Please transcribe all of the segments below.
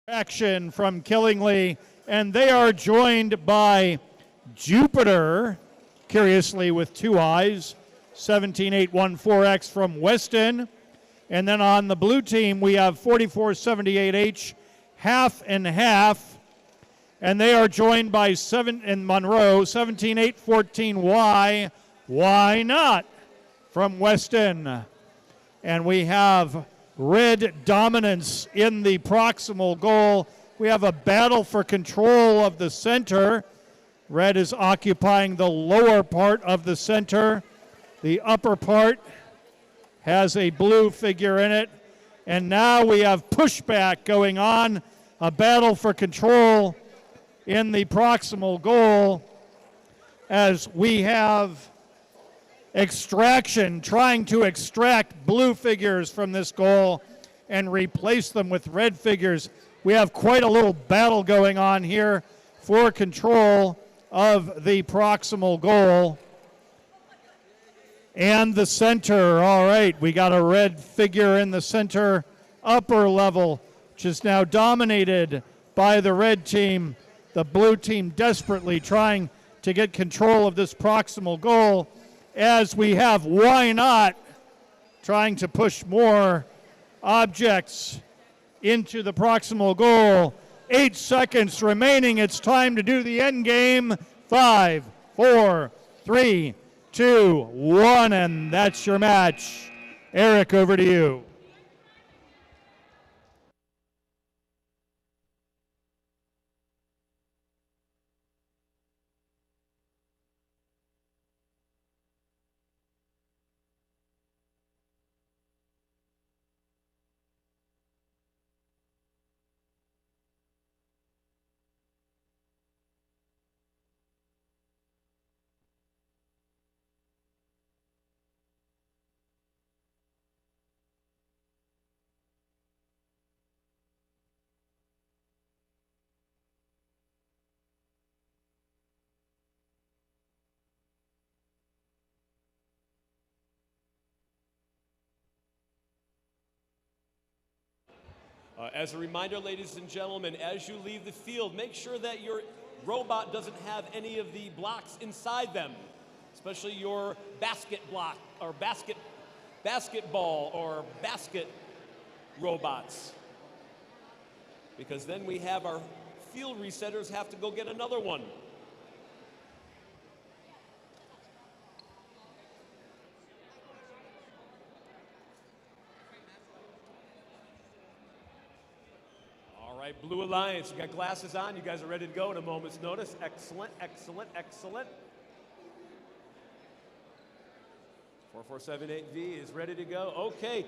Action from Killingly, and they are joined by Jupiter, curiously with two eyes, 17814X from Weston. And then on the blue team, we have 4478H, half and half. And they are joined by in Monroe, 17814Y, why not, from Weston. And we have red dominance in the proximal goal. We have a battle for control of the center. Red is occupying the lower part of the center. The upper part has a blue figure in it. And now we have pushback going on, a battle for control in the proximal goal as we have Extraction trying to extract blue figures from this goal and replace them with red figures. We have quite a little battle going on here for control of the proximal goal. And the center, all right, we got a red figure in the center upper level, which is now dominated by the red team. The blue team desperately trying to get control of this proximal goal, as we have why not trying to push more objects into the proximal goal. 8 seconds remaining. It's time to do the end game. 5, 4, 3, 2, 1, and that's your match. Eric, over to you. As a reminder, ladies and gentlemen, as you leave the field, make sure that your robot doesn't have any of the blocks inside them, especially your basket block or basketball or basket robots, because then we have our field resetters have to go get another one. All right, Blue Alliance, you got glasses on. You guys are ready to go in a moment's notice. Excellent, excellent, excellent. 4478V is ready to go. Okay,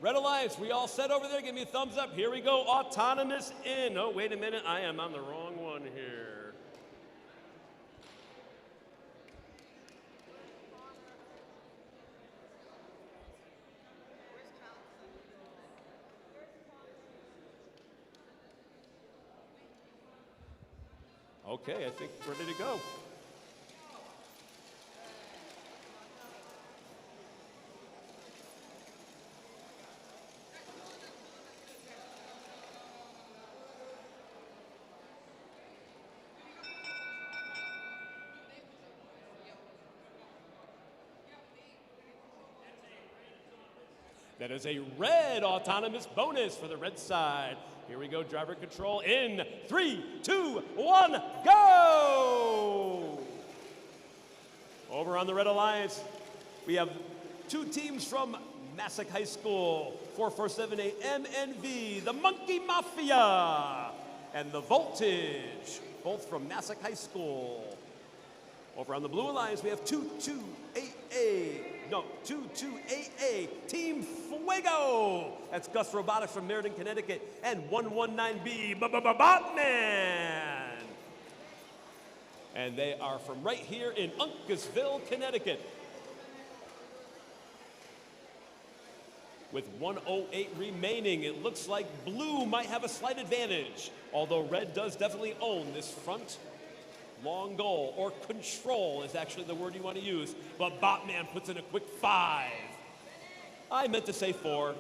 Red Alliance, we all set over there? Give me a thumbs up. Here we go, autonomous in. Oh, wait a minute, I am on the wrong one here. Okay, I think we're ready to go. That is a red autonomous bonus for the red side. Here we go, driver control in 3, 2, 1, go! Over on the Red Alliance, we have two teams from Massac High School, 4478 MNV, the Monkey Mafia, and the Voltage, both from Massac High School. Over on the Blue Alliance, we have 228A, Team Fuego. That's Gus Robotics from Meriden, Connecticut, and 119B, Botman. And they are from right here in Uncasville, Connecticut. With 108 remaining, it looks like blue might have a slight advantage, although red does definitely own this front long goal, or control is actually the word you want to use, but Botman puts in a quick 5. I meant to say 4.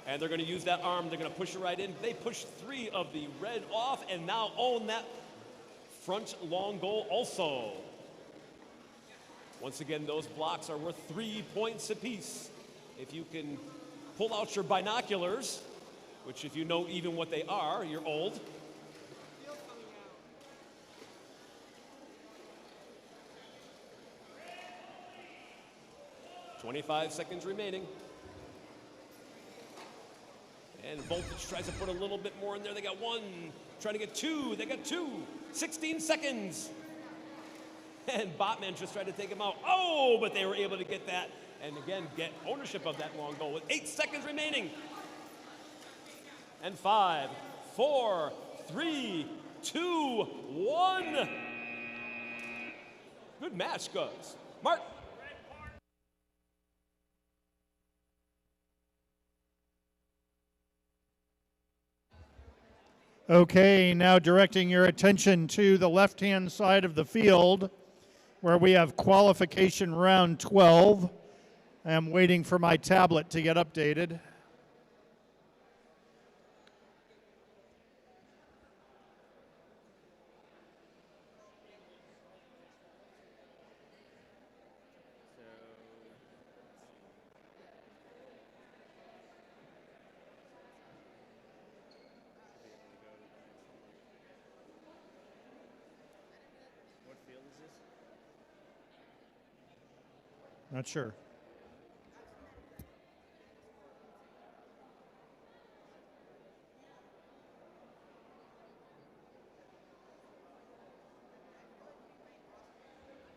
And they're going to use that arm. They're going to push it right in. They push 3 of the red off and now own that front long goal also. Once again, those blocks are worth 3 points apiece. If you can pull out your binoculars, which if you know even what they are, you're old. "25 seconds remaining." And Voltage tries to put a little bit more in there. They got 1, trying to get 2. They got 2. 16 seconds. And Botman just tried to take him out. Oh, but they were able to get that and again get ownership of that long goal with 8 seconds remaining. And 5, 4, 3, 2, 1. Good match, guys. Mark. Okay, now directing your attention to the left-hand side of the field where we have qualification round 12. I am waiting for my tablet to get updated. Not sure.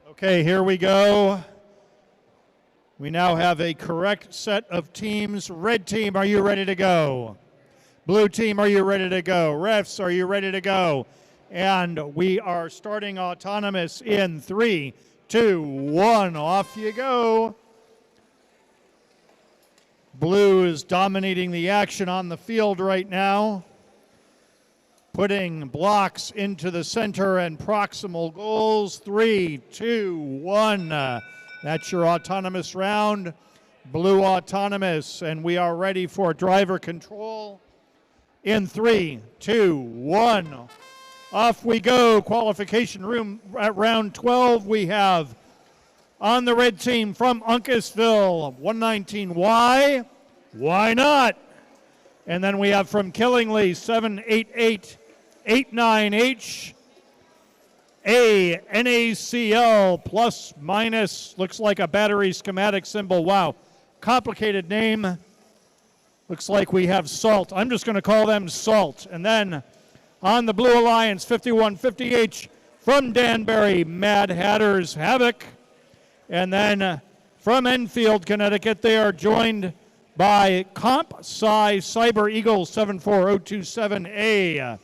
Okay, here we go. We now have a correct set of teams. Red team, are you ready to go? Blue team, are you ready to go? Refs, are you ready to go? And we are starting autonomous in 3, 2, 1. Off you go. Blue is dominating the action on the field right now, putting blocks into the center and proximal goals. 3, 2, 1. That's your autonomous round. Blue autonomous, and we are ready for driver control. In 3, 2, 1. Off we go. Qualification room at round 12. We have on the red team from Uncasville, 119Y. Why not? And then we have from Killingly, 78889H. A NACL plus minus, looks like a battery schematic symbol. Wow, complicated name. Looks like we have Salt. I'm just going to call them Salt. And then on the Blue Alliance, 5150H from Danbury, Mad Hatters Havoc. And then from Enfield, Connecticut, they are joined by Comp Sci Cyber Eagle 74027A.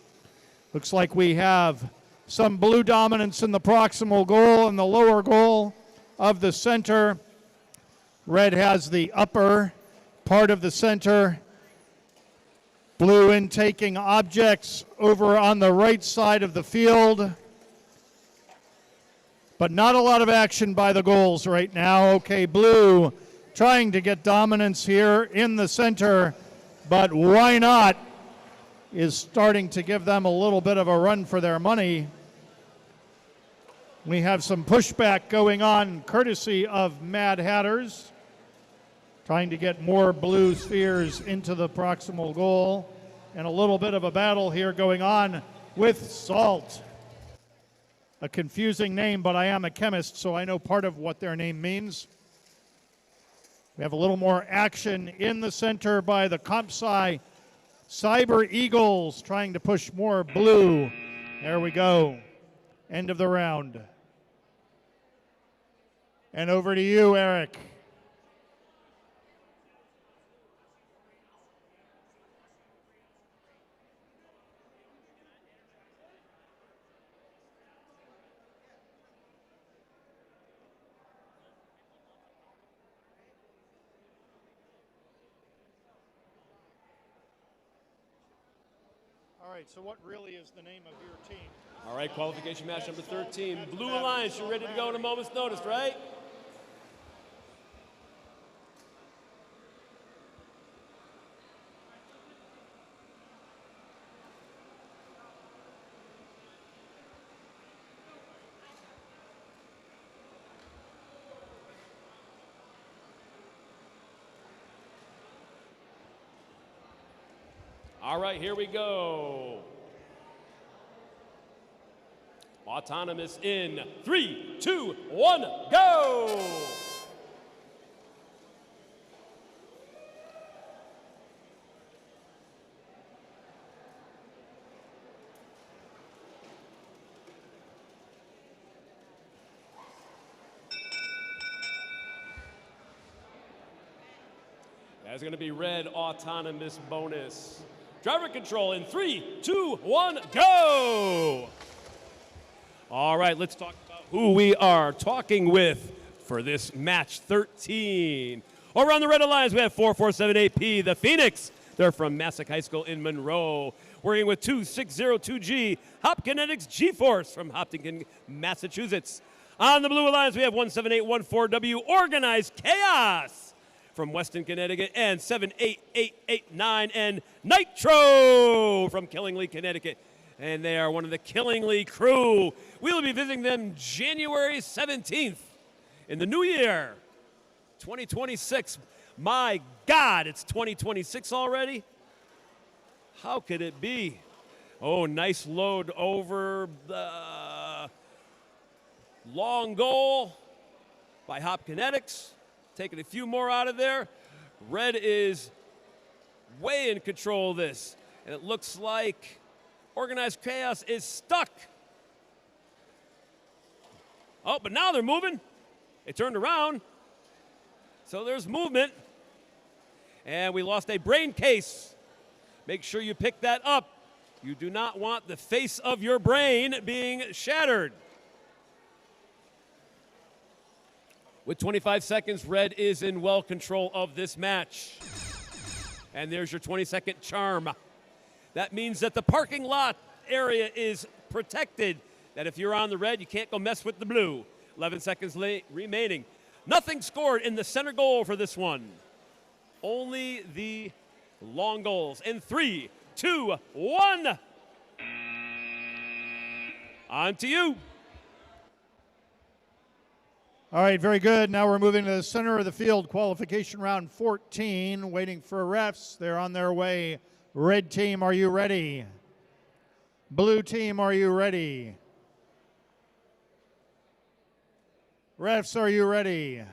Looks like we have some blue dominance in the proximal goal and the lower goal of the center. Red has the upper part of the center. Blue in taking objects over on the right side of the field. But not a lot of action by the goals right now. Okay, blue trying to get dominance here in the center, but why not is starting to give them a little bit of a run for their money. We have some pushback going on courtesy of Mad Hatters, trying to get more blue spheres into the proximal goal, and a little bit of a battle here going on with Salt. A confusing name, but I am a chemist, so I know part of what their name means. We have a little more action in the center by the Comp Sci Cyber Eagles, trying to push more blue. There we go. End of the round. And over to you, Eric. All right, so what really is the name of your team? All right, qualification match number 13. Blue Alliance, you're ready to go in a moment's notice, right? All right, here we go. Autonomous in 3, 2, 1, go! That's going to be red autonomous bonus. Driver control in 3, 2, 1, go! All right, let's talk about who we are talking with for this match 13. Over on the Red Alliance, we have 4478P, the Phoenix. They're from Massac High School in Monroe. Working with 2602G, Hopkinetics G-Force from Hopkinton, Massachusetts. On the Blue Alliance, we have 17814W, Organized Chaos from Weston, Connecticut, and 78889 and Nitro from Killingly, Connecticut. And they are one of the Killingly crew. We'll be visiting them January 17th in the new year, 2026. My God, it's 2026 already? How could it be? Oh, nice load over the long goal by Hopkinetics. Taking a few more out of there. Red is way in control of this. And it looks like Organized Chaos is stuck. Oh, but now they're moving. They turned around. So there's movement. And we lost a brain case. Make sure you pick that up. You do not want the face of your brain being shattered. With 25 seconds, Red is in well control of this match. And there's your 20-second charm. That means that the parking lot area is protected. That if you're on the red, you can't go mess with the blue. 11 seconds remaining. Nothing scored in the center goal for this one. Only the long goals. In 3, 2, 1. On to you. All right, very good. Now we're moving to the center of the field, qualification round 14, waiting for refs. They're on their way. Red team, are you ready? Blue team, are you ready? Refs, are you ready?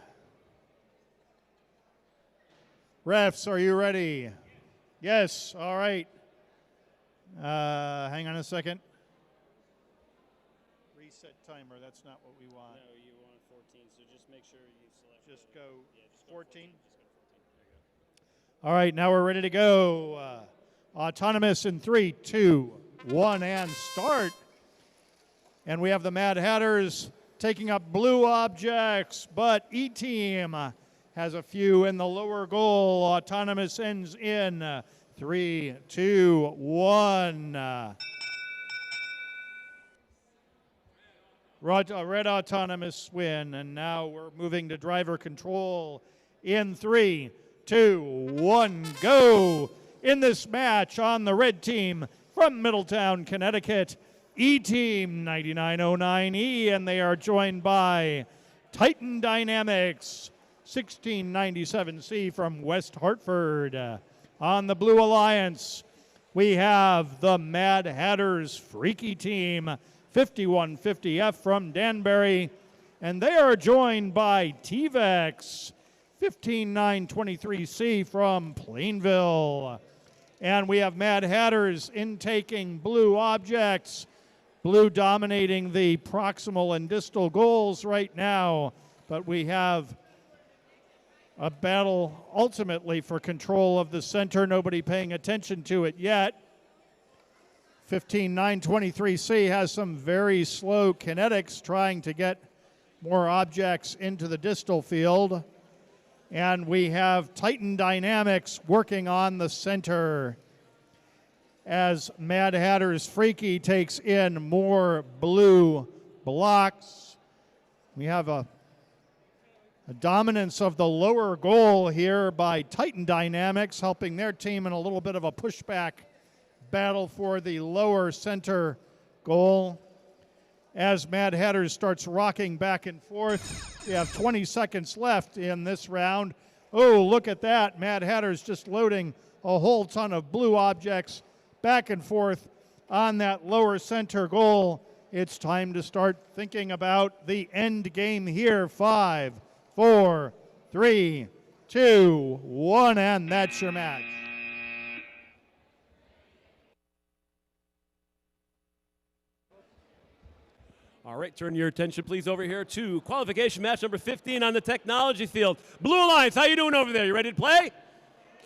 Refs, are you ready? Yes, all right. Hang on a second. Reset timer, that's not what we want. No, you want 14, so just make sure you select. Just go 14. Just go 14. There you go. All right, now we're ready to go. Autonomous in 3, 2, 1, and start. And we have the Mad Hatters taking up blue objects, but E-Team has a few in the lower goal. Autonomous ends in 3, 2, 1. Red Autonomous win, and now we're moving to driver control in 3, 2, 1, go. In this match on the red team from Middletown, Connecticut, E-Team 9909E, and they are joined by Titan Dynamics 1697C from West Hartford. On the Blue Alliance, we have the Mad Hatters Freaky Team 5150F from Danbury, and they are joined by T-Vex 15923C from Plainville. And we have Mad Hatters intaking blue objects, blue dominating the proximal and distal goals right now, but we have a battle ultimately for control of the center, nobody paying attention to it yet. 15923C has some very slow kinetics trying to get more objects into the distal field. And we have Titan Dynamics working on the center as Mad Hatters Freaky takes in more blue blocks. We have a dominance of the lower goal here by Titan Dynamics, helping their team in a little bit of a pushback battle for the lower center goal. As Mad Hatters starts rocking back and forth, we have 20 seconds left in this round. Oh, look at that. Mad Hatters just loading a whole ton of blue objects back and forth on that lower center goal. It's time to start thinking about the end game here. 5, 4, 3, 2, 1, and that's your match. All right, turn your attention please over here to qualification match number 15 on the technology field. Blue Alliance, how you doing over there? You ready to play?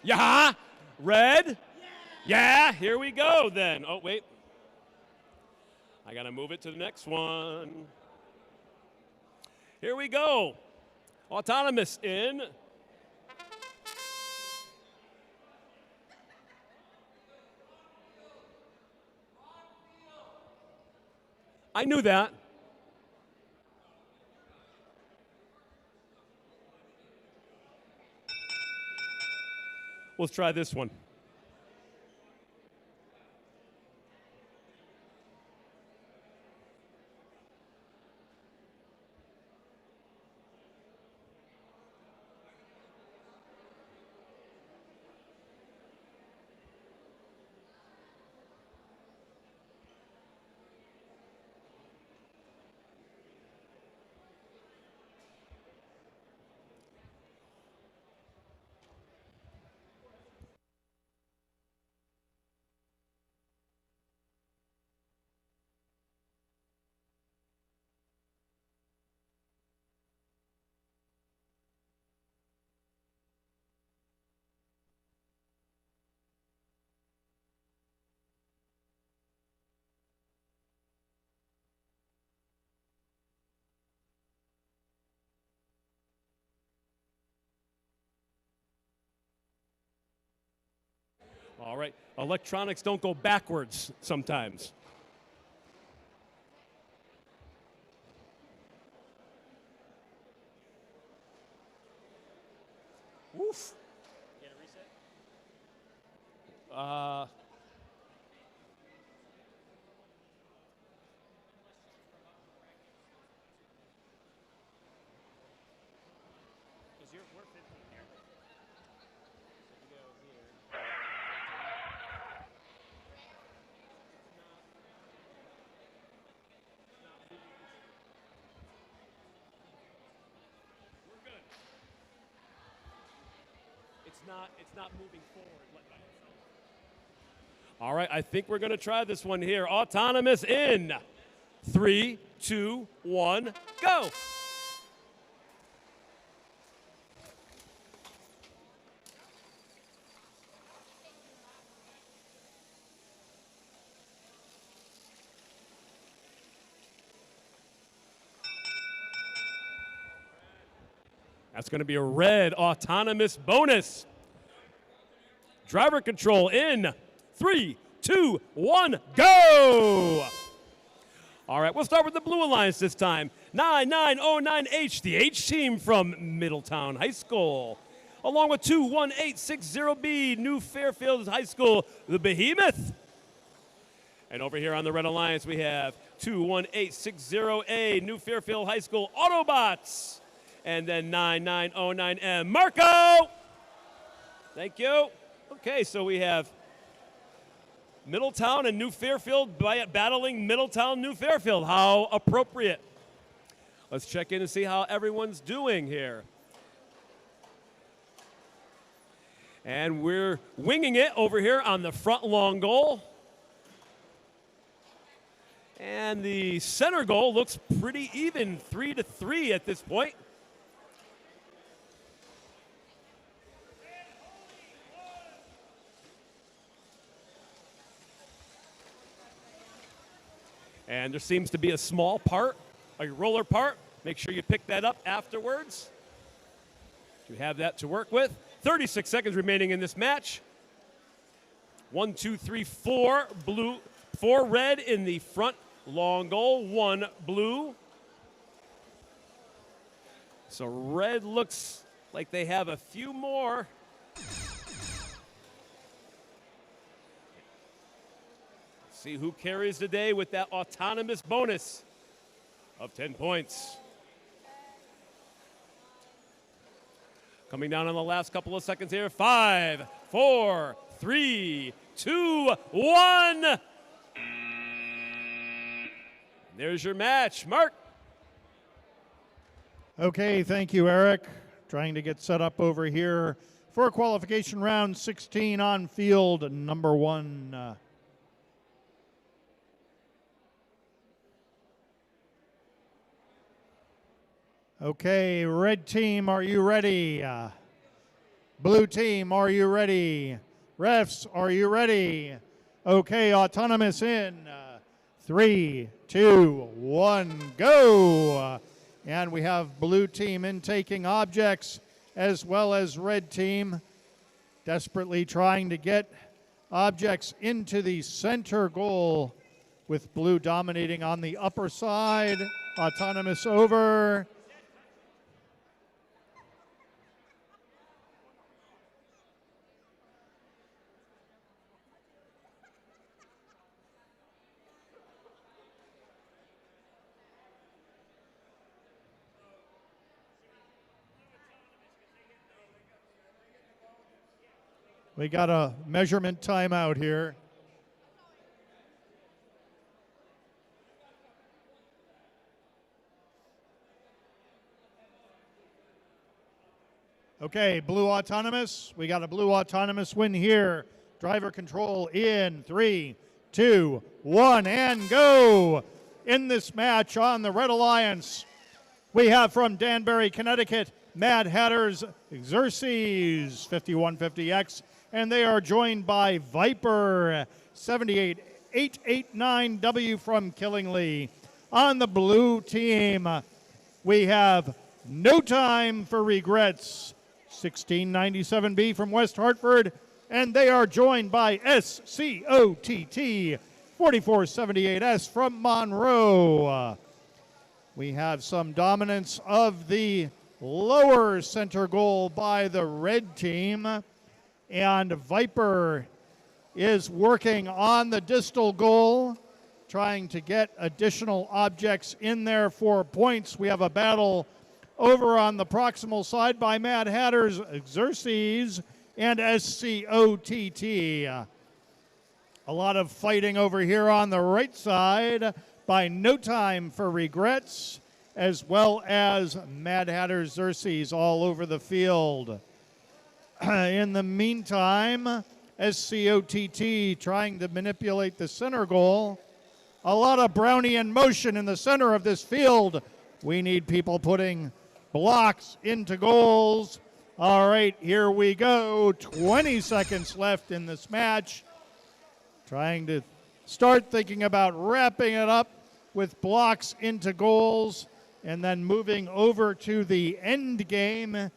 Yeah. Red? Yeah, here we go then. Oh, wait. I got to move it to the next one. Here we go. Autonomous in. I knew that. Let's try this one. All right, electronics don't go backwards sometimes. Woof. Get a reset? Because we're 15 here. So you go here. We're good. It's not moving forward by itself. All right, I think we're going to try this one here. Autonomous in 3, 2, 1, go. That's going to be a red autonomous bonus. Driver control in 3, 2, 1, go! All right, we'll start with the Blue Alliance this time. 9909H, the H team from Middletown High School. Along with 21860B, New Fairfield High School, the Behemoth. And over here on the Red Alliance, we have 21860A, New Fairfield High School, Autobots. And then 9909M, Marco! Thank you. Okay, so we have Middletown and New Fairfield battling Middletown, New Fairfield. How appropriate. Let's check in and see how everyone's doing here. And we're winging it over here on the front long goal. And the center goal looks pretty even, 3-3 at this point. And there seems to be a small part, a roller part. Make sure you pick that up afterwards. You have that to work with. 36 seconds remaining in this match. 1, 2, 3, 4 blue, 4 red in the front long goal, 1 blue. So red looks like they have a few more. See who carries the day with that autonomous bonus of 10 points. Coming down on the last couple of seconds here. 5, 4, 3, 2, 1. There's your match. Mark. Okay, thank you, Eric. Trying to get set up over here for qualification round 16 on field number 1. Okay, red team, are you ready? Blue team, are you ready? Refs, are you ready? Okay, autonomous in 3, 2, 1, go! And we have blue team intaking objects as well as red team desperately trying to get objects into the center goal with blue dominating on the upper side. Autonomous over. We got a measurement timeout here. Okay, blue autonomous. We got a blue autonomous win here. Driver control in 3, 2, 1, and go. In this match on the Red Alliance, we have from Danbury, Connecticut, Mad Hatter's Xerxes 5150X, and they are joined by Viper 78889W from Killingly. On the blue team, we have No Time for Regrets 1697B from West Hartford, and they are joined by SCOTT 4478S from Monroe. We have some dominance of the lower center goal by the red team, and Viper is working on the distal goal, trying to get additional objects in there for points. We have a battle over on the proximal side by Mad Hatter's Xerxes and SCOTT. A lot of fighting over here on the right side by No Time for Regrets, as well as Mad Hatter's Xerxes all over the field. In the meantime, SCOTT trying to manipulate the center goal. A lot of brownie in motion in the center of this field. We need people putting blocks into goals. All right, here we go. 20 seconds left in this match. Trying to start thinking about wrapping it up with blocks into goals and then moving over to the end game.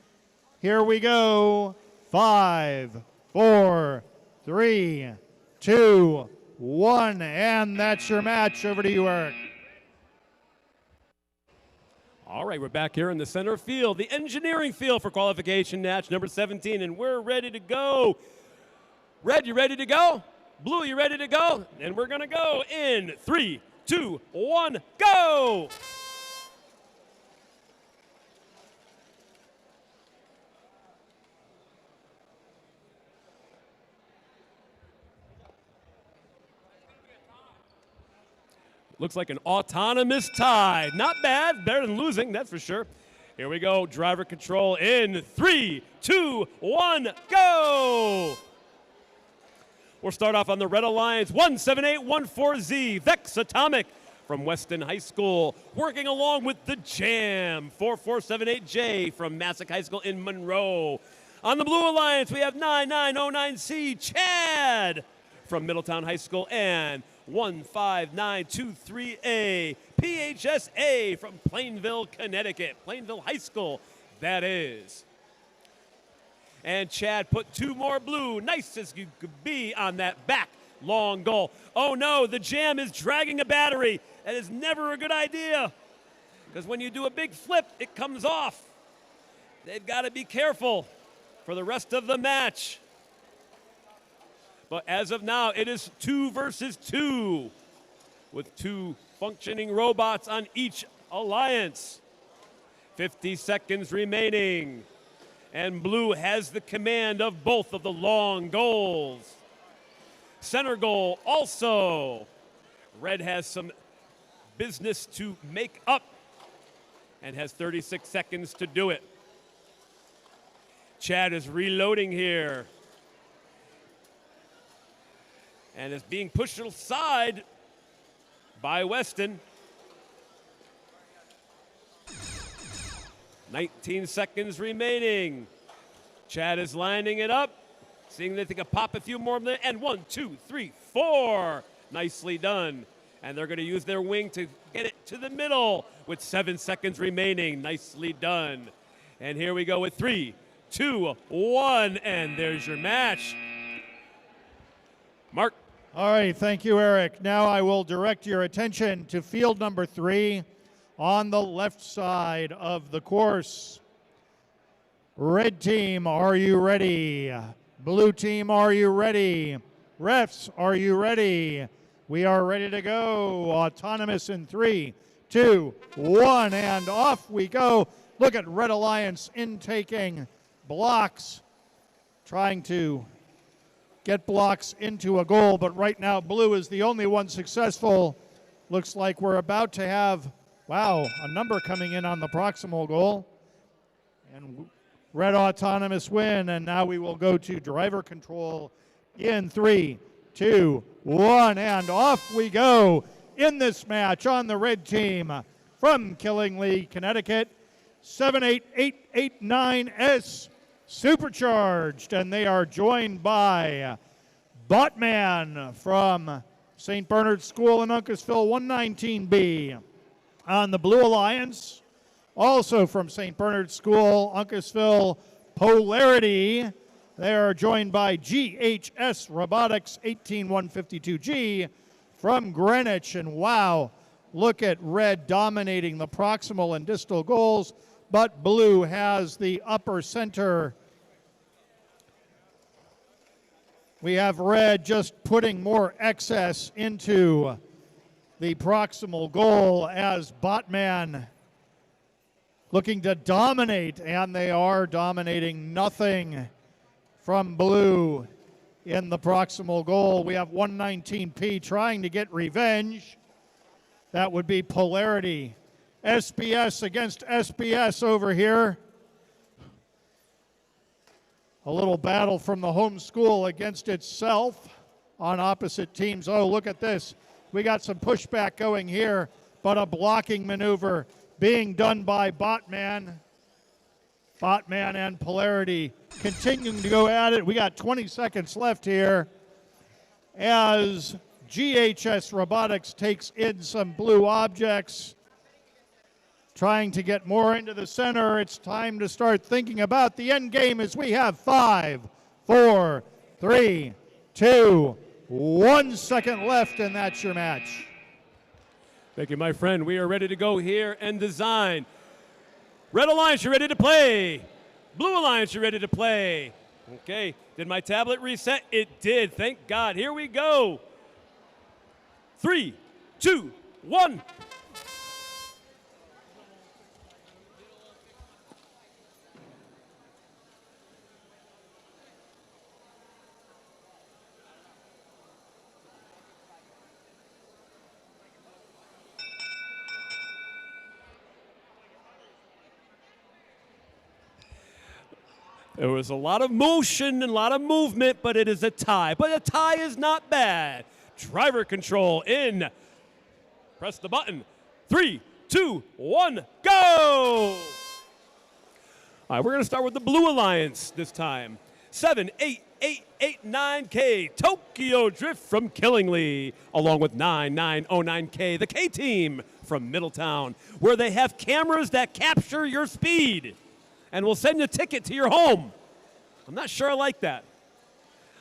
Here we go. 5, 4, 3, 2, 1, and that's your match. Over to you, Eric. All right, we're back here in the center field, the engineering field for qualification match number 17, and we're ready to go. Red, you ready to go? Blue, you ready to go? And we're going to go in 3, 2, 1, go! Looks like an autonomous tie. Not bad, better than losing, that's for sure. Here we go, driver control in 3, 2, 1, go! We'll start off on the Red Alliance, 17814Z, Vex Atomic from Weston High School, working along with the Jam, 4478J from Massac High School in Monroe. On the Blue Alliance, we have 9909C, Chad from Middletown High School, and 15923A, PHSA from Plainville, Connecticut. Plainville High School, that is. And Chad put 2 more blue, nice as you could be on that back long goal. Oh no, the Jam is dragging a battery. That is never a good idea, because when you do a big flip, it comes off. They've got to be careful for the rest of the match. But as of now, it is 2 versus 2 with 2 functioning robots on each alliance. 50 seconds remaining. And blue has the command of both of the long goals. Center goal also. Red has some business to make up and has 36 seconds to do it. Chad is reloading here and is being pushed aside by Weston. 19 seconds remaining. Chad is lining it up, seeing that they can pop a few more, and 1, 2, 3, 4. Nicely done. And they're going to use their wing to get it to the middle with 7 seconds remaining. Nicely done. And here we go with 3, 2, 1, and there's your match. Mark. All right, thank you, Eric. Now I will direct your attention to field number 3 on the left side of the course. Red team, are you ready? Blue team, are you ready? Refs, are you ready? We are ready to go. Autonomous in 3, 2, 1, and off we go. Look at Red Alliance intaking blocks, trying to get blocks into a goal, but right now blue is the only one successful. Looks like we're about to have, wow, a number coming in on the proximal goal. And Red Autonomous win, and now we will go to driver control in 3, 2, 1, and off we go in this match on the red team from Killingly, Connecticut, 78889S Supercharged, and they are joined by Botman from St. Bernard School in Uncasville, 119B. On the Blue Alliance, also from St. Bernard School, Uncasville, Polarity. They are joined by GHS Robotics, 18152G from Greenwich. And wow, look at red dominating the proximal and distal goals, but blue has the upper center. We have red just putting more excess into the proximal goal as Botman looking to dominate, and they are dominating. Nothing from blue in the proximal goal. We have 119P trying to get revenge. That would be Polarity. SBS against SBS over here. A little battle from the home school against itself on opposite teams. Oh, look at this. We got some pushback going here, but a blocking maneuver being done by Botman. Botman and Polarity continuing to go at it. We got 20 seconds left here as GHS Robotics takes in some blue objects, trying to get more into the center. It's time to start thinking about the end game as we have 5, 4, 3, 2, 1 second left, and that's your match. Thank you, my friend. We are ready to go here and design. Red Alliance, you ready to play? Blue Alliance, you ready to play? Okay, did my tablet reset? It did, thank God. Here we go. 3, 2, 1. There was a lot of motion and a lot of movement, but it is a tie. But a tie is not bad. Driver control in. Press the button. 3, 2, 1, go! All right, we're going to start with the Blue Alliance this time. 78889K Tokyo Drift from Killingly, along with 9909K, the K team from Middletown, where they have cameras that capture your speed and will send you a ticket to your home. I'm not sure I like that.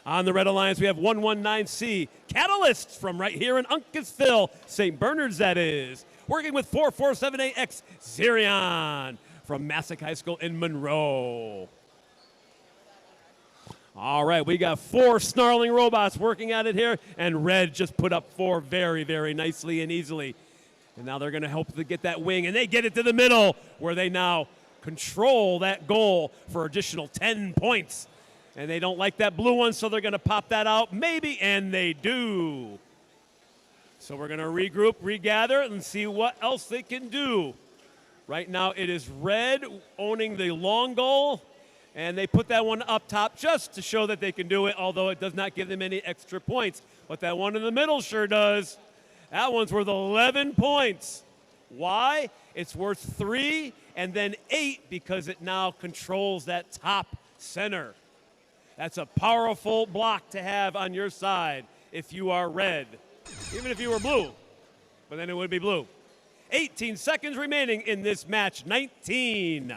On the Red Alliance, we have 119C Catalysts from right here in Uncasville, St. Bernard's, that is. Working with 4478X Zerion from Massac High School in Monroe. All right, we got 4 snarling robots working at it here, and Red just put up 4 very, very nicely and easily. And now they're going to help to get that wing, and they get it to the middle, where they now control that goal for additional 10 points. And they don't like that blue one, so they're going to pop that out, maybe, and they do. So we're going to regroup, regather, and see what else they can do. Right now it is red owning the long goal, and they put that one up top just to show that they can do it, although it does not give them any extra points. But that one in the middle sure does. That one's worth 11 points. Why? It's worth 3 and then 8 because it now controls that top center. That's a powerful block to have on your side if you are red, even if you were blue, but then it would be blue. 18 seconds remaining in this match, 19.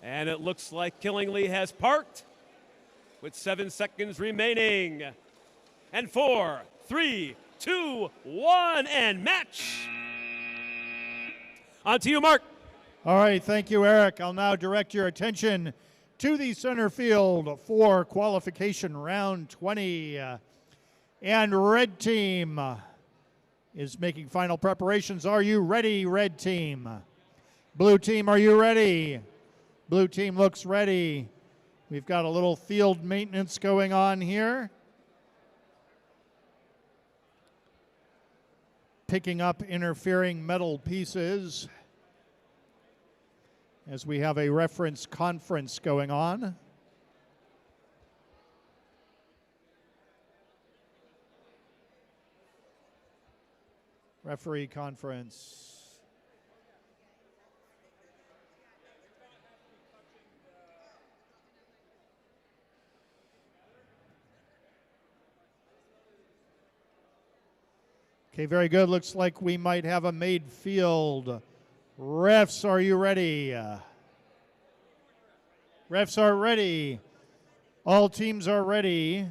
And it looks like Killingly has parked with 7 seconds remaining. And 4, 3, 2, 1, and match. On to you, Mark. All right, thank you, Eric. I'll now direct your attention to the center field for qualification round 20. And red team is making final preparations. Are you ready, red team? Blue team, are you ready? Blue team looks ready. We've got a little field maintenance going on here. Picking up interfering metal pieces as we have a reference conference going on. Referee conference. Okay, very good. Looks like we might have a made field. Refs, are you ready? Refs are ready. All teams are ready.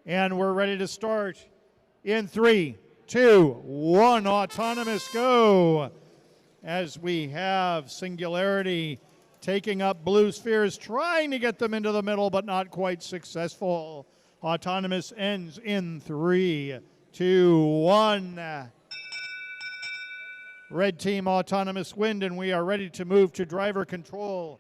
And we're ready to start in 3, 2, 1. Autonomous go. As we have Singularity taking up blue spheres, trying to get them into the middle, but not quite successful. Autonomous ends in 3, 2, 1. Red team Autonomous win, and we are ready to move to driver control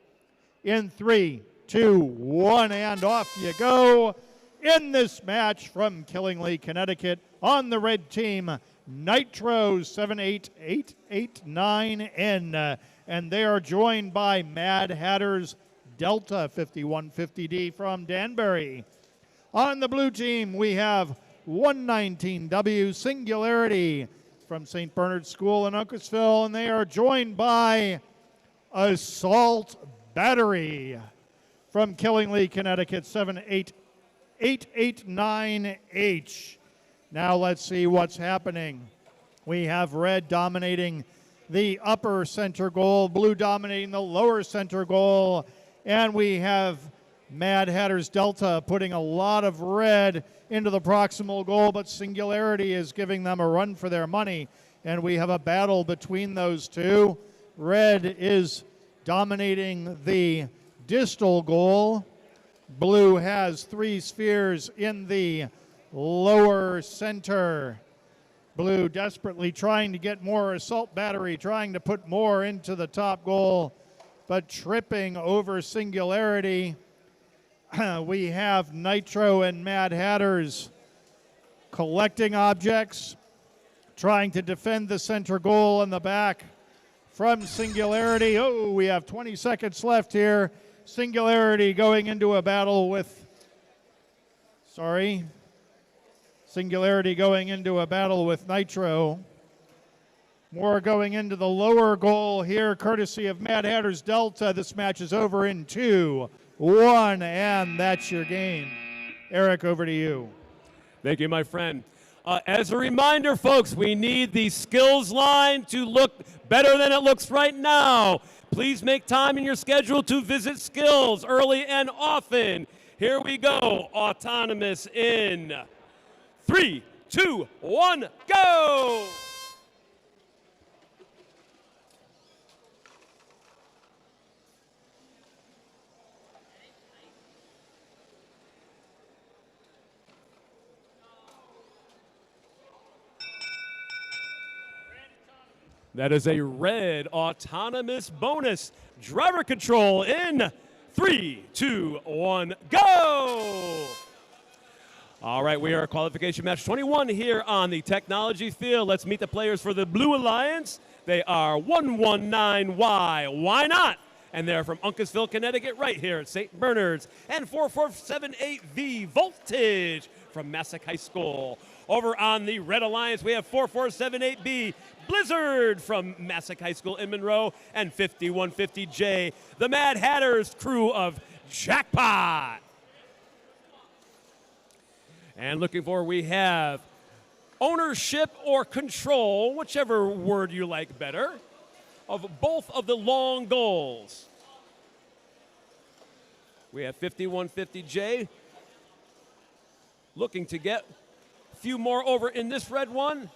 in 3, 2, 1, and off you go. In this match from Killingly, Connecticut, on the red team, Nitro 78889N, and they are joined by Mad Hatter's Delta 5150D from Danbury. On the blue team, we have 119W Singularity from St. Bernard School in Uncasville, and they are joined by Assault Battery from Killingly, Connecticut, 78889H. Now let's see what's happening. We have red dominating the upper center goal, blue dominating the lower center goal, and we have Mad Hatter's Delta putting a lot of red into the proximal goal, but Singularity is giving them a run for their money, and we have a battle between those two. Red is dominating the distal goal. Blue has 3 spheres in the lower center. Blue desperately trying to get more assault battery, trying to put more into the top goal, but tripping over Singularity. We have Nitro and Mad Hatters collecting objects, trying to defend the center goal in the back from Singularity. Oh, we have 20 seconds left here. Singularity going into a battle with, Singularity going into a battle with Nitro. More going into the lower goal here, courtesy of Mad Hatter's Delta. This match is over in 2, 1, and that's your game. Eric, over to you. Thank you, my friend. As a reminder, folks, we need the skills line to look better than it looks right now. Please make time in your schedule to visit skills early and often. Here we go. Autonomous in 3, 2, 1, go! That is a red autonomous bonus. Driver control in 3, 2, 1, go! All right, we are qualification match 21 here on the technology field. Let's meet the players for the Blue Alliance. They are 119Y, why not? And they're from Uncasville, Connecticut, right here at St. Bernard's. And 4478V Voltage from Massac High School. Over on the Red Alliance, we have 4478B Blizzard from Massac High School in Monroe, and 5150J, the Mad Hatters crew of Jackpot. And looking forward, we have ownership or control, whichever word you like better, of both of the long goals. We have 5150J looking to get a few more over in this red one.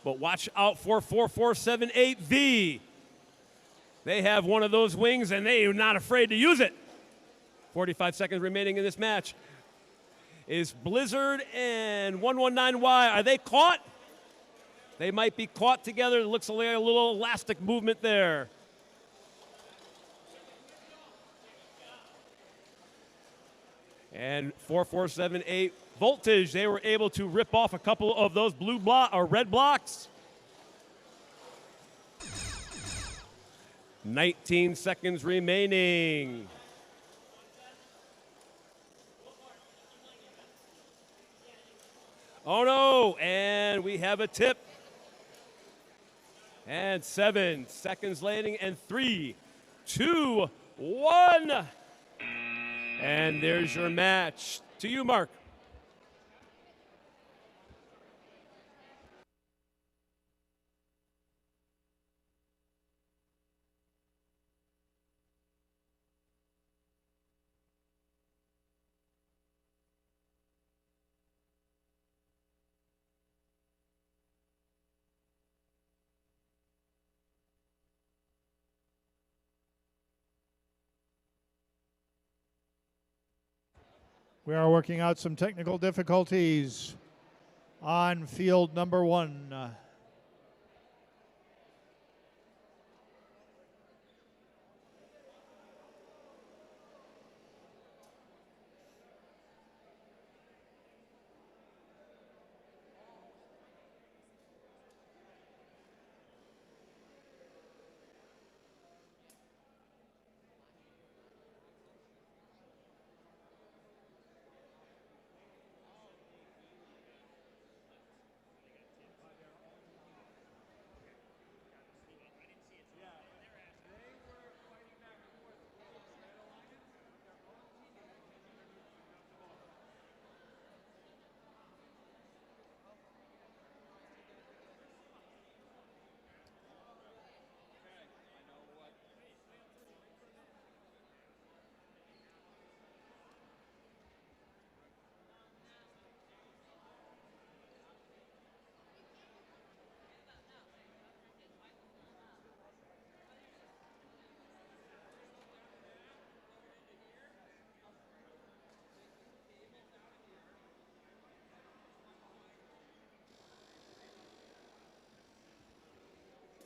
But watch out for 4478V. They have one of those wings, and they are not afraid to use it. 45 seconds remaining in this match. Is Blizzard and 119Y, are they caught? They might be caught together. It looks like a little elastic movement there. And 4478 Voltage, they were able to rip off a couple of those red blocks. 19 seconds remaining. Oh no, and we have a tip. And 7 seconds landing, and 3, 2, 1. And there's your match. To you, Mark. We are working out some technical difficulties on field number 1.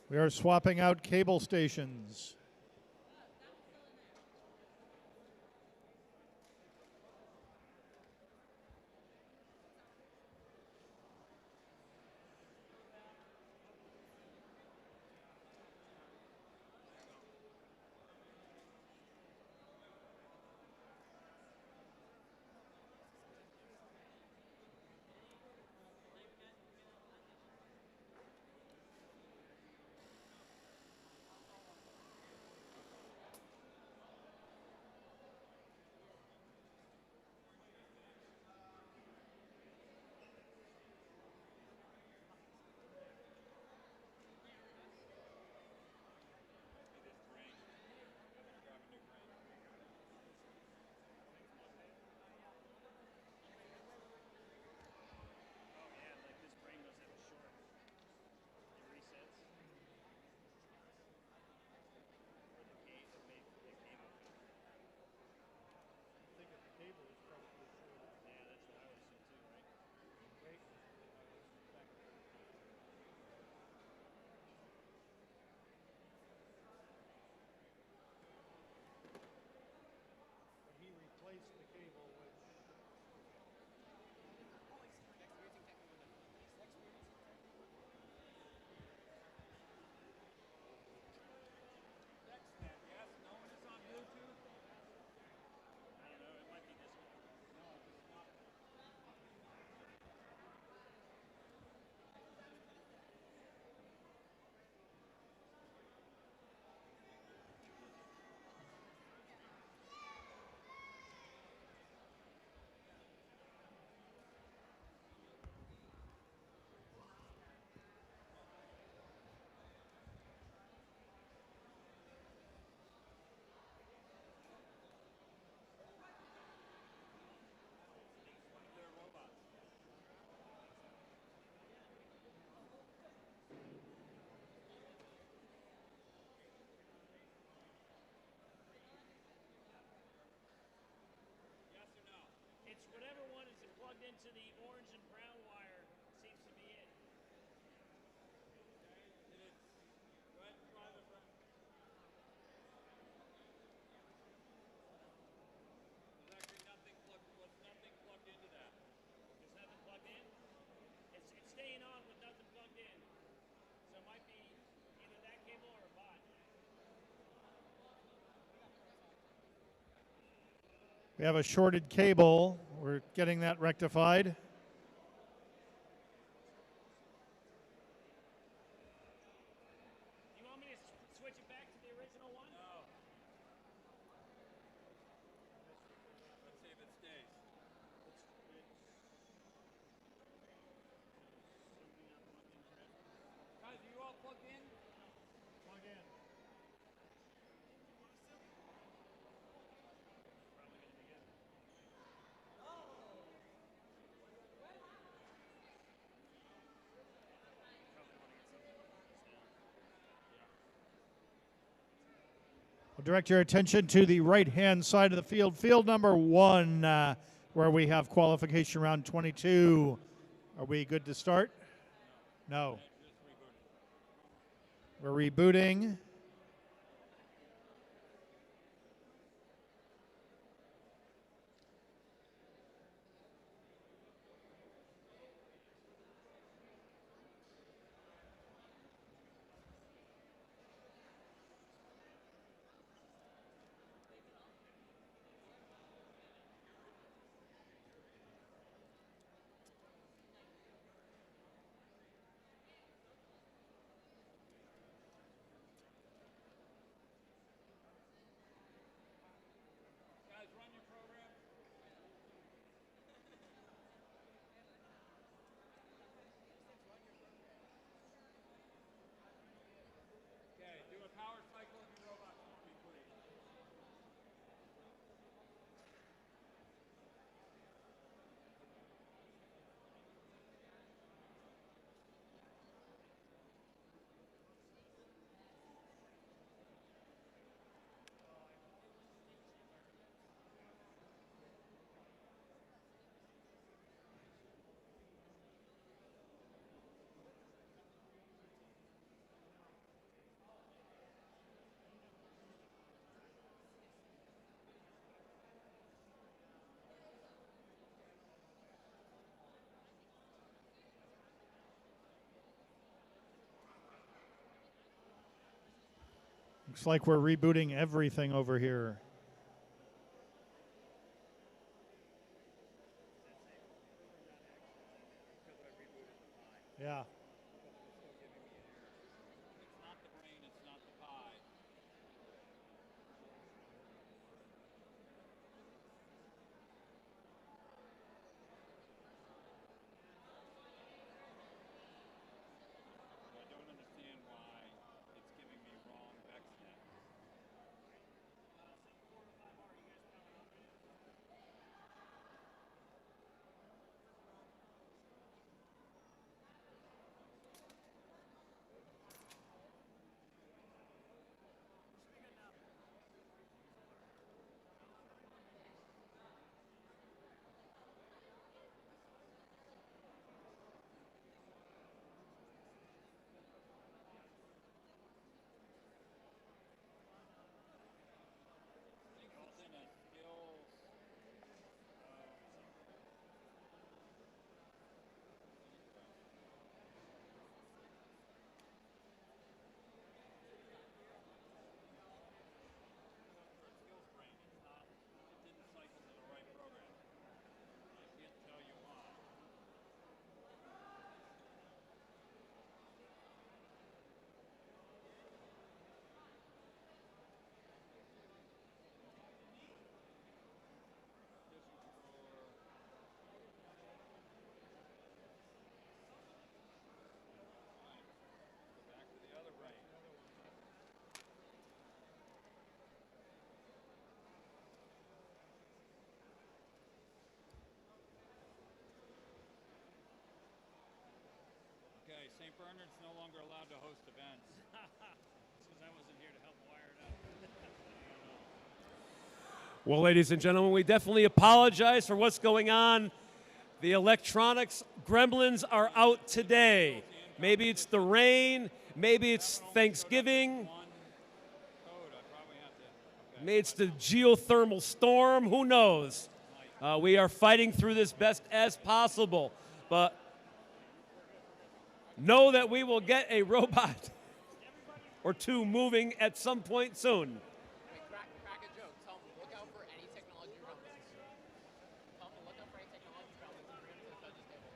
We are swapping out cable stations. to the orange and brown wire seems to be it. Go ahead and try the front. There's actually nothing plugged into that. There's nothing plugged in. It's staying on with nothing plugged in. So it might be either that cable or a bot. We have a shorted cable. We're getting that rectified. You want me to switch it back to the original one? No. Let's see if it stays. Guys, are you all plugged in? Plug in. I'll direct your attention to the right-hand side of the field, field number 1, where we have qualification round 22. Are we good to start? No. We're rebooting. Guys, run your program. Okay, do a power cycle of your robot for me, please. Looks like we're rebooting everything over here. Yeah. It's not the brain, it's not the pie. I don't understand why it's giving me wrong VexNet. I think it's in a skills. Skills brain. It's not. It didn't cycle to the right program. I can't tell you why. Go back to the other brain. Okay, St. Bernard's no longer allowed to host events. Since I wasn't here to help wire it up. Well, ladies and gentlemen, we definitely apologize for what's going on. The electronics gremlins are out today. Maybe it's the rain, maybe it's Thanksgiving, maybe it's the geothermal storm, who knows? We are fighting through this best as possible, but know that we will get a robot or two moving at some point soon. Crack a joke. Tell them, look out for any technology gremlins. Tell them, look out for any technology gremlins and bring them to the judges table.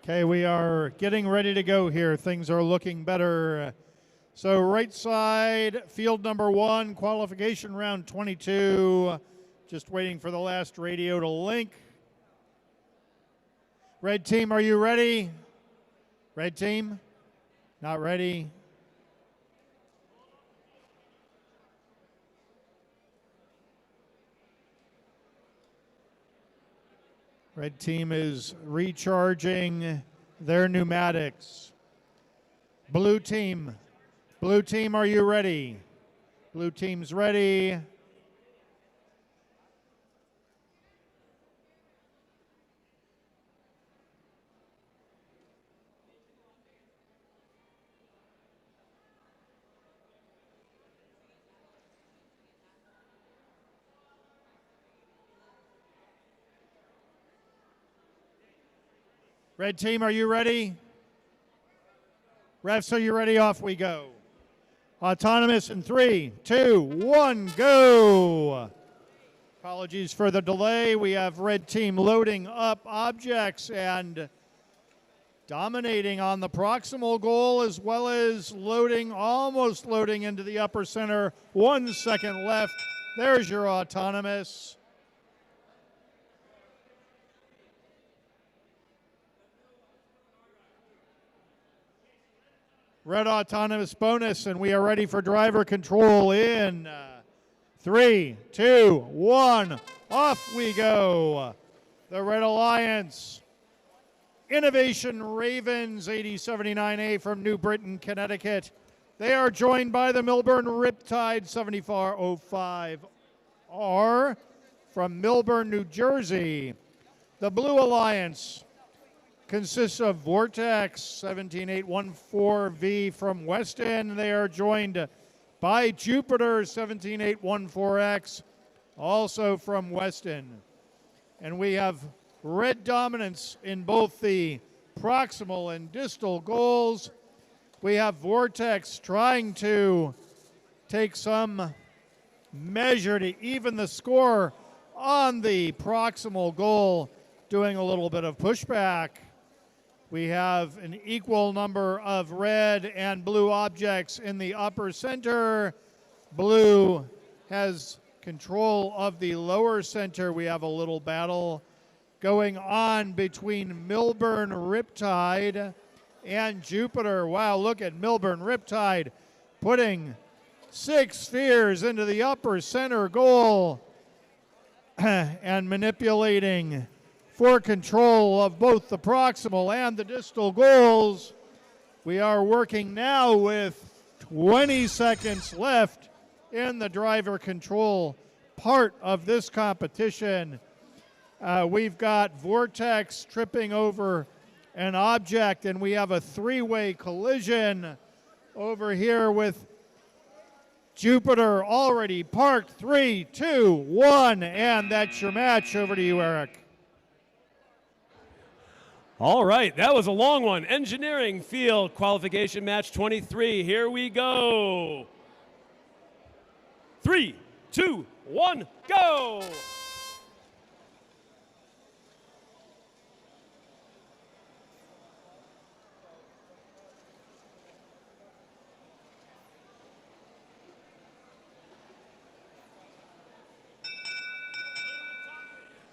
Okay, we are getting ready to go here. Things are looking better. So right side, field number 1, qualification round 22. Just waiting for the last radio to link. Red team, are you ready? Red team? Not ready. Red team is recharging their pneumatics. Blue team, are you ready? Blue team's ready. Red team, are you ready? Refs, are you ready? Off we go. Autonomous in 3, 2, 1, go. Apologies for the delay. We have red team loading up objects and dominating on the proximal goal, as well as almost loading into the upper center. 1 second left. There's your autonomous. Red autonomous bonus, and we are ready for driver control in 3, 2, 1. Off we go. The Red Alliance. Innovation Ravens 8079A from New Britain, Connecticut. They are joined by the Milburn Riptide 7405R from Milburn, New Jersey. The Blue Alliance consists of Vortex 17814V from Weston. They are joined by Jupiter 17814X, also from Weston. And we have red dominance in both the proximal and distal goals. We have Vortex trying to take some measure to even the score on the proximal goal, doing a little bit of pushback. We have an equal number of red and blue objects in the upper center. Blue has control of the lower center. We have a little battle going on between Milburn Riptide and Jupiter. Wow, look at Milburn Riptide putting 6 spheres into the upper center goal and manipulating for control of both the proximal and the distal goals. We are working now with 20 seconds left in the driver control part of this competition. We've got Vortex tripping over an object, and we have a 3-way collision over here with Jupiter already parked. 3, 2, 1, and that's your match. Over to you, Eric. All right, that was a long one. Engineering field qualification match 23. Here we go. 3, 2, 1, go!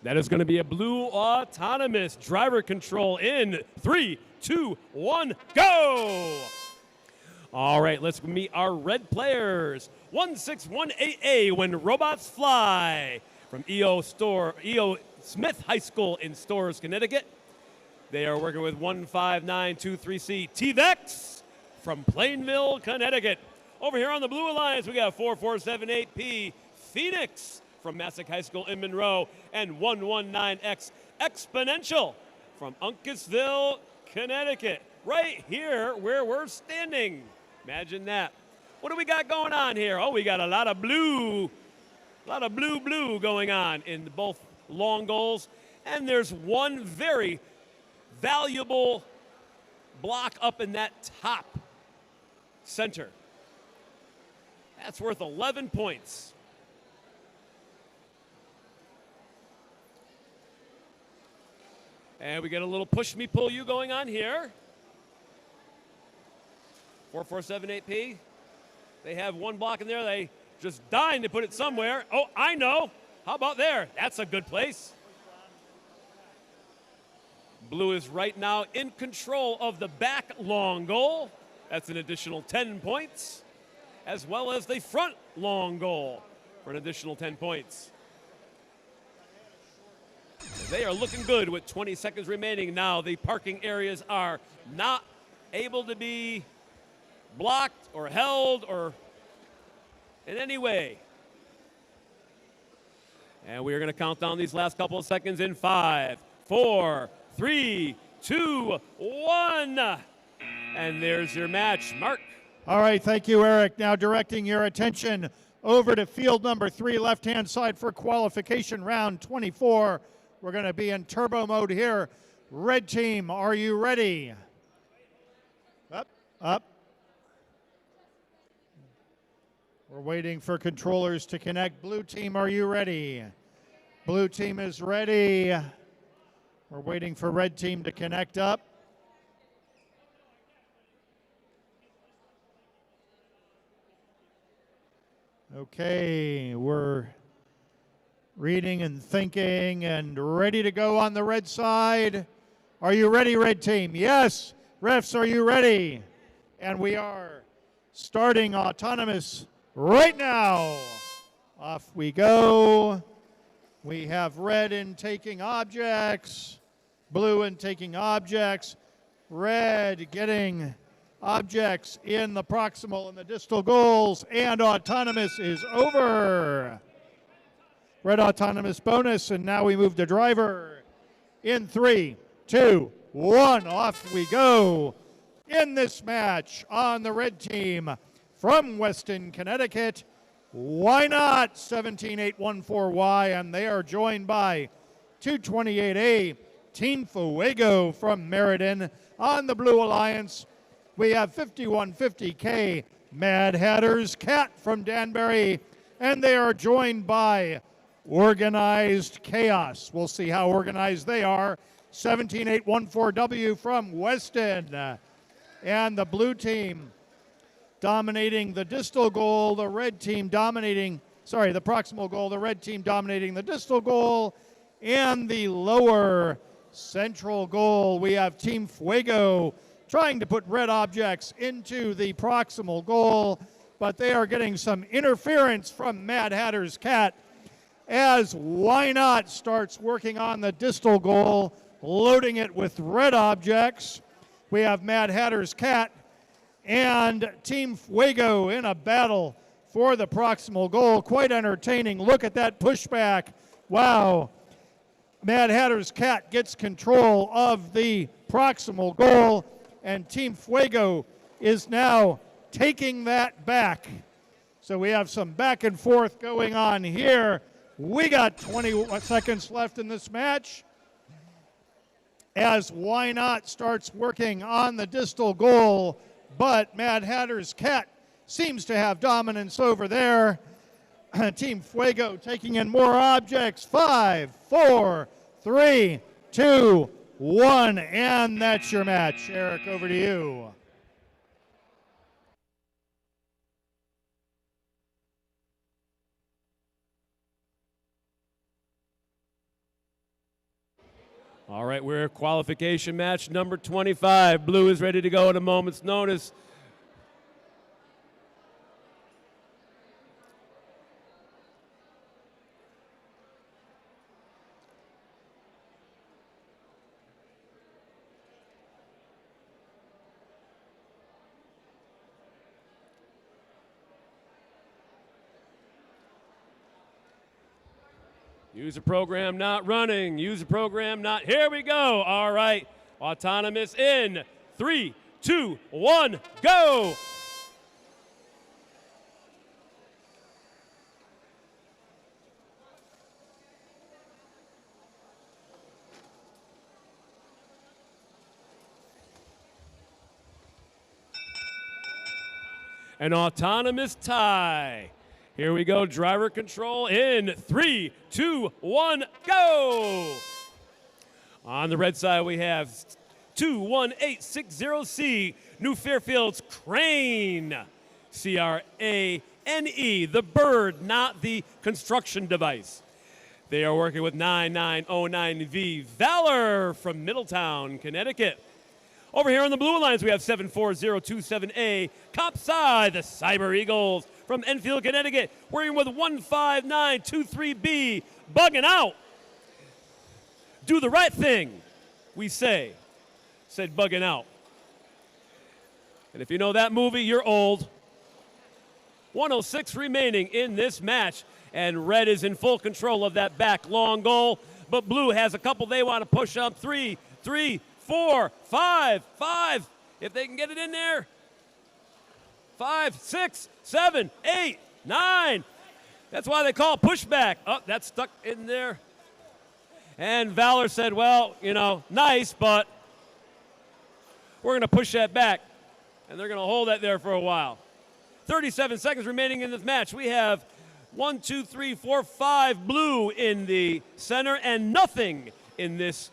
That is going to be a blue autonomous driver control in 3, 2, 1, go! All right, let's meet our red players. 1618A When Robots Fly from EO Smith High School in Storrs, Connecticut. They are working with 15923C TVEX from Plainville, Connecticut. Over here on the Blue Alliance, we got 4478P Phoenix from Massac High School in Monroe, and 119X Exponential from Uncasville, Connecticut. Right here where we're standing. Imagine that. What do we got going on here? Oh, we got a lot of blue going on in both long goals. And there's one very valuable block up in that top center. That's worth 11 points. And we get a little push me, pull you going on here. 4478P. They have one block in there. They just dying to put it somewhere. Oh, I know. How about there? That's a good place. Blue is right now in control of the back long goal. That's an additional 10 points, as well as the front long goal for an additional 10 points. They are looking good with 20 seconds remaining now. The parking areas are not able to be blocked or held or in any way. And we are going to count down these last couple of seconds in 5, 4, 3, 2, 1. And there's your match. Mark. All right, thank you, Eric. Now directing your attention over to field number 3, left-hand side for qualification round 24. We're going to be in turbo mode here. Red team, are you ready? Up. We're waiting for controllers to connect. Blue team, are you ready? Blue team is ready. We're waiting for red team to connect up. Okay, we're reading and thinking and ready to go on the red side. Are you ready, red team? Yes. Refs, are you ready? And we are starting autonomous right now. Off we go. We have red in taking objects, blue in taking objects, red getting objects in the proximal and the distal goals, and autonomous is over. Red autonomous bonus, and now we move to driver. In 3, 2, 1, off we go. In this match on the red team from Weston, Connecticut, why not 17814Y, and they are joined by 228A Team Fuego from Meriden. On the Blue Alliance, we have 5150K Mad Hatter's Cat from Danbury, and they are joined by Organized Chaos. We'll see how organized they are. 17814W from Weston. And the blue team dominating the distal goal, the red team dominating, the proximal goal, the red team dominating the distal goal, and the lower central goal. We have Team Fuego trying to put red objects into the proximal goal, but they are getting some interference from Mad Hatter's Cat as Why Not starts working on the distal goal, loading it with red objects. We have Mad Hatter's Cat and Team Fuego in a battle for the proximal goal. Quite entertaining. Look at that pushback. Wow. Mad Hatter's Cat gets control of the proximal goal, and Team Fuego is now taking that back. So we have some back and forth going on here. We got 20 seconds left in this match as Why Not starts working on the distal goal, but Mad Hatter's Cat seems to have dominance over there. Team Fuego taking in more objects. 5, 4, 3, 2, 1, and that's your match. Eric, over to you. All right, we're qualification match number 25. Blue is ready to go at a moment's notice. User program not running. User program not. Here we go. All right. Autonomous in 3, 2, 1, go. An autonomous tie. Here we go, driver control in 3, 2, 1, go! On the red side, we have 21860C, New Fairfield's Crane. C-R-A-N-E, the bird, not the construction device. They are working with 9909V, Valor from Middletown, Connecticut. Over here on the blue lines, we have 74027A, Copside, the Cyber Eagles from Enfield, Connecticut, working with 15923B, bugging out. Do the right thing, we say, said bugging out. And if you know that movie, you're old. 106 remaining in this match, and red is in full control of that back long goal, but blue has a couple they want to push up. 3, 4, 5, if they can get it in there. 5, 6, 7, 8, 9. That's why they call it pushback. Oh, that's stuck in there. And Valor said, well, you know, nice, but we're going to push that back. And they're going to hold that there for a while. 37 seconds remaining in this match. We have 1, 2, 3, 4, 5 blue in the center and nothing in this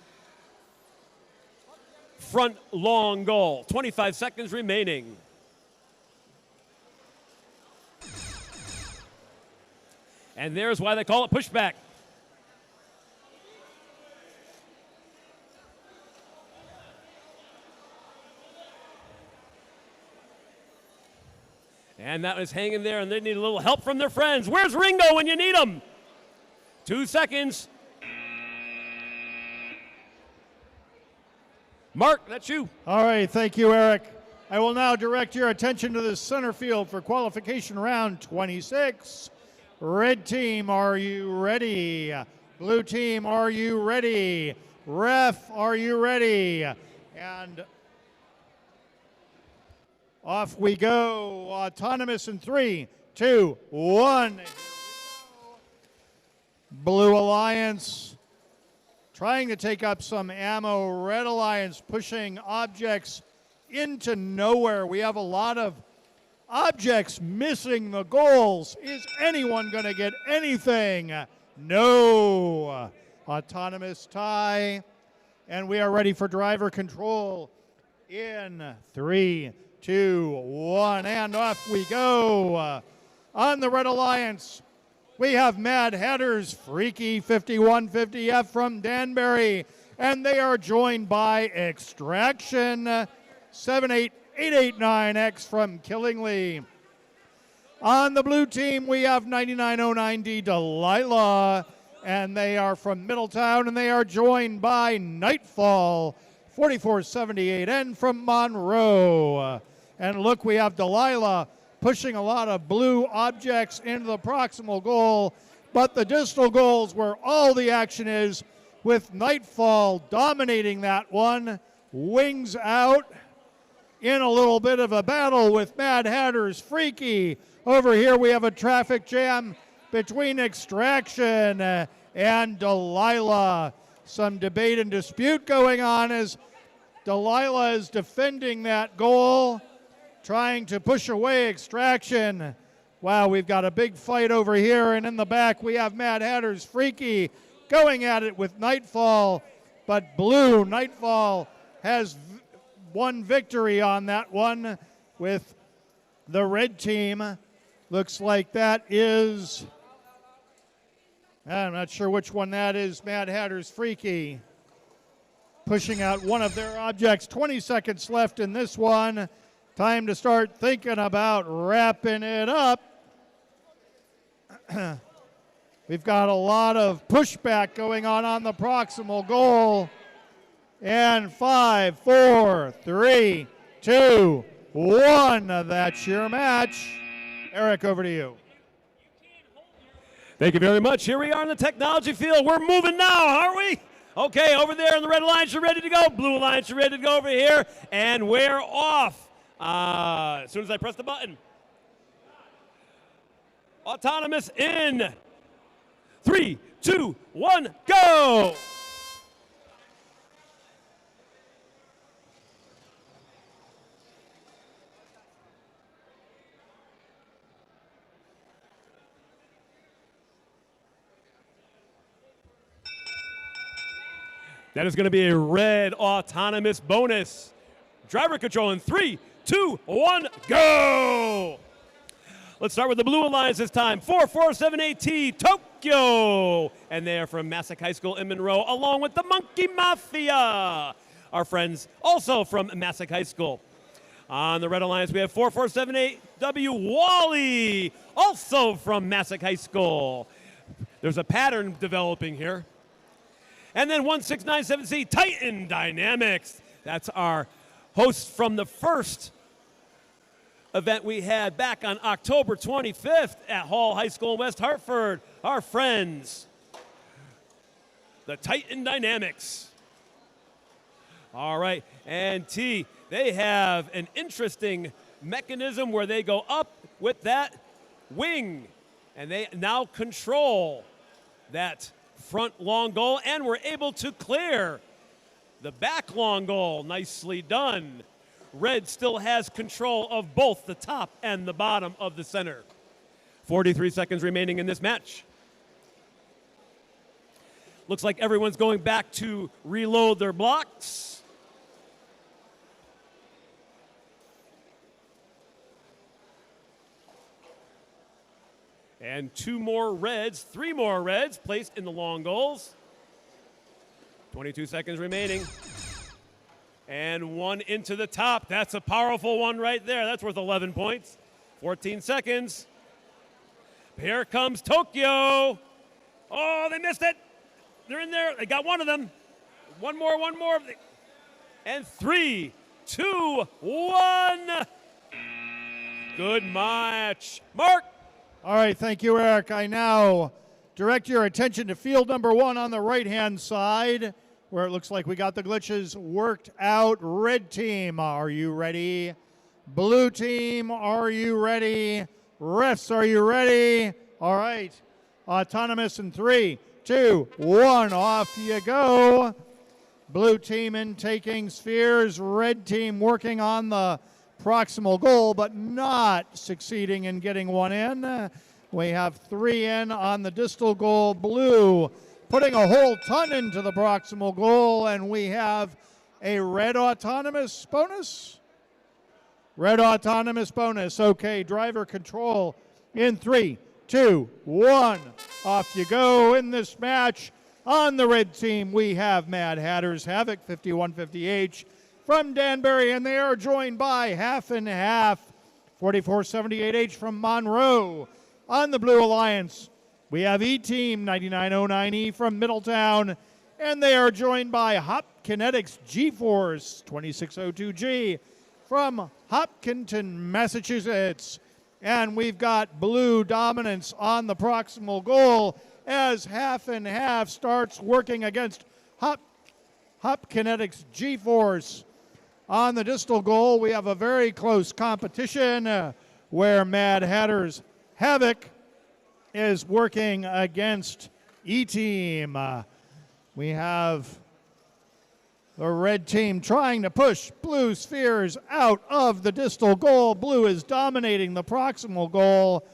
front long goal. 25 seconds remaining. And there's why they call it pushback. And that was hanging there, and they need a little help from their friends. Where's Ringo when you need him? 2 seconds. Mark, that's you. All right, thank you, Eric. I will now direct your attention to the center field for qualification round 26. Red team, are you ready? Blue team, are you ready? Ref, are you ready? And off we go. Autonomous in 3, 2, 1. Blue Alliance trying to take up some ammo. Red Alliance pushing objects into nowhere. We have a lot of objects missing the goals. Is anyone going to get anything? No. Autonomous tie. And we are ready for driver control in 3, 2, 1. And off we go. On the Red Alliance, we have Mad Hatter's Freaky 5150F from Danbury, and they are joined by Extraction 78889X from Killingly. On the blue team, we have 9909D Delilah, and they are from Middletown, and they are joined by Nightfall 4478N from Monroe. And look, we have Delilah pushing a lot of blue objects into the proximal goal, but the distal goals where all the action is, with Nightfall dominating that one. Wings out in a little bit of a battle with Mad Hatter's Freaky. Over here we have a traffic jam between Extraction and Delilah. Some debate and dispute going on as Delilah is defending that goal, trying to push away Extraction. Wow, we've got a big fight over here, and in the back we have Mad Hatter's Freaky going at it with Nightfall, but blue Nightfall has won victory on that one with the red team. Looks like that is, I'm not sure which one that is, Mad Hatter's Freaky pushing out one of their objects. 20 seconds left in this one. Time to start thinking about wrapping it up. We've got a lot of pushback going on the proximal goal. And 5, 4, 3, 2, 1. That's your match. Eric, over to you. Thank you very much. Here we are in the technology field. We're moving now, aren't we? Okay, over there in the red alliance, you're ready to go. Blue alliance, you're ready to go over here. And we're off as soon as I press the button. Autonomous in 3, 2, 1, go! That is going to be a red autonomous bonus. Driver control in 3, 2, 1, go! Let's start with the Blue Alliance this time. 4478T Tokyo. And they are from Massac High School in Monroe, along with the Monkey Mafia. Our friends also from Massac High School. On the Red Alliance, we have 4478W Wally, also from Massac High School. There's a pattern developing here. And then 1697C Titan Dynamics. That's our host from the first event we had back on October 25th at Hall High School in West Hartford. Our friends, the Titan Dynamics. All right, and T, they have an interesting mechanism where they go up with that wing, and they now control that front long goal, and we're able to clear the back long goal. Nicely done. Red still has control of both the top and the bottom of the center. 43 seconds remaining in this match. Looks like everyone's going back to reload their blocks. And 2 more reds, 3 more reds placed in the long goals. 22 seconds remaining. And 1 into the top. That's a powerful one right there. That's worth 11 points. 14 seconds. Here comes Tokyo. Oh, they missed it. They're in there. They got one of them. One more. And 3, 2, 1. Good match. Mark. All right, thank you, Eric. I now direct your attention to field number 1 on the right-hand side, where it looks like we got the glitches worked out. Red team, are you ready? Blue team, are you ready? Refs, are you ready? All right, autonomous in 3, 2, 1, off you go. Blue team in taking spheres. Red team working on the proximal goal, but not succeeding in getting one in. We have 3 in on the distal goal. Blue putting a whole ton into the proximal goal, and we have a red autonomous bonus. Red autonomous bonus. Okay, driver control in 3, 2, 1. Off you go. In this match, on the red team, we have Mad Hatters Havoc 5150H from Danbury, and they are joined by Half and Half 4478H from Monroe. On the Blue Alliance, we have E-Team 9909E from Middletown, and they are joined by Hop Kinetics G-Force 2602G from Hopkinton, Massachusetts. And we've got blue dominance on the proximal goal as Half and Half starts working against Hop Kinetics G-Force. On the distal goal, we have a very close competition where Mad Hatters Havoc is working against E-Team. We have the red team trying to push blue spheres out of the distal goal. Blue is dominating the proximal goal,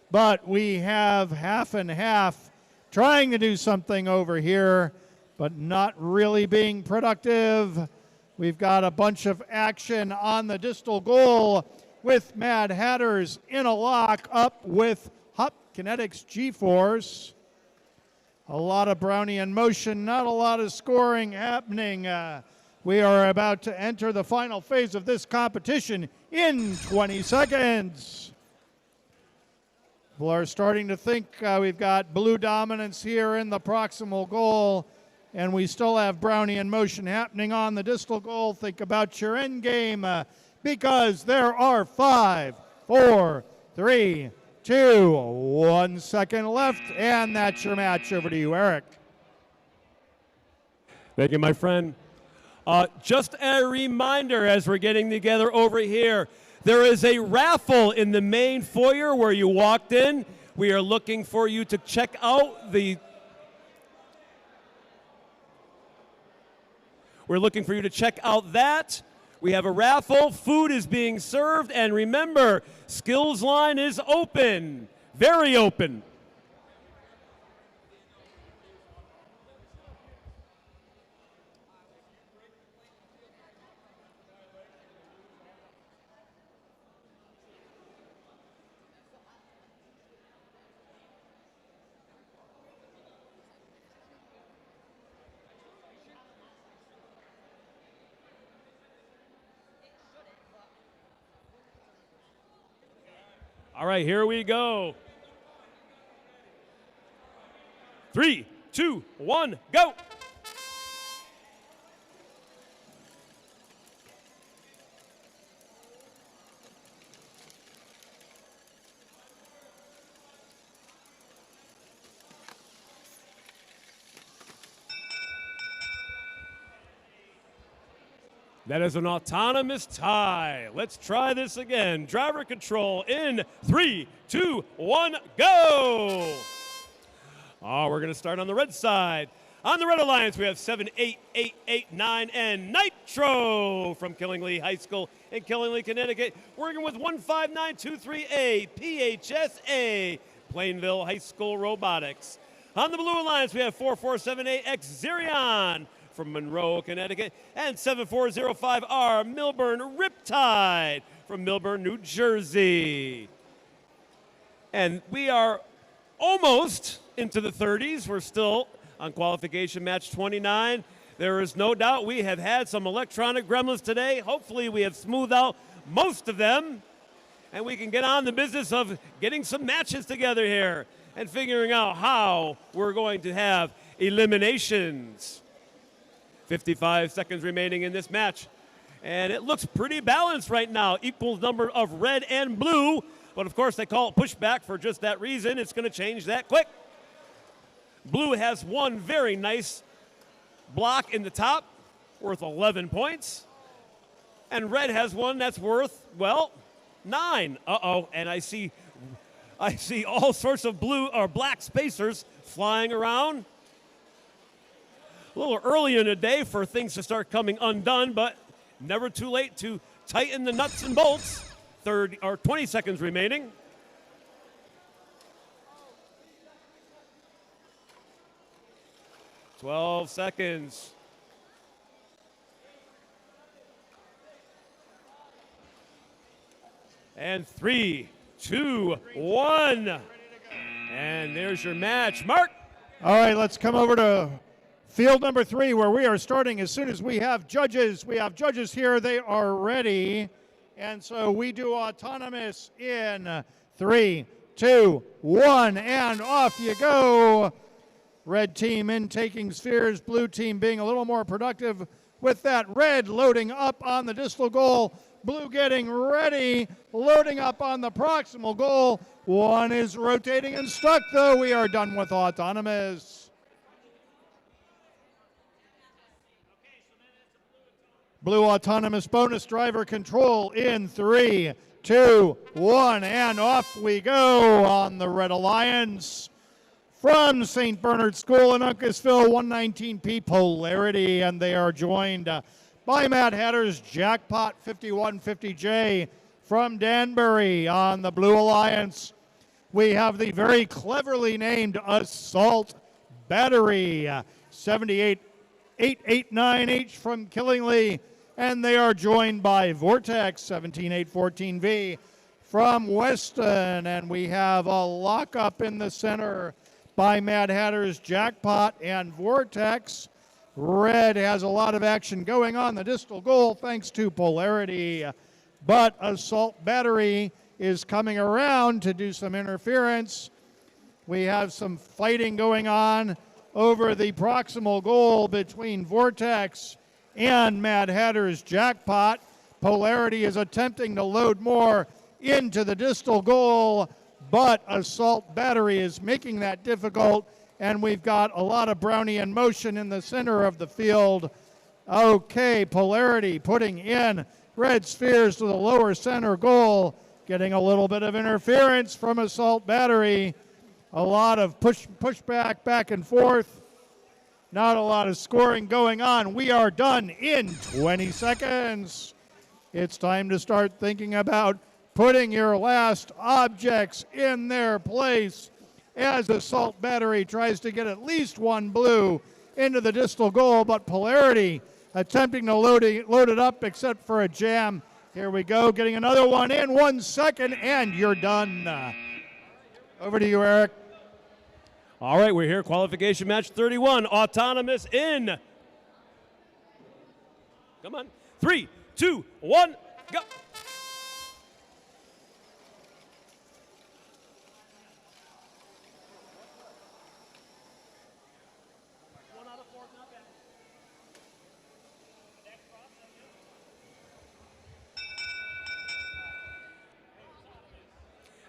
but we have Half and Half trying to do something over here, but not really being productive. We've got a bunch of action on the distal goal with Mad Hatters in a lock up with Hop Kinetics G-Force. A lot of Brownian motion, not a lot of scoring happening. We are about to enter the final phase of this competition in 20 seconds. People are starting to think we've got blue dominance here in the proximal goal, and we still have Brownian motion happening on the distal goal. Think about your end game because there are 5, 4, 3, 2. 1 second left, and that's your match. Over to you, Eric. Thank you, my friend. Just a reminder as we're getting together over here, there is a raffle in the main foyer where you walked in. We are looking for you to check out the We're looking for you to check out that. We have a raffle, food is being served, and remember, Skills Line is open, very open. All right, here we go. 3, 2, 1, go. That is an autonomous tie. Let's try this again. Driver control in 3, 2, 1, go! Oh, we're going to start on the red side. On the Red Alliance, we have 78889 and Nitro from Killingly High School in Killingly, Connecticut. Working with 15923A, PHSA, Plainville High School Robotics. On the Blue Alliance, we have 4478X Xerion from Monroe, Connecticut, and 7405R Milburn Riptide from Milburn, New Jersey. And we are almost into the 30s. We're still on qualification match 29. There is no doubt we have had some electronic gremlins today. Hopefully we have smoothed out most of them, and we can get on the business of getting some matches together here and figuring out how we're going to have eliminations. 55 seconds remaining in this match. And it looks pretty balanced right now. Equal number of red and blue. But of course, they call it pushback for just that reason. It's going to change that quick. Blue has one very nice block in the top, worth 11 points. And red has one that's worth, well, 9. Uh-oh. And I see all sorts of blue or black spacers flying around. A little early in the day for things to start coming undone, but never too late to tighten the nuts and bolts. 20 seconds remaining. $12 seconds. And 3, 2, 1. And there's your match. Mark. All right, let's come over to field number 3, where we are starting as soon as we have judges. We have judges here. They are ready. And so we do autonomous in 3, 2, 1, and off you go. Red team in taking spheres. Blue team being a little more productive with that red loading up on the distal goal. Blue getting ready, loading up on the proximal goal. One is rotating and stuck, though. We are done with autonomous. Blue autonomous bonus driver control in 3, 2, 1, and off we go on the Red Alliance. From St. Bernard School in Uncasville, 119P Polarity, and they are joined by Mad Hatter's Jackpot 5150J from Danbury. On the Blue Alliance, we have the very cleverly named Assault Battery, 78889H from Killingly, and they are joined by Vortex 17814V from Weston, and we have a lockup in the center by Mad Hatter's Jackpot and Vortex. Red has a lot of action going on the distal goal thanks to Polarity, but Assault Battery is coming around to do some interference. We have some fighting going on over the proximal goal between Vortex and Mad Hatter's Jackpot. Polarity is attempting to load more into the distal goal, but Assault Battery is making that difficult, and we've got a lot of Brownian motion in the center of the field. Okay, Polarity putting in red spheres to the lower center goal, getting a little bit of interference from Assault Battery. A lot of pushback back and forth. Not a lot of scoring going on. We are done in 20 seconds. It's time to start thinking about putting your last objects in their place as Assault Battery tries to get at least one blue into the distal goal, but Polarity attempting to load it up except for a jam. Here we go, getting another one in 1 second, and you're done. Over to you, Eric. All right, we're here. Qualification match 31. Autonomous in. Come on. 3, 2, 1, go.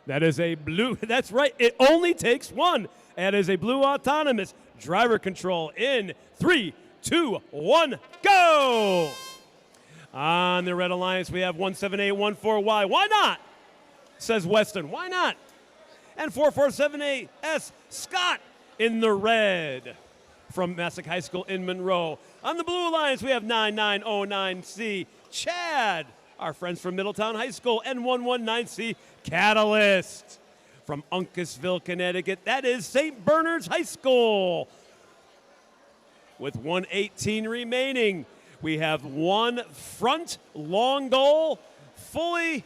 That is a blue. That's right. It only takes one. That is a blue autonomous. Driver control in 3, 2, 1, go. On the Red Alliance, we have 17814Y. Why not? Says Weston. Why not? And 4478S, Scott in the red from Massac High School in Monroe. On the Blue Alliance, we have 9909C, Chad, our friends from Middletown High School, and 119C, Catalyst from Uncasville, Connecticut. That is St. Bernard's High School. With 118 remaining, we have one front long goal, fully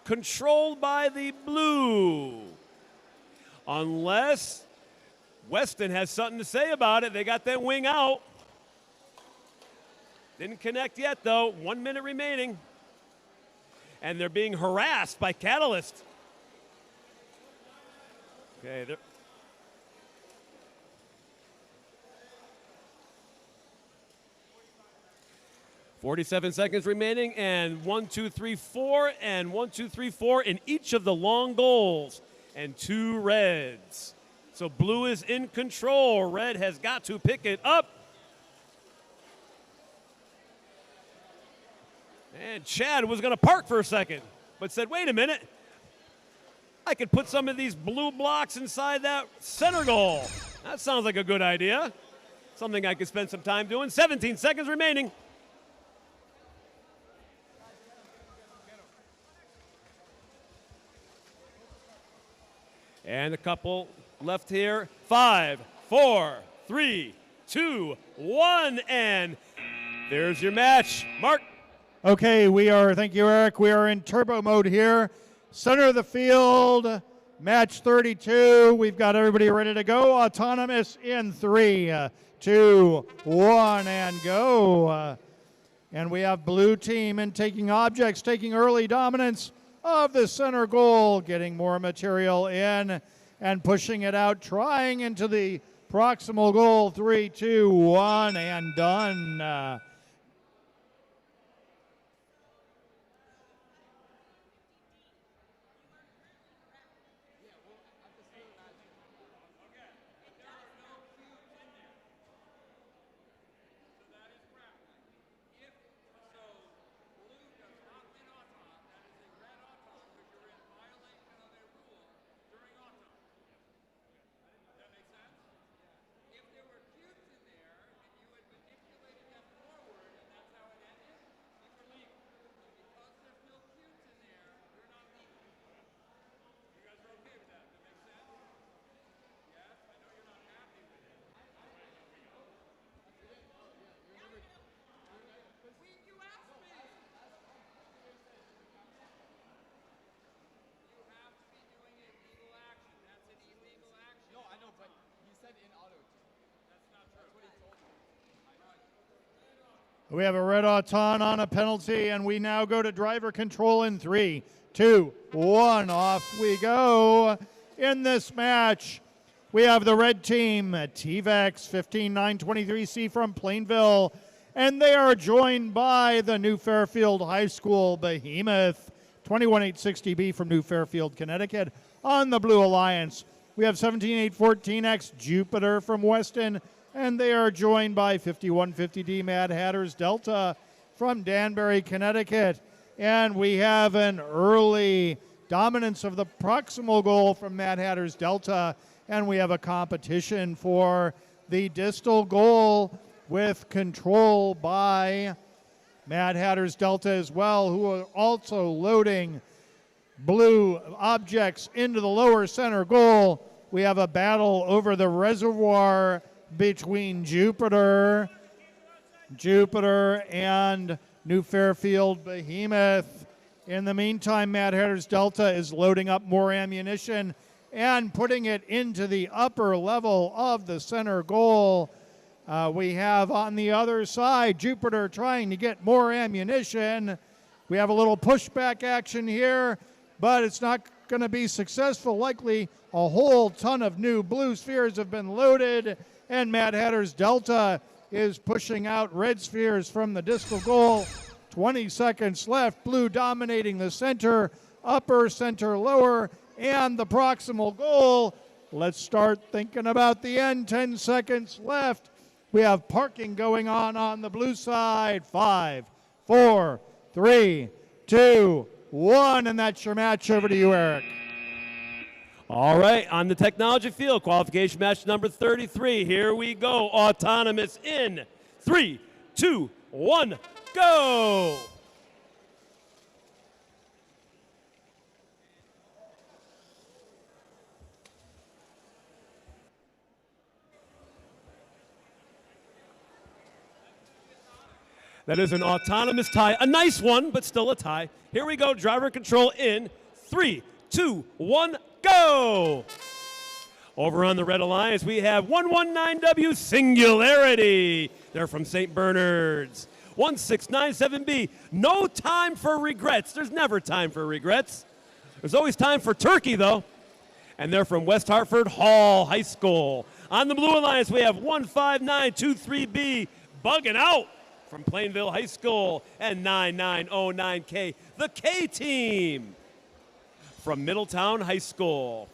controlled by the blue. Unless Weston has something to say about it. They got that wing out. Didn't connect yet, though. 1 minute remaining. And they're being harassed by Catalyst. Okay, they're 47 seconds remaining, and 1, 2, 3, 4, and 1, 2, 3, 4 in each of the long goals, and 2 reds. So blue is in control. Red has got to pick it up. And Chad was going to park for a second, but said, wait a minute. I could put some of these blue blocks inside that center goal. That sounds like a good idea. Something I could spend some time doing. 17 seconds remaining. And a couple left here. 5, 4, 3, 2, 1, and there's your match. Mark. Okay, thank you, Eric. We are in turbo mode here. Center of the field, match 32. We've got everybody ready to go. Autonomous in 3, 2, 1, and go. And we have blue team in taking objects, taking early dominance of the center goal, getting more material in and pushing it out, trying into the proximal goal. 3, 2, 1, and done. We have a red auton on a penalty, and we now go to driver control in 3, 2, 1. Off we go. In this match, we have the red team, TVEX 15923C from Plainville, and they are joined by the New Fairfield High School Behemoth 21860B from New Fairfield, Connecticut. On the Blue Alliance, we have 17814X Jupiter from Weston, and they are joined by 5150D Mad Hatters Delta from Danbury, Connecticut. And we have an early dominance of the proximal goal from Mad Hatters Delta, and we have a competition for the distal goal with control by Mad Hatters Delta as well, who are also loading blue objects into the lower center goal. We have a battle over the reservoir between Jupiter and New Fairfield Behemoth. In the meantime, Mad Hatters Delta is loading up more ammunition and putting it into the upper level of the center goal. We have on the other side Jupiter trying to get more ammunition. We have a little pushback action here, but it's not going to be successful. Likely a whole ton of new blue spheres have been loaded, and Mad Hatters Delta is pushing out red spheres from the distal goal. 20 seconds left. Blue dominating the center, upper, center, lower, and the proximal goal. Let's start thinking about the end. 10 seconds left. We have parking going on the blue side. 5, 4, 3, 2, 1, and that's your match. Over to you, Eric. All right, on the technology field, qualification match number 33. Here we go. Autonomous in 3, 2, 1, go! That is an autonomous tie. A nice one, but still a tie. Here we go. Driver control in 3, 2, 1, go! Over on the Red Alliance, we have 119W Singularity. They're from St. Bernard's. 1697B. No time for regrets. There's never time for regrets. There's always time for turkey, though. And they're from West Hartford Hall High School. On the Blue Alliance, we have 15923B. Bugging out from Plainville High School. And 9909K, the K team from Middletown High School.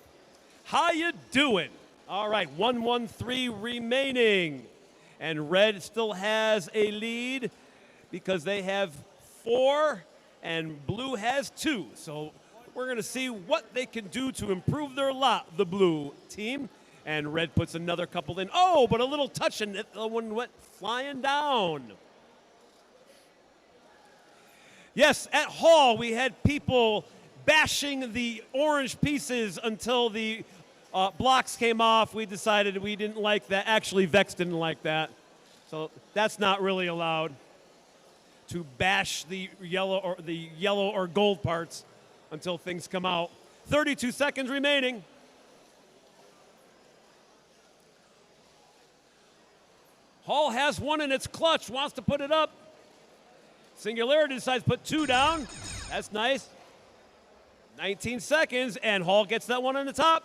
How you doing? All right, 113 remaining. And red still has a lead because they have 4 and blue has 2. So we're going to see what they can do to improve their lot, the blue team. And red puts another couple in. Oh, but a little touch and the one went flying down. Yes, at Hall we had people bashing the orange pieces until the blocks came off. We decided we didn't like that. Actually, Vex didn't like that. So that's not really allowed, to bash the yellow or gold parts until things come out. 32 seconds remaining. Hall has one in its clutch, wants to put it up. Singularity decides to put 2 down. That's nice. 19 seconds, and Hall gets that one on the top.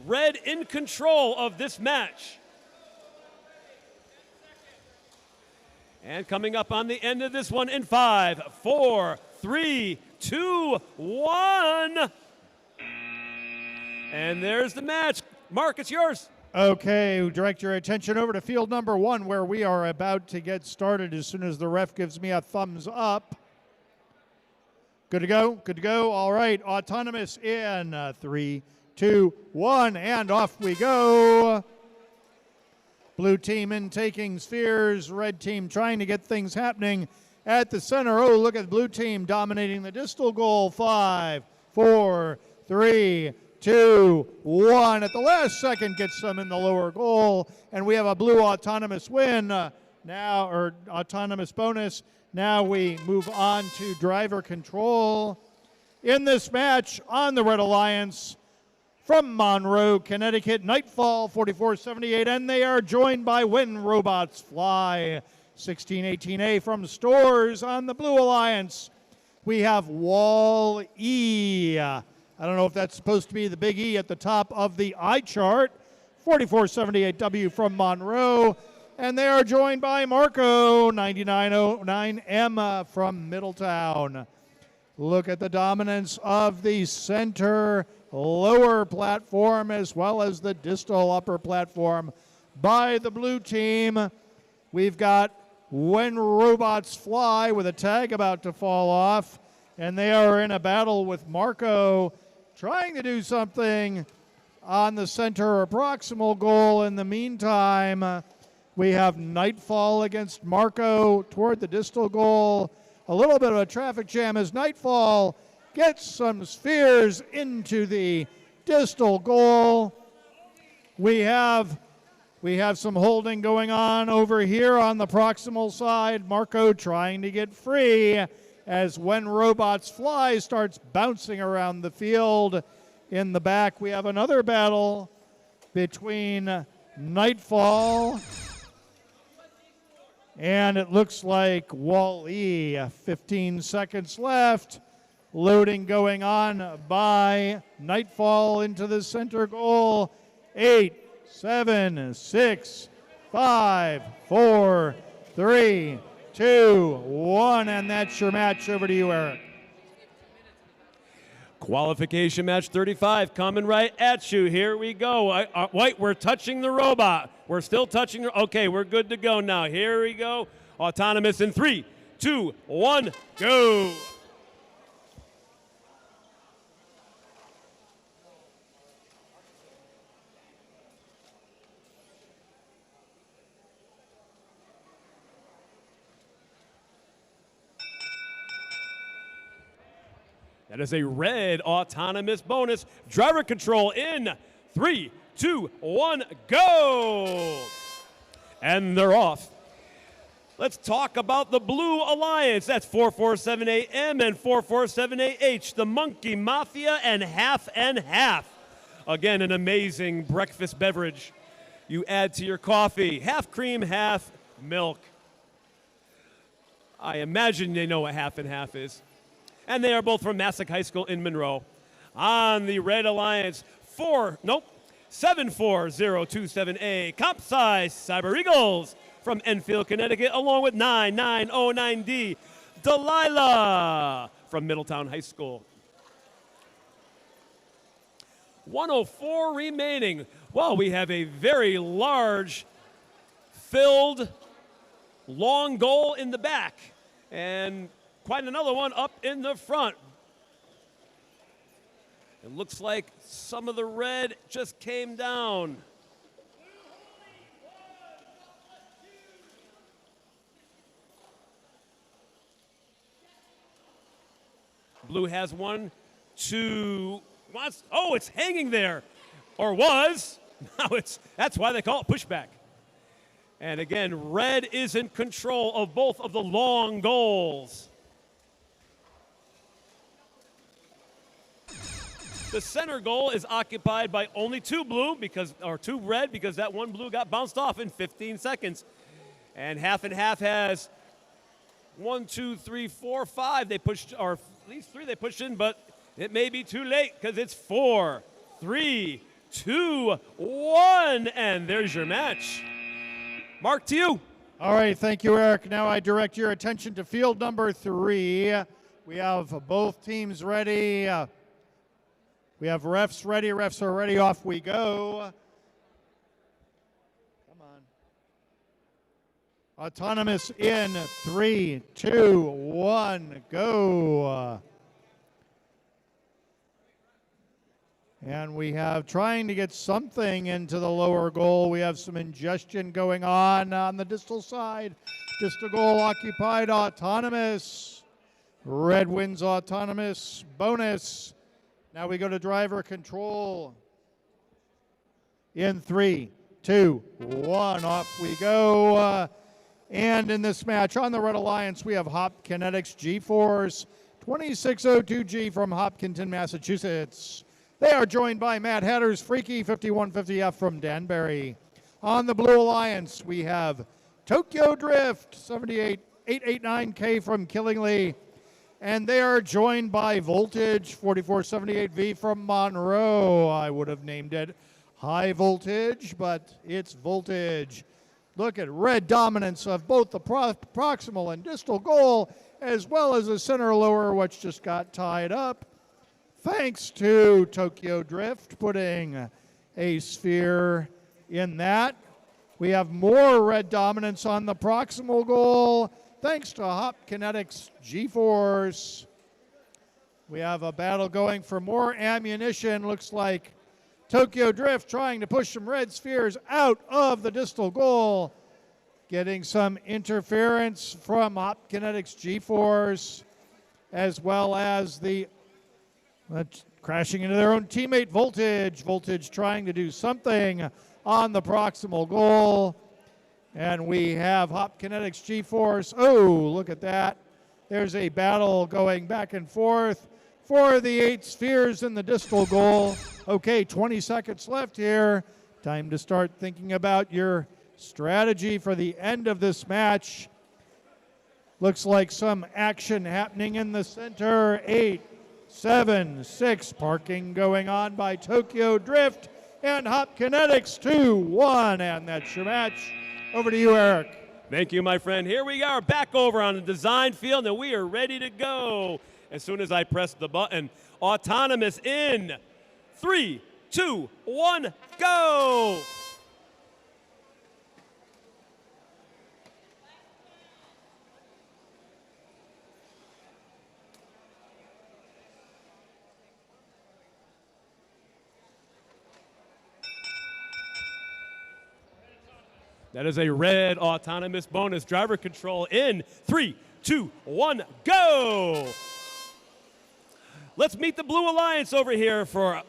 Red in control of this match. And coming up on the end of this one in 5, 4, 3, 2, 1. And there's the match. Mark, it's yours. Okay, direct your attention over to field number 1, where we are about to get started as soon as the ref gives me a thumbs up. Good to go? Good to go. All right, autonomous in 3, 2, 1, and off we go. Blue team in taking spheres, red team trying to get things happening at the center. Oh, look at the blue team dominating the distal goal. 5, 4, 3, 2, 1. At the last second gets them in the lower goal, and we have a blue autonomous win now, or autonomous bonus. Now we move on to driver control. In this match on the Red Alliance, from Monroe, Connecticut, Nightfall 4478, and they are joined by When Robots Fly 1618A. From Stores on the Blue Alliance, we have Wall E. I don't know if that's supposed to be the big E at the top of the eye chart. 4478W from Monroe, and they are joined by Marco 9909M from Middletown. Look at the dominance of the center lower platform as well as the distal upper platform by the blue team. We've got When Robots Fly with a tag about to fall off, and they are in a battle with Marco trying to do something on the center or proximal goal. In the meantime, we have Nightfall against Marco toward the distal goal. A little bit of a traffic jam as Nightfall gets some spheres into the distal goal. We have some holding going on over here on the proximal side. Marco trying to get free as When Robots Fly starts bouncing around the field. In the back, we have another battle between Nightfall and it looks like Wall-E. 15 seconds left. Loading going on by Nightfall into the center goal. 8, 7, 6, 5, 4, 3, 2, 1. And that's your match. Over to you, Eric. Qualification match 35 coming right at you. Here we go. Wait, we're touching the robot. We're still touching. Okay, we're good to go now. Here we go. Autonomous in 3, 2, 1, go. That is a red autonomous bonus. Driver control in 3, 2, 1, go! And they're off. Let's talk about the Blue Alliance. That's 4478M and 4478H, the Monkey Mafia and Half. Again, an amazing breakfast beverage. You add to your coffee, half cream, half milk. I imagine they know what half and half is. And they are both from Massac High School in Monroe. On the Red Alliance, 74027A, Comp Size Cyber Eagles from Enfield, Connecticut, along with 9909D, Delilah from Middletown High School. 104 remaining. Well, we have a very large, filled, long goal in the back. And quite another one up in the front. It looks like some of the red just came down. Blue has 1, 2, oh, it's hanging there, or was. Now that's why they call it pushback. And again, red is in control of both of the long goals. The center goal is occupied by only 2 blue or 2 red because that 1 blue got bounced off in 15 seconds. And half has 1, 2, 3, 4, 5. They pushed, or at least 3 they pushed in, but it may be too late because it's 4, 3, 2, 1. And there's your match. Mark, to you. All right, thank you, Eric. Now I direct your attention to field number 3. We have both teams ready. We have refs ready. Refs are ready. Off we go. Come on. Autonomous in 3, 2, 1, go. And we have trying to get something into the lower goal. We have some ingestion going on the distal side. Distal goal occupied, autonomous. Red wins autonomous, bonus. Now we go to driver control. In 3, 2, 1, off we go. And in this match on the Red Alliance, we have Hop Kinetics G-Force 2602G from Hopkinton, Massachusetts. They are joined by Matt Hatter's Freaky 5150F from Danbury. On the Blue Alliance, we have Tokyo Drift 78889K from Killingly. And they are joined by Voltage 4478V from Monroe. I would have named it High Voltage, but it's Voltage. Look at red dominance of both the proximal and distal goal. as well as a center lower, which just got tied up. Thanks to Tokyo Drift putting a sphere in that. We have more red dominance on the proximal goal, thanks to Hop Kinetics G-Force. We have a battle going for more ammunition. Looks like Tokyo Drift trying to push some red spheres out of the distal goal. Getting some interference from Hop Kinetics G-Force, as well as the crashing into their own teammate Voltage. Voltage trying to do something on the proximal goal. And we have Hop Kinetics G-Force. Oh, look at that. There's a battle going back and forth for the 8 spheres in the distal goal. Okay, 20 seconds left here. Time to start thinking about your strategy for the end of this match. Looks like some action happening in the center. 8, 7, 6. Parking going on by Tokyo Drift and Hop Kinetics 2, 1. And that's your match. Over to you, Eric. Thank you, my friend. Here we are back over on the design field, and we are ready to go. As soon as I press the button, autonomous in 3, 2, 1, go! That is a red autonomous bonus. Driver control in 3, 2, 1, go! Let's meet the Blue Alliance over here for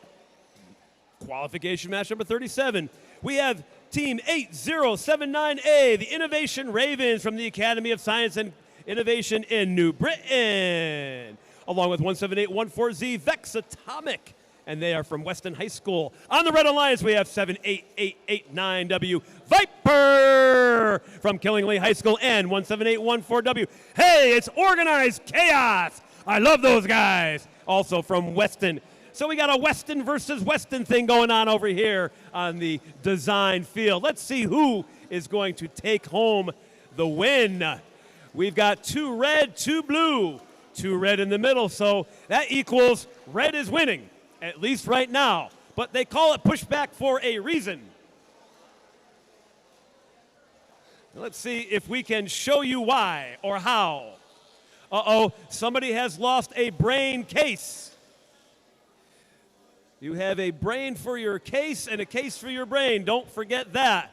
qualification match number 37. We have Team 8079A, the Innovation Ravens from the Academy of Science and Innovation in New Britain, along with 17814Z Vex Atomic, and they are from Weston High School. On the Red Alliance, we have 78889W Viper from Killingly High School and 17814W. Hey, it's Organized Chaos. I love those guys. Also from Weston. So we got a Weston versus Weston thing going on over here on the design field. Let's see who is going to take home the win. We've got 2 red, 2 blue, 2 red in the middle. So that equals red is winning, at least right now. But they call it pushback for a reason. Let's see if we can show you why or how. Uh-oh, somebody has lost a brain case. You have a brain for your case and a case for your brain. Don't forget that.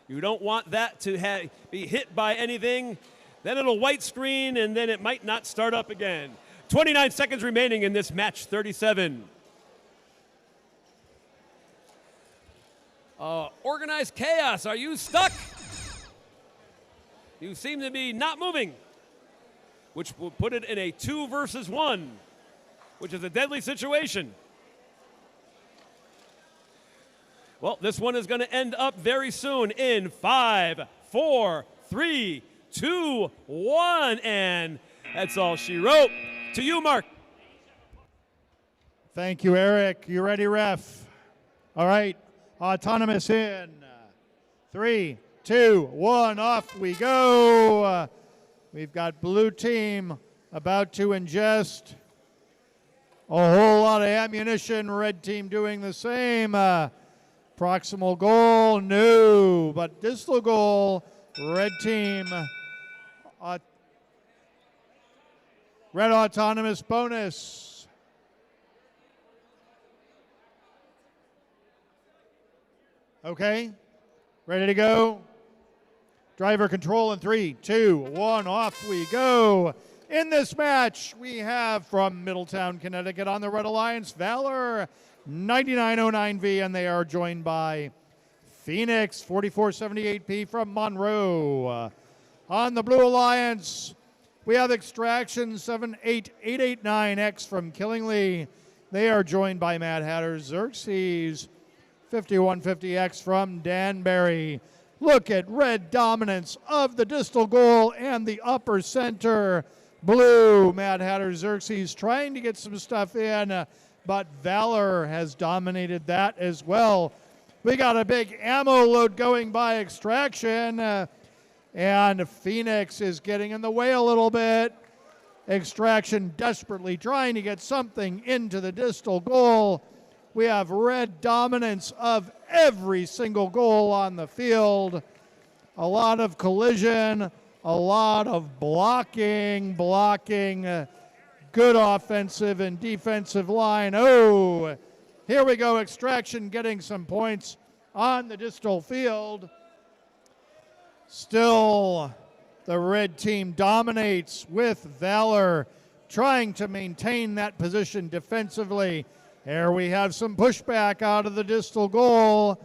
You don't want that to be hit by anything. Then it'll white screen, and then it might not start up again. 29 seconds remaining in this match 37. Organized Chaos, are you stuck? You seem to be not moving, which will put it in a 2 versus 1, which is a deadly situation. Well, this one is going to end up very soon in 5, 4, 3, 2, 1, and that's all she wrote. To you, Mark. Thank you, Eric. You ready, ref? All right, autonomous in 3, 2, 1, off we go. We've got blue team about to ingest a whole lot of ammunition. Red team doing the same. Proximal goal, no. But distal goal, red team. Red autonomous bonus. Okay, ready to go. Driver control in 3, 2, 1, off we go. In this match, we have from Middletown, Connecticut on the Red Alliance, Valor 9909V, and they are joined by Phoenix 4478P from Monroe. On the Blue Alliance, we have Extraction 78889X from Killingly. They are joined by Mad Hatter Xerxes 5150X from Danbury. Look at red dominance of the distal goal and the upper center. Blue, Mad Hatter Xerxes trying to get some stuff in, but Valor has dominated that as well. We got a big ammo load going by Extraction. And Phoenix is getting in the way a little bit. Extraction desperately trying to get something into the distal goal. We have red dominance of every single goal on the field. A lot of collision, a lot of blocking, good offensive and defensive line. Oh, here we go. Extraction getting some points on the distal field. Still, the red team dominates with valor, trying to maintain that position defensively. Here we have some pushback out of the distal goal.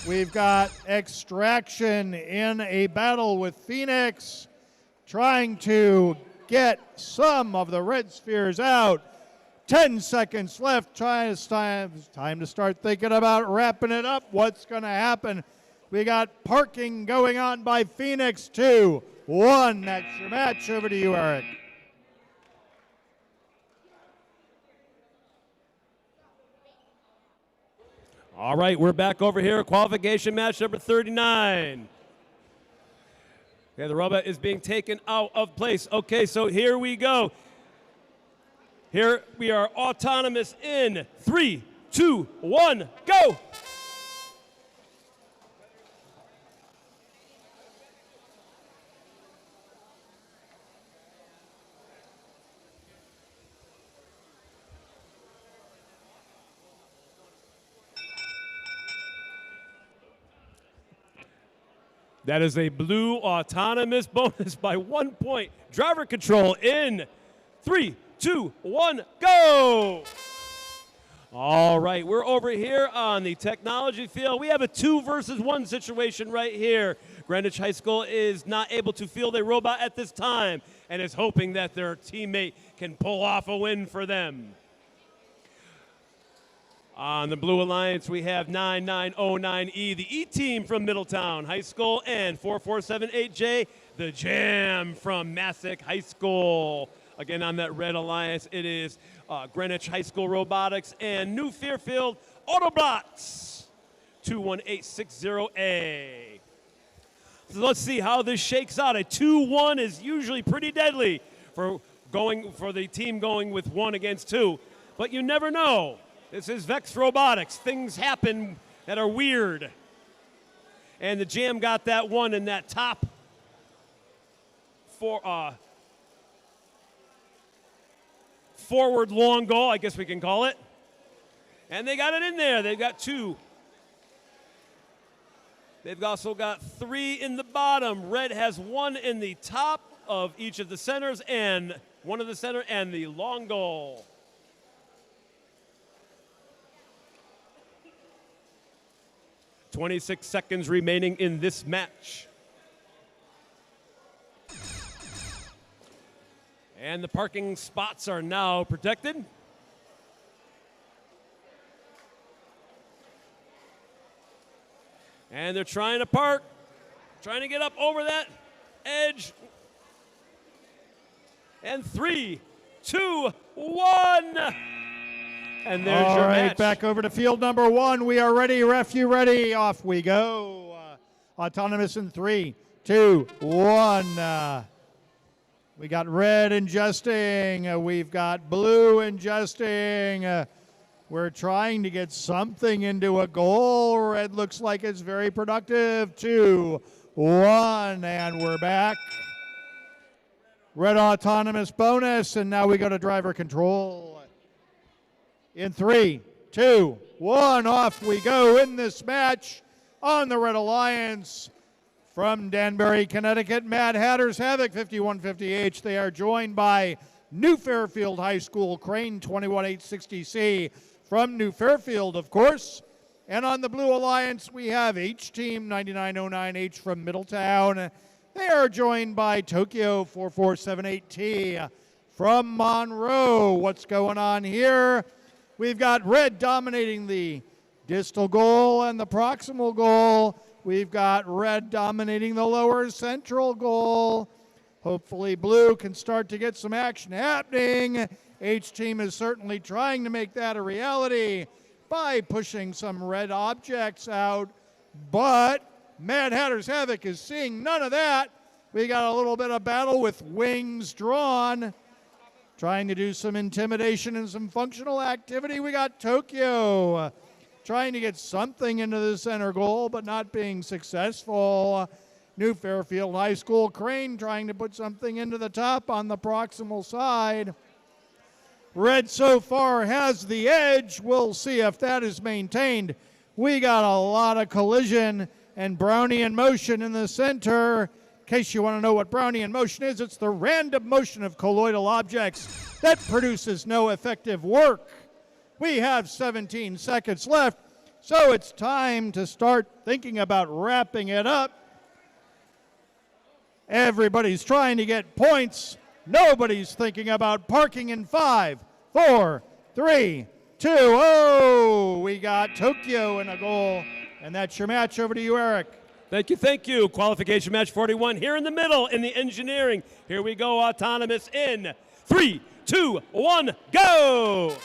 We've got Extraction in a battle with Phoenix, trying to get some of the red spheres out. 10 seconds left. Time to start thinking about wrapping it up. What's going to happen? We got parking going on by Phoenix. 2-1. That's your match. Over to you, Eric. All right, we're back over here. Qualification match number 39. Okay, the robot is being taken out of place. Okay, so here we go. Here we are autonomous in 3, 2, 1, go! That is a blue autonomous bonus by 1 point. Driver control in 3, 2, 1, go! All right, we're over here on the technology field. We have a 2 versus 1 situation right here. Greenwich High School is not able to field a robot at this time and is hoping that their teammate can pull off a win for them. On the Blue Alliance, we have 9909E, the E team from Middletown High School, and 4478J, the Jam from Massac High School. Again, on that Red Alliance, it is Greenwich High School Robotics and New Fairfield Autobots, 21860A. So let's see how this shakes out. A 2-1 is usually pretty deadly for the team going with 1 against 2, but you never know. This is Vex Robotics. Things happen that are weird. And the Jam got that one in that top forward long goal, I guess we can call it. And they got it in there. They've got 2. They've also got 3 in the bottom. Red has 1 in the top of each of the centers and 1 in the center and the long goal. .26 seconds remaining in this match. And the parking spots are now protected. And they're trying to park, trying to get up over that edge. And 3, 2, 1. And there's All your right, match. back over to field number 1. We are ready. Ref, you ready? Off we go. Autonomous in 3, 2, 1. We got red adjusting. We've got blue adjusting. We're trying to get something into a goal. Red looks like it's very productive. 2, 1, and we're back. Red autonomous bonus, and now we go to driver control. In 3, 2, 1, off we go in this match on the Red Alliance. From Danbury, Connecticut, Mad Hatters Havoc 5150H. They are joined by New Fairfield High School, Crane 21860C from New Fairfield, of course. And on the Blue Alliance, we have H-Team 9909H from Middletown. They are joined by Tokyo 4478T from Monroe. What's going on here? We've got red dominating the distal goal and the proximal goal. We've got red dominating the lower central goal. Hopefully blue can start to get some action happening. H-Team is certainly trying to make that a reality by pushing some red objects out. But Mad Hatters Havoc is seeing none of that. We got a little bit of battle with wings drawn. Trying to do some intimidation and some functional activity. We got Tokyo trying to get something into the center goal, but not being successful. New Fairfield High School Crane trying to put something into the top on the proximal side. Red so far has the edge. We'll see if that is maintained. We got a lot of collision and Brownian motion in the center. In case you want to know what Brownian motion is, it's the random motion of colloidal objects that produces no effective work. We have 17 seconds left, so it's time to start thinking about wrapping it up. Everybody's trying to get points. Nobody's thinking about parking in 5, 4, 3, 2, oh! We got Tokyo in a goal, and that's your match. Over to you, Eric. Thank you, thank you. Qualification match 41 here in the middle in the engineering. Here we go, autonomous in 3, 2, 1, go!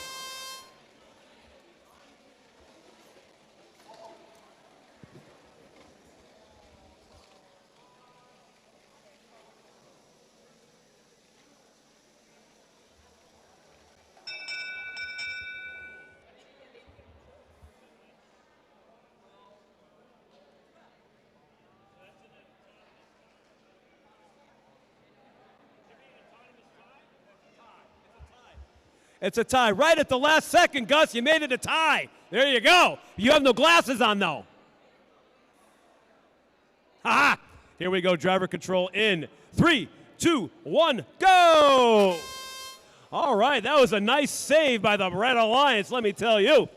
It's a tie. Right at the last second, Gus. You made it a tie. There you go. You have no glasses on, though. Ha! Here we go. Driver control in 3, 2, 1, go! All right. That was a nice save by the Red Alliance, let me tell you.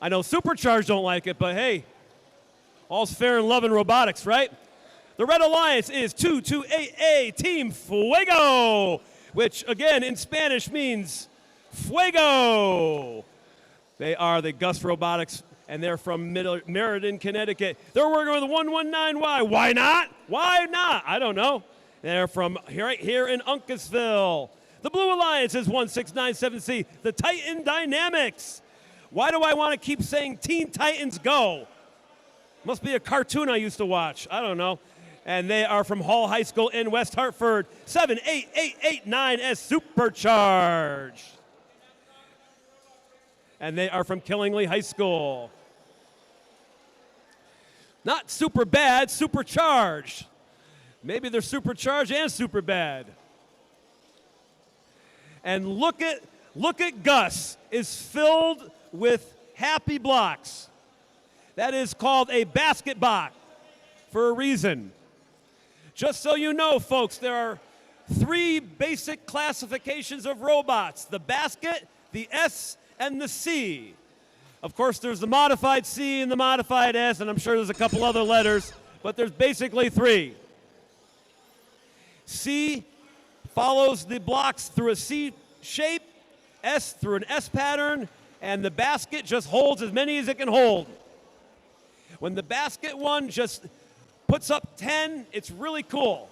I know Supercharged don't like it, but hey, all's fair in love and robotics, right? The Red Alliance is 228A Team Fuego, which again in Spanish means fuego. They are the Gus Robotics, and they're from Meriden, Connecticut. They're working with 119Y. Why not? Why not? I don't know. They're from right here in Uncasville. The Blue Alliance is 1697C, the Titan Dynamics. Why do I want to keep saying Teen Titans Go? Must be a cartoon I used to watch. I don't know. And they are from Hall High School in West Hartford. 78889S Supercharged. And they are from Killingly High School. Not super bad, supercharged. Maybe they're supercharged and super bad. And look at Gus is filled with happy blocks. That is called a basket block for a reason. Just so you know, folks, there are 3 basic classifications of robots: the basket, the S, and the C. Of course, there's the modified C and the modified S, and I'm sure there's a couple other letters, but there's basically 3. C follows the blocks through a C shape, S through an S pattern, and the basket just holds as many as it can hold. When the basket one just puts up 10, it's really cool.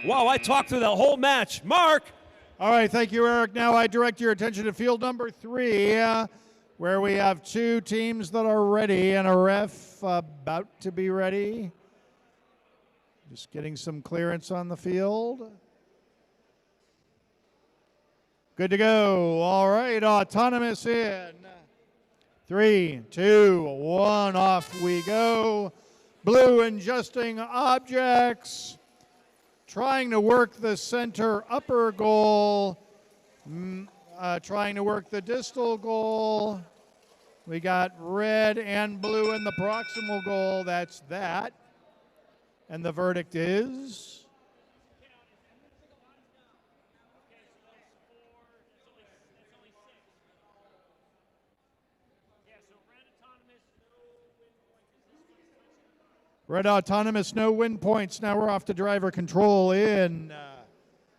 Wow, I talked through the whole match. Mark! All right, thank you, Eric. Now I direct your attention to field number 3, where we have 2 teams that are ready and a ref about to be ready. Just getting some clearance on the field. Good to go. All right, autonomous in. 3, 2, 1, off we go. Blue adjusting objects. Trying to work the center upper goal. Trying to work the distal goal. We got red and blue in the proximal goal. That's that. And the verdict is? Red autonomous, no win points. Now we're off to driver control in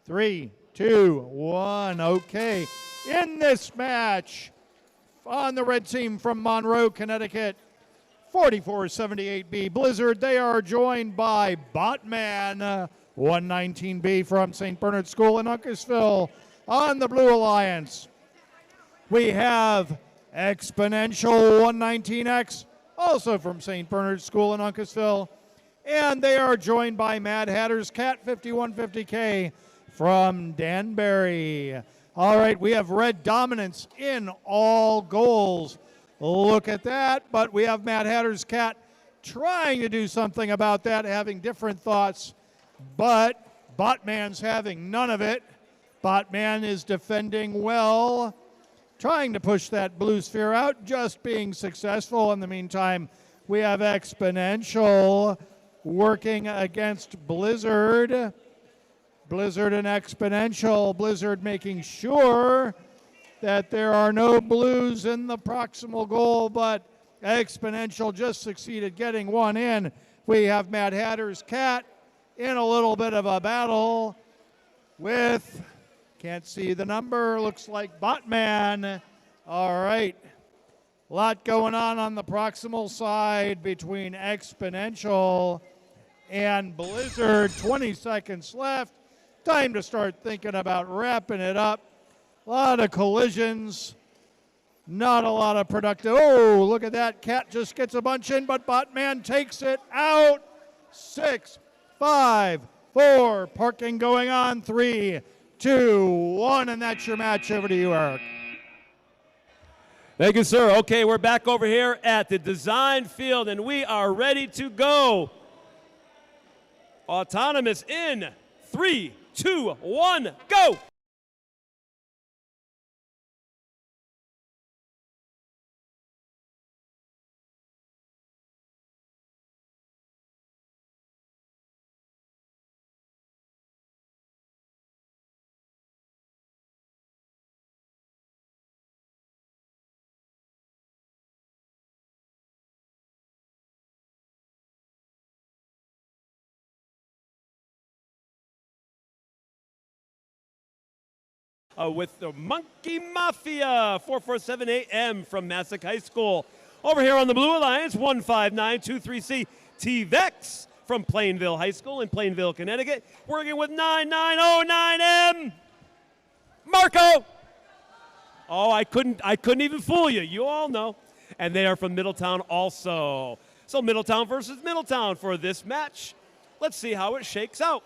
3, 2, 1. Okay. In this match, on the red team from Monroe, Connecticut, 4478B Blizzard, they are joined by Botman, 119B from St. Bernard School in Uncasville. On the Blue Alliance, we have Exponential 119X also from St. Bernard's School in Uncasville. And they are joined by Mad Hatter's Cat 5150K from Danbury. All right, we have red dominance in all goals. Look at that, but we have Mad Hatter's Cat trying to do something about that, having different thoughts, but Botman's having none of it. Botman is defending well, trying to push that blue sphere out, just being successful. In the meantime, we have Exponential working against Blizzard. Blizzard and Exponential. Blizzard making sure that there are no blues in the proximal goal, but Exponential just succeeded getting one in. We have Mad Hatter's Cat in a little bit of a battle with, can't see the number, looks like Botman. All right. A lot going on the proximal side between Exponential and Blizzard. 20 seconds left. Time to start thinking about wrapping it up. A lot of collisions. Not a lot of productive. Oh, look at that. Cat just gets a bunch in, but Botman takes it out. 6, 5, 4. Parking going on. 3, 2, 1. And that's your match. Over to you, Eric. Thank you, sir. Okay, we're back over here at the design field, and we are ready to go. Autonomous in 3, 2, 1, go! With the Monkey Mafia, 447 AM from Massac High School. Over here on the Blue Alliance, 15923C T-Vex from Plainville High School in Plainville, Connecticut. Working with 9909M, Marco. Oh, I couldn't even fool you. You all know. And they are from Middletown also. So Middletown versus Middletown for this match. Let's see how it shakes out.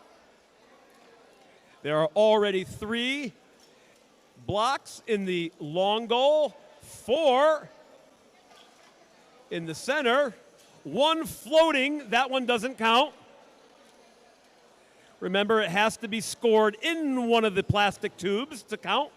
There are already 3 blocks in the long goal, 4 in the center, 1 floating. That one doesn't count. Remember, it has to be scored in one of the plastic tubes to count.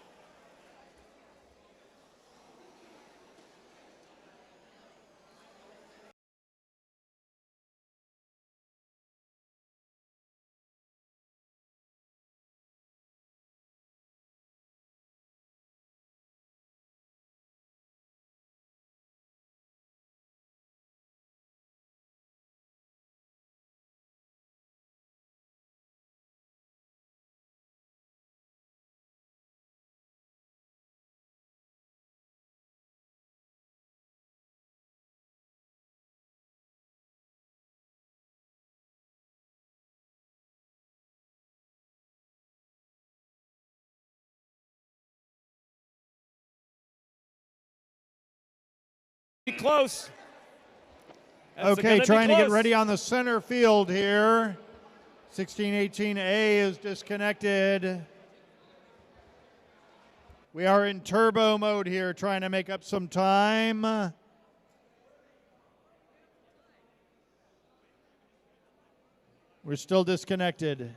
Close. Okay, trying to get ready on the center field here. 1618A is disconnected. We are in turbo mode here, trying to make up some time. We're still disconnected.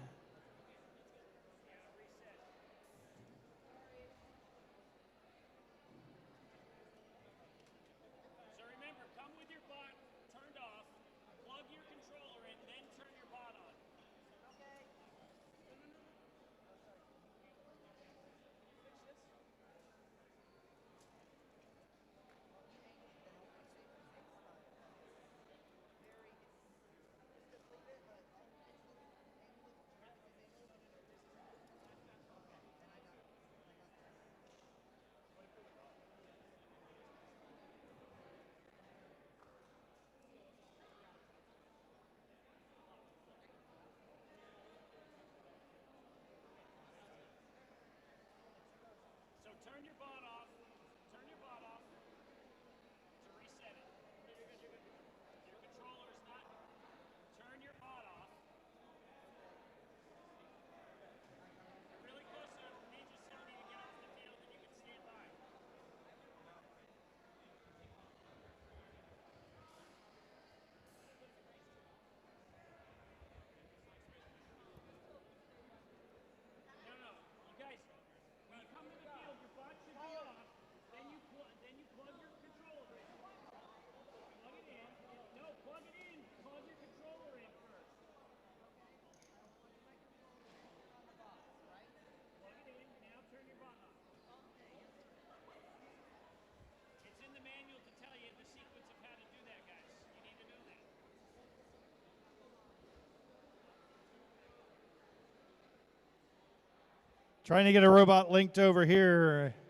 Trying to get a robot linked over here. It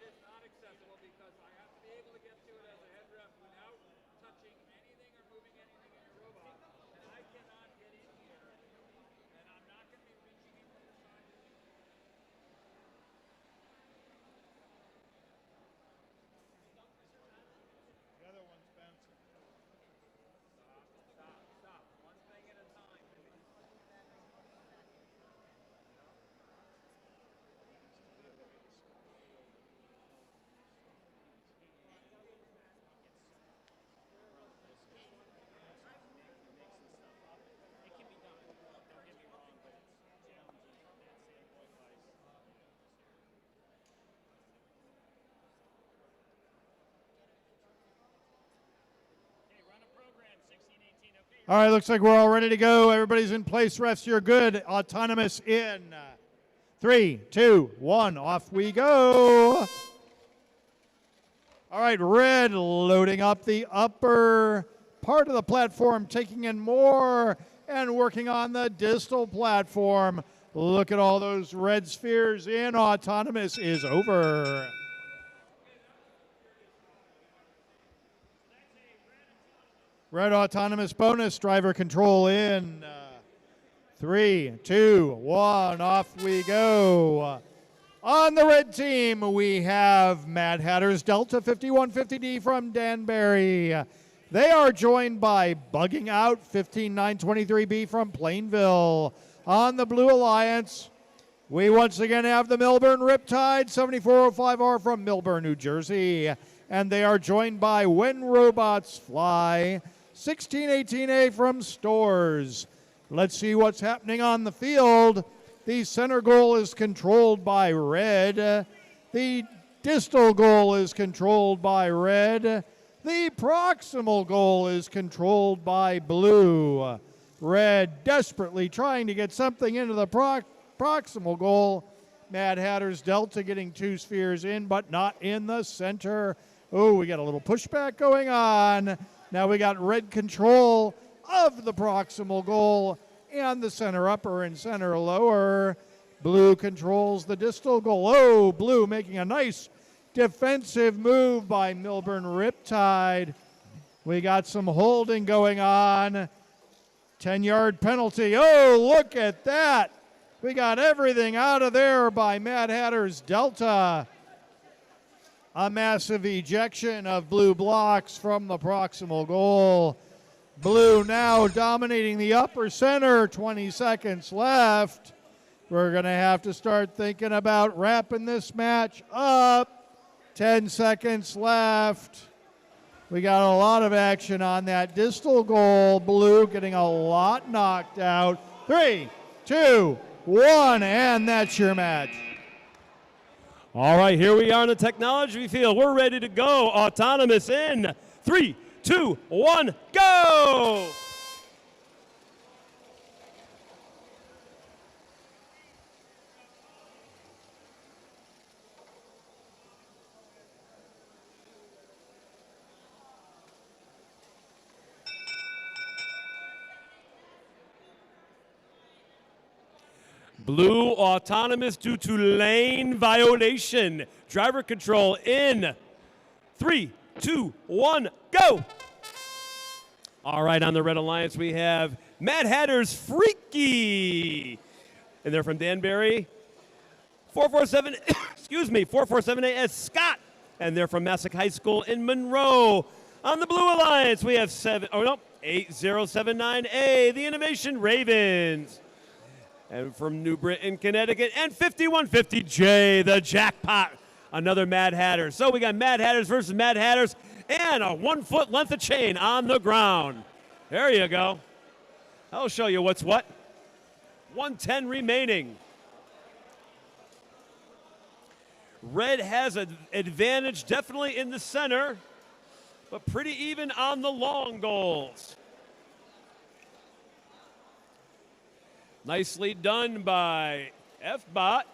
is not accessible because I have to be able to get to it as a head ref without touching anything or moving anything in your robot. And I cannot get in here. And I'm not going to be reaching in from the side. The other one's bouncing. Stop. One thing at a time. It can be done. Don't get me wrong, but it's challenging from that standpoint. Okay, run a program, 16, 18. Okay. All right, looks like we're all ready to go. Everybody's in place. Refs, you're good. Autonomous in. 3, 2, 1, off we go. All right, red loading up the upper part of the platform, taking in more and working on the distal platform. Look at all those red spheres in. Autonomous is over. Red autonomous bonus, driver control in. 3, 2, 1, off we go. On the red team, we have Mad Hatter's Delta 5150D from Danbury. They are joined by Bugging Out 15923B from Plainville. On the Blue Alliance, we once again have the Milburn Riptide 7405R from Milburn, New Jersey. And they are joined by When Robots Fly 1618A from Stores. Let's see what's happening on the field. The center goal is controlled by red. The distal goal is controlled by red. The proximal goal is controlled by blue. Red desperately trying to get something into the proximal goal. Mad Hatter's Delta getting 2 spheres in, but not in the center. Oh, we got a little pushback going on. Now we got red control of the proximal goal and the center upper and center lower. Blue controls the distal goal. Oh, blue making a nice defensive move by Milburn Riptide. We got some holding going on. 10-yard penalty. Oh, look at that. We got everything out of there by Mad Hatter's Delta. A massive ejection of blue blocks from the proximal goal. Blue now dominating the upper center. 20 seconds left. We're going to have to start thinking about wrapping this match up. 10 seconds left. We got a lot of action on that distal goal. Blue getting a lot knocked out. 3, 2, 1, and that's your match. All right, here we are in the technology field. We're ready to go. Autonomous in 3, 2, 1, go! Blue autonomous due to lane violation. Driver control in 3, 2, 1, go! All right, on the Red Alliance, we have Mad Hatter's Freaky. And they're from Danbury. 447, excuse me, 447AS Scott. And they're from Massac High School in Monroe. On the Blue Alliance, we have 8079A, the Innovation Ravens. And from New Britain, Connecticut, and 5150J, the Jackpot. Another Mad Hatter. So we got Mad Hatters versus Mad Hatters and a 1 foot length of chain on the ground. There you go. I'll show you what's what. 110 remaining. Red has an advantage definitely in the center, but pretty even on the long goals. Nicely done by F-Bot.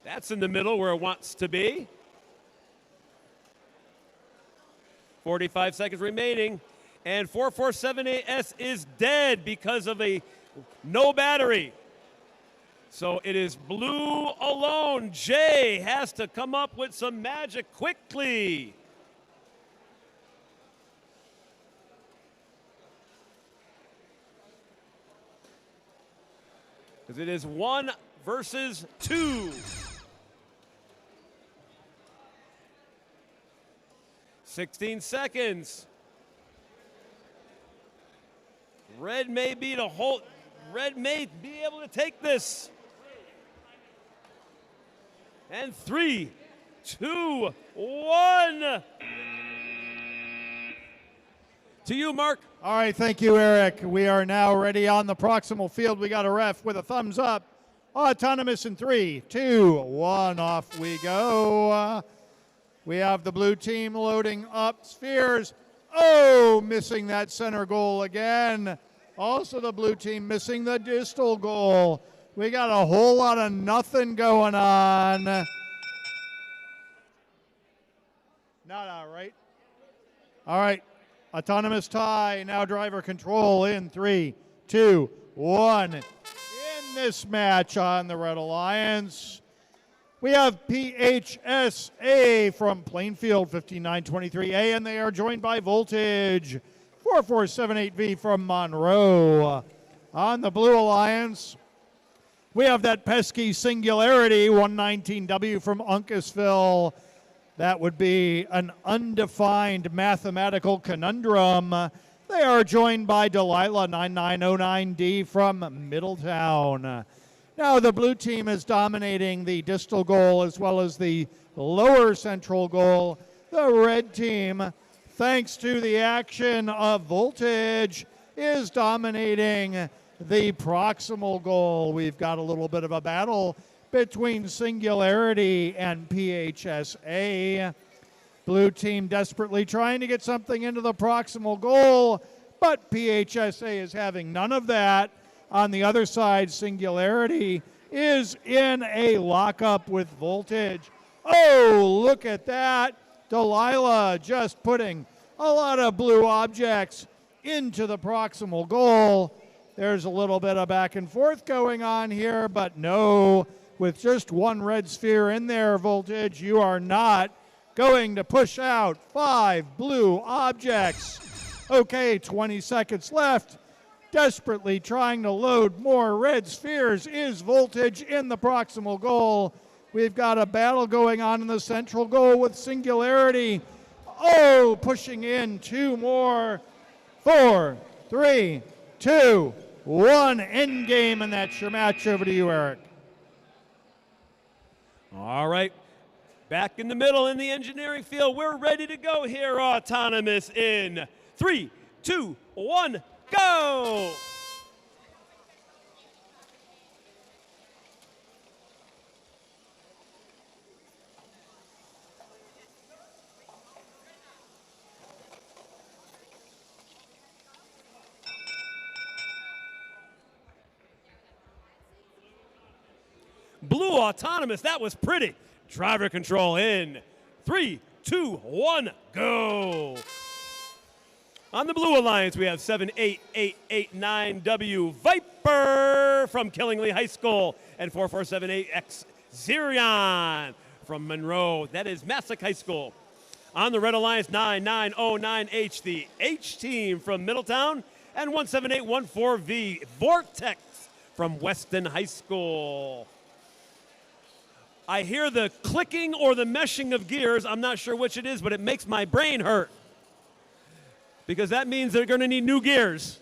That's in the middle where it wants to be. 45 seconds remaining. And 4478S is dead because of a no battery. So it is blue alone. Jay has to come up with some magic quickly. Because it is 1 versus 2. 16 seconds. Red may be able to take this. And 3, 2, 1. To you, Mark. All right, thank you, Eric. We are now ready on the proximal field. We got a ref with a thumbs up. Autonomous in 3, 2, 1. Off we go. We have the blue team loading up spheres. Oh, missing that center goal again. Also the blue team missing the distal goal. We got a whole lot of nothing going on. Not right. All right. Autonomous tie. Now driver control in 3, 2, 1. In this match on the Red Alliance, we have PHSA from Plainfield 5923A, and they are joined by Voltage 4478V from Monroe. On the Blue Alliance, we have that pesky Singularity 119W from Uncasville. That would be an undefined mathematical conundrum. They are joined by Delilah 9909D from Middletown. Now the blue team is dominating the distal goal as well as the lower central goal. The red team, thanks to the action of Voltage, is dominating the proximal goal. We've got a little bit of a battle between Singularity and PHSA. Blue team desperately trying to get something into the proximal goal, but PHSA is having none of that. On the other side, Singularity is in a lockup with Voltage. Oh, look at that. Delilah just putting a lot of blue objects into the proximal goal. There's a little bit of back and forth going on here, but no, with just one red sphere in there, Voltage, you are not going to push out 5 blue objects. Okay, 20 seconds left. Desperately trying to load more red spheres is Voltage in the proximal goal. We've got a battle going on in the central goal with Singularity. Oh, pushing in 2 more. 4, 3, 2, 1. End game, and that's your match. Over to you, Eric. All right. Back in the middle in the engineering field. We're ready to go here, Autonomous, in 3, 2, 1. Go! Blue Autonomous, that was pretty. Driver control in 3, 2, 1, go! On the Blue Alliance, we have 78889W Viper from Killingly High School and 4478X Zerion from Monroe. That is Massac High School. On the Red Alliance, 9909H, the H team from Middletown, and 17814V Vortex from Weston High School. I hear the clicking or the meshing of gears. I'm not sure which it is, but it makes my brain hurt, because that means they're going to need new gears.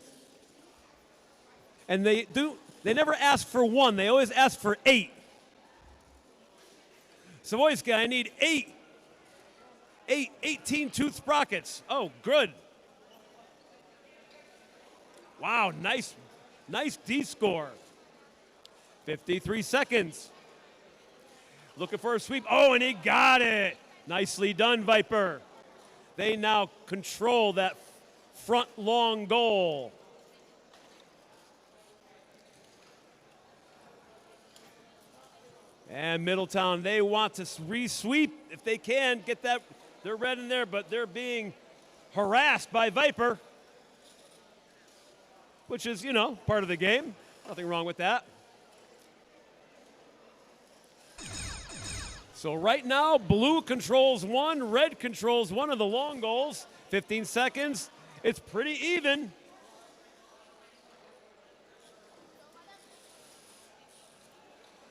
And they never ask for 1, they always ask for 8. Savoyski, I need 18 tooth sprockets. Oh, good. Wow, nice D score. 53 seconds. Looking for a sweep. Oh, and he got it. Nicely done, Viper. They now control that front long goal. And Middletown, they want to re-sweep if they can, get that, their red in there, but they're being harassed by Viper, which is, you know, part of the game. Nothing wrong with that. So right now, blue controls one, red controls one of the long goals. 15 seconds. It's pretty even.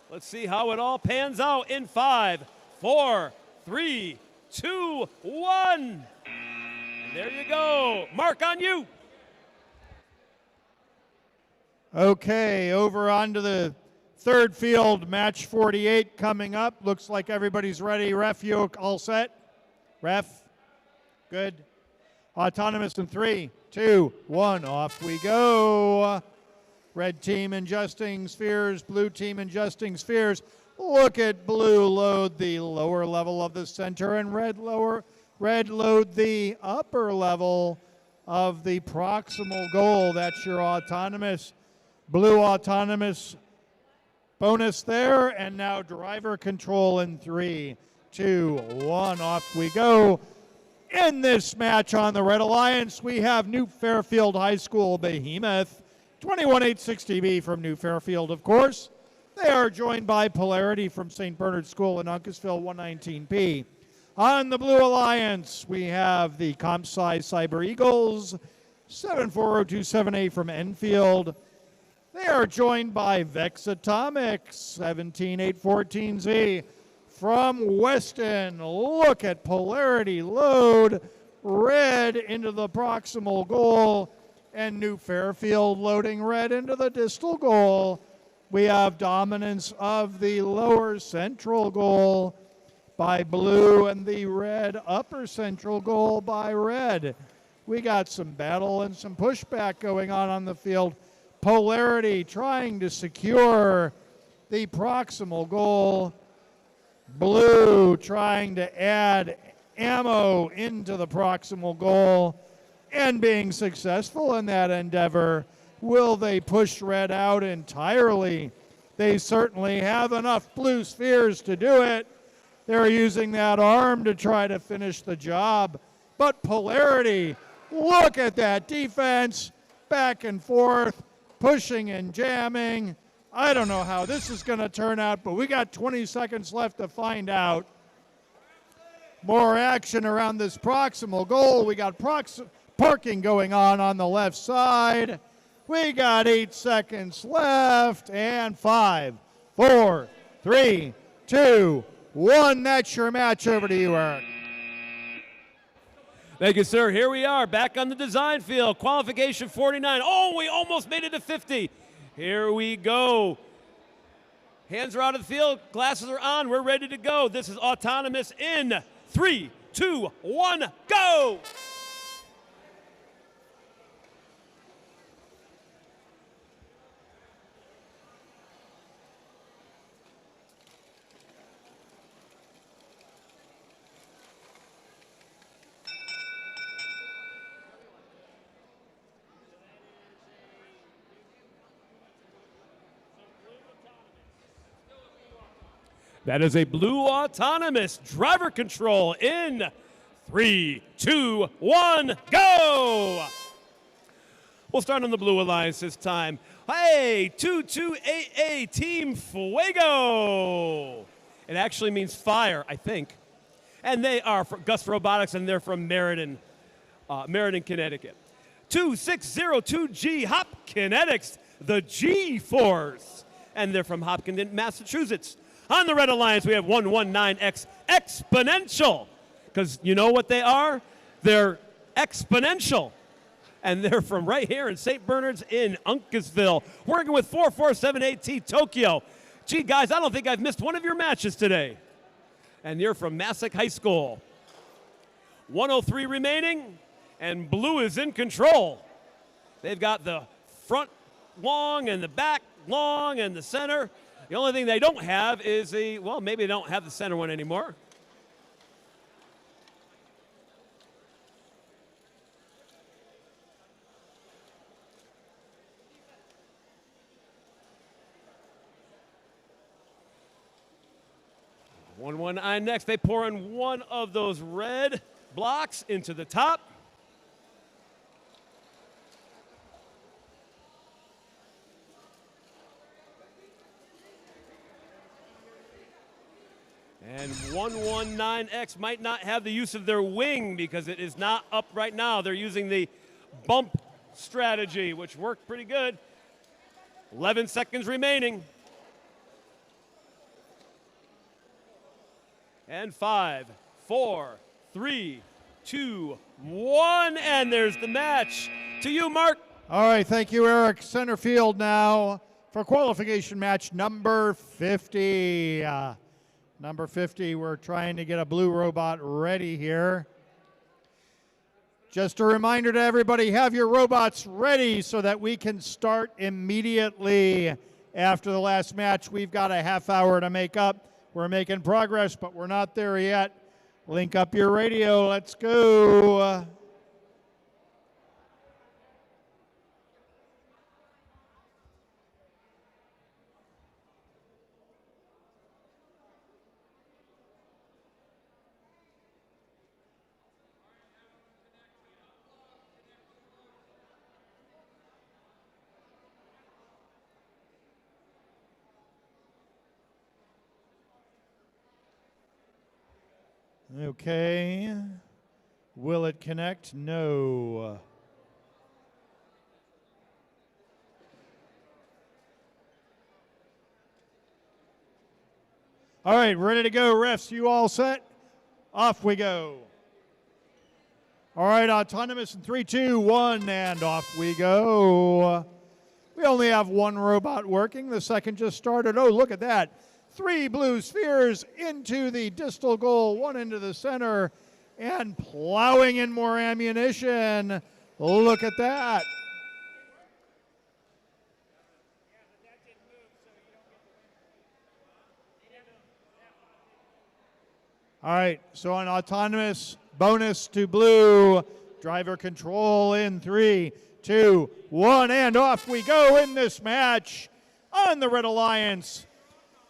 Let's see how it all pans out in 5, 4, 3, 2, 1. There you go. Mark, on you. Okay, over onto the third field, match 48 coming up. Looks like everybody's ready. Ref, you all set? Ref, good. Autonomous in 3, 2, 1, off we go. Red team adjusting spheres, blue team adjusting spheres. Look at blue load the lower level of the center and red load the upper level of the proximal goal. That's your autonomous. Blue autonomous bonus there, and now driver control in 3, 2, 1, off we go. In this match on the Red Alliance, we have New Fairfield High School Behemoth, 21860B from New Fairfield, of course. They are joined by Polarity from St. Bernard School in Uncasville, 119P. On the Blue Alliance, we have the CompSci Cyber Eagles, 740278 from Enfield. They are joined by Vex Atomics, 17814Z from Weston. Look at Polarity load, red into the proximal goal, and New Fairfield loading red into the distal goal. We have dominance of the lower central goal by blue and the red upper central goal by red. We got some battle and some pushback going on the field. Polarity trying to secure the proximal goal. Blue trying to add ammo into the proximal goal and being successful in that endeavor. Will they push red out entirely? They certainly have enough blue spheres to do it. They're using that arm to try to finish the job. But Polarity, look at that defense, back and forth, pushing and jamming. I don't know how this is going to turn out, but we got 20 seconds left to find out. More action around this proximal goal. We got parking going on the left side. We got 8 seconds left, and 5, 4, 3, 2, 1. That's your match. Over to you, Eric. Thank you, sir. Here we are back on the design field. Qualification 49. Oh, we almost made it to 50. Here we go. Hands are out of the field. Glasses are on. We're ready to go. This is autonomous in 3, 2, 1, go! That is a blue autonomous driver control in 3, 2, 1, go! We'll start on the Blue Alliance this time. Hey, 22AA Team Fuego! It actually means fire, I think. And they are from Gus Robotics, and they're from Meriden, Connecticut. 2602G Hop Kinetics, the G-Force. And they're from Hopkins, Massachusetts. On the Red Alliance, we have 119X Exponential, because you know what they are? They're exponential, and they're from right here in St. Bernard's in Uncasville, working with 4478T Tokyo. Gee, guys, I don't think I've missed one of your matches today. And you're from Massac High School. 103 remaining, and blue is in control. They've got the front long and the back long and the center. The only thing they don't have is well, maybe they don't have the center one anymore. 119 next. They pour in one of those red blocks into the top. And 119X might not have the use of their wing because it is not up right now. They're using the bump strategy, which worked pretty good. 11 seconds remaining. And 5, 4, 3, 2, 1, and there's the match. To you, Mark. All right, thank you, Eric. Center field now for qualification match number 50. Number 50, we're trying to get a blue robot ready here. Just a reminder to everybody, have your robots ready so that we can start immediately after the last match. We've got a half hour to make up. We're making progress, but we're not there yet. Link up your radio. Let's go. Okay. Will it connect? No. All right, ready to go, refs. You all set? Off we go. All right, autonomous in 3, 2, 1, and off we go. We only have one robot working. The second just started. Oh, look at that. 3 blue spheres into the distal goal, 1 into the center, and plowing in more ammunition. Look at that. All right, so an autonomous bonus to blue. Driver control in 3, 2, 1, and off we go in this match on the Red Alliance.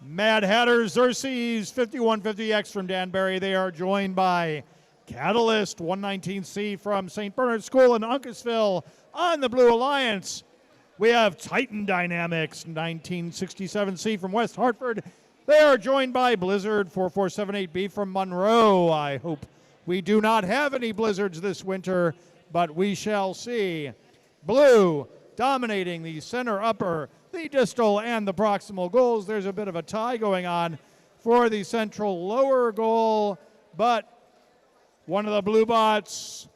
Mad Hatter Xerxes 5150X from Danbury. They are joined by Catalyst 119C from St. Bernard School in Uncasville on the Blue Alliance. We have Titan Dynamics 1967C from West Hartford. They are joined by Blizzard 4478B from Monroe. I hope we do not have any blizzards this winter, but we shall see. Blue dominating the center upper, the distal, and the proximal goals. There's a bit of a tie going on for the central lower goal, but one of the blue bots,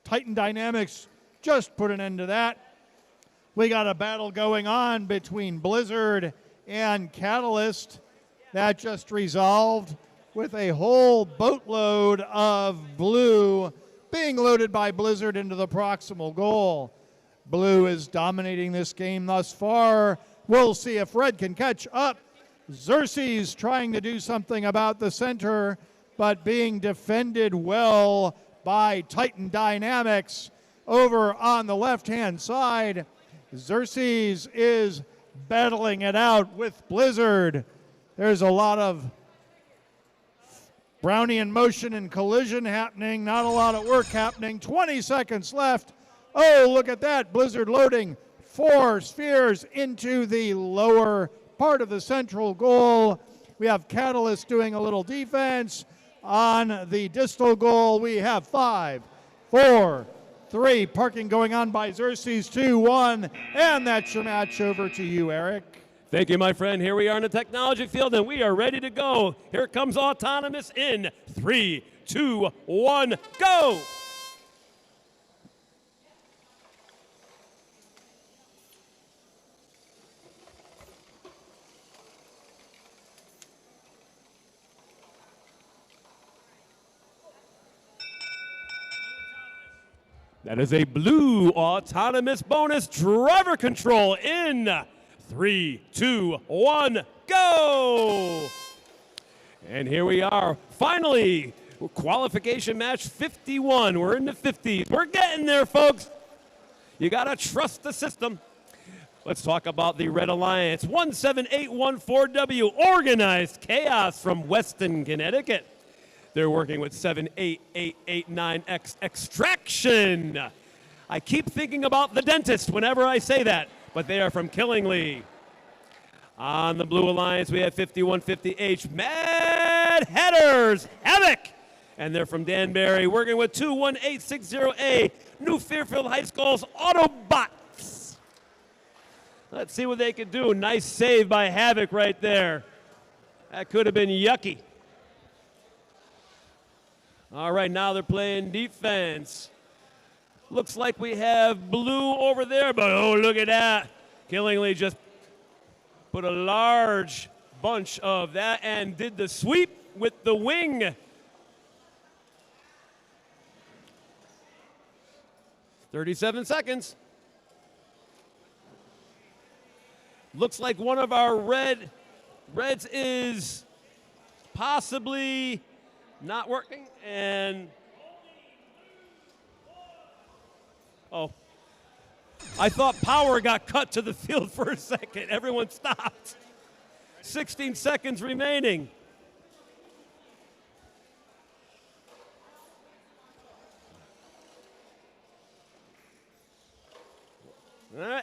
Titan Dynamics, just put an end to that. We got a battle going on between Blizzard and Catalyst that just resolved with a whole boatload of blue being loaded by Blizzard into the proximal goal. Blue is dominating this game thus far. We'll see if red can catch up. Xerxes trying to do something about the center, but being defended well by Titan Dynamics over on the left-hand side. Xerxes is battling it out with Blizzard. There's a lot of Brownian motion and collision happening, not a lot of work happening. 20 seconds left. Oh, look at that. Blizzard loading 4 spheres into the lower part of the central goal. We have Catalyst doing a little defense. On the distal goal, we have 5, 4, 3. Parking going on by Xerxes, 2, 1. And that's your match. Over to you, Eric. Thank you, my friend. Here we are in the technology field, and we are ready to go. Here comes Autonomous in 3, 2, 1, go! That is a blue autonomous bonus driver control in 3, 2, 1, go! And here we are, finally, qualification match 51. We're in the 50s. We're getting there, folks. You got to trust the system. Let's talk about the Red Alliance. 17814W, Organized Chaos from Weston, Connecticut. They're working with 78889X Extraction. I keep thinking about the dentist whenever I say that, but they are from Killingly. On the Blue Alliance, we have 5150H Mad Hatters Havoc, and they're from Danbury, working with 21860A New Fairfield High School's Autobots. Let's see what they can do. Nice save by Havoc right there. That could have been yucky. All right, now they're playing defense. Looks like we have blue over there, but oh, look at that. Killingly just put a large bunch of that and did the sweep with the wing. 37 seconds. Looks like one of our reds is possibly not working, and oh, I thought power got cut to the field for a second. Everyone stopped. 16 seconds remaining.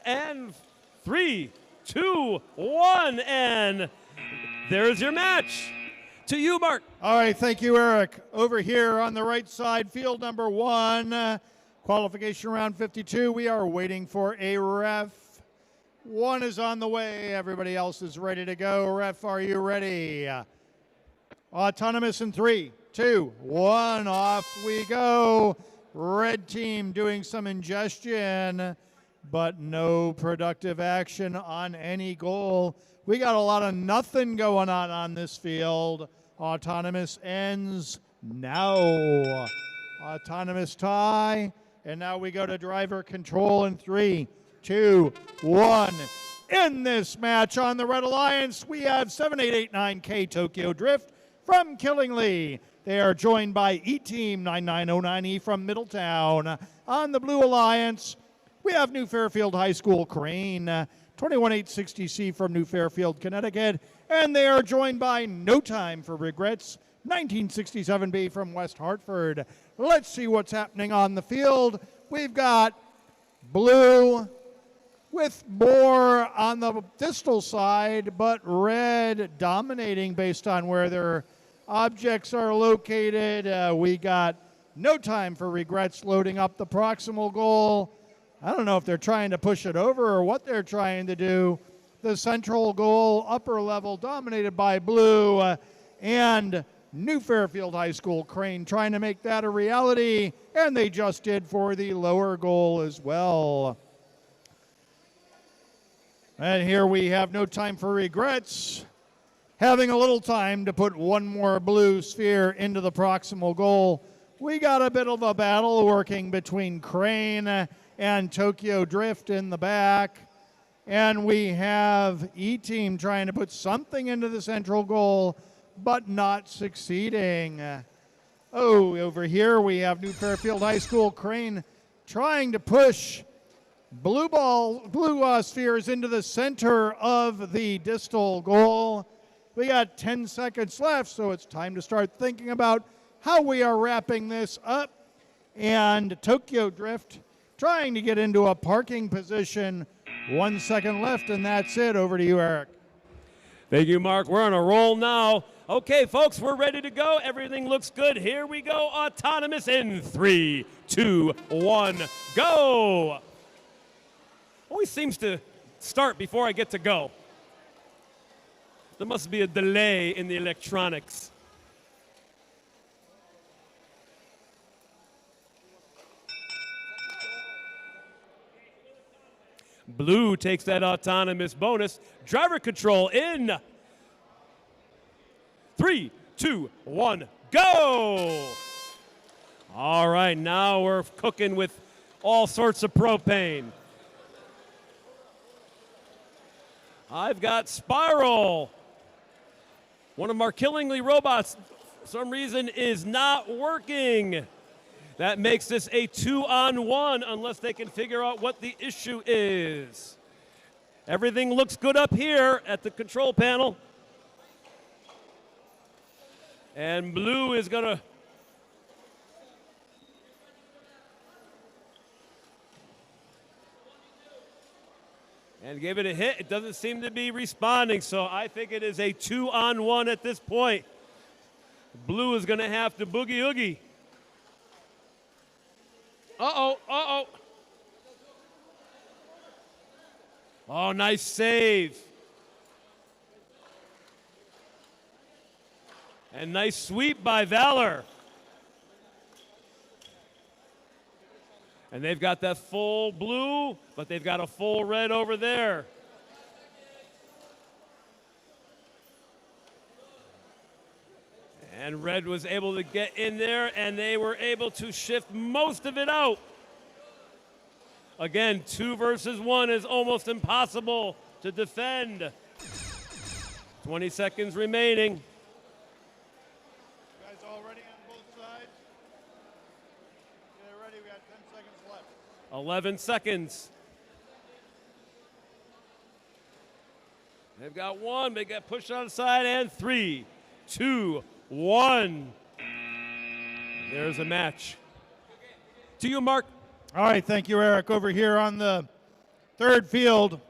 And 3, 2, 1, and there's your match. To you, Mark. All right, thank you, Eric. Over here on the right side, field number 1, qualification round 52. We are waiting for a ref. 1 is on the way. Everybody else is ready to go. Ref, are you ready? Autonomous in 3, 2, 1. Off we go. Red team doing some ingestion, but no productive action on any goal. We got a lot of nothing going on this field. Autonomous ends now. Autonomous tie. And now we go to driver control in 3, 2, 1. In this match on the Red Alliance, we have 7889K Tokyo Drift from Killingly. They are joined by E-Team 9909E from Middletown. On the Blue Alliance, we have New Fairfield High School Crane, 21860C from New Fairfield, Connecticut. And they are joined by No Time for Regrets, 1967B from West Hartford. Let's see what's happening on the field. We've got blue with more on the distal side, but red dominating based on where their objects are located. We got No Time for Regrets loading up the proximal goal. I don't know if they're trying to push it over or what they're trying to do. The central goal, upper level, dominated by blue, and New Fairfield High School Crane trying to make that a reality, and they just did for the lower goal as well. And here we have No Time for Regrets, having a little time to put one more blue sphere into the proximal goal. We got a bit of a battle working between Crane and Tokyo Drift in the back. And we have E-Team trying to put something into the central goal, but not succeeding. Oh, over here we have New Fairfield High School Crane trying to push blue spheres into the center of the distal goal. We got 10 seconds left, so it's time to start thinking about how we are wrapping this up. And Tokyo Drift trying to get into a parking position. 1 second left, and that's it. Over to you, Eric. Thank you, Mark. We're on a roll now. Okay, folks, we're ready to go. Everything looks good. Here we go. Autonomous in 3, 2, 1, go. Always seems to start before I get to go. There must be a delay in the electronics. Blue takes that autonomous bonus. Driver control in 3, 2, 1, go! All right, now we're cooking with all sorts of propane. I've got Spiral. One of our Killingly robots, for some reason, is not working. That makes this a 2-on-1 unless they can figure out what the issue is. Everything looks good up here at the control panel. And blue is going to and gave it a hit. It doesn't seem to be responding, so I think it is a 2-on-1 at this point. Blue is going to have to boogie oogie. Uh-oh, uh-oh. Oh, nice save. And nice sweep by Valor. And they've got that full blue, but they've got a full red over there. And red was able to get in there, and they were able to shift most of it out. Again, 2 versus 1 is almost impossible to defend. 20 seconds remaining. You guys all ready on both sides? Get ready, we got 10 seconds left. 11 seconds. They've got one, they got pushed on the side, and 3, 2, 1. There's a match. To you, Mark. All right, thank you, Eric. Over here on the third field,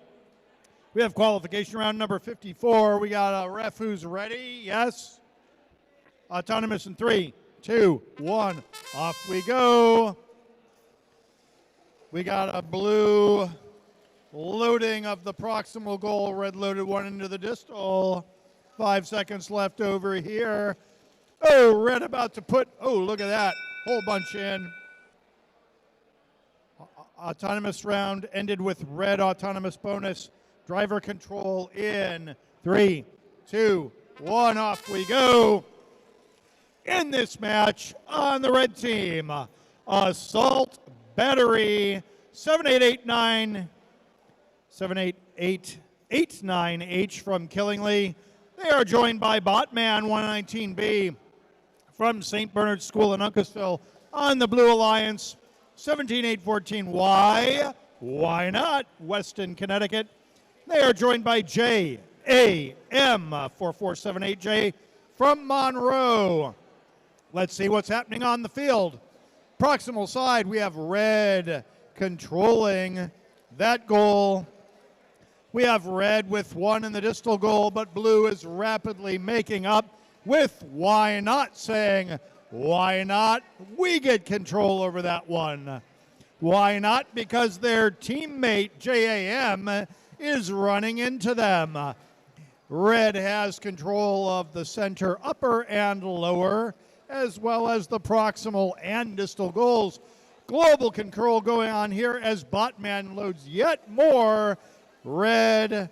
we have qualification round number 54. We got a ref who's ready. Yes. Autonomous in 3, 2, 1. Off we go. We got a blue loading of the proximal goal. Red loaded one into the distal. 5 seconds left over here. Oh, red about to put, oh, look at that. Whole bunch in. Autonomous round ended with red autonomous bonus. Driver control in 3, 2, 1. Off we go. In this match on the red team, Assault Battery 7889, 7889H from Killingly. They are joined by Botman 119B from St. Bernard School in Uncasville on the Blue Alliance. 17814. Why not? Weston, Connecticut. They are joined by JAM 4478J from Monroe. Let's see what's happening on the field. Proximal side, we have red controlling that goal. We have red with 1 in the distal goal, but blue is rapidly making up with Why Not saying, why not? We get control over that one. Why not? Because their teammate, JAM, is running into them. Red has control of the center upper and lower, as well as the proximal and distal goals. Global control going on here as Botman loads yet more red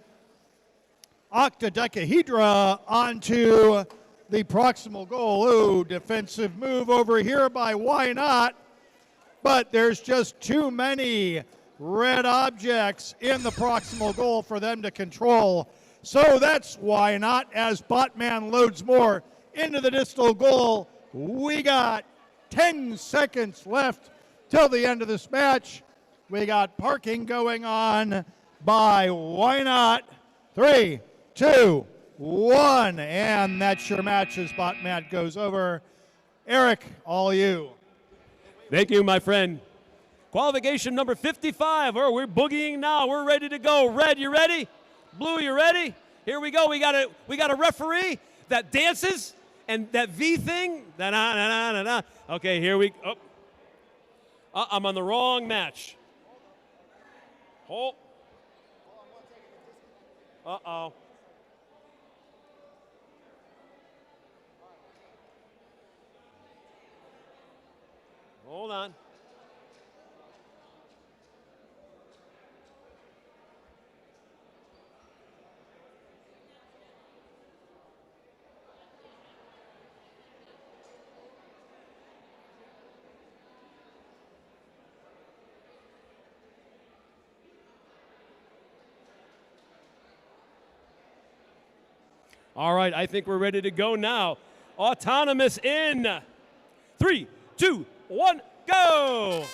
octodecahedra onto the proximal goal. Ooh, defensive move over here by Why Not? But there's just too many red objects in the proximal goal for them to control. So that's Why Not as Botman loads more into the distal goal. We got 10 seconds left till the end of this match. We got parking going on by Why Not. 3, 2, 1, and that's your match as Botman goes over. Eric, all you. Thank you, my friend. Qualification number 55. Oh, we're boogieing now. We're ready to go. Red, you ready? Blue, you ready? Here we go. We got a referee that dances and that V thing. Da-na-na-na-na-na. Okay, here we go. Oh. I'm on the wrong match. Hold. Uh-oh. Hold on. All right, I think we're ready to go now. Autonomous in 3, 2, 1, go!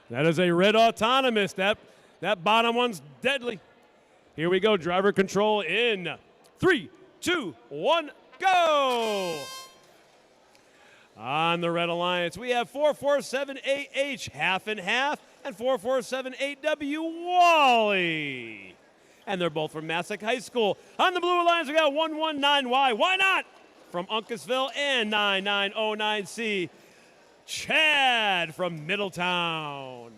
That is a red autonomous. That bottom one's deadly. Here we go. Driver control in 3, 2, 1, go. On the Red Alliance, we have 4478H, half and half, and 4478W, Wally. And they're both from Massac High School. On the Blue Alliance, we got 119Y, why not? From Uncasville, and 9909C, Chad from Middletown.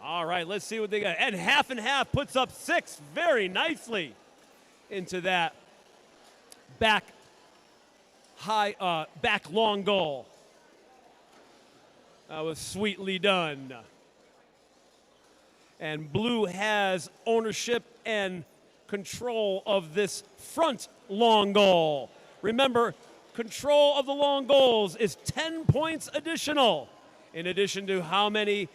All right, let's see what they got. And half puts up 6 very nicely into that back long goal. That was sweetly done. And Blue has ownership and control of this front long goal. Remember, control of the long goals is 10 points additional, in addition to how many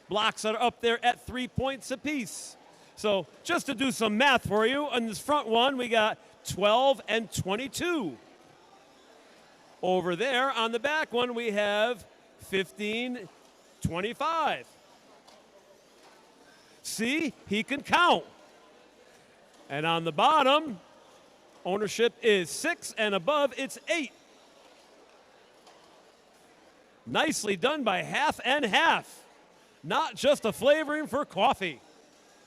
blocks that are up there at 3 points apiece. So just to do some math for you, on this front one, we got 12 and 22. Over there on the back one, we have 15, 25. See, he can count. And on the bottom, ownership is 6, and above it's 8. Nicely done by half and half. Not just a flavoring for coffee.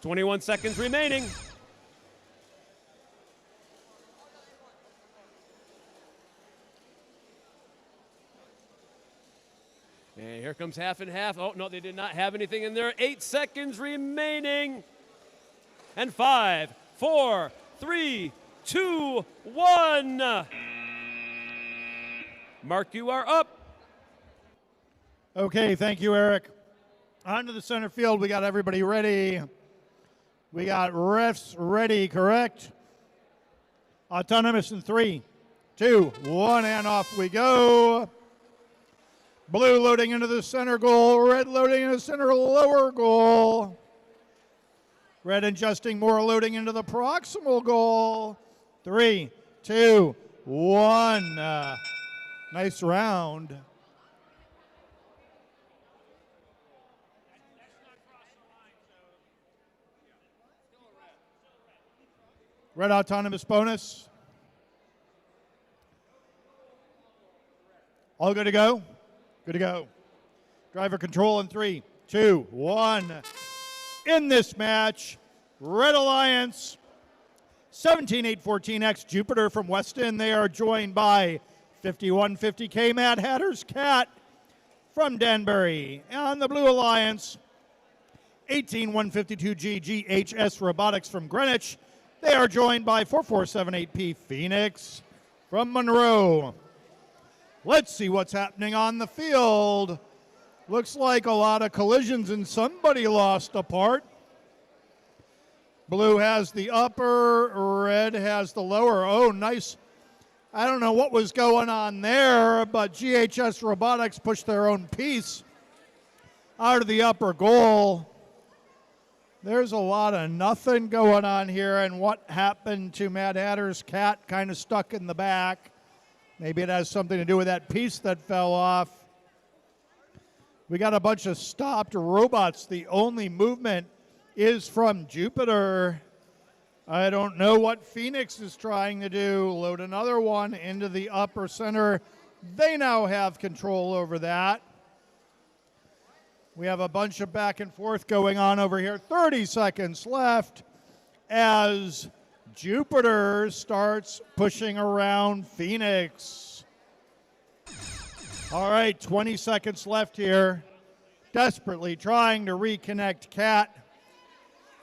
21 seconds remaining. And here comes half and half. Oh, no, they did not have anything in there. 8 seconds remaining. And 5, 4, 3, 2, 1. Mark, you are up. Okay, thank you, Eric. On to the center field. We got everybody ready. We got refs ready, correct? Autonomous in 3, 2, 1, and off we go. Blue loading into the center goal. Red loading into the center lower goal. Red adjusting more, loading into the proximal goal. 3, 2, 1. Nice round. Red autonomous bonus. All good to go? Good to go. Driver control in 3, 2, 1. In this match, Red Alliance, 17814X Jupiter from Weston. They are joined by 5150K Mad Hatter's Cat from Danbury. On the Blue Alliance, 18152G GHS Robotics from Greenwich. They are joined by 4478P Phoenix from Monroe. Let's see what's happening on the field. Looks like a lot of collisions and somebody lost a part. Blue has the upper, red has the lower. Oh, nice. I don't know what was going on there, but GHS Robotics pushed their own piece out of the upper goal. There's a lot of nothing going on here, and what happened to Mad Hatter's Cat kind of stuck in the back. Maybe it has something to do with that piece that fell off. We got a bunch of stopped robots. The only movement is from Jupiter. I don't know what Phoenix is trying to do. Load another one into the upper center. They now have control over that. We have a bunch of back and forth going on over here. 30 seconds left as Jupiter starts pushing around Phoenix. All right, 20 seconds left here. Desperately trying to reconnect Cat.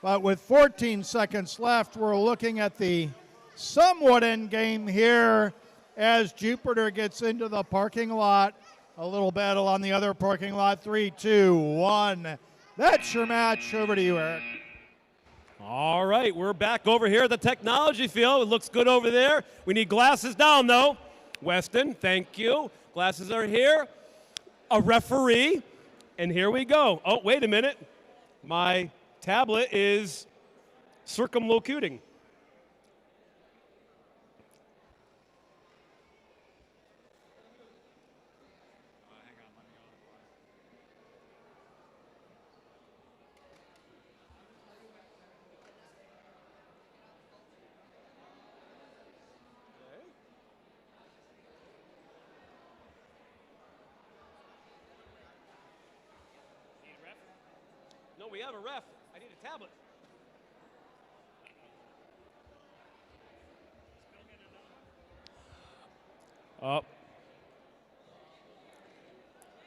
But with 14 seconds left, we're looking at the somewhat end game here as Jupiter gets into the parking lot. A little battle on the other parking lot. 3, 2, 1. That's your match. Over to you, Eric. All right, we're back over here at the technology field. It looks good over there. We need glasses down, though. Weston, thank you. Glasses are here. A referee. And here we go. Oh, wait a minute. My tablet is circumlocuting. we have a ref. I need a tablet.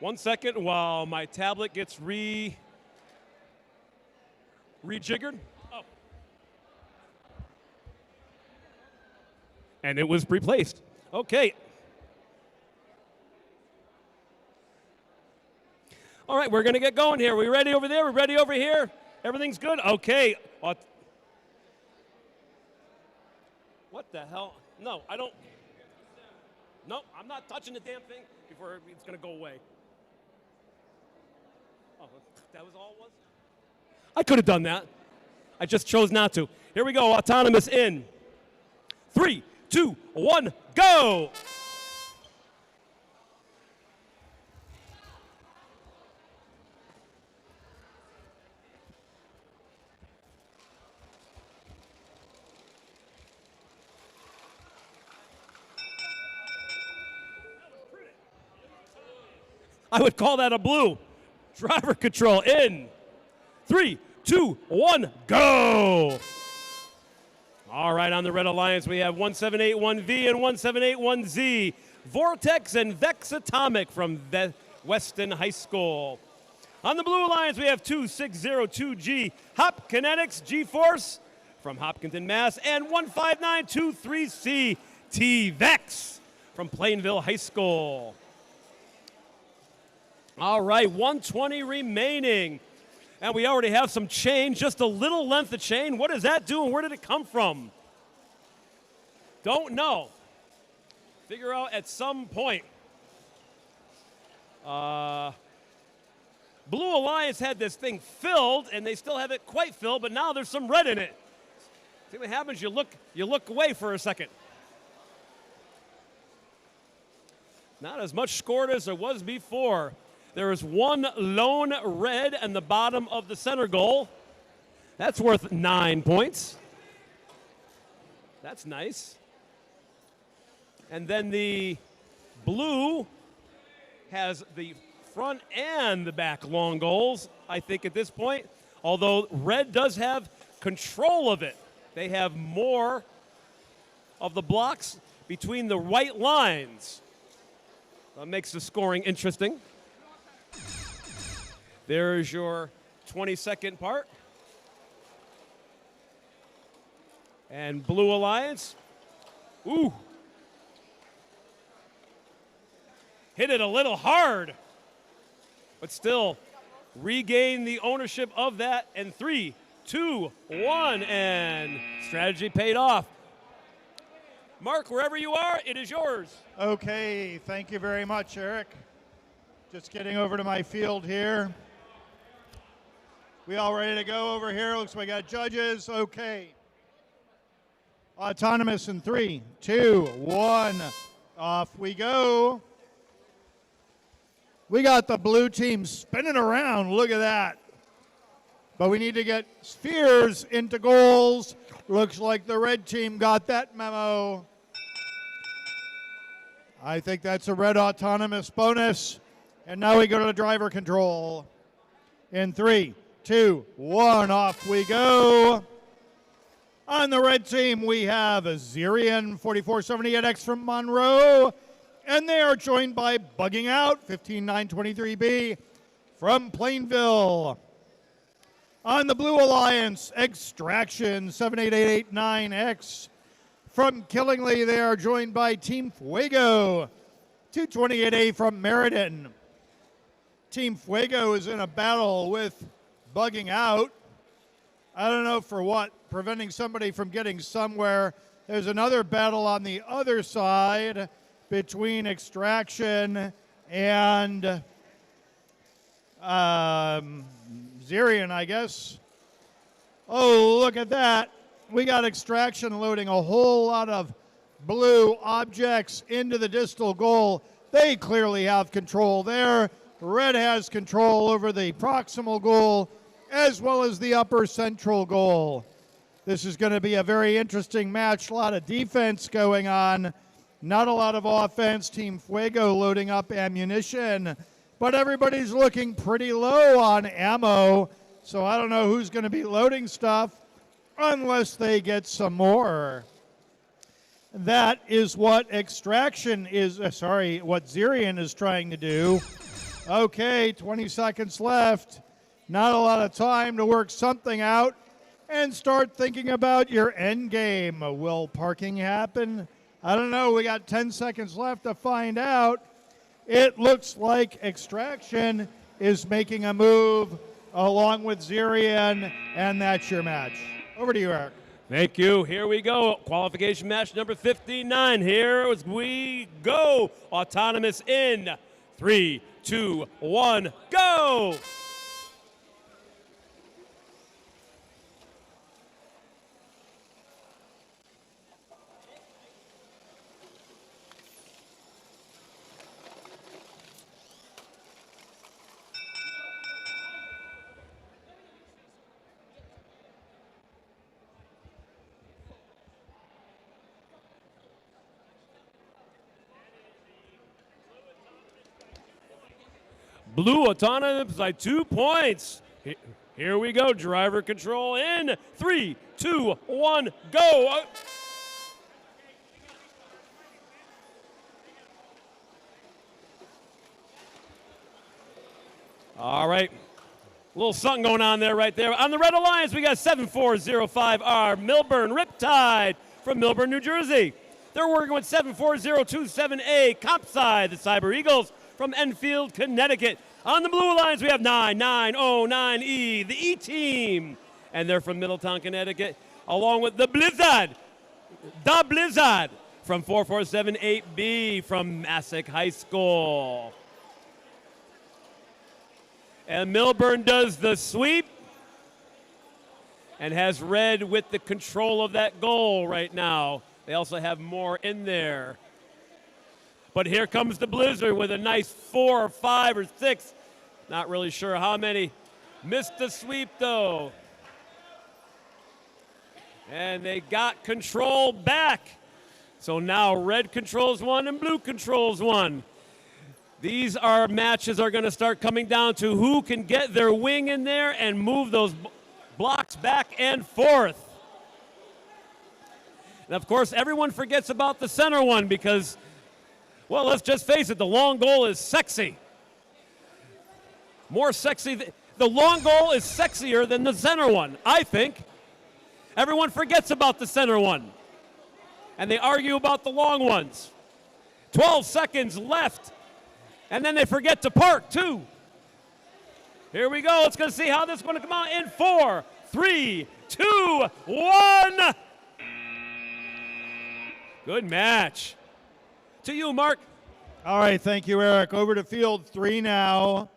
One second while my tablet gets rejiggered. Oh. And it was replaced. Okay. All right, we're going to get going here. We ready over there? We ready over here? Everything's good? Okay. What the hell? No, I don't. No, I'm not touching the damn thing before it's going to go away. Oh, that was all it was? I could have done that. I just chose not to. Here we go, autonomous in. 3, 2, 1, go! I would call that a blue. Driver control in. 3, 2, 1, go! All right, on the Red Alliance, we have 1781V and 1781Z. Vortex and Vex Atomic from Weston High School. On the Blue Alliance, we have 2602G Hop Kinetics G-Force from Hopkinton, Mass. And 15923C T-Vex from Plainville High School. All right, 120 remaining. And we already have some chain, just a little length of chain. What does that do and where did it come from? Don't know. Figure out at some point. Blue Alliance had this thing filled, and they still have it quite filled, but now there's some red in it. See what happens? You look away for a second. Not as much scored as there was before. There is one lone red in the bottom of the center goal. That's worth 9 points. That's nice. And then the blue has the front and the back long goals, I think, at this point. Although red does have control of it. They have more of the blocks between the white lines. That makes the scoring interesting. There's your 20-second part. And Blue Alliance. Ooh. Hit it a little hard. But still regain the ownership of that. And 3, 2, 1. And strategy paid off. Mark, wherever you are, it is yours. Okay, thank you very much, Eric. Just getting over to my field here. We all ready to go over here? Looks like we got judges. Okay. Autonomous in 3, 2, 1. Off we go. We got the blue team spinning around. Look at that. But we need to get spheres into goals. Looks like the red team got that memo. I think that's a red autonomous bonus. And now we go to the driver control. In 3, 2, 1, off we go. On the red team, we have Zirian 4478X from Monroe. And they are joined by Bugging Out 15923B from Plainville. On the Blue Alliance, Extraction 78889X from Killingly. They are joined by Team Fuego 228A from Meriden. Team Fuego is in a battle with Bugging Out. I don't know for what, preventing somebody from getting somewhere. There's another battle on the other side between Extraction and Zirian, I guess. Oh, look at that. We got Extraction loading a whole lot of blue objects into the distal goal. They clearly have control there. Red has control over the proximal goal as well as the upper central goal. This is going to be a very interesting match. A lot of defense going on. Not a lot of offense. Team Fuego loading up ammunition. But everybody's looking pretty low on ammo. So I don't know who's going to be loading stuff unless they get some more. That is what Extraction is, what Zirian is trying to do. Okay, 20 seconds left. Not a lot of time to work something out and start thinking about your end game. Will parking happen? I don't know. We got 10 seconds left to find out. It looks like Extraction is making a move along with Zirian, and that's your match. Over to you, Eric. Thank you. Here we go. Qualification match number 59. Here we go. Autonomous in 3, 2, 1, go! Blue Autonomous by 2 points. Here we go. Driver control in 3, 2, 1, go. All right. A little something going on there right there. On the Red Alliance, we got 7405R Milburn Riptide from Milburn, New Jersey. They're working with 74027A Compside, the Cyber Eagles from Enfield, Connecticut. On the Blue Alliance, we have 9909E, the E-Team. And they're from Middletown, Connecticut, along with the Blizzard from 4478B from Massac High School. And Milburn does the sweep and has red with the control of that goal right now. They also have more in there. But here comes the Blizzard with a nice 4 or 5 or 6. Not really sure how many. Missed the sweep, though. And they got control back. So now red controls 1 and blue controls 1. These matches are going to start coming down to who can get their wing in there and move those blocks back and forth. And, of course, everyone forgets about the center one because, well, let's just face it, the long goal is sexy. More sexy. The long goal is sexier than the center one, I think. Everyone forgets about the center one. And they argue about the long ones. 12 seconds left. And then they forget to park, too. Here we go. Let's go see how this is going to come out in 4, 3, 2, 1. Good match. To you, Mark. All right, thank you, Eric. Over to field 3 now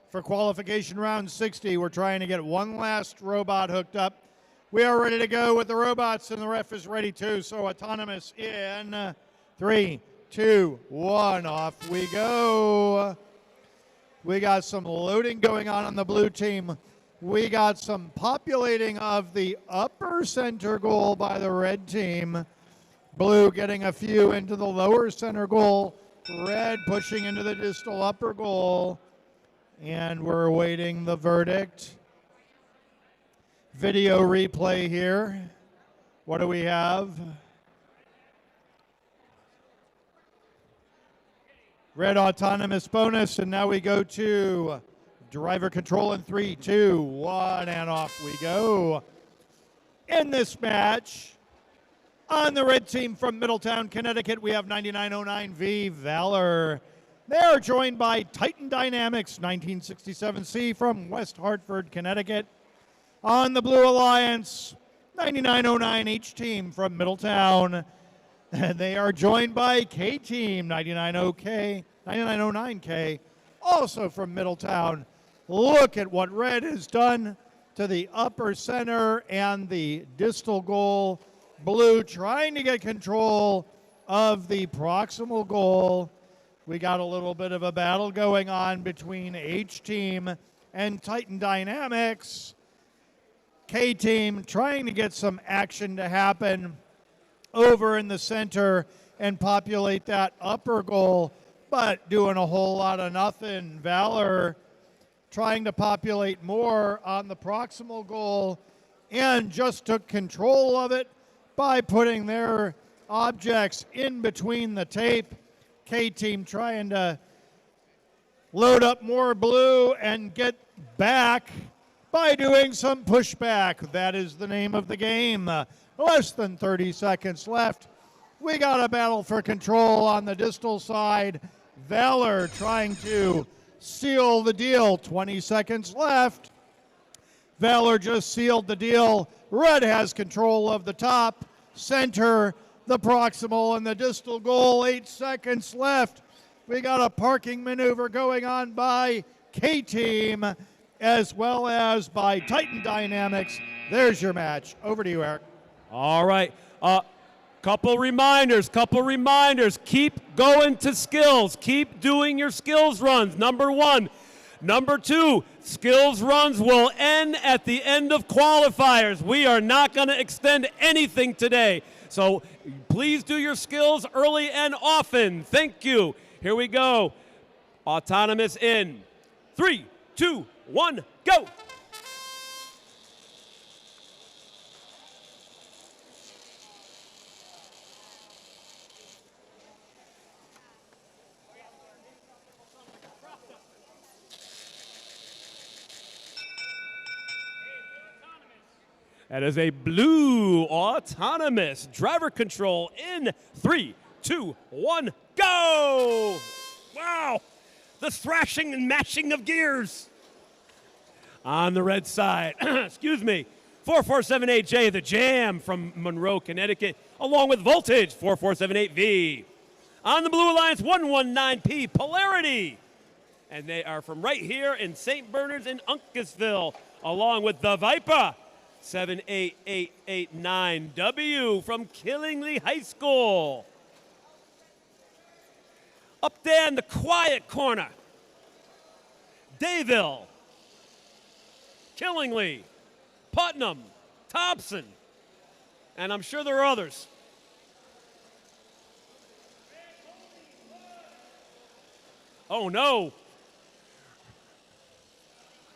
for qualification round 60. We're trying to get one last robot hooked up. We are ready to go with the robots, and the ref is ready too. So autonomous in 3, 2, 1, off we go. We got some loading going on the blue team. We got some populating of the upper center goal by the red team. Blue getting a few into the lower center goal. Red pushing into the distal upper goal. And we're awaiting the verdict. Video replay here. What do we have? Red autonomous bonus, and now we go to driver control in 3, 2, 1, and off we go. In this match, on the red team from Middletown, Connecticut, we have 9909V Valor. They are joined by Titan Dynamics 1967C from West Hartford, Connecticut. On the Blue Alliance, 9909H team from Middletown. And they are joined by K-Team 9909K, also from Middletown. Look at what red has done to the upper center and the distal goal. Blue trying to get control of the proximal goal. We got a little bit of a battle going on between H-Team and Titan Dynamics. K-Team trying to get some action to happen over in the center and populate that upper goal, but doing a whole lot of nothing. Valor trying to populate more on the proximal goal and just took control of it by putting their objects in between the tape. K-Team trying to load up more blue and get back by doing some pushback. That is the name of the game. Less than 30 seconds left. We got a battle for control on the distal side. Valor trying to seal the deal. 20 seconds left. Valor just sealed the deal. Red has control of the top, center, the proximal, and the distal goal. 8 seconds left. We got a parking maneuver going on by K-Team as well as by Titan Dynamics. There's your match. Over to you, Eric. All right. Couple reminders. Keep going to skills. Keep doing your skills runs. Number 1. Number 2, skills runs will end at the end of qualifiers. We are not going to extend anything today. So please do your skills early and often. Thank you. Here we go. Autonomous in 3, 2, 1, go. That is a blue autonomous. Driver control in 3, 2, 1, go! Wow! The thrashing and mashing of gears. On the red side, excuse me, 4478J, the Jam from Monroe, Connecticut, along with Voltage, 4478V. On the Blue Alliance, 119P, Polarity. And they are from right here in St. Bernard's in Uncasville, along with the Viper, 78889W from Killingly High School. Up there in the quiet corner, Dayville, Killingly, Putnam, Thompson, and I'm sure there are others. Oh no.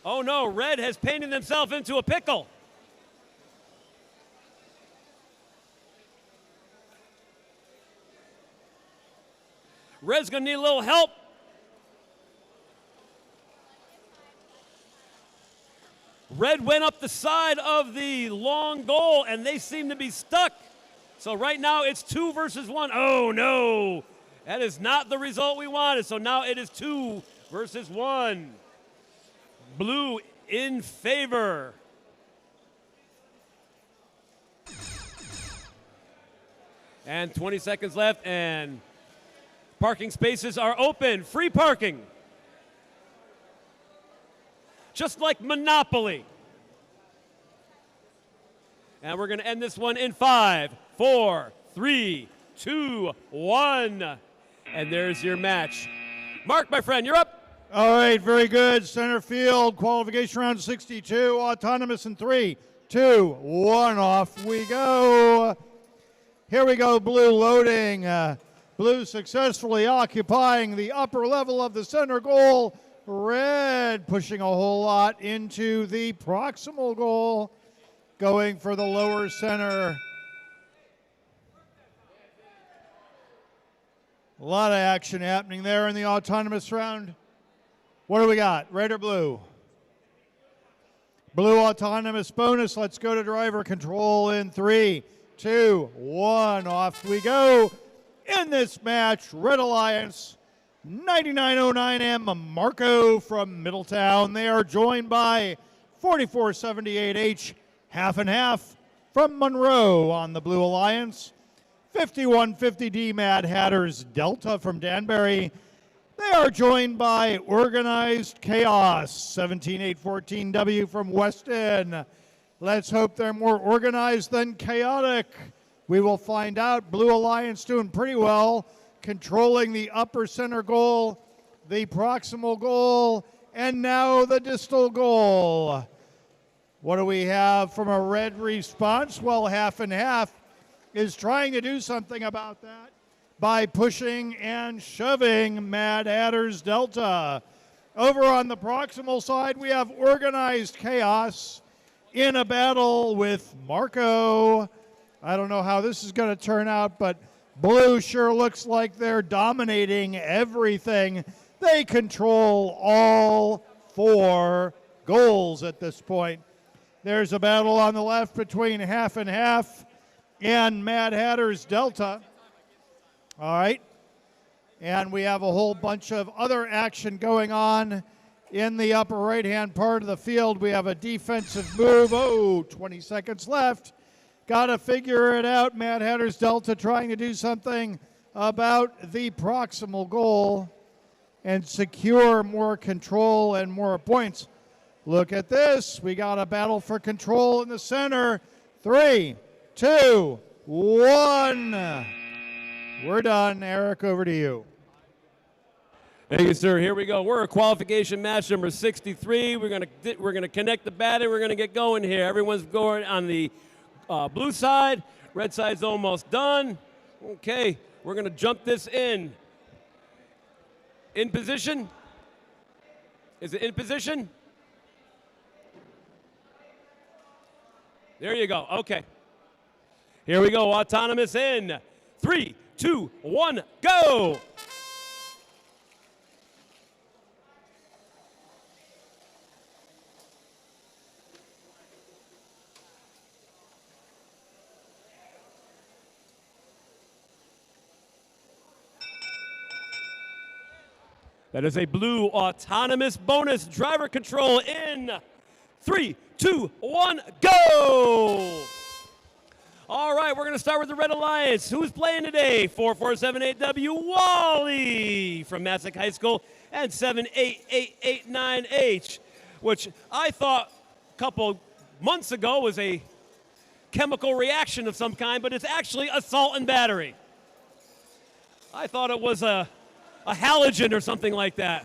Oh no, Red has painted himself into a pickle. Red's gonna need a little help. Red went up the side of the long goal and they seem to be stuck. So right now it's 2 versus 1. Oh no, that is not the result we wanted. So now it is 2 versus 1. Blue in favor. And 20 seconds left and parking spaces are open. Free parking. Just like Monopoly. And we're going to end this one in 5, 4, 3, 2, 1. And there's your match. Mark, my friend, you're up. All right, very good. Center field, qualification round 62, autonomous in 3, 2, 1, off we go. Here we go, Blue loading. Blue successfully occupying the upper level of the center goal. Red pushing a whole lot into the proximal goal, going for the lower center. A lot of action happening there in the autonomous round. What do we got, red or blue? Blue autonomous bonus. Let's go to driver control in 3, 2, 1. Off we go. In this match, Red Alliance, 9909M Marco from Middletown. They are joined by 4478H, half and half from Monroe on the Blue Alliance. 5150D Mad Hatters Delta from Danbury. They are joined by Organized Chaos, 17814W from Weston. Let's hope they're more organized than chaotic. We will find out. Blue Alliance doing pretty well, controlling the upper center goal, the proximal goal, and now the distal goal. What do we have from a red response? Well, half and half is trying to do something about that by pushing and shoving Mad Hatters Delta. Over on the proximal side, we have Organized Chaos in a battle with Marco. I don't know how this is going to turn out, but blue sure looks like they're dominating everything. They control all 4 goals at this point. There's a battle on the left between Half and Half and Mad Hatter's Delta. All right. And we have a whole bunch of other action going on in the upper right-hand part of the field. We have a defensive move. 20 seconds left. Got to figure it out. Mad Hatter's Delta trying to do something about the proximal goal and secure more control and more points. Look at this. We got a battle for control in the center. 3, 2, 1. We're done. Eric, over to you. Thank you, sir. Here we go. We're a qualification match number 63. We're gonna connect the battery. We're gonna get going here. Everyone's going on the blue side. Red side's almost done. Okay, we're gonna jump this in. In position. Is it in position? There you go. Okay. Here we go. Autonomous in. 3, 2, 1, go! That is a blue autonomous bonus driver control in 3, 2, 1, go! All right, we're going to start with the Red Alliance. Who's playing today? 4478W Wally from Massac High School and 78889H, which I thought a couple months ago was a chemical reaction of some kind, but it's actually assault and battery. I thought it was a halogen or something like that.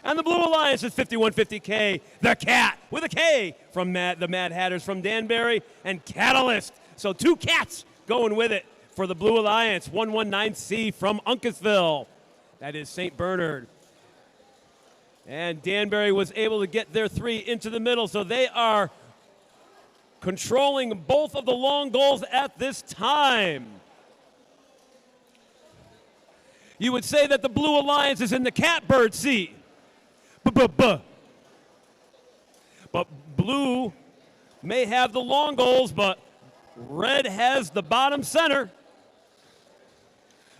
And the Blue Alliance is 5150K, the Cat with a K from the Mad Hatters from Danbury, and Catalyst. So 2 cats going with it for the Blue Alliance. 119C from Uncasville. That is St. Bernard. And Danbury was able to get their 3 into the middle, so they are controlling both of the long goals at this time. You would say that the Blue Alliance is in the catbird seat. But blue may have the long goals, but red has the bottom center.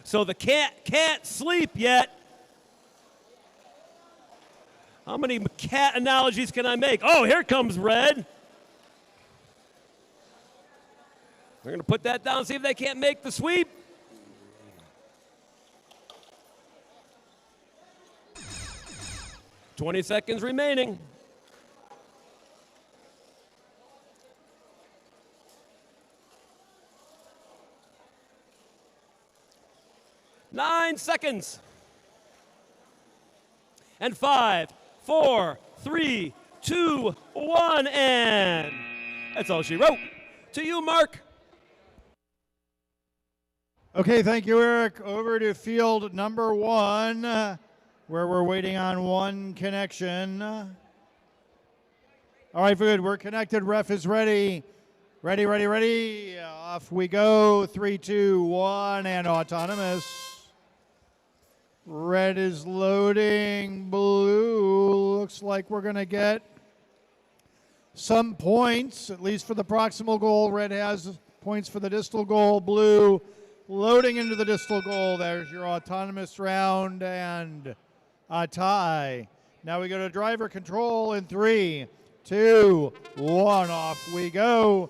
So the cat can't sleep yet. How many cat analogies can I make? Oh, here comes red. We're going to put that down, see if they can't make the sweep. $20 seconds remaining. Nine seconds. And 5, 4, 3, 2, 1, and that's all she wrote. To you, Mark. Okay, thank you, Eric. Over to field number 1, where we're waiting on one connection. All right, good. We're connected. Ref is ready. Ready, ready, ready. Off we go. 3, 2, 1, and autonomous. Red is loading. Blue looks like we're going to get some points, at least for the proximal goal. Red has points for the distal goal. Blue loading into the distal goal. There's your autonomous round and a tie. Now we go to driver control in 3, 2, 1. Off we go.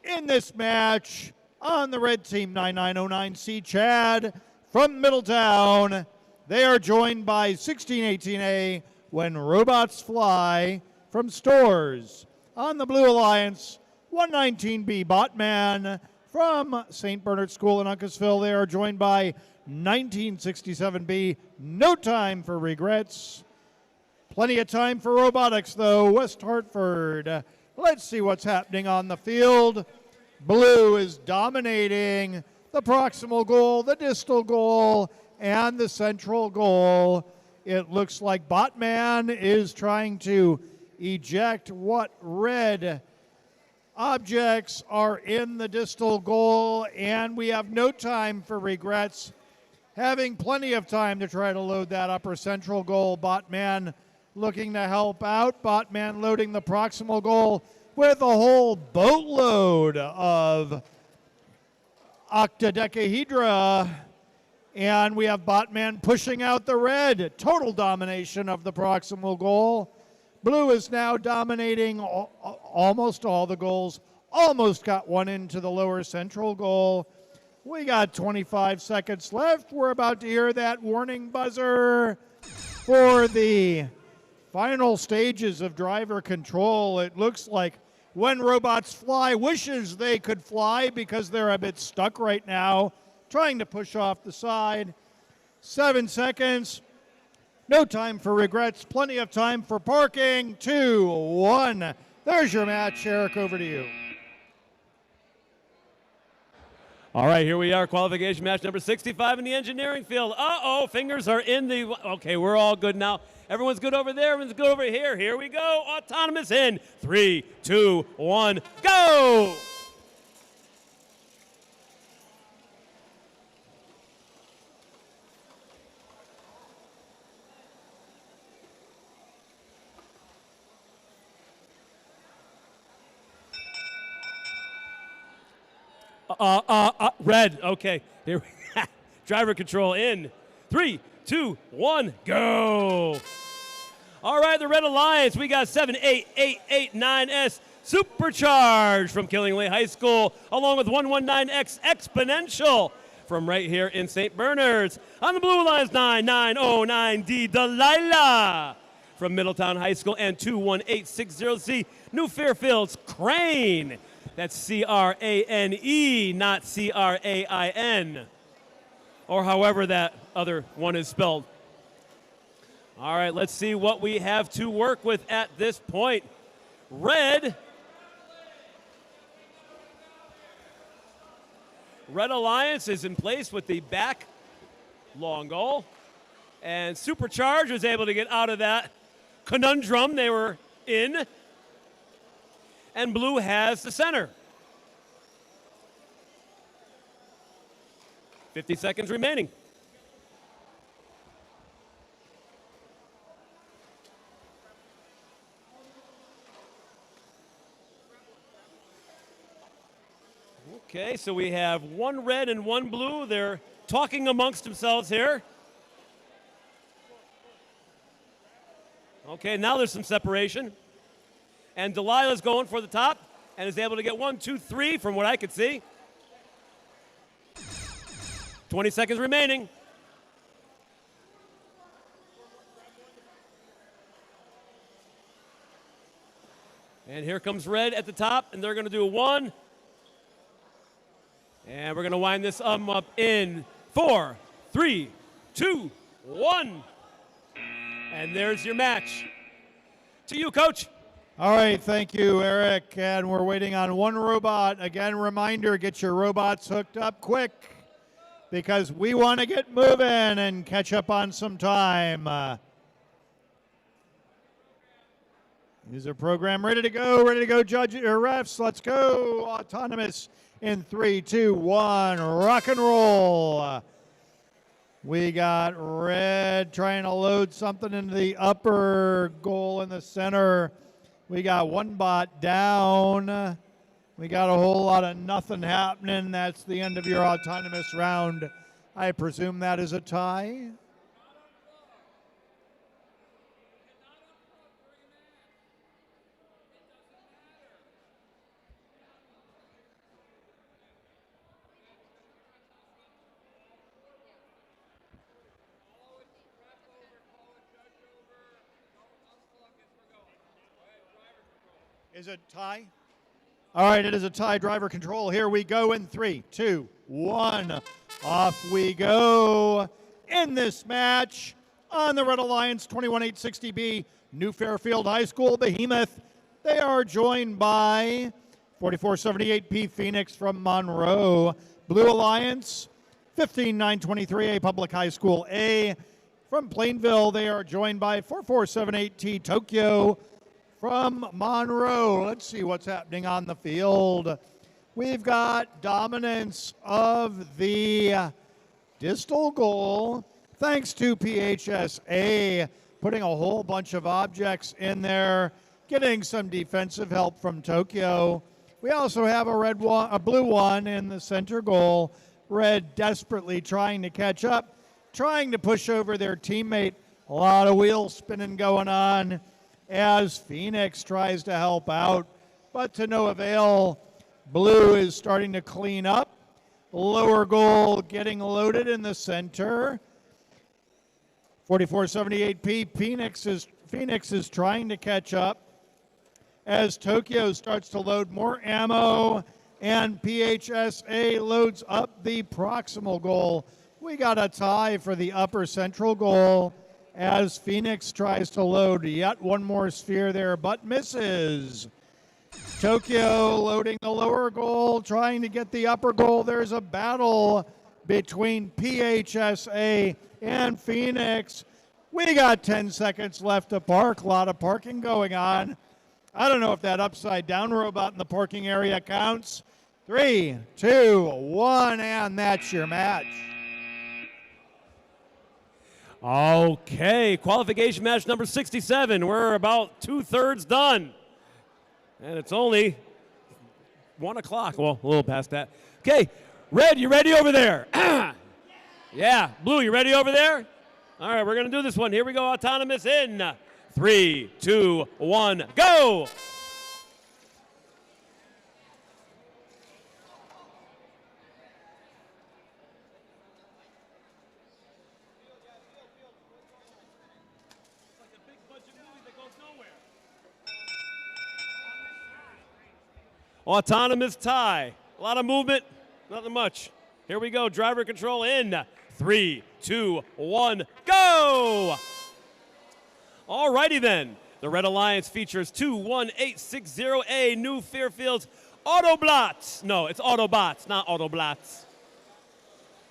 In this match, on the red team, 9909C Chad from Middletown. They are joined by 1618A When Robots Fly from Stores. On the Blue Alliance, 119B Botman from St. Bernard School in Uncasville. They are joined by 1967B No Time for Regrets. Plenty of time for robotics, though. West Hartford. Let's see what's happening on the field. Blue is dominating the proximal goal, the distal goal, and the central goal It looks like Botman is trying to eject what red objects are in the distal goal, and we have no time for regrets. Having plenty of time to try to load that upper central goal. Botman looking to help out. Botman loading the proximal goal with a whole boatload of octodecahedra. And we have Botman pushing out the red. Total domination of the proximal goal. Blue is now dominating almost all the goals. Almost got one into the lower central goal. We got 25 seconds left. We're about to hear that warning buzzer for the final stages of driver control. It looks like When Robots Fly wishes they could fly because they're a bit stuck right now, trying to push off the side. 7 seconds. No time for regrets. Plenty of time for parking. 2, 1. There's your match. Eric, over to you. All right, here we are, qualification match number 65 in the engineering field. Uh-oh, fingers are in the, okay, we're all good now. Everyone's good over there, everyone's good over here. Here we go, autonomous in 3, 2, 1, go! Red. Okay. Here we driver control in. 3, 2, 1, go. All right, the Red Alliance. We got 78889S Supercharged from Killingly High School, along with 119X Exponential from right here in St. Bernard's. On the Blue Alliance, 9909D Delilah from Middletown High School, and 21860C New Fairfields Crane. That's C-R-A-N-E, not C-R-A-I-N, or however that other one is spelled. All right, let's see what we have to work with at this point. Red Alliance is in place with the back long goal, and Supercharge was able to get out of that conundrum they were in. And Blue has the center. 50 seconds remaining. Okay, so we have one red and one blue. They're talking amongst themselves here. Okay, now there's some separation. And Delilah's going for the top and is able to get 1, 2, 3 from what I could see. 20 seconds remaining. And here comes Red at the top, and they're going to do a 1. And we're going to wind this up in 4, 3, 2, 1. And there's your match. To you, Coach. All right, thank you, Eric. And we're waiting on one robot. Again, reminder, get your robots hooked up quick because we want to get moving and catch up on some time. User program ready to go, judge or refs. Let's go. Autonomous in 3, 2, 1, rock and roll. We got Red trying to load something into the upper goal in the center. We got one bot down. We got a whole lot of nothing happening. That's the end of your autonomous round. I presume that is a tie. Is it tie? All right, it is a tie. Driver control. Here we go in 3, 2, 1. Off we go in this match on the Red Alliance 21860B New Fairfield High School Behemoth. They are joined by 4478P Phoenix from Monroe. Blue Alliance 15923A Public High School A. From Plainville, they are joined by 4478T Tokyo. From Monroe, let's see what's happening on the field. We've got dominance of the distal goal, thanks to PHSA putting a whole bunch of objects in there, getting some defensive help from Tokyo. We also have a blue one in the center goal. Red desperately trying to catch up, trying to push over their teammate. A lot of wheel spinning going on as Phoenix tries to help out, but to no avail. Blue is starting to clean up. Lower goal getting loaded in the center. 4478P, Phoenix is trying to catch up as Tokyo starts to load more ammo and PHSA loads up the proximal goal. We got a tie for the upper central goal as Phoenix tries to load yet one more sphere there, but misses. Tokyo loading the lower goal, trying to get the upper goal. There's a battle between PHSA and Phoenix. We got 10 seconds left to park. A lot of parking going on. I don't know if that upside down robot in the parking area counts. 3, 2, 1, and that's your match. Okay, qualification match number 67. We're about 2/3 done. And it's only 1 o'clock. Well, a little past that. Okay, Red, you ready over there? Yeah, Blue, you ready over there? All right, we're going to do this one. Here we go, autonomous in 3, 2, 1, go! Autonomous tie. A lot of movement, nothing much. Here we go, driver control in 3, 2, 1, go! All righty then. The Red Alliance features 21860A New Fairfields Autobots. No, it's Autobots, not Autobots.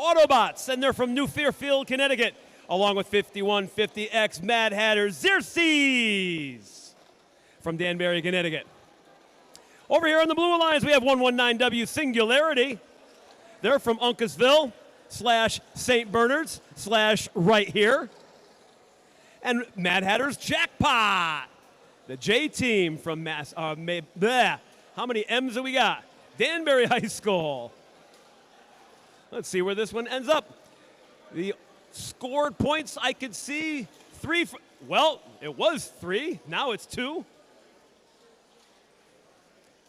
Autobots, and they're from New Fairfield, Connecticut, along with 5150X Mad Hatter Xerxes from Danbury, Connecticut. Over here on the Blue Alliance, we have 119W Singularity. They're from Uncasville / St. Bernard's / right here. And Mad Hatter's Jackpot. The J team from how many M's have we got? Danbury High School. Let's see where this one ends up. The scored points I could see 3. Well, it was 3. Now it's 2.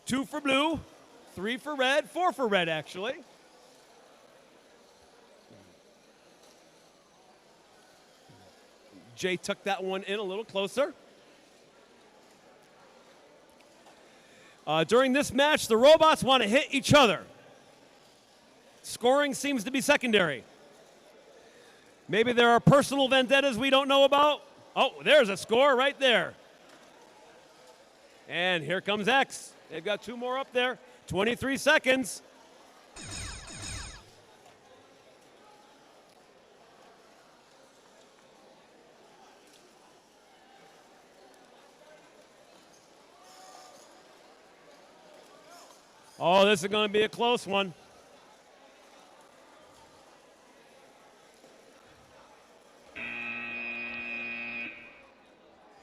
2 for blue, 3 for red, 4 for red, actually. Jay tucked that one in a little closer. During this match, the robots want to hit each other. Scoring seems to be secondary. Maybe there are personal vendettas we don't know about. Oh, there's a score right there. And here comes X. They've got 2 more up there. 23 seconds. Oh, this is going to be a close one.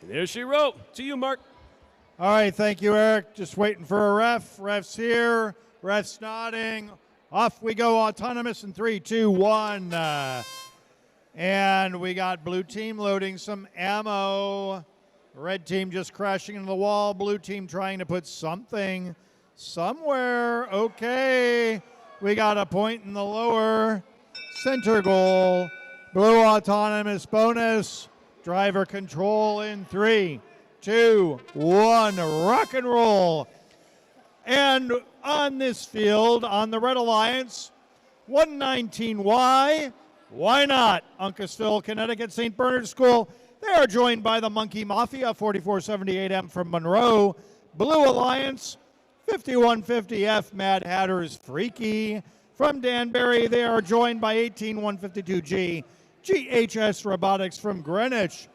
And there she wrote. To you, Mark. All right, thank you, Eric. Just waiting for a ref. Ref's here. Ref's nodding. Off we go, autonomous in 3, 2, 1. And we got blue team loading some ammo. Red team just crashing into the wall. Blue team trying to put something somewhere. Okay. We got a point in the lower center goal. Blue autonomous bonus. Driver control in 3, 2, 1, rock and roll. And on this field, on the Red Alliance, 119Y, why not? Uncasville, Connecticut, St. Bernard School. They are joined by the Monkey Mafia, 4478M from Monroe. Blue Alliance, 5150F, Mad Hatter's Freaky. From Danbury, they are joined by 18152G, GHS Robotics from Greenwich.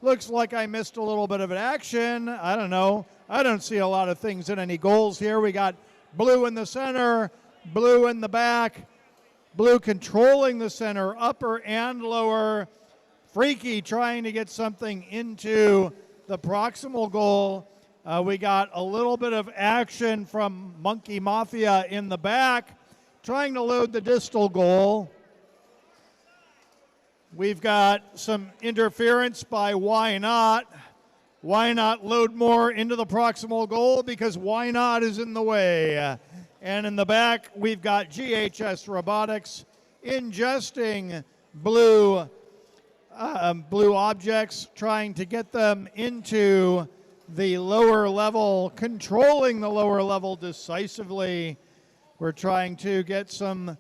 Looks like I missed a little bit of an action. I don't know. I don't see a lot of things in any goals here. We got blue in the center, blue in the back, blue controlling the center, upper and lower. Freaky trying to get something into the proximal goal. We got a little bit of action from Monkey Mafia in the back, trying to load the distal goal. We've got some interference by Why Not. Why Not load more into the proximal goal because Why Not is in the way. And in the back, we've got GHS Robotics ingesting blue objects, trying to get them into the lower level, controlling the lower level decisively. We're trying to get some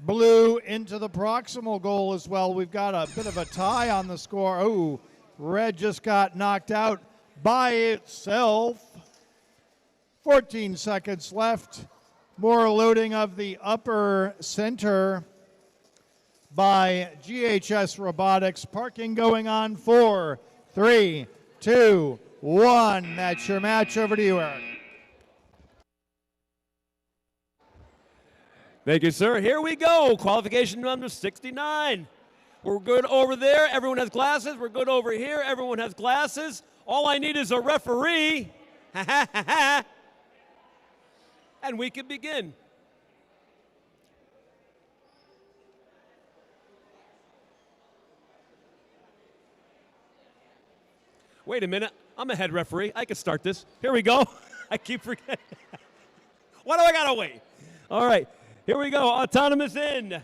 blue into the proximal goal as well. We've got a bit of a tie on the score. Oh, red just got knocked out by itself. 14 seconds left. More loading of the upper center by GHS Robotics. Parking going on. 4, 3, 2, 1. That's your match. Over to you, Eric. Thank you, sir. Here we go. Qualification number 69. We're good over there. Everyone has glasses. We're good over here. Everyone has glasses. All I need is a referee. Ha ha ha ha. And we can begin. Wait a minute. I'm a head referee. I can start this. Here we go. I keep forgetting. Why do I gotta wait? All right. Here we go. Autonomous in.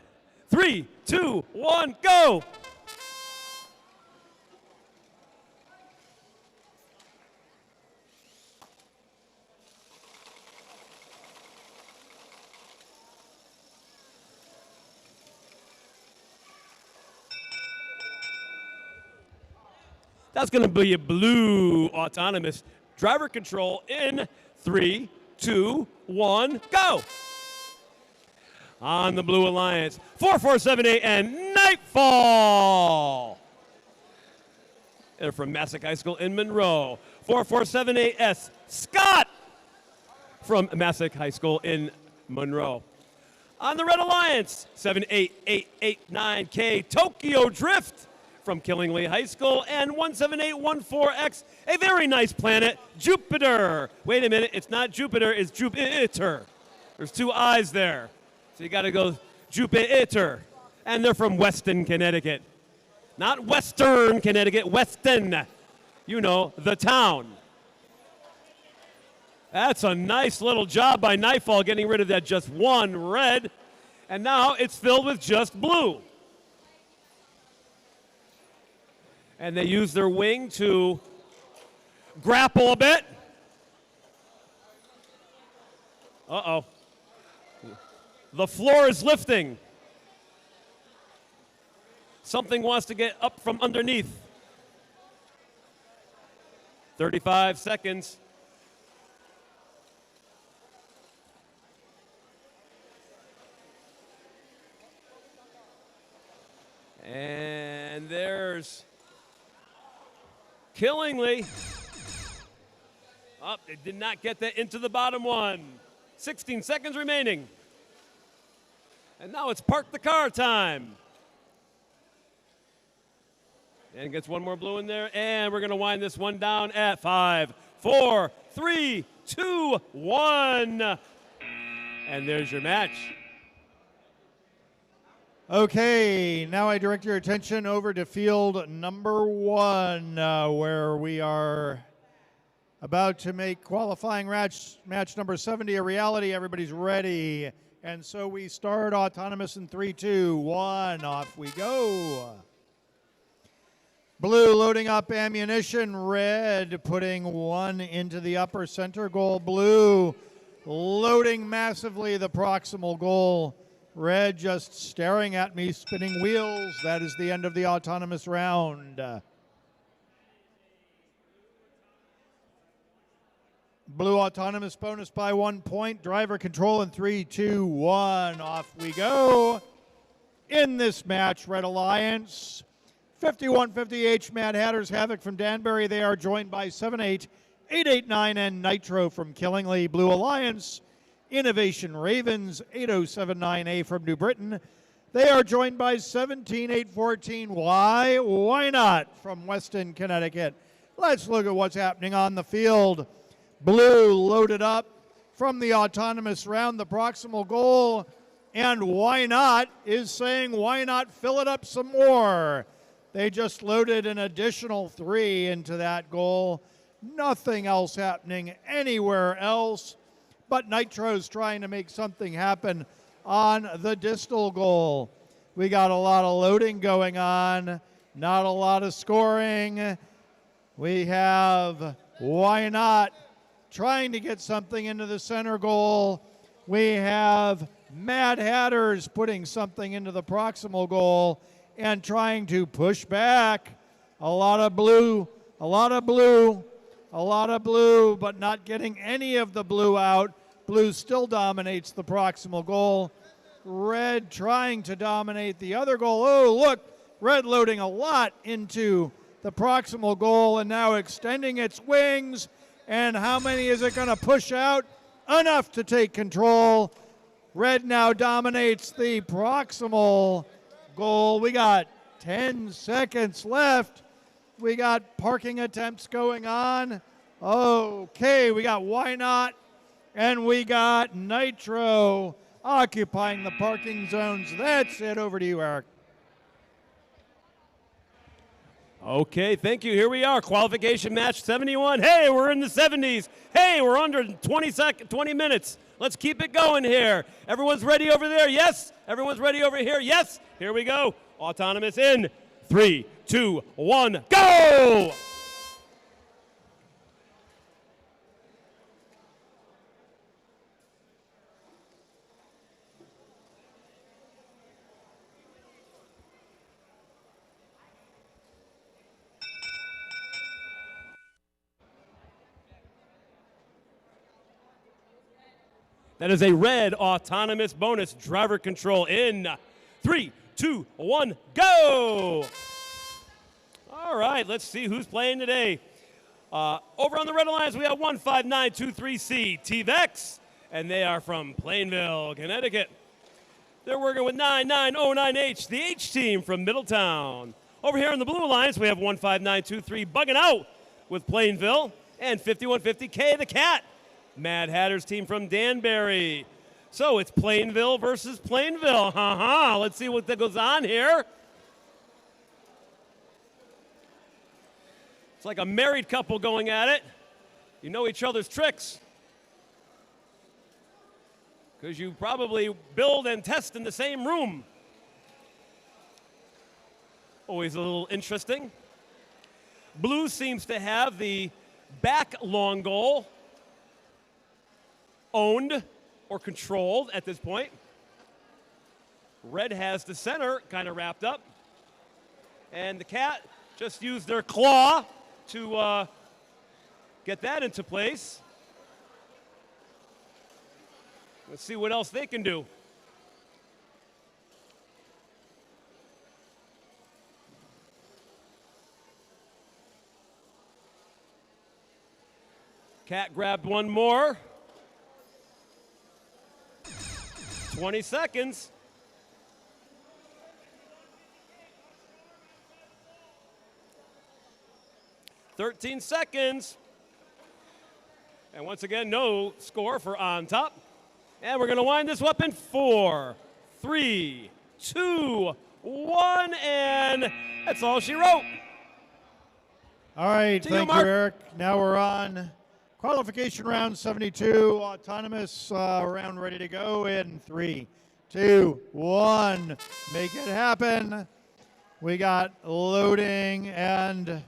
3, 2, 1, go. That's going to be a blue autonomous. Driver control in 3, 2, 1, go. On the Blue Alliance, 4478 and Nightfall. They're from Massac High School in Monroe. 4478S, Scott from Massac High School in Monroe. On the Red Alliance, 78889K, Tokyo Drift from Killingly High School, and 17814X, a very nice planet, Jupiter. Wait a minute, it's not Jupiter, it's Jupiter. There's 2 I's there. So you got to go Jupiter. And they're from Weston, Connecticut. Not Western Connecticut, Weston. You know, the town. That's a nice little job by Nightfall getting rid of that just 1 red. And now it's filled with just blue. And they use their wing to grapple a bit. Uh-oh. The floor is lifting. Something wants to get up from underneath. 35 seconds. And there's Killingly. Oh, they did not get that into the bottom one. 16 seconds remaining. And now it's park the car time. And gets 1 more blue in there. And we're going to wind this one down at 5, 4, 3, 2, 1. And there's your match. Okay, now I direct your attention over to field number 1, where we are about to make qualifying match number 70 a reality. Everybody's ready. And so we start autonomous in 3, 2, 1. Off we go. Blue loading up ammunition. Red putting 1 into the upper center goal. Blue loading massively the proximal goal. Red just staring at me, spinning wheels. That is the end of the autonomous round. Blue autonomous bonus by 1 point. Driver control in 3, 2, 1. Off we go. in this match. Red Alliance, 5150H Mad Hatters Havoc from Danbury. They are joined by 78, 889, and Nitro from Killingly. Blue Alliance, Innovation Ravens, 8079A from New Britain. They are joined by 17814. Why not from Weston, Connecticut. Let's look at what's happening on the field. Blue loaded up from the autonomous round, the proximal goal, and why not is saying why not fill it up some more. They just loaded an additional 3 into that goal. Nothing else happening anywhere else, but Nitro's trying to make something happen on the distal goal. We got a lot of loading going on, not a lot of scoring. We have why not trying to get something into the center goal. We have Mad Hatters putting something into the proximal goal and trying to push back. A lot of blue, a lot of blue, a lot of blue, but not getting any of the blue out. Blue still dominates the proximal goal. Red trying to dominate the other goal. Oh, look, red loading a lot into the proximal goal and now extending its wings. And how many is it going to push out? Enough to take control. Red now dominates the proximal goal. We got 10 seconds left. We got parking attempts going on. Okay, we got why not? And we got Nitro occupying the parking zones. That's it. Over to you, Eric. Okay, thank you. Here we are, qualification match 71. Hey, we're in the 70s. Hey, we're under 20 minutes. Let's keep it going here. Everyone's ready over there? Yes. Everyone's ready over here? Yes. Here we go. Autonomous in 3, 2, 1, go! That is a red autonomous bonus driver control in 3, 2, 1, go! All right, let's see who's playing today. Over on the Red Alliance, we have 15923C T-Vex, and they are from Plainville, Connecticut. They're working with 9909H, the H team from Middletown. Over here in the Blue Alliance, we have 15923 Bugging Out with Plainville, and 5150K, the Cat. Mad Hatters team from Danbury. So it's Plainville versus Plainville. Let's see what goes on here. It's like a married couple going at it. You know each other's tricks, because you probably build and test in the same room. Always a little interesting. Blue seems to have the back long goal owned or controlled at this point. Red has the center kind of wrapped up. And the Cat just used their claw to get that into place. Let's see what else they can do. Cat grabbed one more. 20 seconds. "13 seconds. And once again, no score for on top. And we're going to wind this up in 4, 3, 2, 1, and that's all she wrote. All right, To you, thank you, Mark. Eric. Now we're on qualification round 72, autonomous round ready to go in 3, 2, 1. Make it happen. We got loading and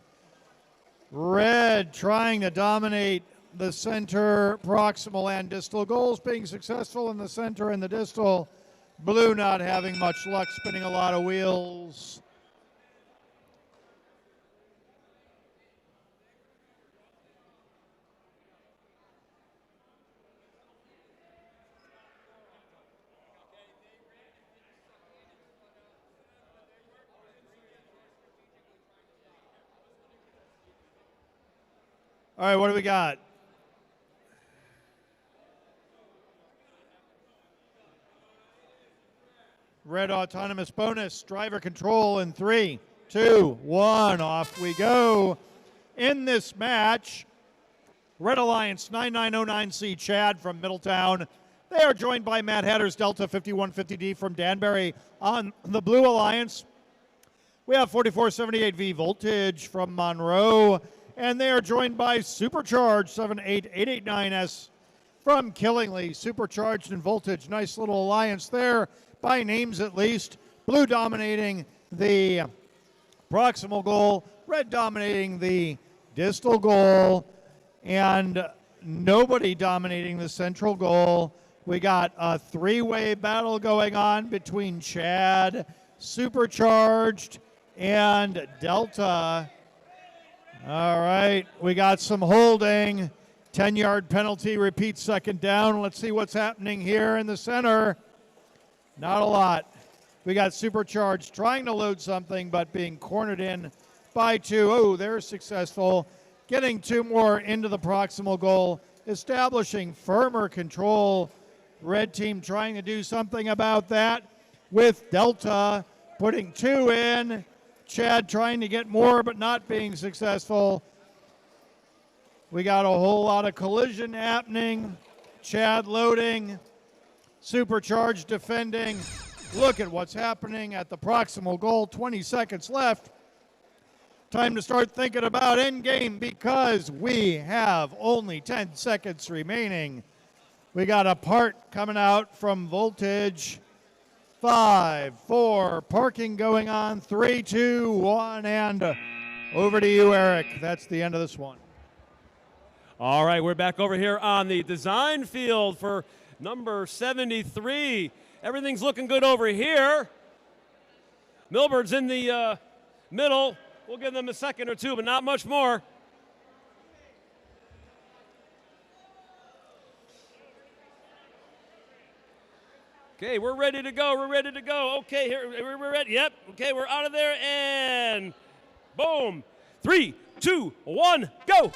red trying to dominate the center, proximal, and distal goals, being successful in the center and the distal. Blue not having much luck, spinning a lot of wheels. All right, what do we got? Red autonomous bonus, driver control in 3, 2, 1. Off we go. In this match, Red Alliance 9909C Chad from Middletown. They are joined by Matt Hatters Delta 5150D from Danbury. On the Blue Alliance, we have 4478V Voltage from Monroe. And they are joined by Supercharged 78889S from Killingly. Supercharged and Voltage, nice little alliance there, by names at least. Blue dominating the proximal goal, red dominating the distal goal, and nobody dominating the central goal. We got a three-way battle going on between Chad, Supercharged, and Delta. All right, we got some holding. 10-yard penalty, repeat second down. Let's see what's happening here in the center. Not a lot. We got Supercharged trying to load something, but being cornered in by 2. Oh, they're successful. Getting 2 more into the proximal goal, establishing firmer control. Red team trying to do something about that with Delta putting 2 in. Chad trying to get more, but not being successful. We got a whole lot of collision happening. Chad loading. Supercharged defending. Look at what's happening at the proximal goal. 20 seconds left. Time to start thinking about endgame because we have only 10 seconds remaining. We got a part coming out from Voltage. 5, 4, parking going on. 3, 2, 1, and over to you, Eric. That's the end of this one. All right, we're back over here on the design field for number 73. Everything's looking good over here. Milburn's in the middle. We'll give them a second or two, but not much more. Okay, we're ready to go. We're ready to go. Okay, here we're ready. Yep. Okay, we're out of there, and boom. 3, 2, 1, go.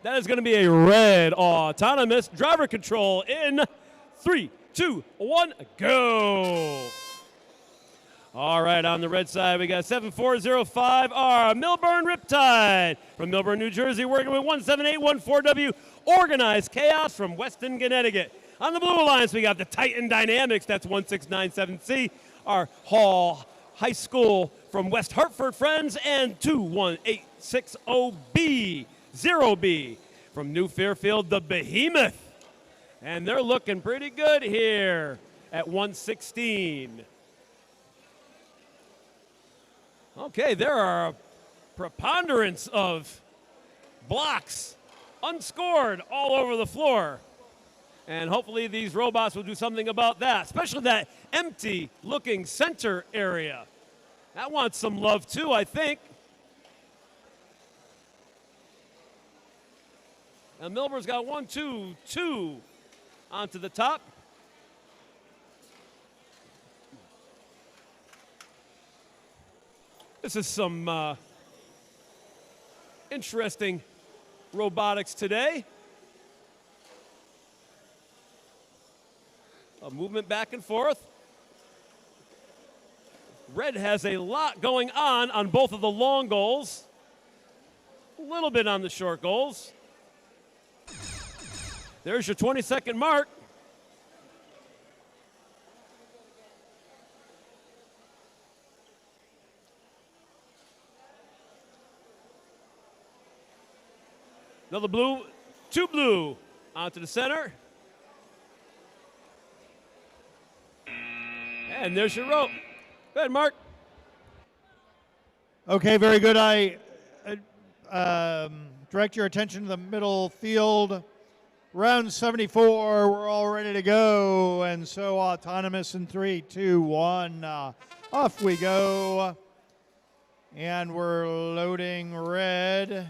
That is going to be a red autonomous driver control in 3, 2, 1, go. All right, on the red side, we got 7405, our Milburn Riptide from Milburn, New Jersey, working with 17814W Organized Chaos from Weston, Connecticut. On the Blue Alliance, we got the Titan Dynamics, that's 1697C, our Hall High School from West Hartford Friends, and 21860B. 0B from New Fairfield, the Behemoth. And they're looking pretty good here at 116. Okay, there are a preponderance of blocks unscored all over the floor. And hopefully these robots will do something about that, especially that empty looking center area. That wants some love too, I think. Now Milbur's got 1, 2, 2 onto the top. This is some interesting robotics today. A movement back and forth. Red has a lot going on both of the long goals. A little bit on the short goals. There's your 20-second mark. Another blue, 2 blue onto the center. And there's your rope. Go ahead, Mark. Okay, very good. I direct your attention to the middle field. Round 74, we're all ready to go. And so autonomous in 3, 2, 1. Off we go. And we're loading red.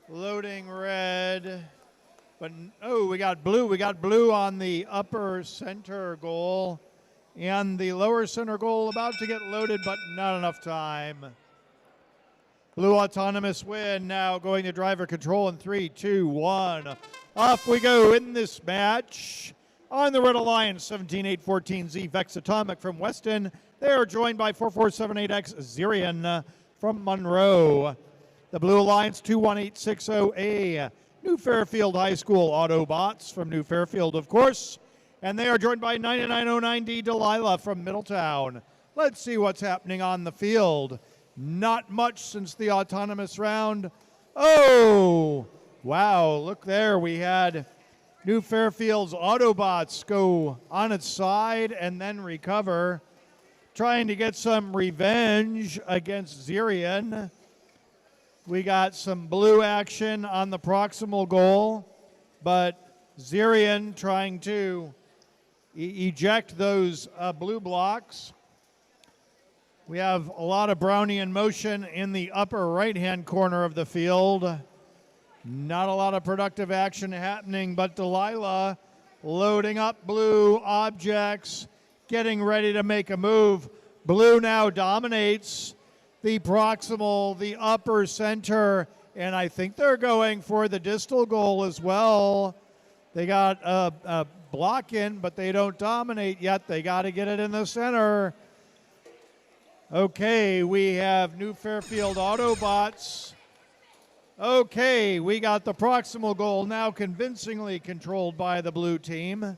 Loading red. But, oh, we got blue. We got blue on the upper center goal. And the lower center goal about to get loaded, but not enough time. Blue autonomous win now going to driver control in 3, 2, 1. Off we go in this match. On the Red Alliance, 17814Z Vex Atomic from Weston. They are joined by 4478X Zirian from Monroe. The Blue Alliance, 21860A New Fairfield High School Autobots from New Fairfield, of course. And they are joined by 9909D Delilah from Middletown. Let's see what's happening on the field. Not much since the autonomous round. Oh, wow, look there. We had New Fairfield's Autobots go on its side and then recover, trying to get some revenge against Zirian. We got some blue action on the proximal goal, but Zirian trying to eject those blue blocks. We have a lot of Brownian motion in the upper right-hand corner of the field. Not a lot of productive action happening, but Delilah loading up blue objects, getting ready to make a move. Blue now dominates the proximal, the upper center, and I think they're going for the distal goal as well. They got a block in, but they don't dominate yet. They got to get it in the center. Okay, we have New Fairfield Autobots. Okay, we got the proximal goal now convincingly controlled by the blue team.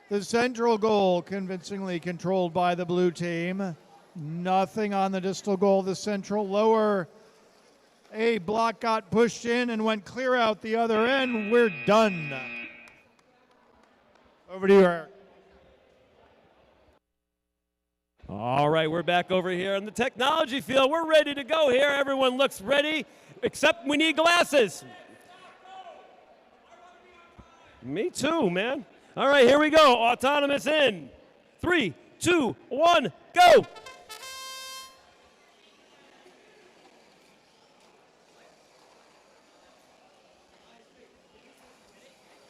The central goal convincingly controlled by the blue team. Nothing on the distal goal. The central lower. A block got pushed in and went clear out the other end. We're done. Over to you, Eric. All right, we're back over here on the technology field. We're ready to go here. Everyone looks ready, except we need glasses. Me too, man. All right, here we go. Autonomous in. 3, 2, 1, go.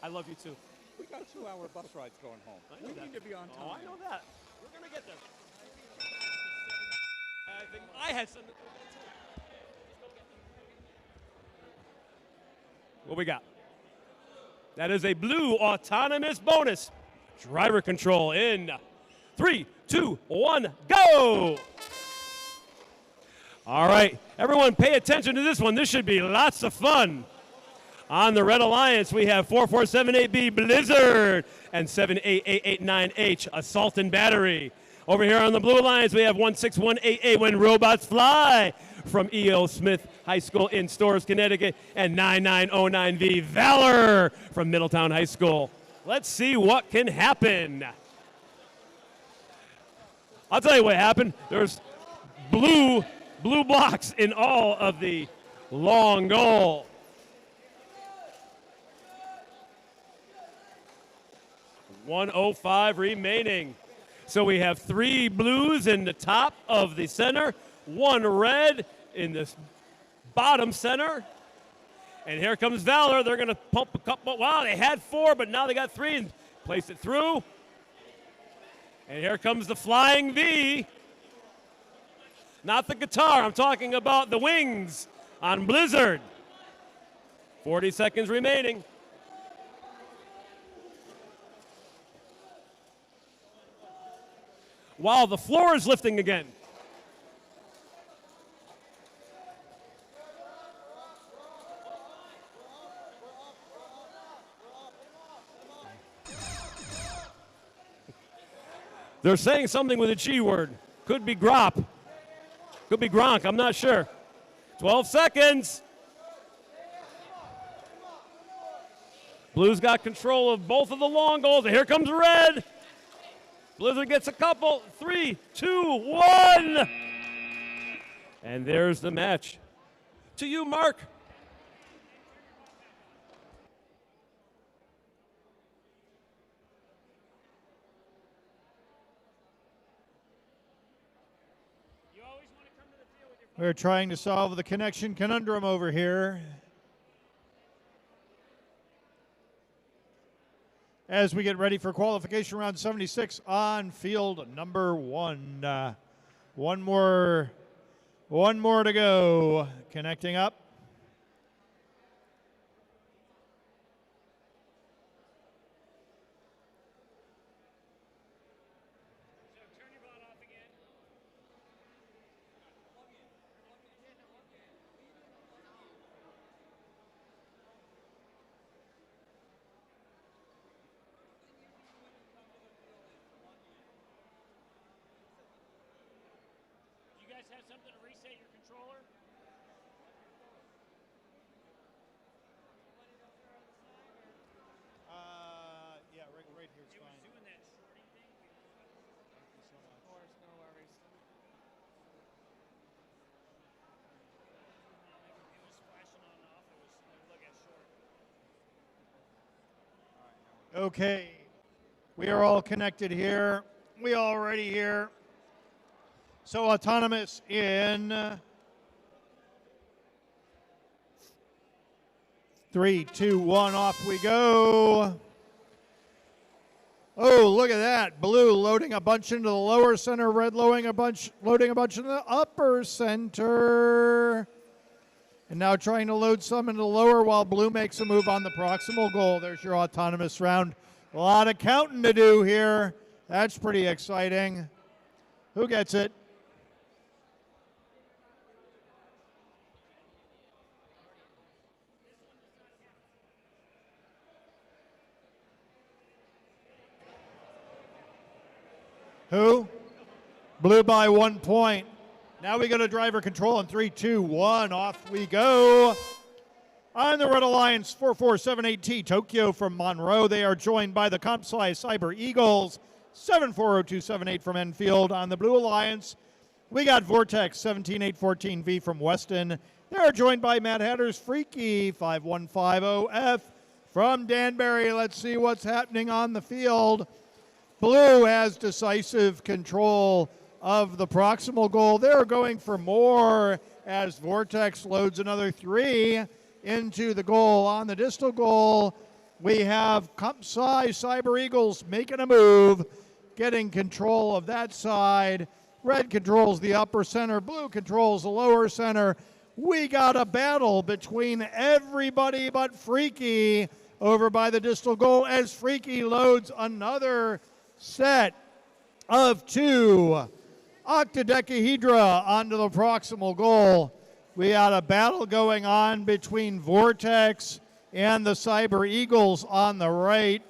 I love you too. We got 2-hour bus rides going home. We need to be on time. Oh, I know that. We're going to get there. I think I had something to do with that too. What we got? That is a blue autonomous bonus. Driver control in 3, 2, 1, go! All right, everyone pay attention to this one. This should be lots of fun. On the Red Alliance, we have 4478B Blizzard and 78889H Assault and Battery. Over here on the Blue Alliance, we have 16188 When Robots Fly from E.O. Smith High School in Storrs, Connecticut, and 9909V Valor from Middletown High School. Let's see what can happen. I'll tell you what happened. There's blue blocks in all of the long goal. .105 remaining. So we have 3 blues in the top of the center, 1 red in the bottom center. And here comes Valor. They're going to pump a couple. Wow, they had 4, but now they got 3 and place it through. And here comes the Flying V. Not the guitar. I'm talking about the wings on Blizzard. 40 seconds remaining. Wow, the floor is lifting again. They're saying something with a G word. Could be Grop. Could be Gronk. I'm not sure. 12 seconds. Blues got control of both of the long goals. And here comes red. Blizzard gets a couple. 3, 2, 1. And there's the match. To you, Mark. We're trying to solve the connection conundrum over here. as we get ready for qualification round 76 on field number 1. One more to go. Connecting up. Turn your bot off again. You guys have something to reset your controller? Yeah, right here is It was fine. doing that shorting thing. Of course, no worries. It was flashing on and off. It was look at short. Okay, we are all connected here. We all ready here. So autonomous in 3, 2, 1, off we go. Oh, look at that. Blue loading a bunch into the lower center, red loading a bunch into the upper center. And now trying to load some into the lower while blue makes a move on the proximal goal. There's your autonomous round. A lot of counting to do here. That's pretty exciting. Who gets it? Who? Blue by 1 point. Now we go to driver control in 3, 2, 1. Off we go. On the Red Alliance 4478T Tokyo from Monroe. They are joined by the ComSci Cyber Eagles 740278 from Enfield. On the Blue Alliance, we got Vortex 17814V from Weston. They are joined by Mad Hatter's Freaky 5150F from Danbury. Let's see what's happening on the field. Blue has decisive control of the proximal goal. They're going for more as Vortex loads another 3 into the goal. On the distal goal, we have ComSci Cyber Eagles making a move, getting control of that side. Red controls the upper center. Blue controls the lower center. We got a battle between everybody but Freaky over by the distal goal as Freaky loads another set of 2 octodecahedra onto the proximal goal. We got a battle going on between Vortex and the Cyber Eagles on the right.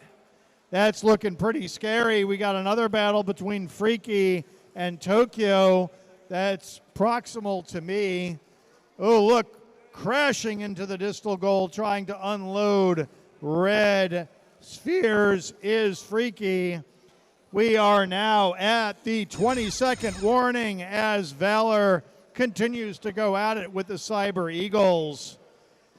That's looking pretty scary. We got another battle between Freaky and Tokyo. That's proximal to me. Oh, look, crashing into the distal goal, trying to unload red spheres is Freaky. We are now at the 20-second warning as Valor continues to go at it with the Cyber Eagles.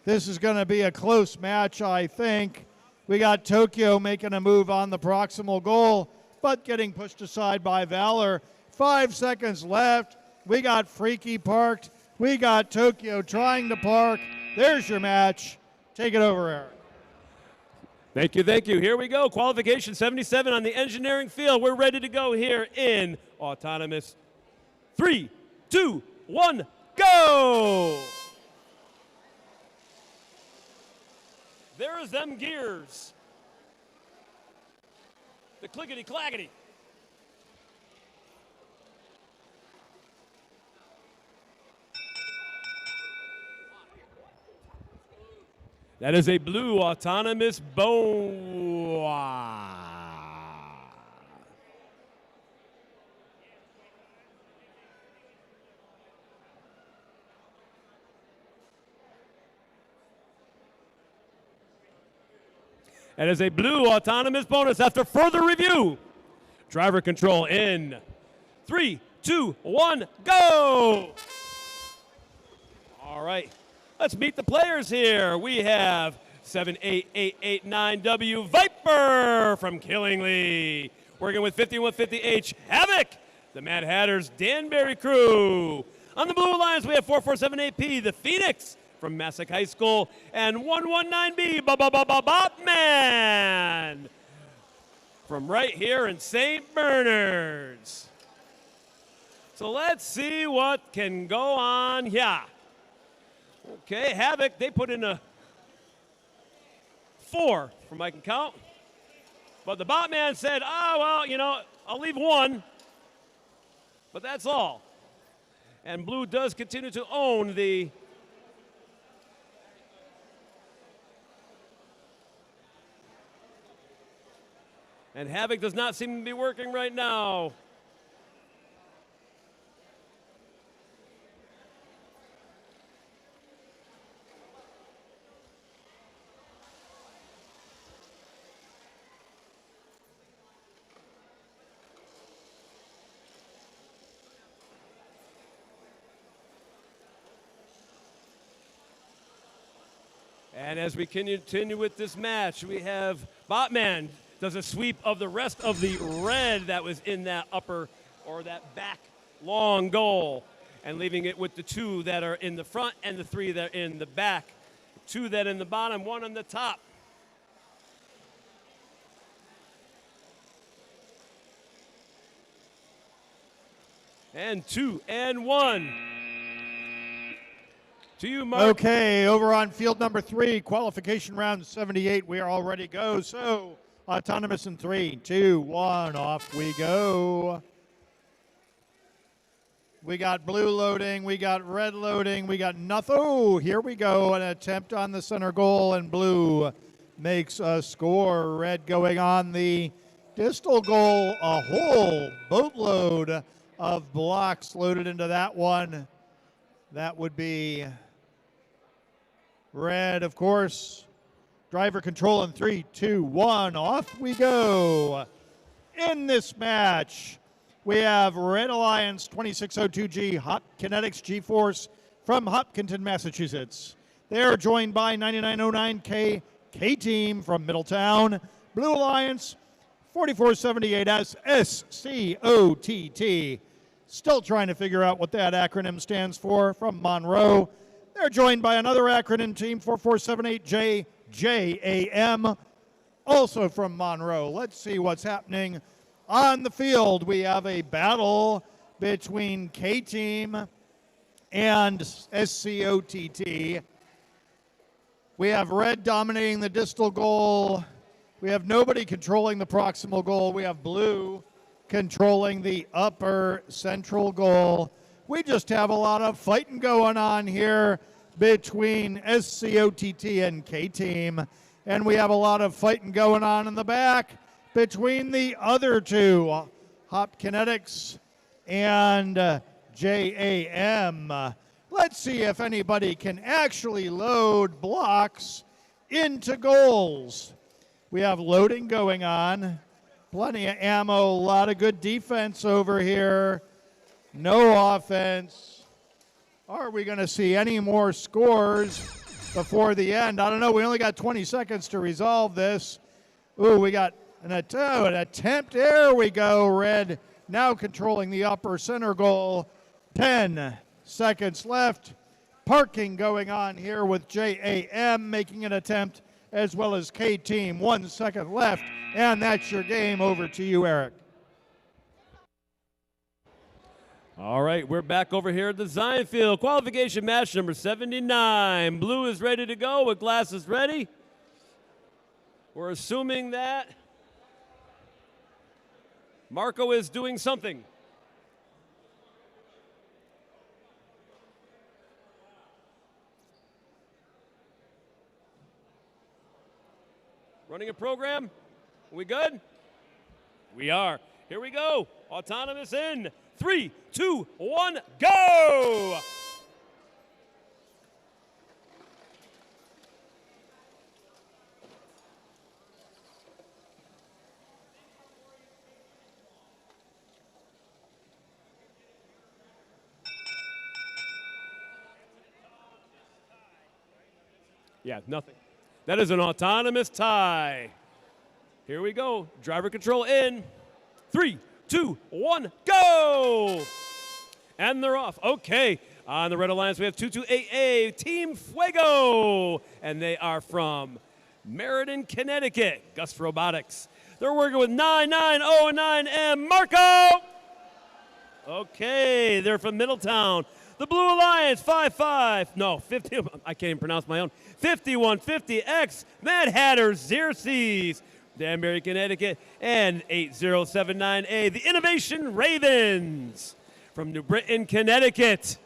This is going to be a close match, I think. We got Tokyo making a move on the proximal goal, but getting pushed aside by Valor. 5 seconds left. We got Freaky parked. We got Tokyo trying to park. There's your match. Take it over, Eric. Thank you, thank you. Here we go. Qualification 77 on the engineering field. We're ready to go here in autonomous. 3, 2, 1, go! There's them gears. The clickety-clackety. That is a blue autonomous boa. That is a blue autonomous bonus after further review. Driver control in 3, 2, 1, go! All right. Let's meet the players here. We have 78889W Viper from Killingly. Working with 5150H Havoc, the Mad Hatter's Danbury crew. On the Blue Alliance, we have 4478P, the Phoenix from Massac High School, and 119B, Botman. from right here in St. Bernard's. So let's see what can go on here. Okay, Havoc, they put in a 4 from I can count. But the bot man said, well, you know, I'll leave 1. But that's all. And Blue does continue to own the and Havoc does not seem to be working right now. And as we continue with this match, we have Botman does a sweep of the rest of the red that was in that upper or that back long goal and leaving it with the 2 that are in the front and the 3 that are in the back. 2 that in the bottom, 1 on the top. And 2 and 1. To you, Mark. Okay, over on field number 3, qualification round 78, we are all ready to go. So, autonomous in 3, 2, 1, off we go. We got blue loading, we got red loading, we got nothing. Oh, here we go, an attempt on the center goal, and blue makes a score. Red going on the distal goal, a whole boatload of blocks loaded into that one. That would be red, of course. Driver control in 3, 2, 1. Off we go. In this match, we have Red Alliance 2602G Hop Kinetics G-Force from Hopkinton, Massachusetts. They are joined by 9909K K-Team from Middletown. Blue Alliance 4478S SCOTT. Still trying to figure out what that acronym stands for, from Monroe. They're joined by another acronym team, 4478J JAM, also from Monroe. Let's see what's happening on the field. We have a battle between K-Team and SCOTT. We have red dominating the distal goal. We have nobody controlling the proximal goal. We have blue controlling the upper central goal. We just have a lot of fighting going on here between SCOTT and K-Team. And we have a lot of fighting going on in the back between the other 2, Hop Kinetics and JAM. Let's see if anybody can actually load blocks into goals. We have loading going on. Plenty of ammo, a lot of good defense over here. No offense. Are we going to see any more scores before the end? I don't know. We only got 20 seconds to resolve this. Ooh, we got an attempt. There we go. Red now controlling the upper center goal. 10 seconds left. Parking going on here with JAM making an attempt, as well as K-Team. 1 second left, and that's your game. Over to you, Eric. All right, we're back over here at the Zion Field. Qualification match number 79. Blue is ready to go with glasses ready. We're assuming that Marco is doing something. Running a program? Are we good? We are. Here we go. Autonomous in 3, 2, 1, go! Yeah, nothing. That is an autonomous tie. Here we go. Driver control in 3, 2, 1, go! And they're off. Okay. On the Red Alliance, we have 22AA Team Fuego. And they are from Meriden, Connecticut. Gus Robotics. They're working with 9909 and Marco. Okay, they're from Middletown. The Blue Alliance, 50, I can't even pronounce my own. 5150X, Mad Hatter, Xerxes, Danbury, Connecticut, and 8079A, the Innovation Ravens from New Britain, Connecticut.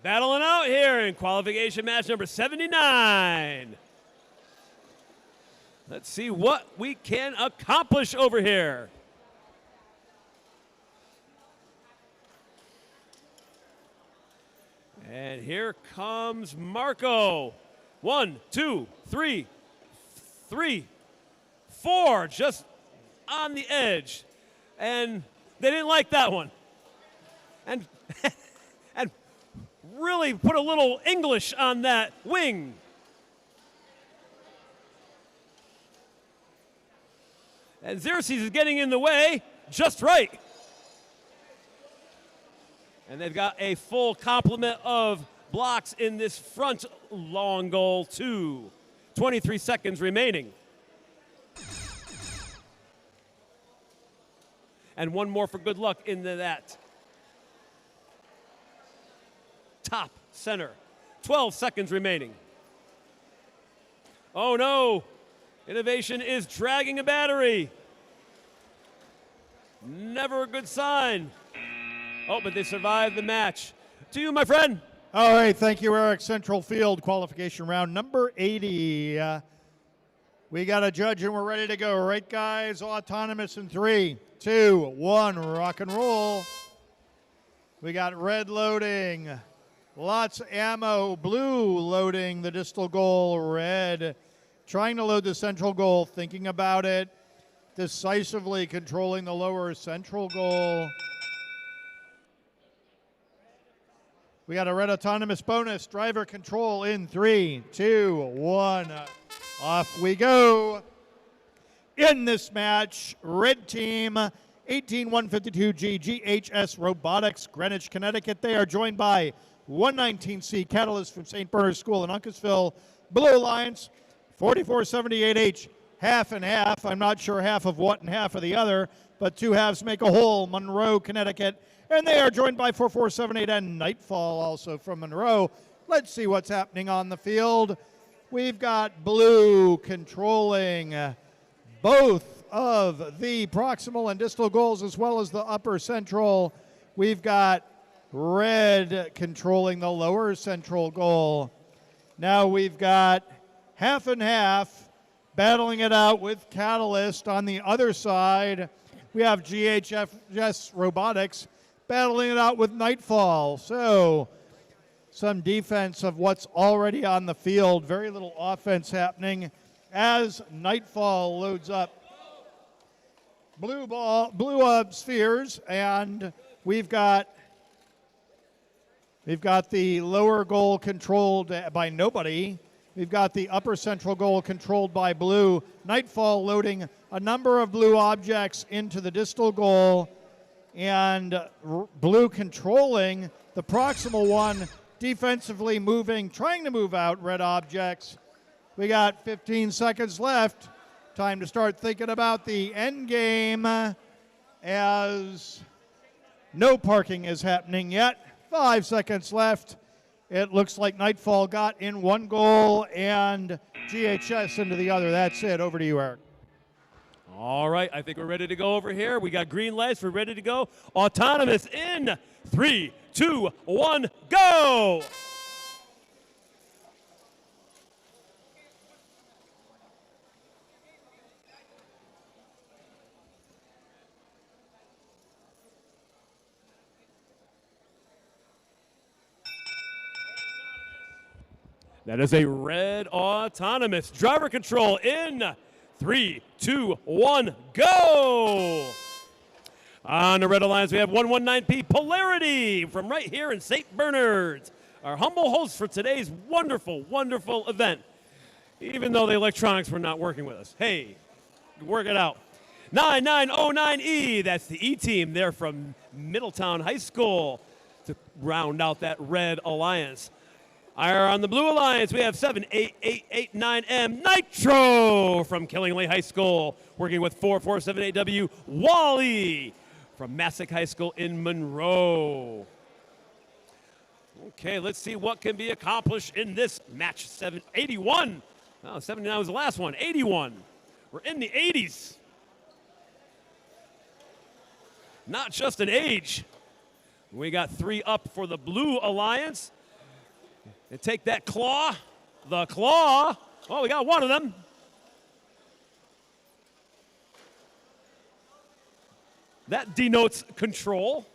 Battling out here in qualification match number 79. Let's see what we can accomplish over here. And here comes Marco. 1, 2, 3, 4, just on the edge. And they didn't like that one. And, and really put a little English on that wing. And Xerxes is getting in the way just right. And they've got a full complement of blocks in this front long goal, too. 23 seconds remaining. And one more for good luck into that top center. 12 seconds remaining. Oh, no. Innovation is dragging a battery. Never a good sign. Oh, but they survived the match. To you, my friend. All right, thank you, Eric. Central Field qualification round number 80. We got a judge and we're ready to go. Right, guys? Autonomous in 3, 2, 1, rock and roll. We got red loading. Lots of ammo. Blue loading the distal goal. Red trying to load the central goal, thinking about it. Decisively controlling the lower central goal. We got a red autonomous bonus. Driver control in 3, 2, 1. Off we go. In this match, red team, 18152G GHS Robotics, Greenwich, Connecticut. They are joined by 119C Catalyst from St. Bernard's School in Uncasville. Blue Alliance, 4478H, half and half. I'm not sure half of what and half of the other, but two halves make a whole. Monroe, Connecticut. And they are joined by 4478 and Nightfall, also from Monroe. Let's see what's happening on the field. We've got blue controlling both of the proximal and distal goals as well as the upper central. We've got red controlling the lower central goal. Now we've got half and half battling it out with Catalyst. On the other side, we have GHS Robotics battling it out with Nightfall. So some defense of what's already on the field. Very little offense happening as Nightfall loads up blue spheres, and we've got the lower goal controlled by nobody. We've got the upper central goal controlled by blue. Nightfall loading a number of blue objects into the distal goal, and blue controlling the proximal one, defensively moving, trying to move out red objects. We got 15 seconds left. Time to start thinking about the end game, as no parking is happening yet. 5 seconds left. It looks like Nightfall got in one goal and GHS into the other. That's it. Over to you, Eric. All right, I think we're ready to go over here. We got green lights. We're ready to go. Autonomous in 3, 2, 1, go! That is a red autonomous. Driver control in 3, 2, 1, go! On the Red Alliance, we have 119P Polarity from right here in St. Bernard's, our humble host for today's wonderful, wonderful event. Even though the electronics were not working with us. Hey, work it out. 9909E, that's the E team. They're from Middletown High School to round out that Red Alliance. On the Blue Alliance, we have 78889M Nitro from Killingly High School, working with 4478W Wally from Massac High School in Monroe. Okay, let's see what can be accomplished in this match. 781. Oh, 79 was the last one. 81. We're in the 80s. Not just an age. We got 3 up for the Blue Alliance. And take that claw. The claw. Oh, we got one of them. That denotes control.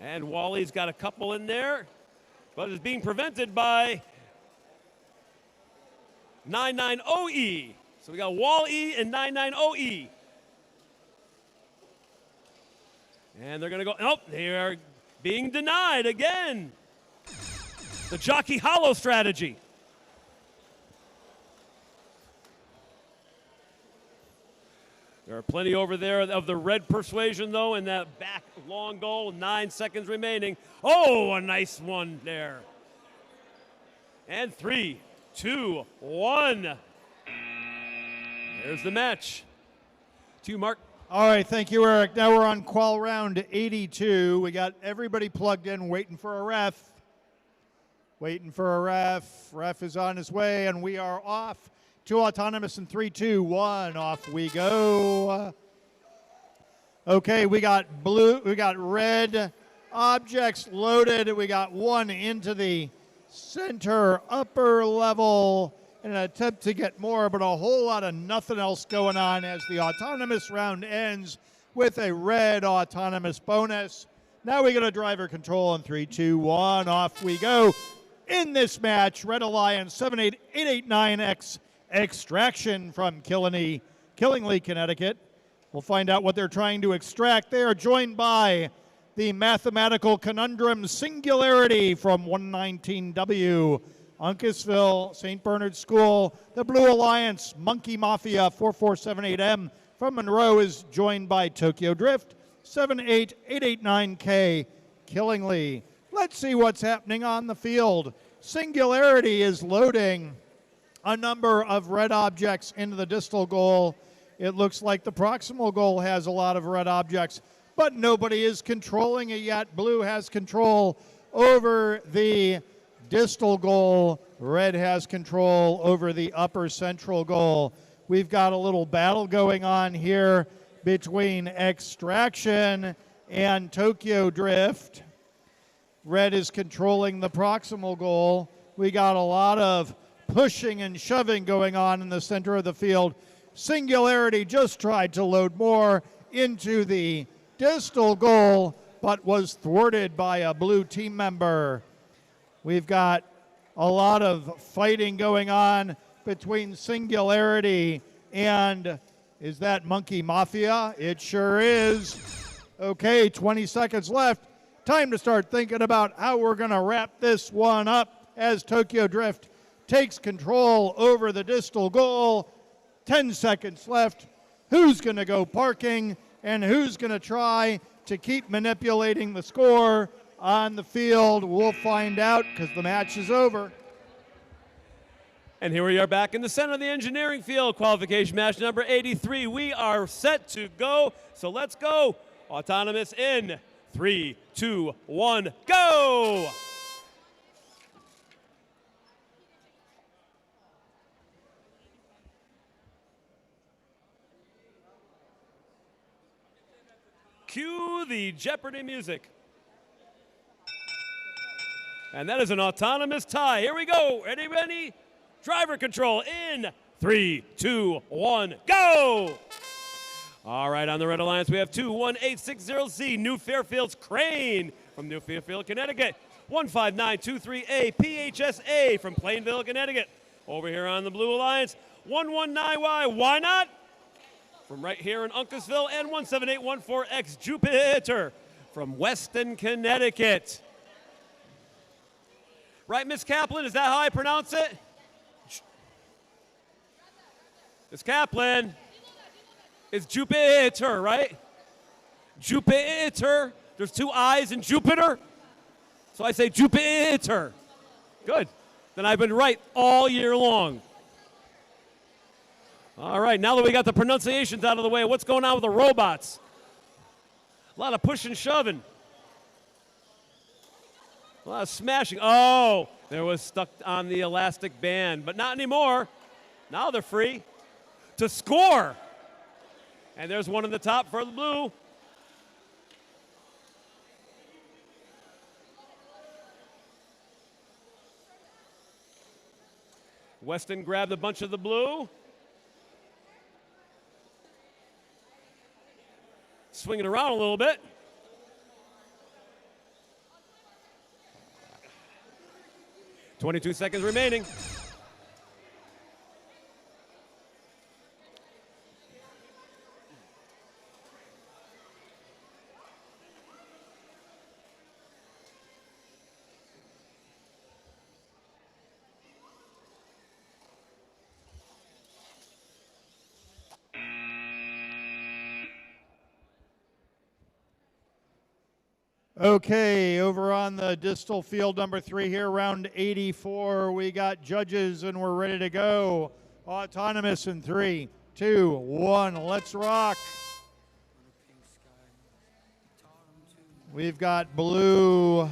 And Wally's got a couple in there, but is being prevented by 990E. So we got Wall-E and 990E. And they're going to go, nope, they are being denied again. The Jockey Hollow strategy. There are plenty over there of the red persuasion, though, in that back long goal, 9 seconds remaining. Oh, a nice one there. And 3, 2, 1. There's the match. To you, Mark. All right, thank you, Eric. Now we're on qual round 82. We got everybody plugged in, waiting for a ref. Waiting for a ref. Ref is on his way, and we are off to autonomous in 3, 2, 1. Off we go. Okay, we got red objects loaded. We got one into the center upper level in an attempt to get more, but a whole lot of nothing else going on as the autonomous round ends with a red autonomous bonus. Now we get a driver control in 3, 2, 1. Off we go. In this match, Red Alliance 78889X Extraction from Killingly, Connecticut. We'll find out what they're trying to extract. They are joined by the Mathematical Conundrum Singularity from 119W, Uncasville, St. Bernard School. The Blue Alliance, Monkey Mafia 4478M from Monroe is joined by Tokyo Drift 78889K, Killingly. Let's see what's happening on the field. Singularity is loading a number of red objects into the distal goal. It looks like the proximal goal has a lot of red objects, but nobody is controlling it yet. Blue has control over the distal goal. Red has control over the upper central goal. We've got a little battle going on here between Extraction and Tokyo Drift. Red is controlling the proximal goal. We got a lot of pushing and shoving going on in the center of the field. Singularity just tried to load more into the distal goal, but was thwarted by a blue team member. We've got a lot of fighting going on between Singularity and, is that Monkey Mafia? It sure is. Okay, 20 seconds left. Time to start thinking about how we're going to wrap this one up as Tokyo Drift takes control over the distal goal. 10 seconds left. Who's going to go parking and who's going to try to keep manipulating the score on the field? We'll find out because the match is over. And here we are back in the center of the engineering field. Qualification match number 83. We are set to go. So let's go. Autonomous in 3, 2, 1, go! Cue the Jeopardy music. And that is an autonomous tie. Here we go. Ready? Driver control in 3, 2, 1, go! All right, on the Red Alliance, we have 21860Z, New Fairfield's Crane from New Fairfield, Connecticut. 15923A, PHSA from Plainville, Connecticut. Over here on the Blue Alliance, 119Y, why not? From right here in Uncasville, and 17814X, Jupiter from Weston, Connecticut. Right, Miss Kaplan, is that how I pronounce it? Miss Kaplan. It's Jupiter, right? Jupiter There's two I's in Jupiter, so I say Jupiter. Good. Then I've been right all year long. All right, now that we got the pronunciations out of the way, what's going on with the robots? A lot of pushing, shoving. A lot of smashing. Oh, there was stuck on the elastic band, but not anymore. Now they're free to score. And there's one in the top for the blue. Weston grabbed a bunch of the blue. Swing it around a little bit. .22 seconds remaining. Okay, over on the distal field number 3 here, round 84, we got judges and we're ready to go. Autonomous in 3, 2, 1, let's rock. We've got blue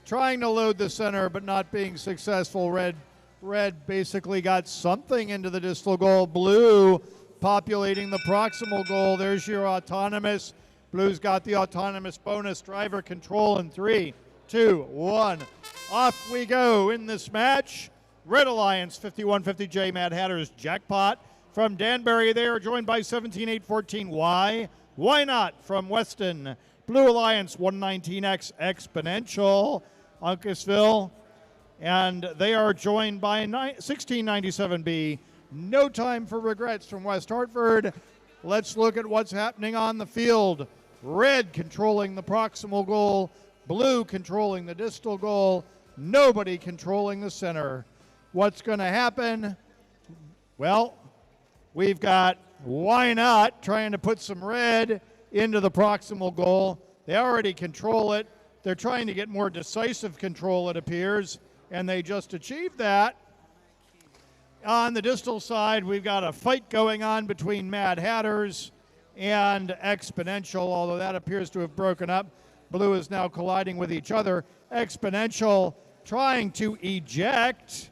trying to load the center but not being successful. Red basically got something into the distal goal. Blue populating the proximal goal. There's your autonomous. Blue's got the autonomous bonus. Driver control in 3, 2, 1. Off we go in this match. Red Alliance 5150J Mad Hatter's Jackpot. From Danbury, they are joined by 17814Y. Why Not from Weston. Blue Alliance 119X Exponential, Uncasville. And they are joined by 1697B. No Time for Regrets from West Hartford. Let's look at what's happening on the field. Red controlling the proximal goal, blue controlling the distal goal, nobody controlling the center. What's going to happen? Well, we've got Why Not trying to put some red into the proximal goal. They already control it. They're trying to get more decisive control, it appears, and they just achieved that. On the distal side, we've got a fight going on between Mad Hatters and Exponential, although that appears to have broken up. Blue is now colliding with each other. Exponential trying to eject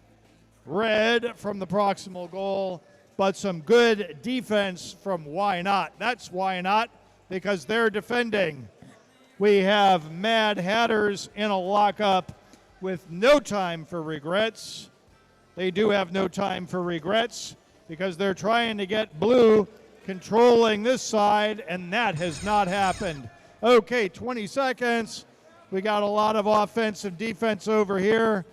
red from the proximal goal, but some good defense from Why Not. That's Why Not, because they're defending. We have Mad Hatters in a lockup with No Time for Regrets. They do have no time for regrets because they're trying to get blue controlling this side, and that has not happened. Okay, 20 seconds. We got a lot of offensive defense over here.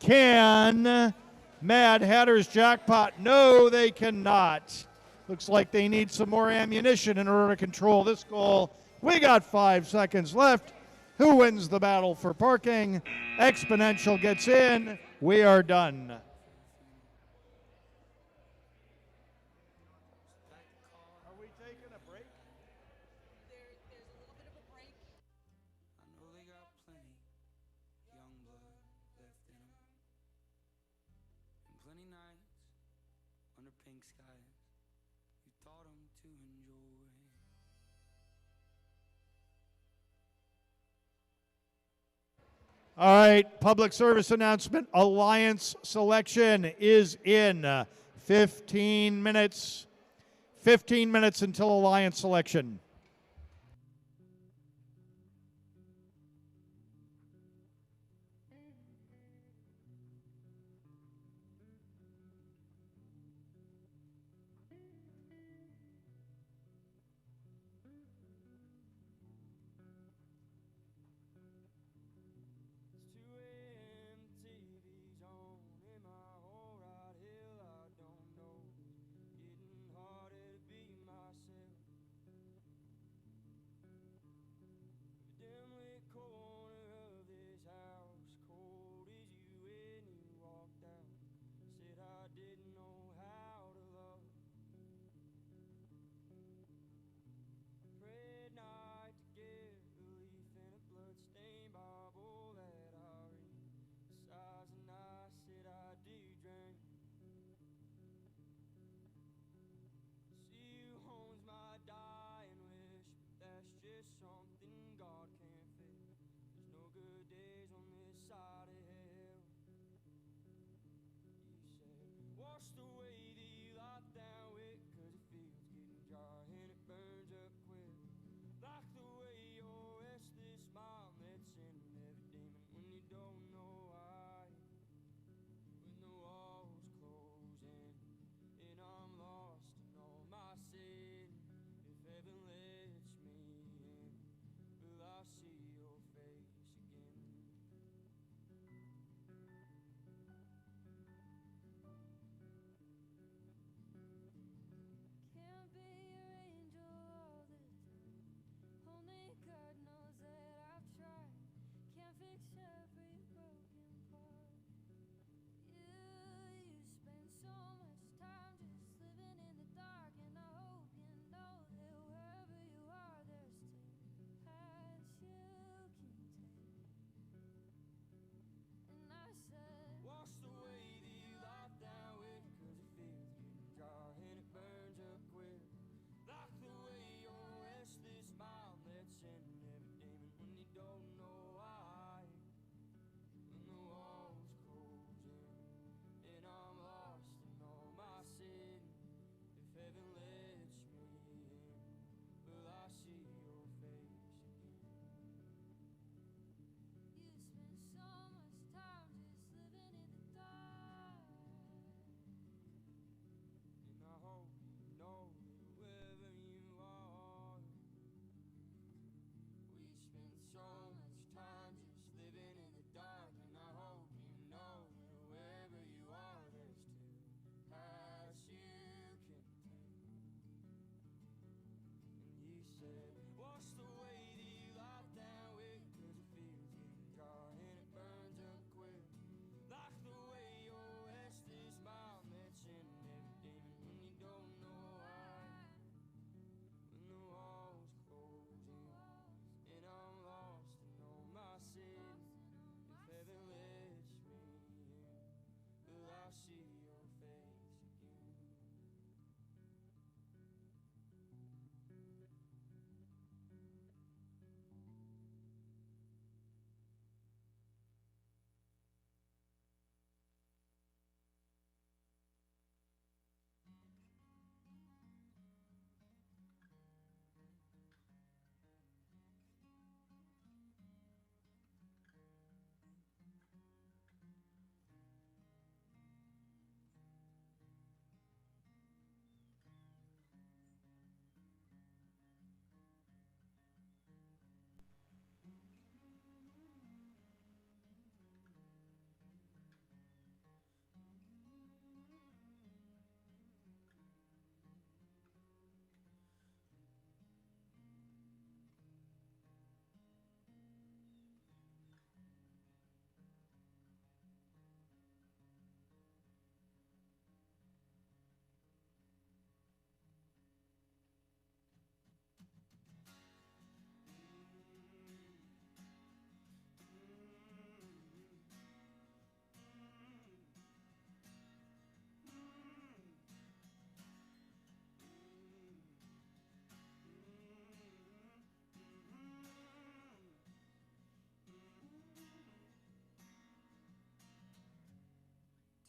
Can Mad Hatter's Jackpot? No, they cannot. Looks like they need some more ammunition in order to control this goal. We got 5 seconds left. Who wins the battle for parking? Exponential gets in. We are done. All right, public service announcement. Alliance selection is in 15 minutes. 15 minutes until Alliance selection. I'll see your face again.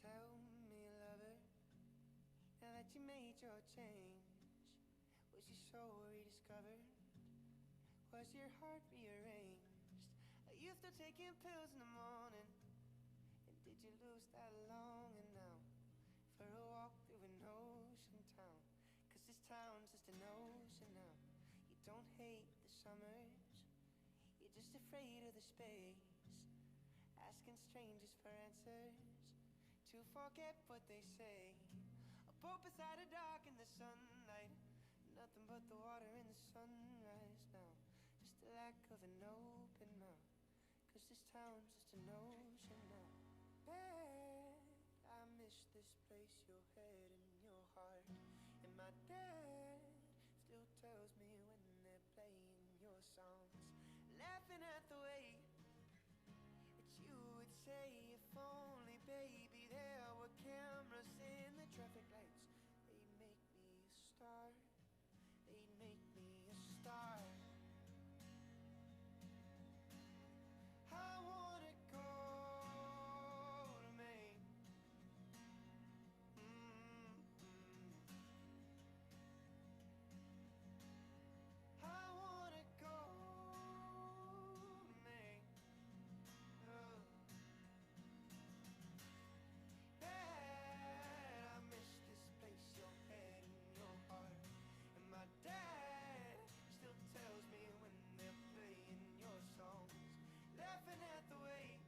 Tell me, lover, now that you made your change, was your soul rediscovered? Was your heart rearranged? Are you still taking pills in the morning? And did you lose that longing now for a walk through an ocean town? 'Cause this town's just an ocean now. You don't hate the summers, you're just afraid of the space, asking strangers for answers to forget what they say. A boat beside a dock in the sunlight, nothing but the water in the sunrise now. Just a lack of an open mouth, 'cause this town's just an ocean now. Bad, I miss this place, your head and your heart. And my dad still tells me when they're playing your songs, laughing at the way that you would say, if only, baby, there were cameras in the traffic lights. They'd make me a star, they'd make me a star. I wanna go to Maine. I wanna go to Maine. Dad, I miss this place, your head and your heart. And my dad still tells me when they're playing your songs, laughing at the way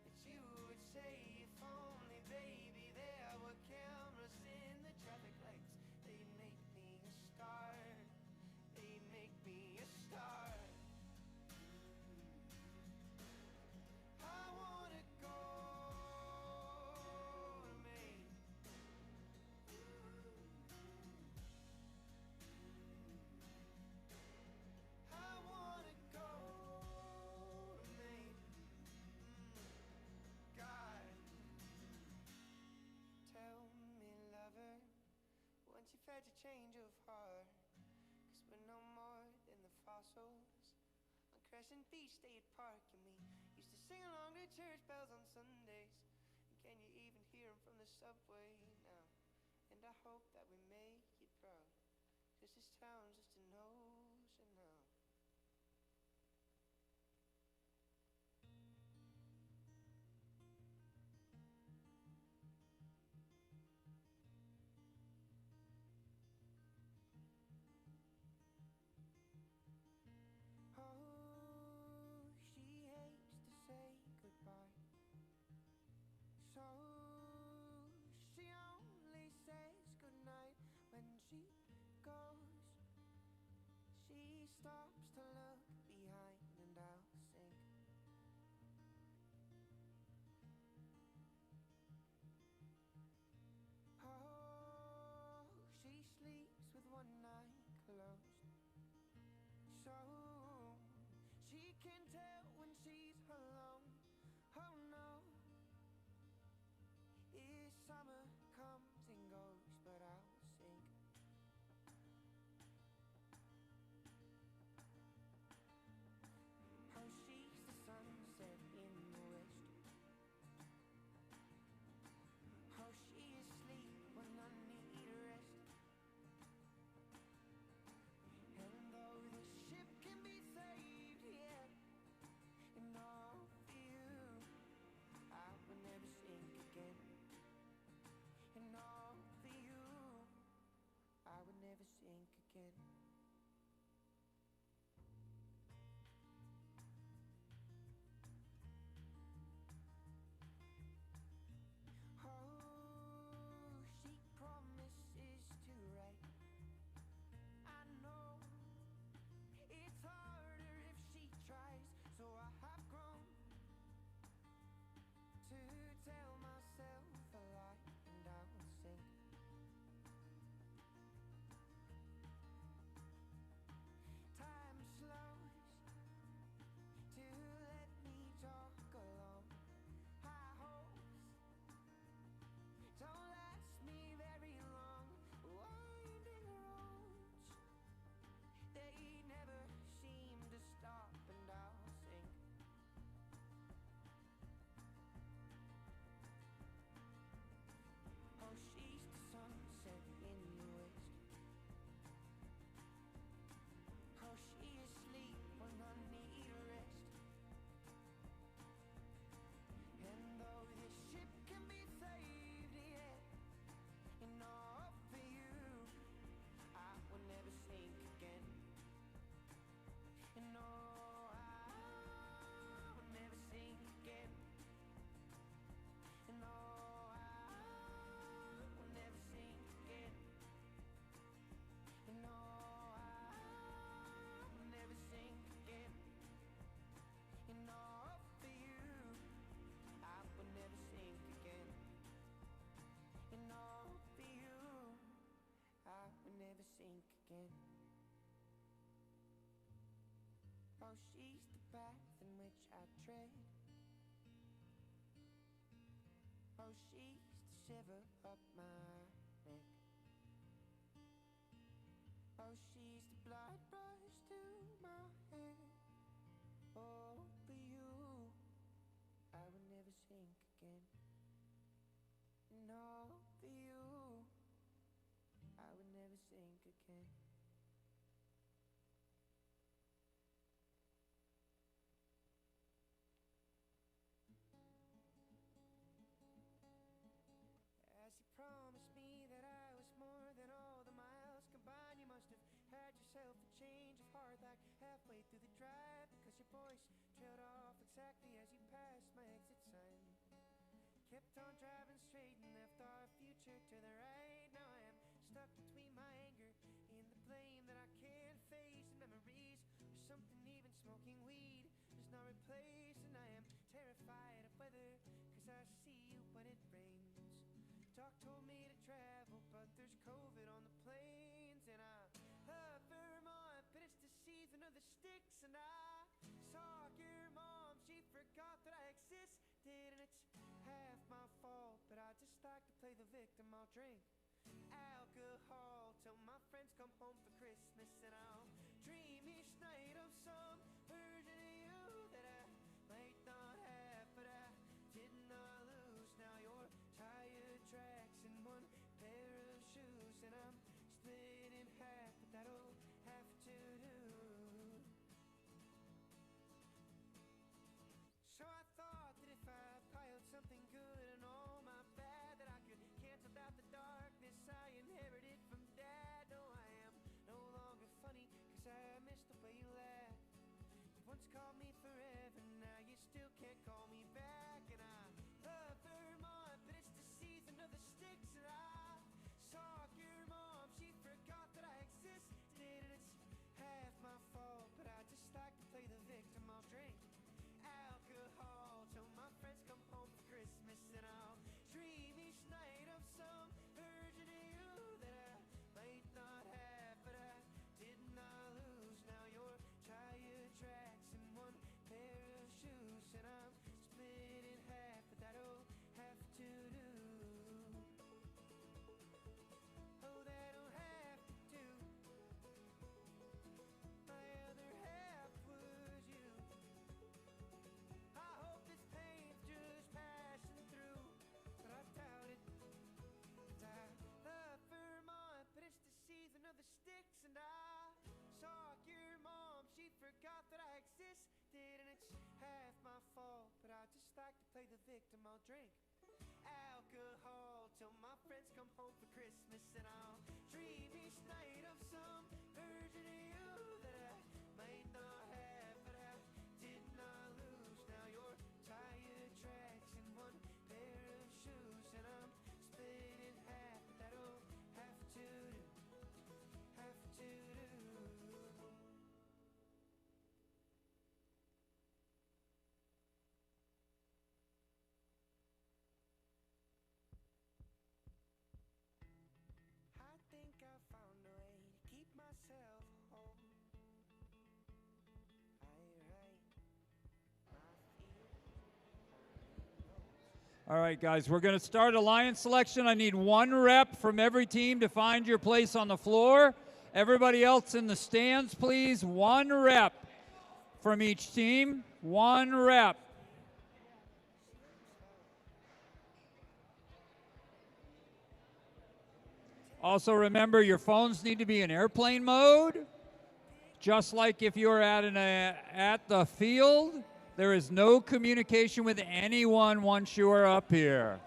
that you would say, if only, baby, there were cameras in the traffic lights. They'd make me a star, they'd make me a star. I wanna go to Maine. I wanna go to Maine. God, tell me, lover, once you've had your change of heart, 'cause we're no more than the fossils on Crescent Beach State Park. And we used to sing along to church bells on Sundays. And can you even hear them from the subway now? And I hope that we make you proud, 'cause this town's just an ocean now. Oh, she hates to say goodbye, so she only says goodnight when she goes. She stops to look behind and I'll sing. Oh, she sleeps with one eye closed, so she can tell when she's alone. Oh no, summer comes and goes, but I'll sing. Oh, she's the sunset in the west. Oh, she is asleep when I need rest. And though the ship can be saved, yeah, and all for you, I will never sink again. And all for you, I would never sink again. Oh, she promises to write. I know it's harder if she tries, so I have grown to tell myself a lie, and I will sink. Time slows to let me talk alone. High hopes don't last me very long. Winding roads, they never seem to stop, and I'll sink. Oh, she's the sunset in the west. Oh, she is asleep when I need rest. And though this ship can be saved, yeah, and all for you, I will never sink again. And no, I will never sink again. And no, I will never sink again. And no, I will never sink again. And all for you, I will never sink again. And all for you, I will never sink again. Oh, she's the path in which I tread. Oh, she's the shiver up my neck. Oh, she's the blood rush to my head. Oh, for you, I will never sink again. And all for you, I will never sink again. As you promised me that I was more than all the miles combined, you must have had yourself a change of heart like halfway through the drive, because your voice trailed off exactly as you passed my exit sign. Kept on driving straight and left our future to the right. Now I am stuck between my anger and the blame that I can't face, and memories or something even smoking weed does not replace. And I am terrified of weather, cause I see you when it rains. Doc told me to travel, but there's COVID on the planes. And I love Vermont, but it's the season of the sticks. And I saw your mom, she forgot that I existed. And it's half my fault, but I just like to play the victim. I'll drink alcohol till my friends come home for Christmas. And I'll dream each night of some version of you that I might not have, but I did not lose. Now you're tired tracks and one pair of shoes, and I'm split in half, but that'll have to do. So I thought that if I piled something good and all my bad, that I could cancel out the darkness I inherited from Dad. No, I am I'll drink alcohol till my friends come home for Christmas, and I'll dream each night of some version of you that I might not have, but I did not lose. Now you're tire tracks and one pair of shoes, and I'm split in half. That'll have to do, have to do. I think I found a way to keep myself whole. I write my feelings. All right, guys, we're going to start alliance selection. I need 1 rep from every team to find your place on the floor. Everybody else in the stands, please. 1 rep from each team. 1 rep. Also remember, your phones need to be in airplane mode. Just like if you're at the field, there is no communication with anyone once you are up here.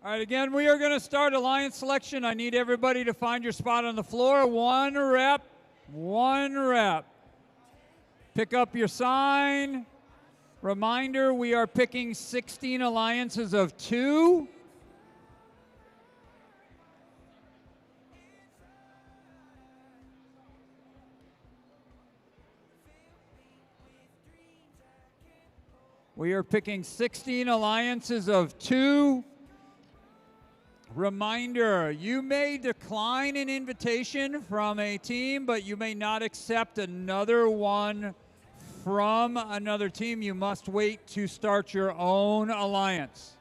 All right, again, we are going to start alliance selection. I need everybody to find your spot on the floor. 1 rep, 1 rep. Pick up your sign. Reminder, we are picking 16 alliances of 2. We are picking 16 alliances of 2. Reminder, you may decline an invitation from a team, but you may not accept another one from another team. You must wait to start your own alliance.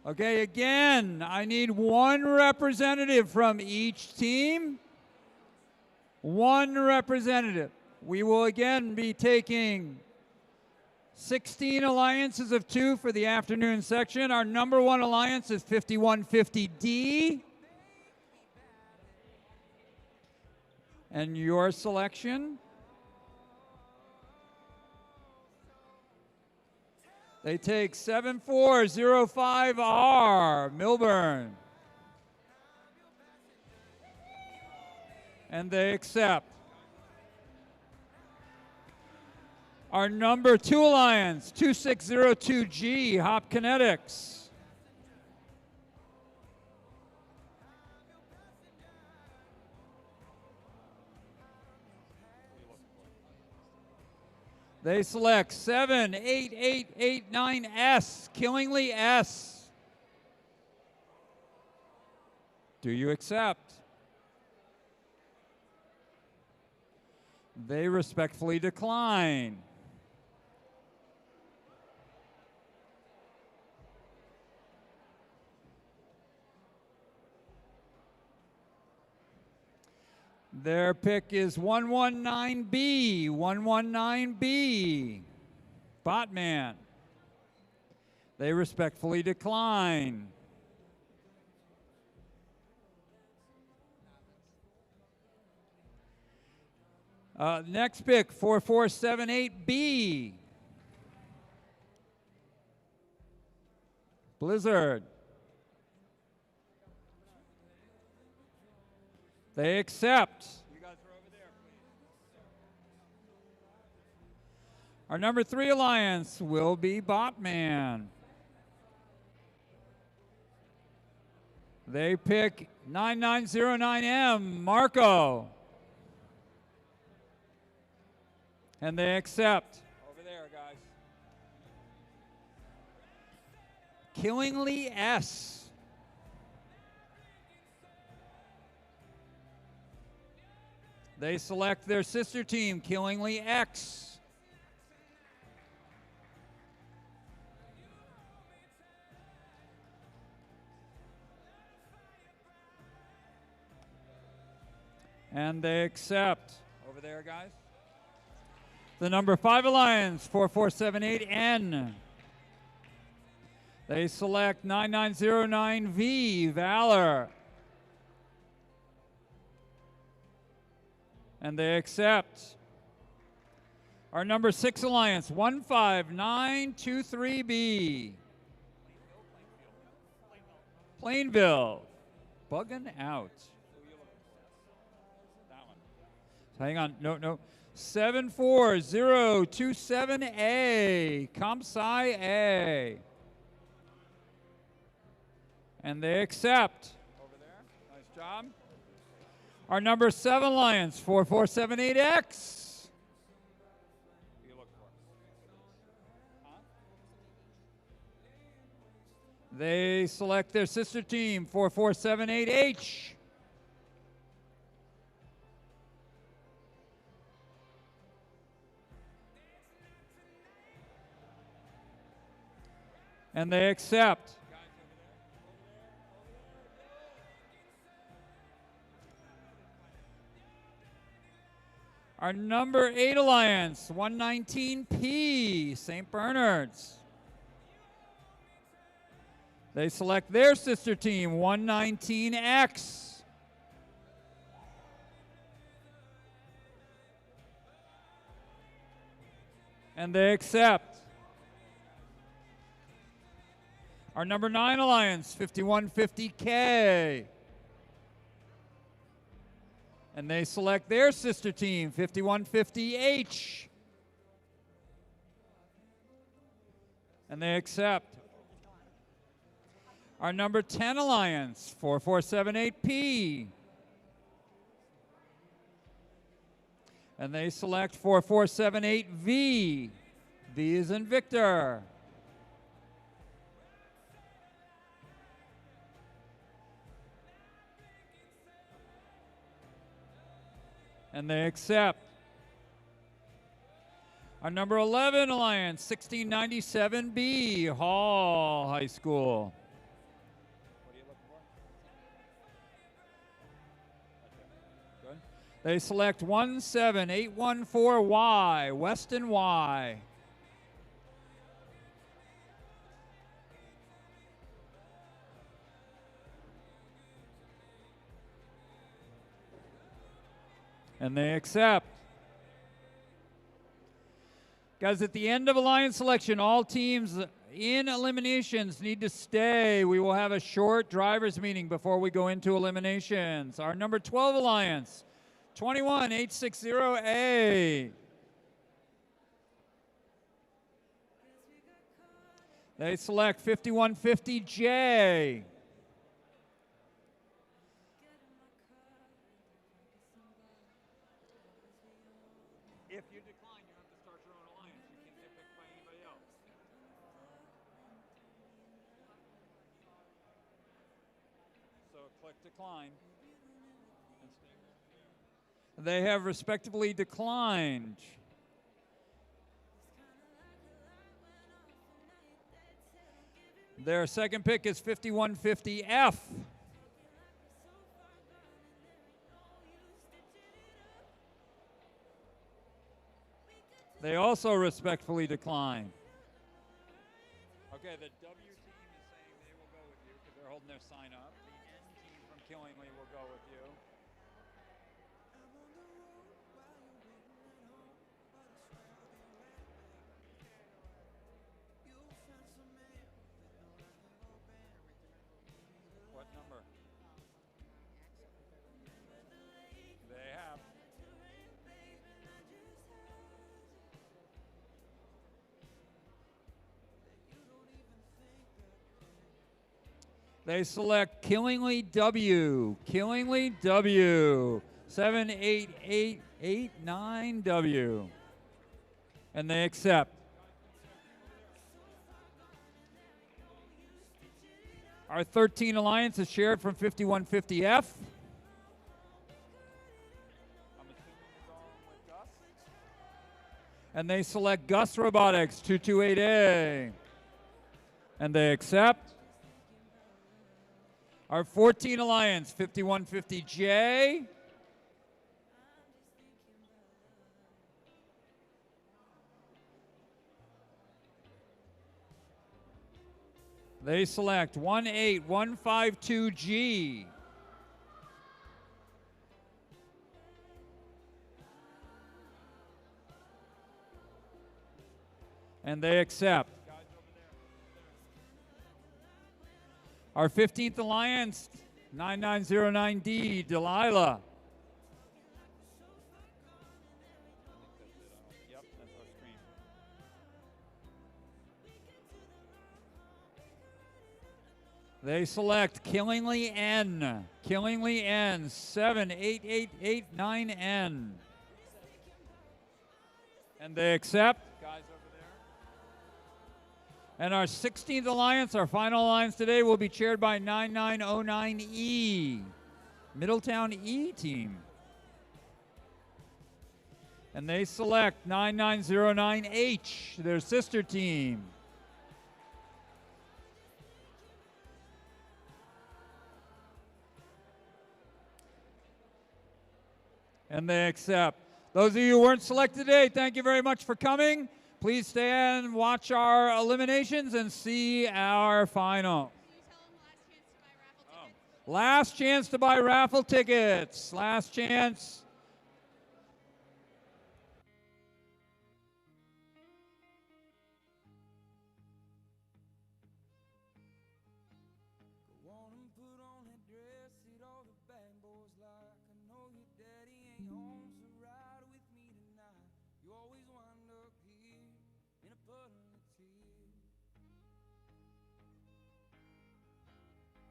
Okay, again, I need 1 representative from each team. 1 representative. We will again be taking 16 alliances of 2 for the afternoon section. Our number 1 alliance is 5150D. And your selection? They take 7405R, Milburn. And they accept. Our number 2 alliance, 2602G, Hop Kinetics. They select 78889S, Killingly S. Do you accept? They respectfully decline. Their pick is 119B, 119B, Botman. They respectfully decline. Next pick, 4478B. Blizzard. They accept. You guys are over there, please. Our number 3 alliance will be Botman. They pick 9909M, Marco. And they accept. Over there, guys. Killingly S. They select their sister team, Killingly X. And they accept. Over there, guys. The number 5 alliance, 4478N. They select 9909V, Valor. And they accept. Our number 6 alliance, 15923B. Plainville. Bugging out. That one. Hang on. No. 74027A. ComSci A. And they accept. Over there. Nice job. Our number 7 alliance, 4478X. You look for? Huh? They select their sister team, 4478H. And they accept. Our number 8 alliance, 119P, St. Bernard's. They select their sister team, 119X. And they accept. Our number 9 alliance, 5150K. And they select their sister team, 5150H. And they accept. Our number 10 alliance, 4478P. And they select 4478V. V is in Victor. And they accept. Our number 11 alliance, 1697B, Hall High School. What are you looking for? Good. They select 17814Y, Weston Y. And they accept. Guys, at the end of alliance selection, all teams in eliminations need to stay. We will have a short drivers meeting before we go into eliminations. Our number 12 alliance, 21860A. They select 5150J. If you decline, you have to start your own alliance. You can't get picked by anybody else. So click decline. They have respectively declined. Their second pick is 5150F. They also respectfully decline. Okay, the W team is saying they will go with you because they're holding their sign up. The N team from Killingly will go with you. They select Killingly W. Killingly W. 78889W. And they accept. Our 13 Alliance is shared from 5150F. And they select Gus Robotics 228A. And they accept. Our 14 Alliance 5150J. They select 18152G. And they accept. Our 15th Alliance, 9909D, Delilah. Yep, that's our screen. They select Killingly N. Killingly N, 78889N. And they accept. Guys over there. And our 16th Alliance, our final alliance today, will be chaired by 9909E, Middletown E team. And they select 9909H, their sister team. And they accept. Those of you who weren't selected today, thank you very much for coming. Please stay and watch our eliminations and see our final. Last chance to buy raffle tickets. Last chance. Go on and put on that dress that all the bad boys like. I know your daddy ain't home, so ride with me tonight. You always wind up here in a puddle of tears.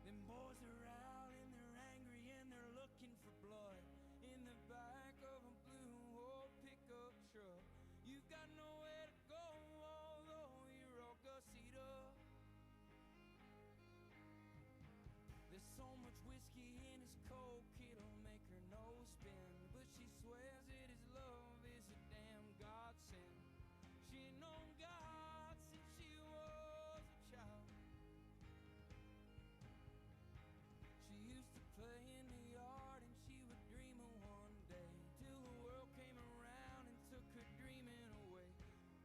Them boys are out and they're angry and they're looking for blood in the back of a blue old pickup truck. You've got nowhere to go, although you're all gussied up. There's so much whiskey in his coke, it'll make her nose spin. But she swears that his love is a damn godsend. She ain't known God since she was a child. She used to play in the yard and she would dream of one day, till the world came around and took her dreaming away.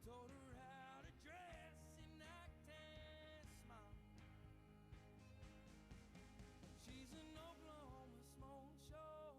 Told her how to dress and act and smile. She's an Oklahoma smoke show.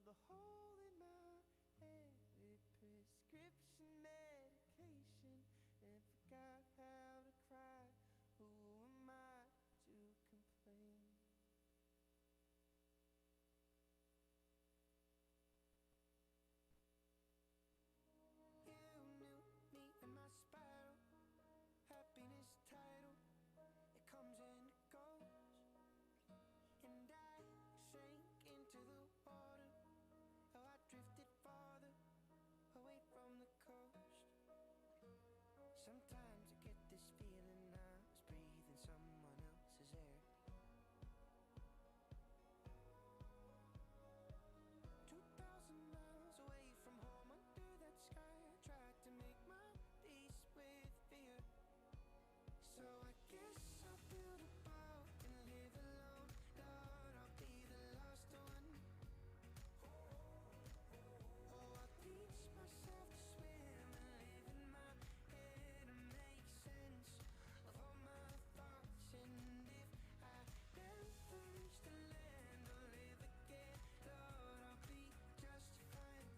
filled a hole in my head with prescription medication and forgot how to cry. Who am I to complain? You knew me and my spiral, happiness title. It comes and it goes, and I sank into the water. Oh, I drifted farther away from the coast. Sometimes I get this feeling I was breathing someone else's air. 2,000 miles away from home, under that sky, I tried to make my peace with fear. So I guess I'll build a boat and live alone. Lord, I'll be the lost one. Oh, I'll teach myself to swim and live in my head and make sense of all my thoughts. And if I never reach the land or live again, Lord, I'll be just fine.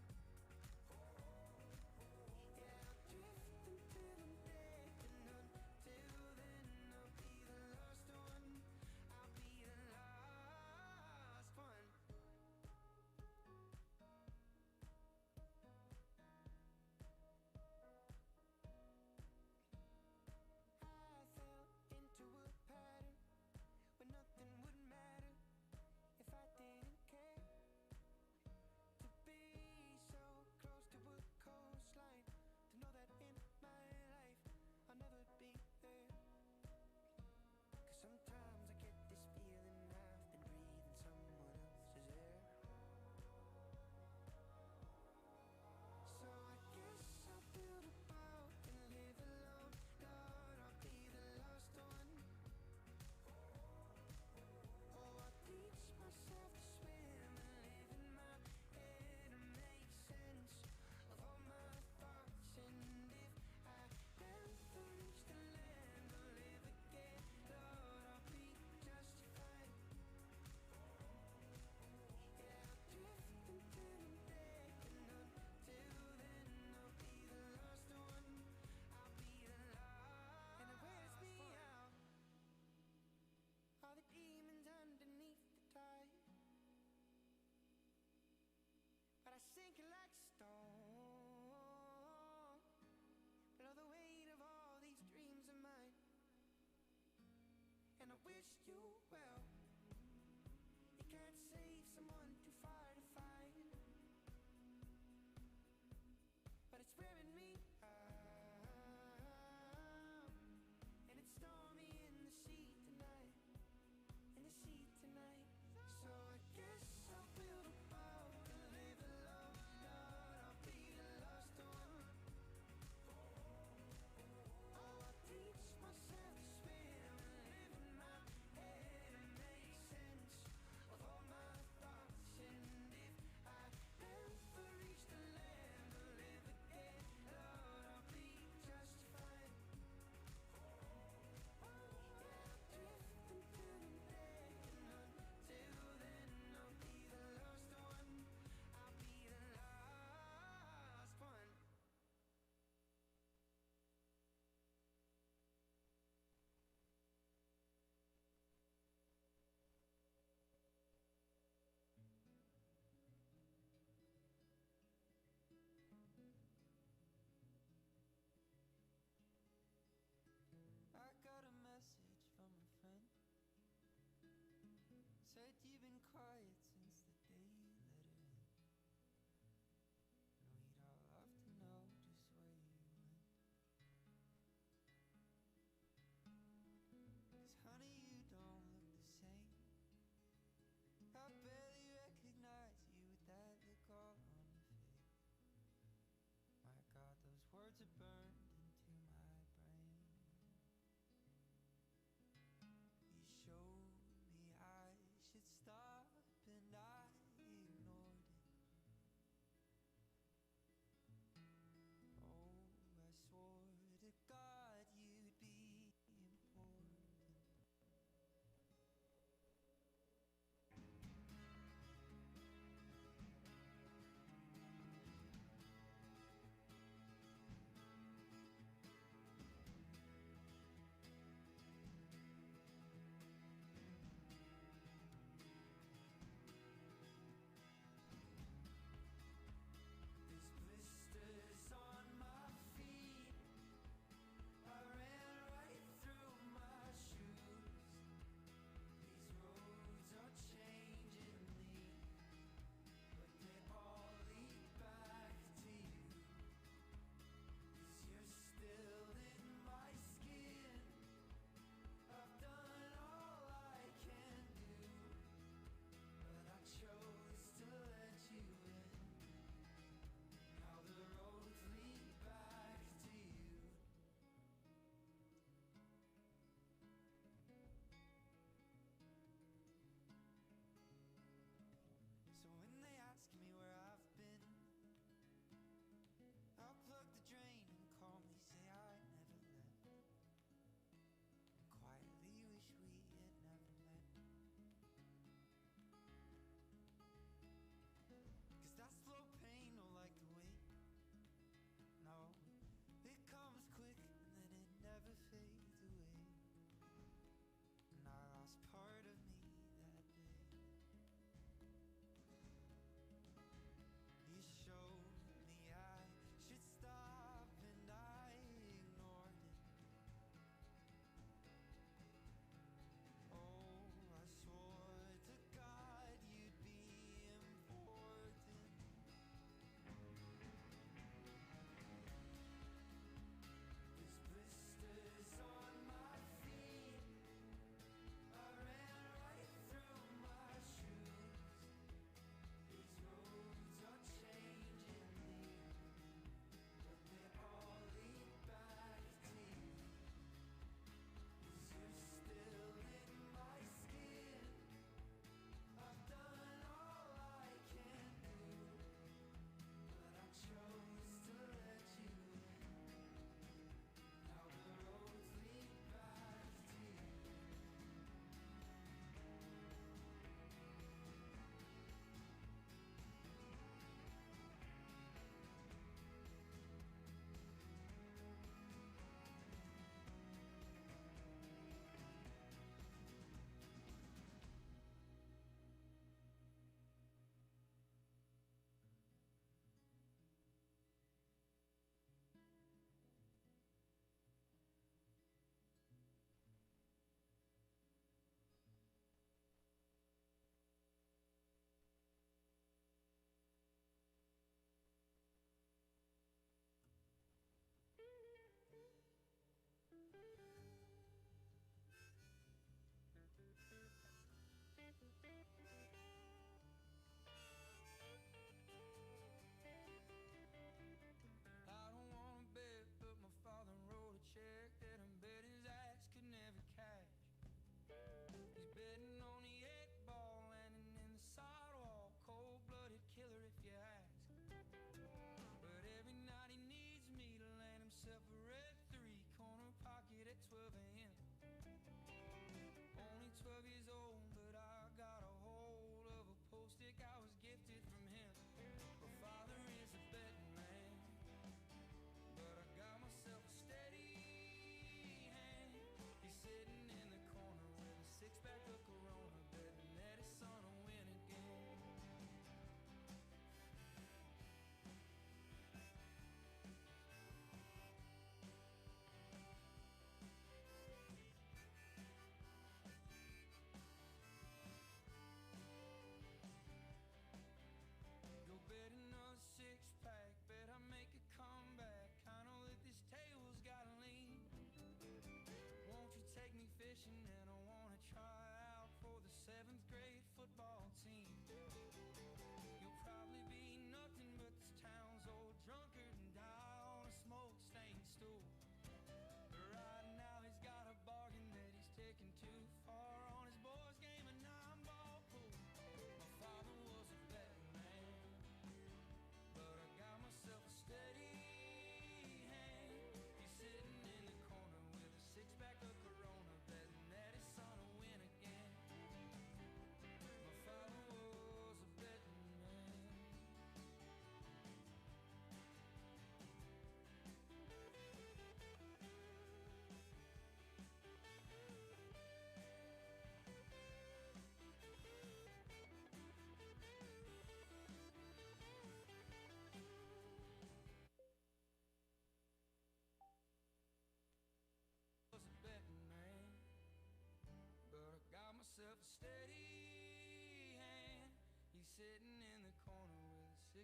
Yeah, I'll drift until I'm dead, and until then I'll be the lost one. I'll be the lost one. I fell into a pattern where nothing would matter if I didn't care. To be so close to a coastline, to know that in my life I'll never be there. 'Cause sometimes I get this feeling I've been breathing someone else's air. So I guess I'll build a boat and live alone. Lord, I'll be the lost one. Oh, I'll teach myself to swim and live in my head and make sense of all my thoughts. And if I never reach the land or live again, Lord, I'll be just fine. Yeah, I'll drift until I'm dead, and until then I'll be the lost one. I'll be the lost. And it wears me out, all the demons underneath the tide. But I sink like stone below the weight of all these dreams of mine. And I wish you well. You can't save someone too far to find, but it's wearing me out. And it's stormy in the sea tonight, in the sea tonight. So I guess I'll build a boat and live alone. Lord, I'll be the lost one. Oh, I'll teach myself to swim and live in my head and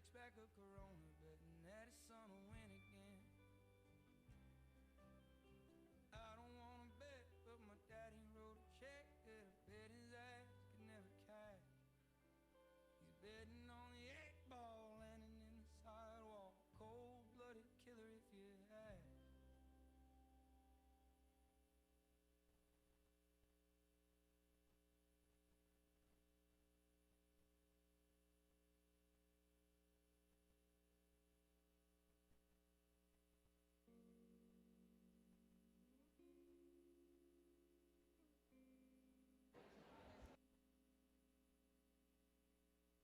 Six-pack of Corona, betting that his son will win again. I don't wanna bet, but my daddy wrote a check that I bet his ass could never cash. He's betting on the 8-ball landing in the sidewalk, cold-blooded killer if you ask.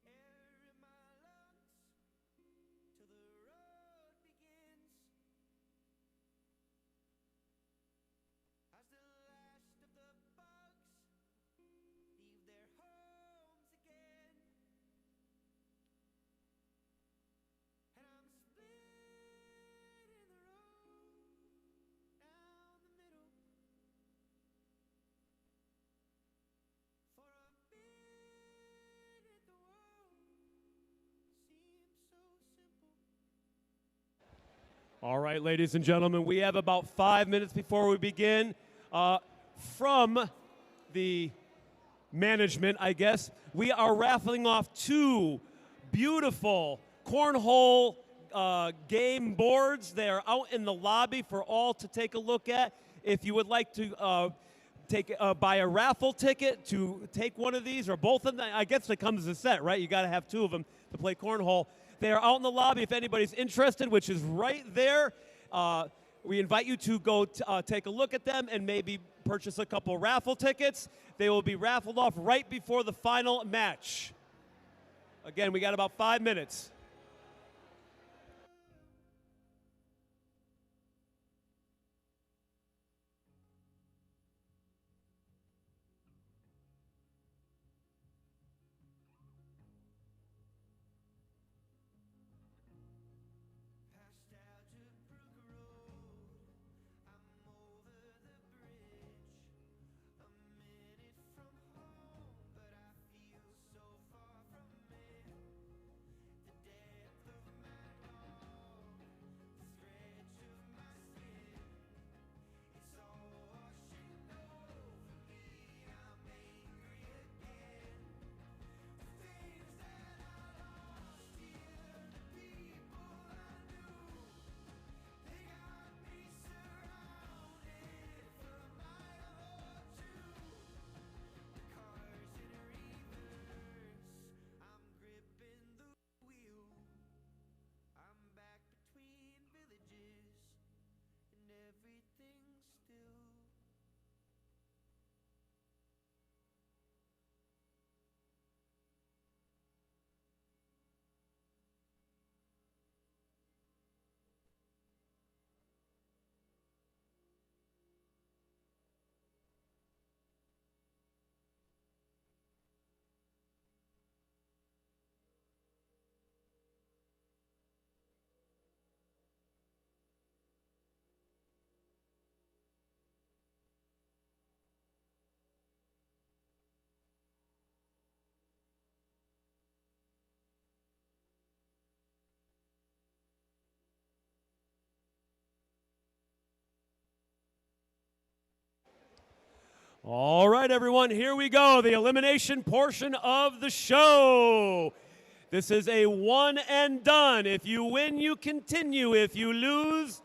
Air in my lungs till the road begins. As the last of the bugs leave their homes again, and I'm split in the road down the middle for a minute. The world seems so simple. All right, ladies and gentlemen, we have about 5 minutes before we begin. From the management, I guess, we are raffling off 2 beautiful cornhole game boards. They are out in the lobby for all to take a look at. If you would like to buy a raffle ticket to take one of these or both of them, I guess it comes as a set, right? You got to have 2 of them to play cornhole. They are out in the lobby if anybody's interested, which is right there. We invite you to go take a look at them and maybe purchase a couple raffle tickets. They will be raffled off right before the final match. Again, we got about 5 minutes. Past Algebrook Road, I'm over the bridge. A minute from home, but I feel so far from it. The depth of my dog, the stretch of my skin. It's all washing over me, I'm angry again. The things that I lost here, the people I knew, they got me surrounded for a mile or 2. The car's in reverse, I'm gripping the wheel. I'm back between villages and everything's still. All right, everyone, here we go. The elimination portion of the show. This is a one and done. If you win, you continue. If you lose,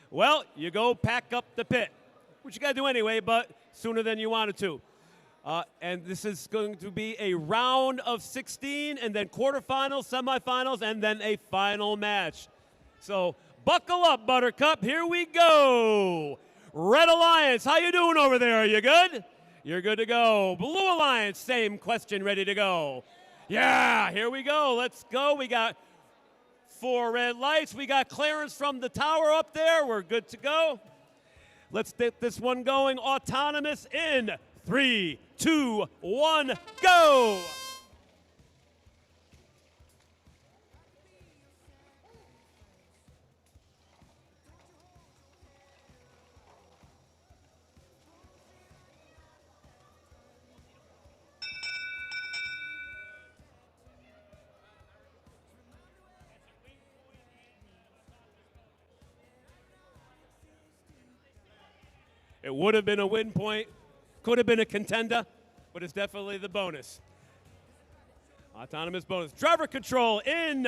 well, you go pack up the pit, which you got to do anyway, but sooner than you wanted to. And this is going to be a round of 16, and then quarterfinals, semifinals, and then a final match. So buckle up, Buttercup. Here we go. Red Alliance, how you doing over there? Are you good? You're good to go. Blue Alliance, same question, ready to go. Yeah, here we go. Let's go. We got 4 red lights. We got clearance from the tower up there. We're good to go. Let's get this one going. Autonomous in 3, 2, 1, go. It would have been a win point, could have been a contender, but it's definitely the bonus. Autonomous bonus. Driver control in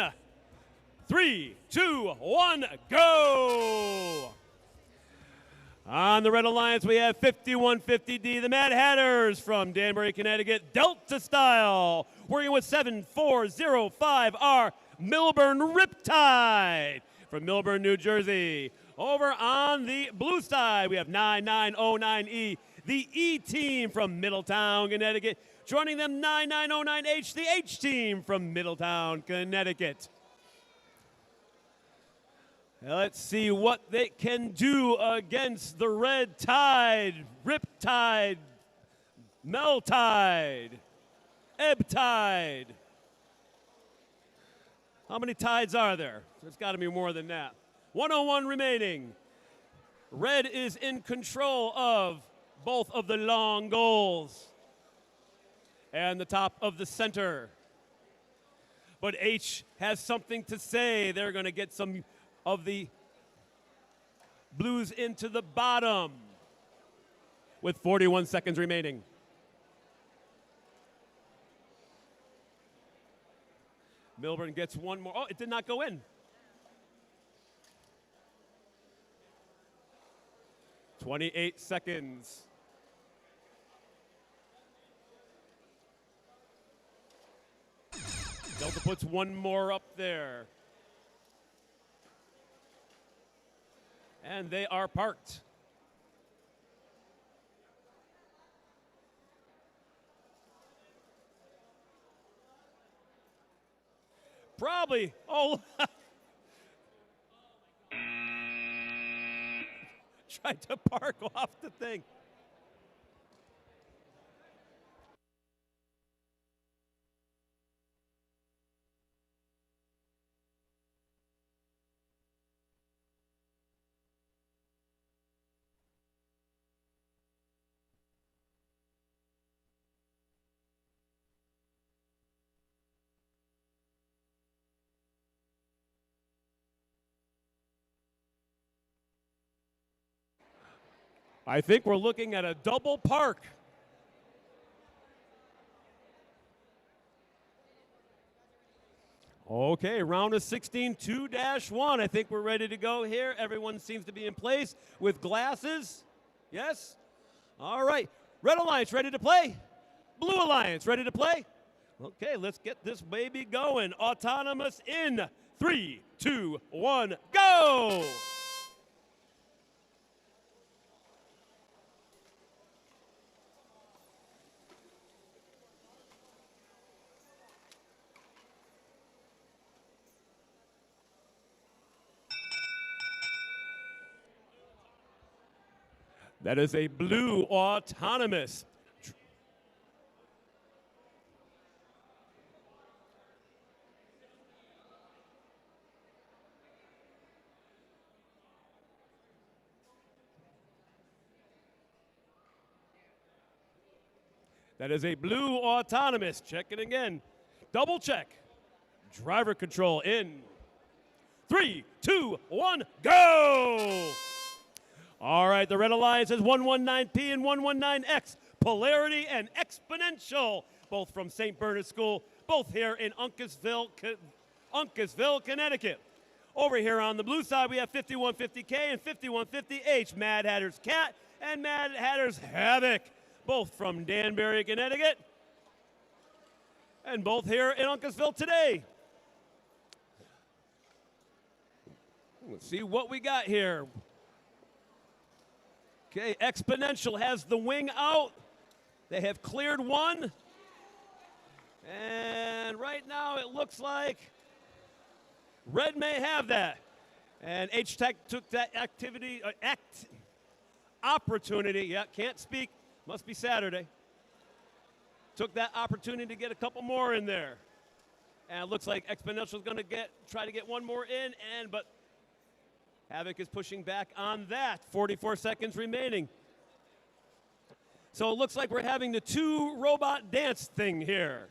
3, 2, 1, go! On the Red Alliance, we have 5150D, the Mad Hatters from Danbury, Connecticut, Delta style, working with 7405R, Milburn Riptide from Milburn, New Jersey. Over on the blue side, we have 9909E, the E team from Middletown, Connecticut. Joining them, 9909H, the H team from Middletown, Connecticut. Let's see what they can do against the Red Tide, Riptide, Meltide, Ebb Tide. How many tides are there? There's got to be more than that. 101 remaining. Red is in control of both of the long goals and the top of the center. But H has something to say. They're going to get some of the blues into the bottom with 41 seconds remaining. Milburn gets one more. Oh, it did not go in. 28 seconds. Delta puts one more up there. And they are parked. Probably. Oh. Tried to park off the thing. I think we're looking at a double park. Okay, round of 16, 2-1. I think we're ready to go here. Everyone seems to be in place with glasses. Yes? All right. Red Alliance ready to play? Blue Alliance ready to play? Okay, let's get this baby going. Autonomous in 3, 2, 1, go! That is a blue autonomous. That is a blue autonomous. Check it again. Double check. Driver control in 3, 2, 1, go! All right, the Red Alliance is 119P and 119X, Polarity and Exponential, both from St. Bernard School, both here in Uncasville, Connecticut. Over here on the blue side, we have 5150K and 5150H, Mad Hatter's Cat and Mad Hatter's Havoc, both from Danbury, Connecticut, and both here in Uncasville today. Let's see what we got here. Okay, Exponential has the wing out. They have cleared one. And right now it looks like Red may have that. And H-Tech took that opportunity, yeah, can't speak, must be Saturday. Took that opportunity to get a couple more in there. And it looks like Exponential is going to try to get one more in, but Havoc is pushing back on that. 44 seconds remaining. So it looks like we're having the two robot dance thing here.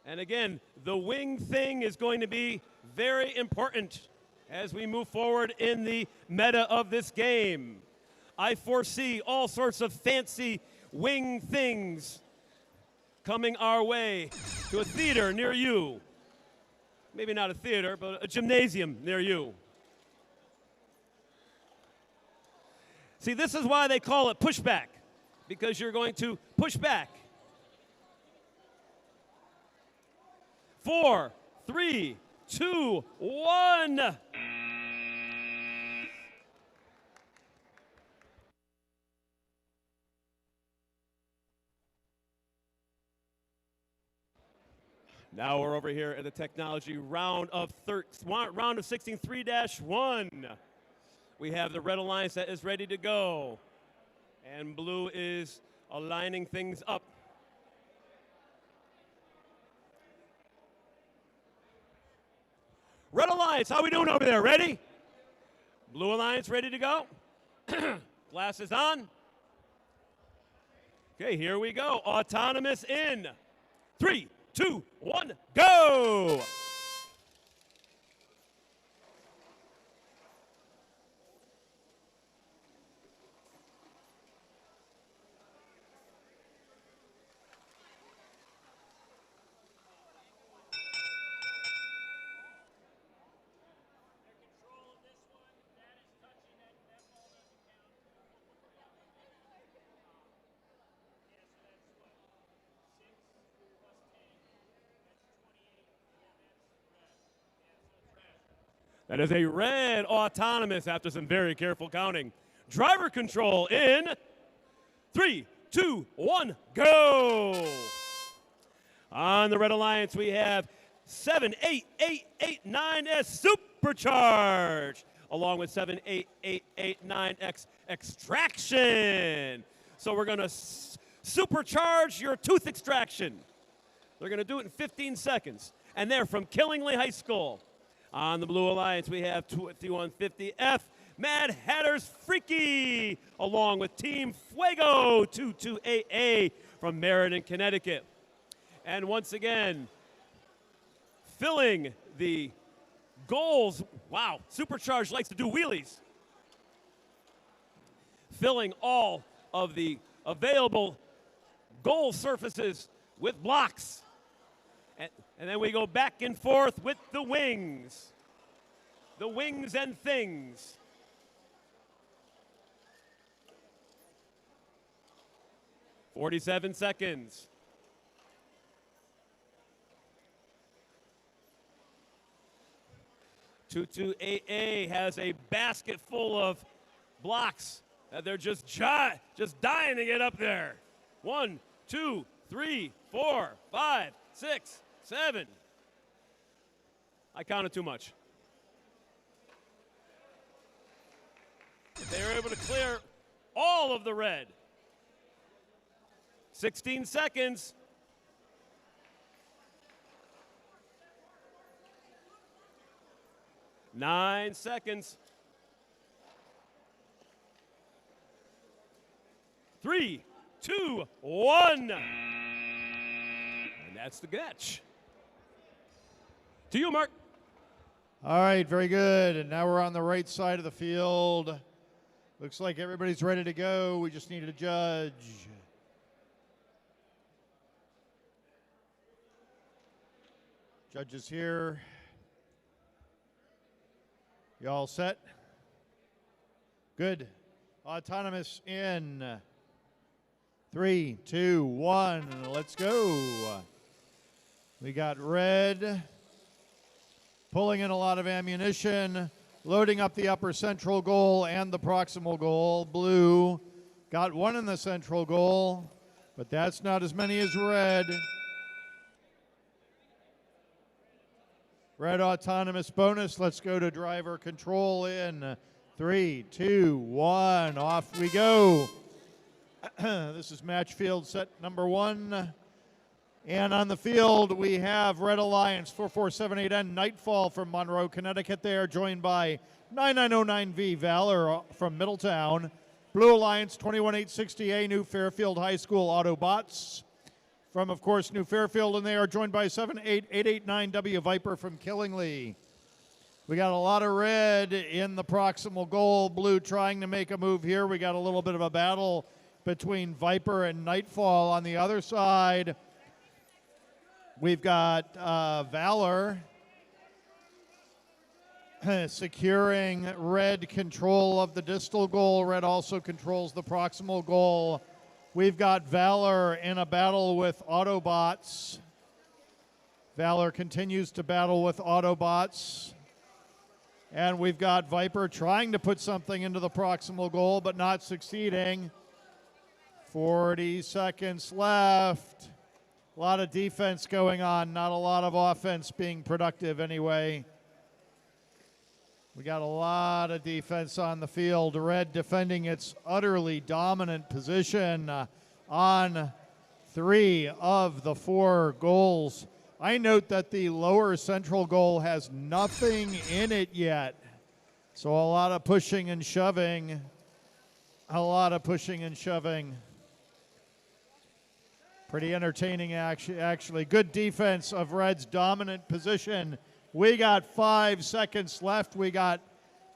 And again, the wing thing is going to be very important as we move forward in the meta of this game. I foresee all sorts of fancy wing things coming our way to a theater near you. Maybe not a theater, but a gymnasium near you. See, this is why they call it pushback, because you're going to push back. 4, 3, 2, 1. Now we're over here at the technology round of 16 3-1. We have the Red Alliance that is ready to go, and Blue is aligning things up. Red Alliance, how we doing over there? Ready? Blue Alliance ready to go? Glasses on. Okay, here we go. Autonomous in 3, 2, 1, go! That is a red autonomous after some very careful counting. Driver control in 3, 2, 1, go! On the Red Alliance, we have 78889S Supercharge, along with 78889X Extraction. So we're going to supercharge your tooth extraction. They're going to do it in 15 seconds. And they're from Killingly High School. On the Blue Alliance, we have 2150F Mad Hatter's Freaky, along with Team Fuego 22AA from Meriden, Connecticut. And once again, filling the goals. Wow, Supercharged likes to do wheelies. Filling all of the available goal surfaces with blocks. And then we go back and forth with the wings. The wings and things. "47 seconds. AA has a basket full of blocks that they're just dying to get up there. 1, 2, 3, 4, 5, 6, 7. I counted too much. They were able to clear all of the red. 16 seconds. Nine seconds. 3, 2, 1. And that's the catch. To you, Mark. All right, very good. And now we're on the right side of the field. Looks like everybody's ready to go. We just needed a judge. Judge is here. You all set? Good. Autonomous in 3, 2, 1. Let's go. We got red pulling in a lot of ammunition, loading up the upper central goal and the proximal goal. Blue got one in the central goal, but that's not as many as red. Red autonomous bonus. Let's go to driver control in 3, 2, 1. Off we go. This is match field set number 1. And on the field, we have Red Alliance 4478N Nightfall from Monroe, Connecticut. They are joined by 9909V Valor from Middletown. Blue Alliance 21860A New Fairfield High School Autobots from, of course, New Fairfield. And they are joined by 78889W Viper from Killingly. We got a lot of red in the proximal goal. Blue trying to make a move here. We got a little bit of a battle between Viper and Nightfall on the other side. We've got Valor securing red control of the distal goal. Red also controls the proximal goal. We've got Valor in a battle with Autobots. Valor continues to battle with Autobots. And we've got Viper trying to put something into the proximal goal, but not succeeding. 40 seconds left. A lot of defense going on, not a lot of offense being productive anyway. We got a lot of defense on the field. Red defending its utterly dominant position on 3 of the 4 goals. I note that the lower central goal has nothing in it yet. So a lot of pushing and shoving. A lot of pushing and shoving. Pretty entertaining actually. Good defense of Red's dominant position. We got 5 seconds left. We got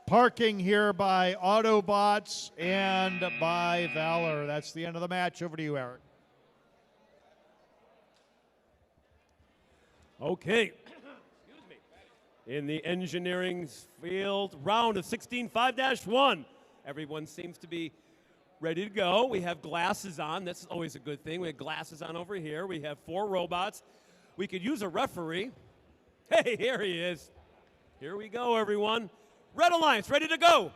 parking here by Autobots and by Valor. That's the end of the match. Over to you, Eric. Okay. Excuse me. In the engineering field, round of 16 5-1. Everyone seems to be ready to go. We have glasses on. That's always a good thing. We have glasses on over here. We have 4 robots. We could use a referee. Hey, here he is. Here we go, everyone. Red Alliance, ready to go.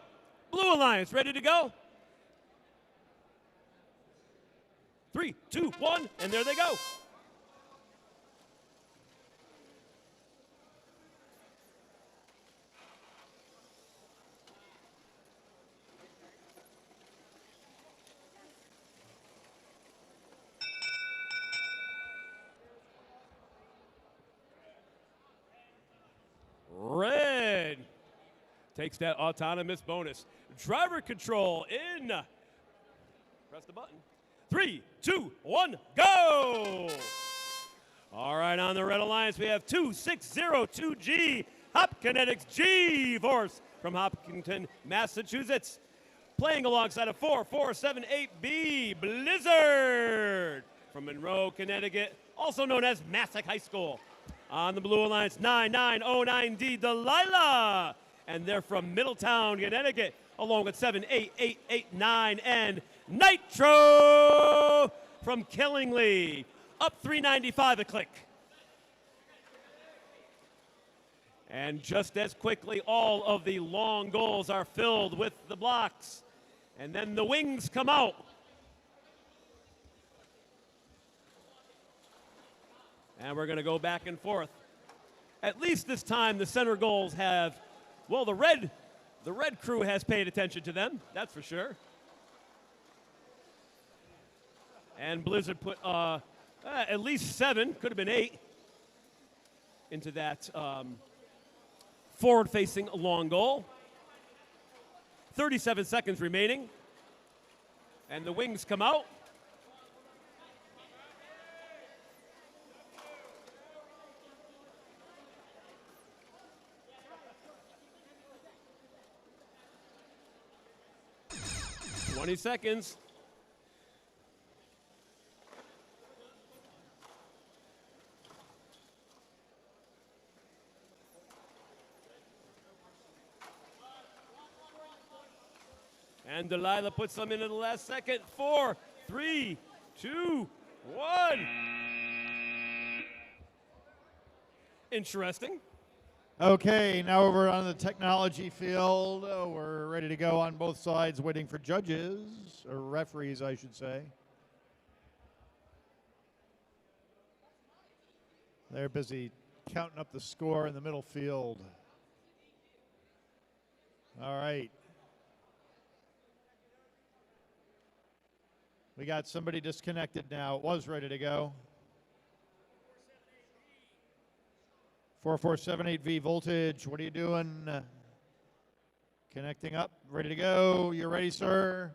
Blue Alliance, ready to go. 3, 2, 1, and there they go. Red takes that autonomous bonus. Driver control in. Press the button. 3, 2, 1, go! All right, on the Red Alliance, we have 2602G Hop Kinetics G-Force from Hopkinton, Massachusetts. Playing alongside a 4478B Blizzard from Monroe, Connecticut, also known as Massac High School. On the Blue Alliance, 9909D Delilah. And they're from Middletown, Connecticut, along with 78889 and Nitro from Killingly. Up 395 a click. And just as quickly, all of the long goals are filled with the blocks. And then the wings come out. And we're going to go back and forth. At least this time, the center goals have, well, the red crew has paid attention to them, that's for sure. And Blizzard put at least 7, could have been 8, into that forward-facing long goal. 37 seconds remaining. And the wings come out. Twenty seconds. And Delilah puts them in at the last second. 4, 3, 2, 1. Interesting. Okay, now over on the technology field. We're ready to go on both sides, waiting for judges, or referees, I should say. They're busy counting up the score in the middle field. All right. We got somebody disconnected now. It was ready to go. 4478V voltage. What are you doing? Connecting up. Ready to go. You're ready, sir.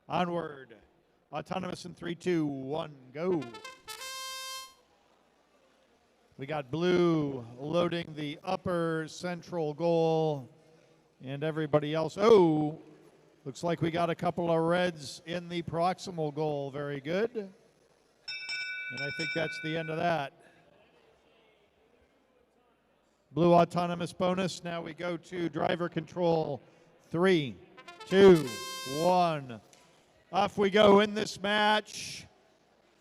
Onward. Autonomous in 3, 2, 1, go. We got blue loading the upper central goal, and everybody else. Oh, looks like we got a couple of reds in the proximal goal. Very good. And I think that's the end of that. Blue autonomous bonus. Now we go to driver control. 3, 2, 1. Off we go in this match.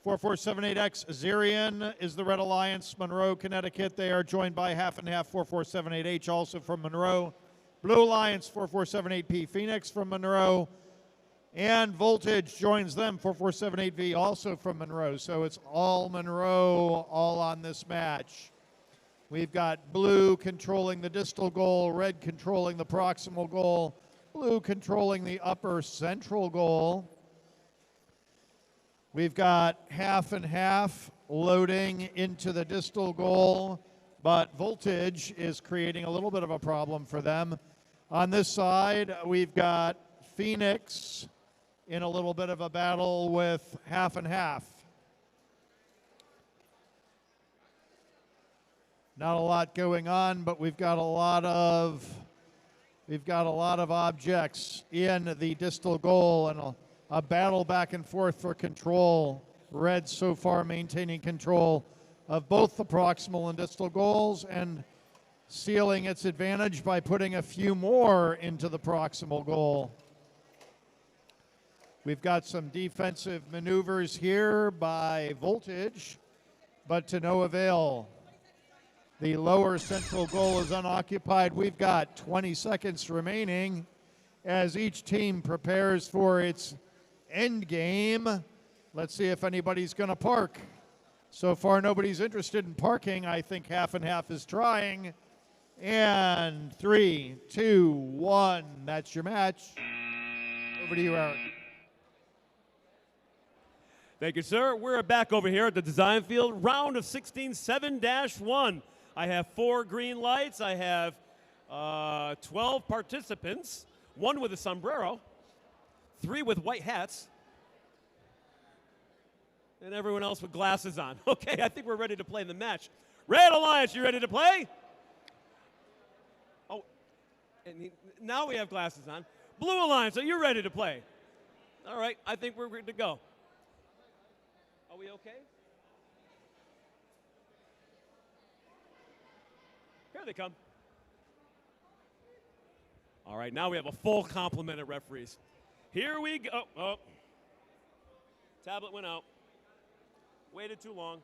4478X Zerian is the Red Alliance, Monroe, Connecticut. They are joined by half and half 4478H, also from Monroe. Blue Alliance 4478P Phoenix from Monroe. And Voltage joins them 4478V, also from Monroe. So it's all Monroe, all on this match. We've got blue controlling the distal goal, red controlling the proximal goal, blue controlling the upper central goal. We've got half and half loading into the distal goal, but Voltage is creating a little bit of a problem for them. On this side, we've got Phoenix in a little bit of a battle with half and half. Not a lot going on, but we've got a lot of objects in the distal goal and a battle back and forth for control. Red so far maintaining control of both the proximal and distal goals and sealing its advantage by putting a few more into the proximal goal. We've got some defensive maneuvers here by Voltage, but to no avail. The lower central goal is unoccupied. We've got 20 seconds remaining as each team prepares for its end game. Let's see if anybody's going to park. So far, nobody's interested in parking. I think half and half is trying. And 3, 2, 1. That's your match. Over to you, Eric. Thank you, sir. We're back over here at the design field, round of 16, 7-1. I have 4 green lights. I have 12 participants, 1 with a sombrero, 3 with white hats, and everyone else with glasses on. Okay, I think we're ready to play the match. Red Alliance, you ready to play? Oh, and now we have glasses on. Blue Alliance, are you ready to play? All right, I think we're good to go. Are we okay? Here they come. All right, now we have a full complement of referees. Here we go. Oh, tablet went out. Waited too long.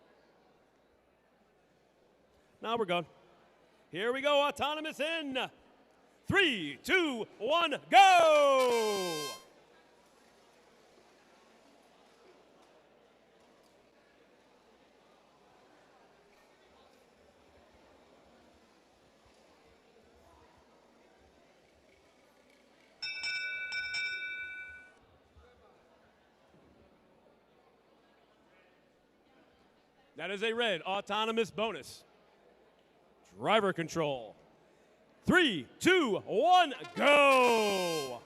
Now we're good. Here we go, autonomous in. 3, 2, 1, go! That is a red autonomous bonus. Driver control. 3, 2, 1, go!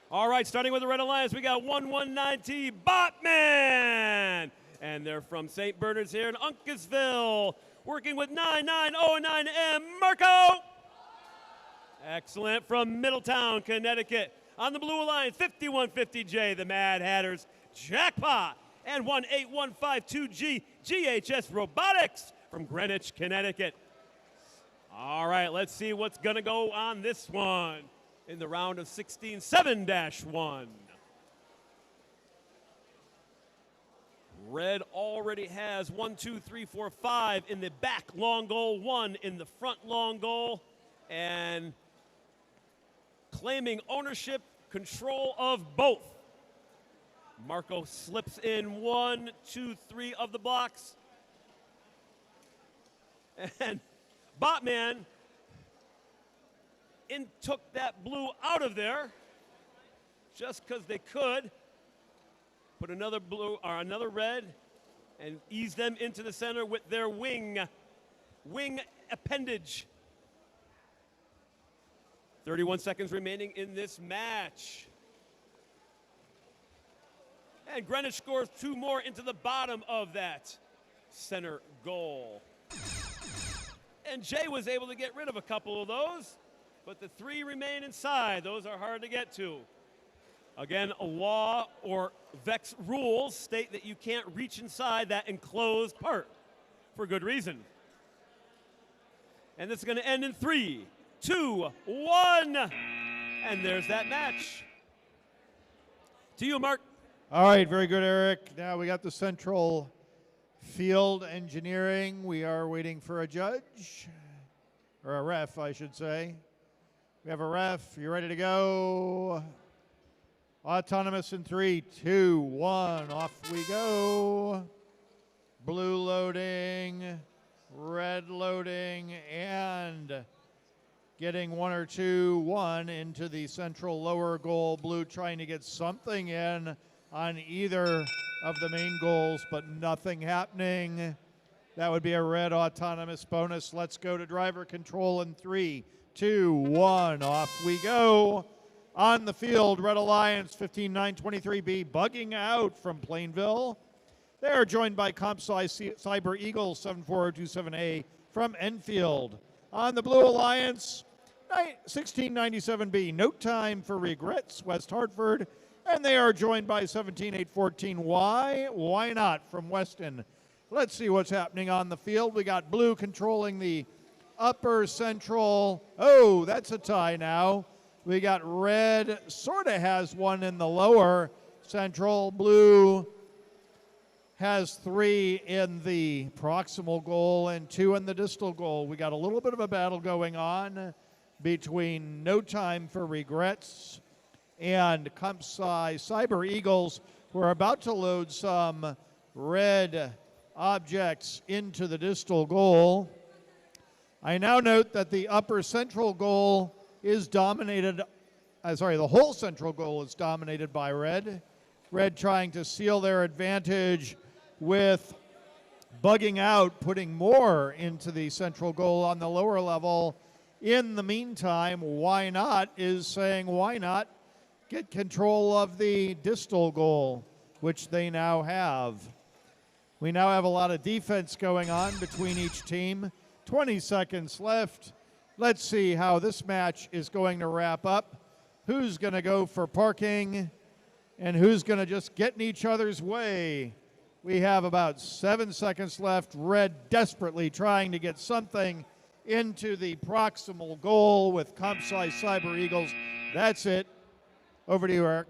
All right, starting with the Red Alliance, we got 119T Botman. And they're from St. Bernard's here in Uncasville, working with 9909M Marco. Excellent, from Middletown, Connecticut. On the Blue Alliance, 5150J, the Mad Hatters Jackpot. And 18152G GHS Robotics from Greenwich, Connecticut. All right, let's see what's going to go on this one in the round of 16, 7-1. Red already has 1, 2, 3, 4, 5 in the back long goal, 1 in the front long goal, and claiming ownership, control of both. Marco slips in 1, 2, 3 of the blocks. And Botman took that blue out of there just because they could. Put another blue or another red and ease them into the center with their wing appendage. 31 seconds remaining in this match. And Greenwich scores 2 more into the bottom of that center goal. And Jay was able to get rid of a couple of those, but the 3 remain inside. Those are hard to get to. Again, a law or VEX rules state that you can't reach inside that enclosed part for good reason. And this is going to end in 3, 2, 1. And there's that match. To you, Mark. All right, very good, Eric. Now we got the central field engineering. We are waiting for a judge, or a ref, I should say. We have a ref. You ready to go? Autonomous in 3, 2, 1. Off we go. Blue loading, red loading, and getting 1 or 2, 1 into the central lower goal. Blue trying to get something in on either of the main goals, but nothing happening. That would be a red autonomous bonus. Let's go to driver control in 3, 2, 1. Off we go. On the field, Red Alliance 15923B bugging out from Plainville. They are joined by CompSci Cyber Eagle 74027A from Enfield. On the Blue Alliance, 1697B, No Time for Regrets, West Hartford. And they are joined by 17814Y, Why Not from Weston. Let's see what's happening on the field. We got Blue controlling the upper central. Oh, that's a tie now. We got red, sort of has one in the lower central. Blue has 3 in the proximal goal and 2 in the distal goal. We got a little bit of a battle going on between No Time for Regrets and CompSci Cyber Eagles. We're about to load some red objects into the distal goal. I now note that the upper central goal is dominated, the whole central goal is dominated by red. Red trying to seal their advantage with bugging out, putting more into the central goal on the lower level. In the meantime, Why Not is saying, why not get control of the distal goal, which they now have. We now have a lot of defense going on between each team. 20 seconds left. Let's see how this match is going to wrap up. Who's going to go for parking and who's going to just get in each other's way? We have about 7 seconds left. Red desperately trying to get something into the proximal goal with CompSci Cyber Eagles. That's it. Over to you, Eric.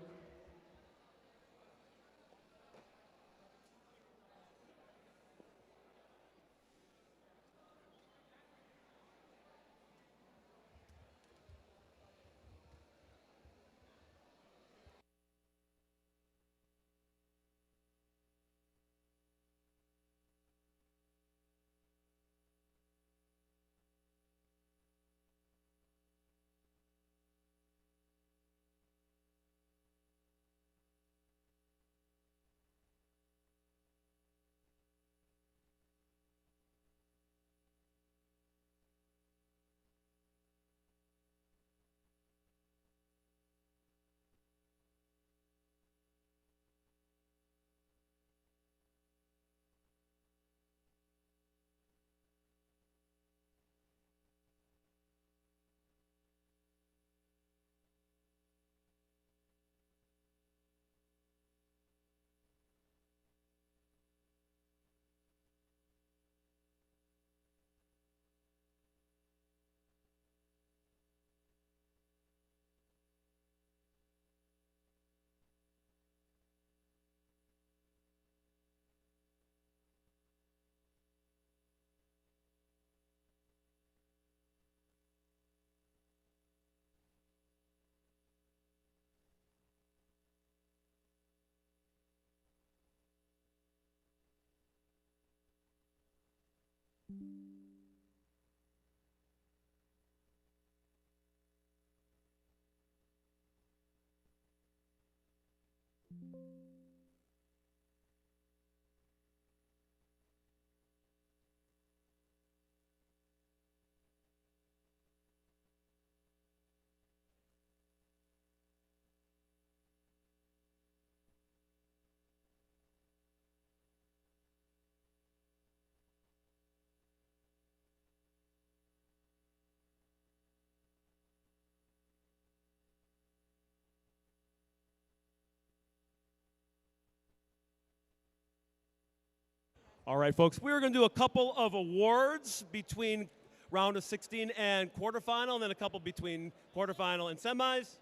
All right, folks, we're going to do a couple of awards between round of 16 and quarterfinal, and then a couple between quarterfinal and semis.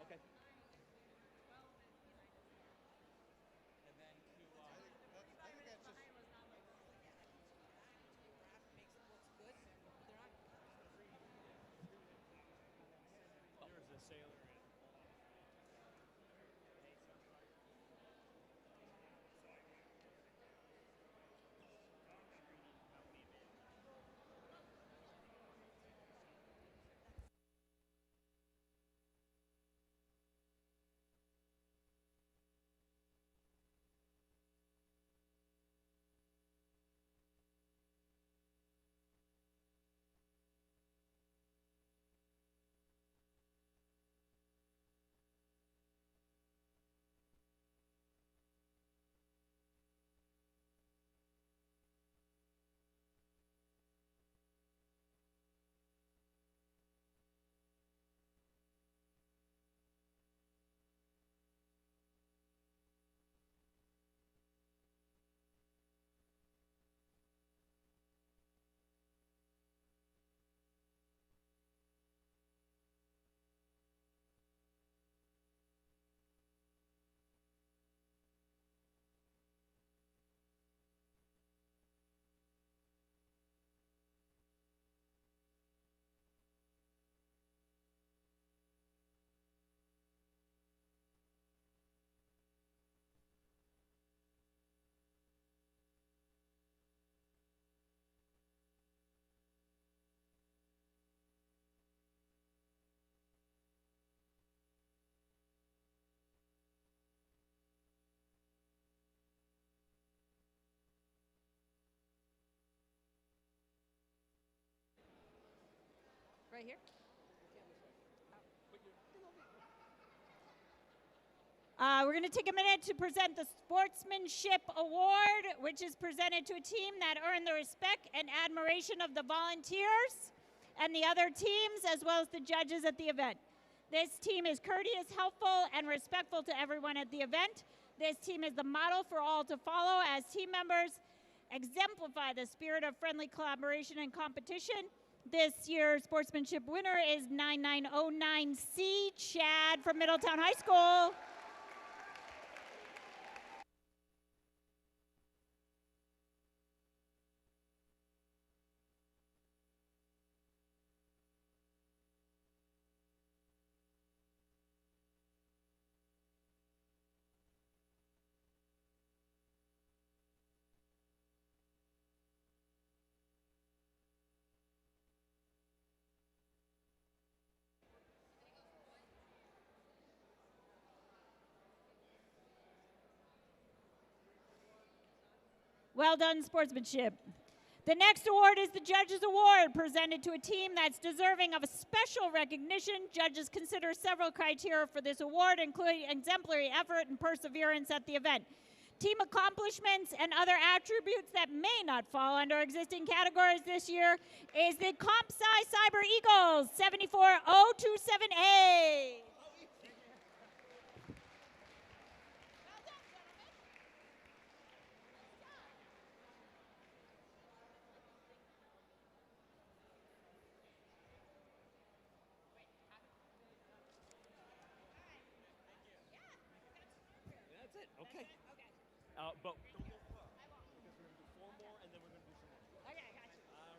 Okay. Right here? We're going to take a minute to present the Sportsmanship Award, which is presented to a team that earned the respect and admiration of the volunteers and the other teams, as well as the judges at the event. This team is courteous, helpful, and respectful to everyone at the event. This team is the model for all to follow as team members exemplify the spirit of friendly collaboration and competition. This year's sportsmanship winner is 9909C, Chad from Middletown High School. Well done, sportsmanship. The next award is the Judges Award, presented to a team that's deserving of a special recognition. Judges consider several criteria for this award, including exemplary effort and perseverance at the event. Team accomplishments and other attributes that may not fall under existing categories this year is the CompSci Cyber Eagles 74027A. That's it. Okay. But don't go far, because we're going to do 4 more, and then we're going to do some more. Okay, I got you. All right.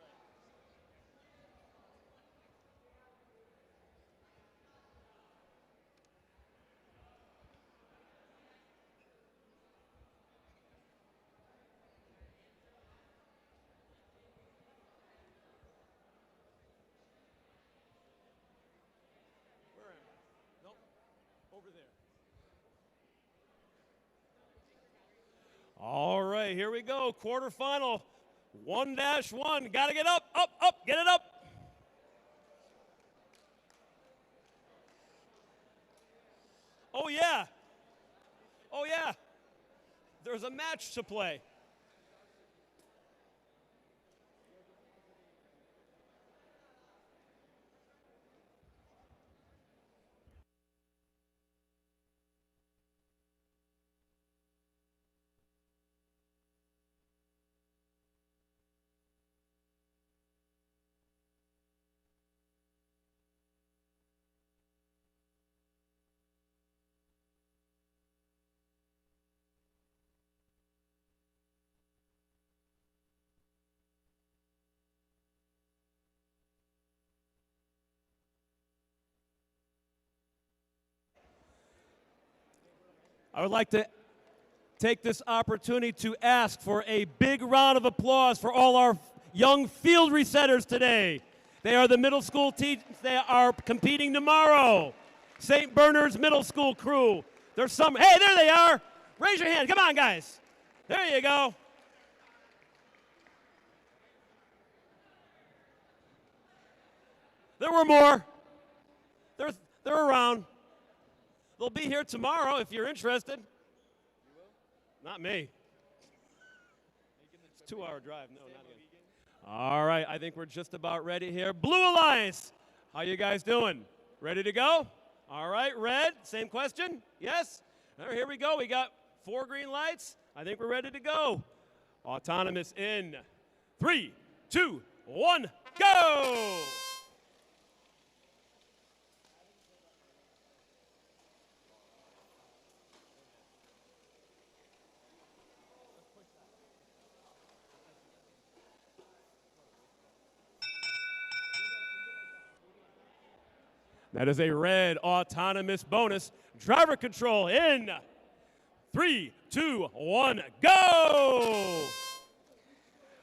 Where am I? Nope. Over there. All right, here we go. Quarterfinal 1-1. Got to get up, up, get it up. Oh, yeah. Oh, yeah. There's a match to play. I would like to take this opportunity to ask for a big round of applause for all our young field resetters today. They are the middle school teams. They are competing tomorrow. St. Bernard's Middle School crew. There's some, hey, there they are. Raise your hand. Come on, guys. There you go. There were more. They're around. They'll be here tomorrow if you're interested. Not me. It's a 2-hour drive. No, not me. All right, I think we're just about ready here. Blue Alliance, how you guys doing? Ready to go? All right, red, same question? Yes? All right, here we go. We got 4 green lights. I think we're ready to go. Autonomous in 3, 2, 1, go! That is a red autonomous bonus. Driver control in 3, 2, 1, go!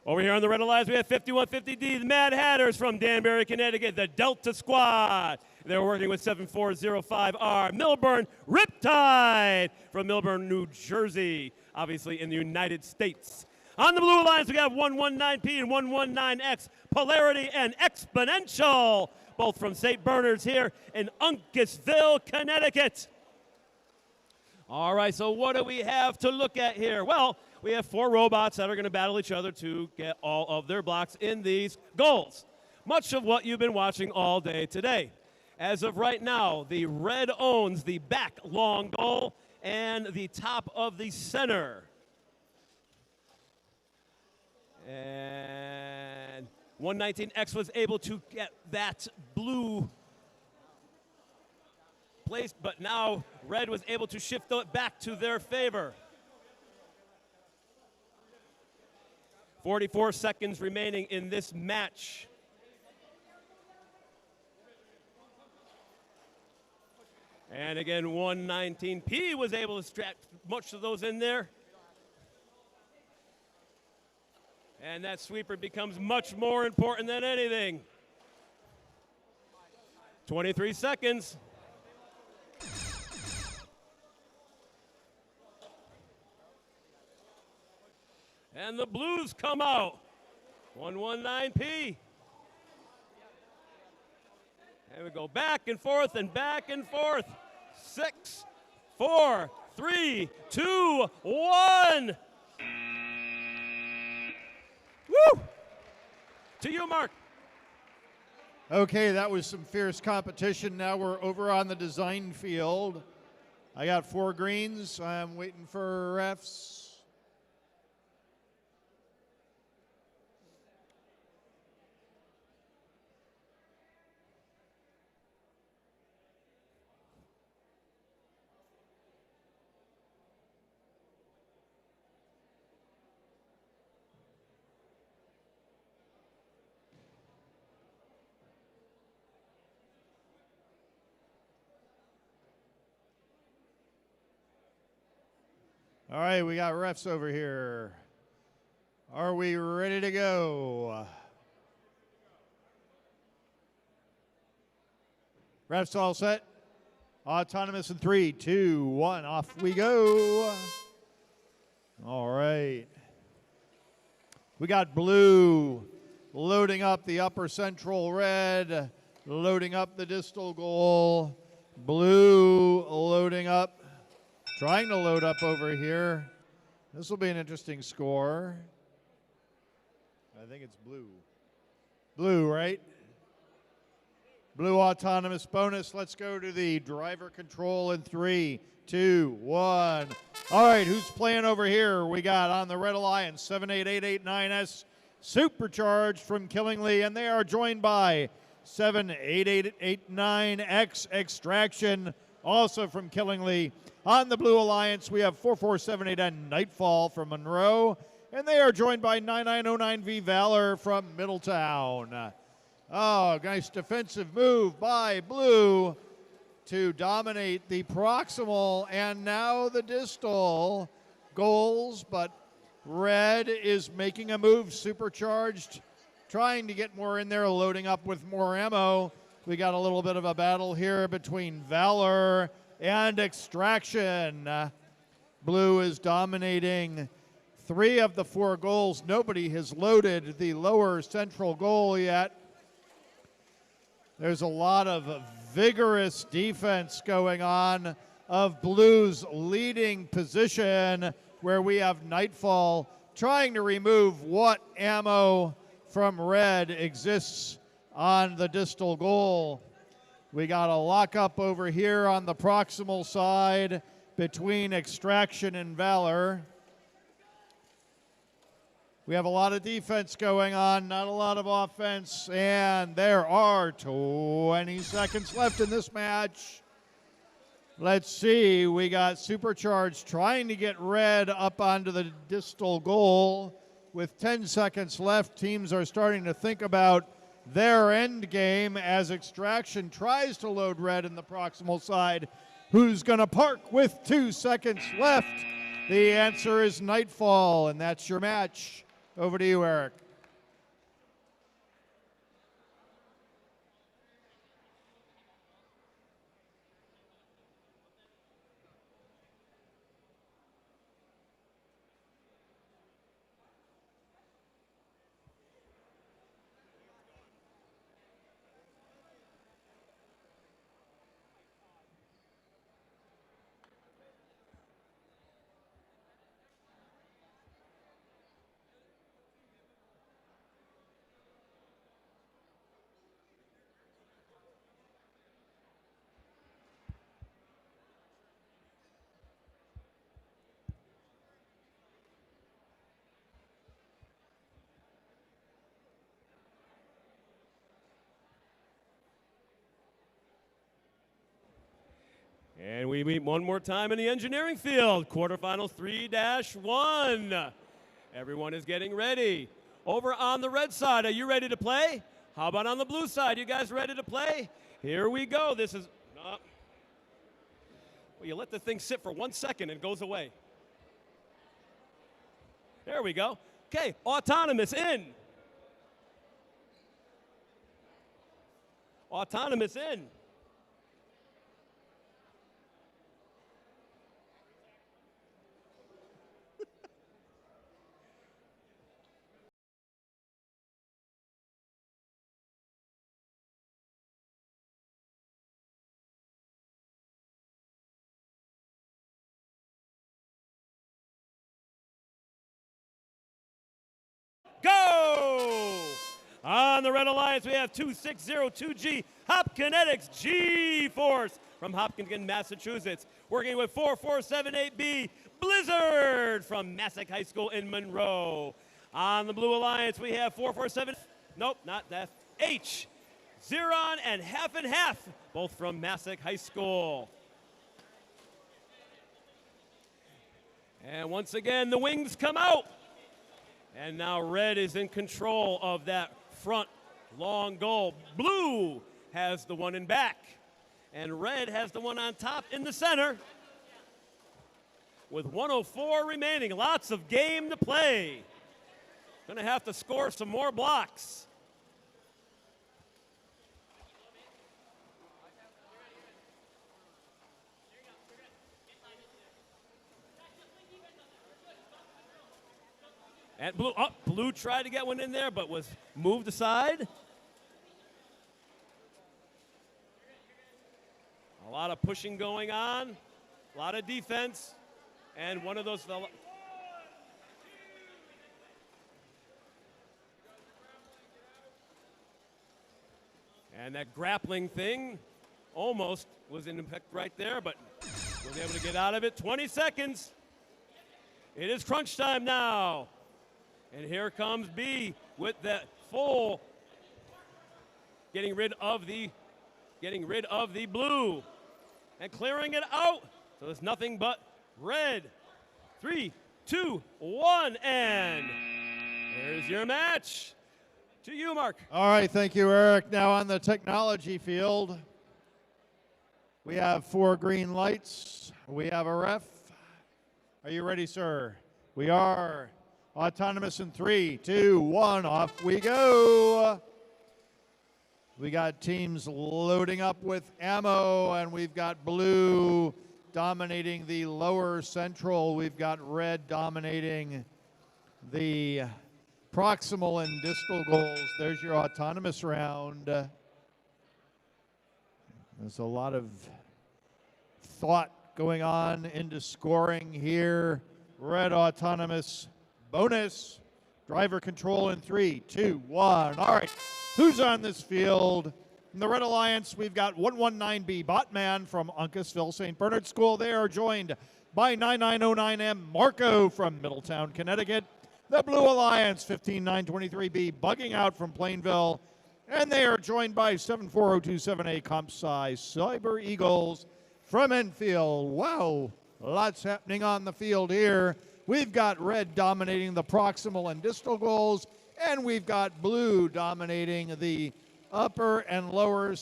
Over here on the Red Alliance, we have 5150D, the Mad Hatters from Danbury, Connecticut, the Delta Squad. They're working with 7405R. Milburn Riptide from Milburn, New Jersey, obviously in the United States. On the Blue Alliance, we have 119P and 119X, Polarity and Exponential, both from St. Bernard's here in Uncasville, Connecticut. All right, so what do we have to look at here? Well, we have 4 robots that are going to battle each other to get all of their blocks in these goals. Much of what you've been watching all day today. As of right now, the red owns the back long goal and the top of the center. And 119X was able to get that blue placed, but now red was able to shift it back to their favor. 44 seconds remaining in this match. And again, 119P was able to strap much of those in there. And that sweeper becomes much more important than anything. 23 seconds. And the blues come out. 119P. And we go back and forth and back and forth. 6, 4, 3, 2, 1. Woo! To you, Mark. Okay, that was some fierce competition. Now we're over on the design field. I got 4 greens. I'm waiting for refs. All right, we got refs over here. Are we ready to go? Refs all set. Autonomous in 3, 2, 1, off we go. All right. We got blue loading up the upper central red, loading up the distal goal. Blue loading up. Trying to load up over here. This will be an interesting score. I think it's blue. Blue, right? Blue autonomous bonus. Let's go to the driver control in 3, 2, 1. All right, who's playing over here? We got on the Red Alliance 78889S Supercharged from Killingly, and they are joined by 78889X Extraction, also from Killingly. On the Blue Alliance, we have 4478N Nightfall from Monroe, and they are joined by 9909V Valor from Middletown. Oh, nice defensive move by Blue to dominate the proximal and now the distal goals, but red is making a move, supercharged, trying to get more in there, loading up with more ammo. We got a little bit of a battle here between Valor and Extraction. Blue is dominating 3 of the 4 goals. Nobody has loaded the lower central goal yet. There's a lot of vigorous defense going on of Blue's leading position, where we have Nightfall trying to remove what ammo from red exists on the distal goal. We got a lockup over here on the proximal side between Extraction and Valor. We have a lot of defense going on, not a lot of offense, and there are 20 seconds left in this match. Let's see, we got Supercharged trying to get red up onto the distal goal. With 10 seconds left, teams are starting to think about their end game as Extraction tries to load red in the proximal side. Who's going to park with 2 seconds left? The answer is Nightfall, and that's your match. Over to you, Eric. And we meet one more time in the engineering field, quarterfinal 3-1. Everyone is getting ready. Over on the red side, are you ready to play? How about on the blue side? You guys ready to play? Here we go. This is, well, you let the thing sit for 1 second and it goes away. There we go. Okay, autonomous in. Autonomous in. Go! On the Red Alliance, we have 2602G Hopkinetics G-Force from Hopkins, Massachusetts. Working with 4478B Blizzard from Massac High School in Monroe. On the Blue Alliance, we have 447, nope, not that, H, Xeron and Half, both from Massac High School. And once again, the wings come out. And now red is in control of that front long goal. Blue has the one in back. And red has the one on top in the center. With 1:04 remaining, lots of game to play. Gonna have to score some more blocks. And blue, blue tried to get one in there, but was moved aside. A lot of pushing going on, a lot of defense, and one of those. And that grappling thing almost was in effect right there, but was able to get out of it. 20 seconds. It is crunch time now. And here comes B with that full, getting rid of the blue and clearing it out. So there's nothing but red. 3, 2, 1, and there's your match. To you, Mark. All right, thank you, Eric. Now on the technology field, We have 4 green lights. We have a ref. Are you ready, sir? We are. Autonomous in 3, 2, 1, off we go. We got teams loading up with ammo, and we've got blue dominating the lower central. We've got red dominating the proximal and distal goals. There's your autonomous round. There's a lot of thought going on into scoring here. Red autonomous bonus. Driver control in 3, 2, 1. All right, who's on this field? In the Red Alliance, we've got 119B Botman from Uncasville St. Bernard School. They are joined by 9909M Marco from Middletown, Connecticut. The Blue Alliance, 15923B Bugging Out from Plainville. And they are joined by 74027A Comp Sci Cyber Eagles from Enfield. Wow, lots happening on the field here. We've got red dominating the proximal and distal goals, and we've got blue dominating the upper and lower.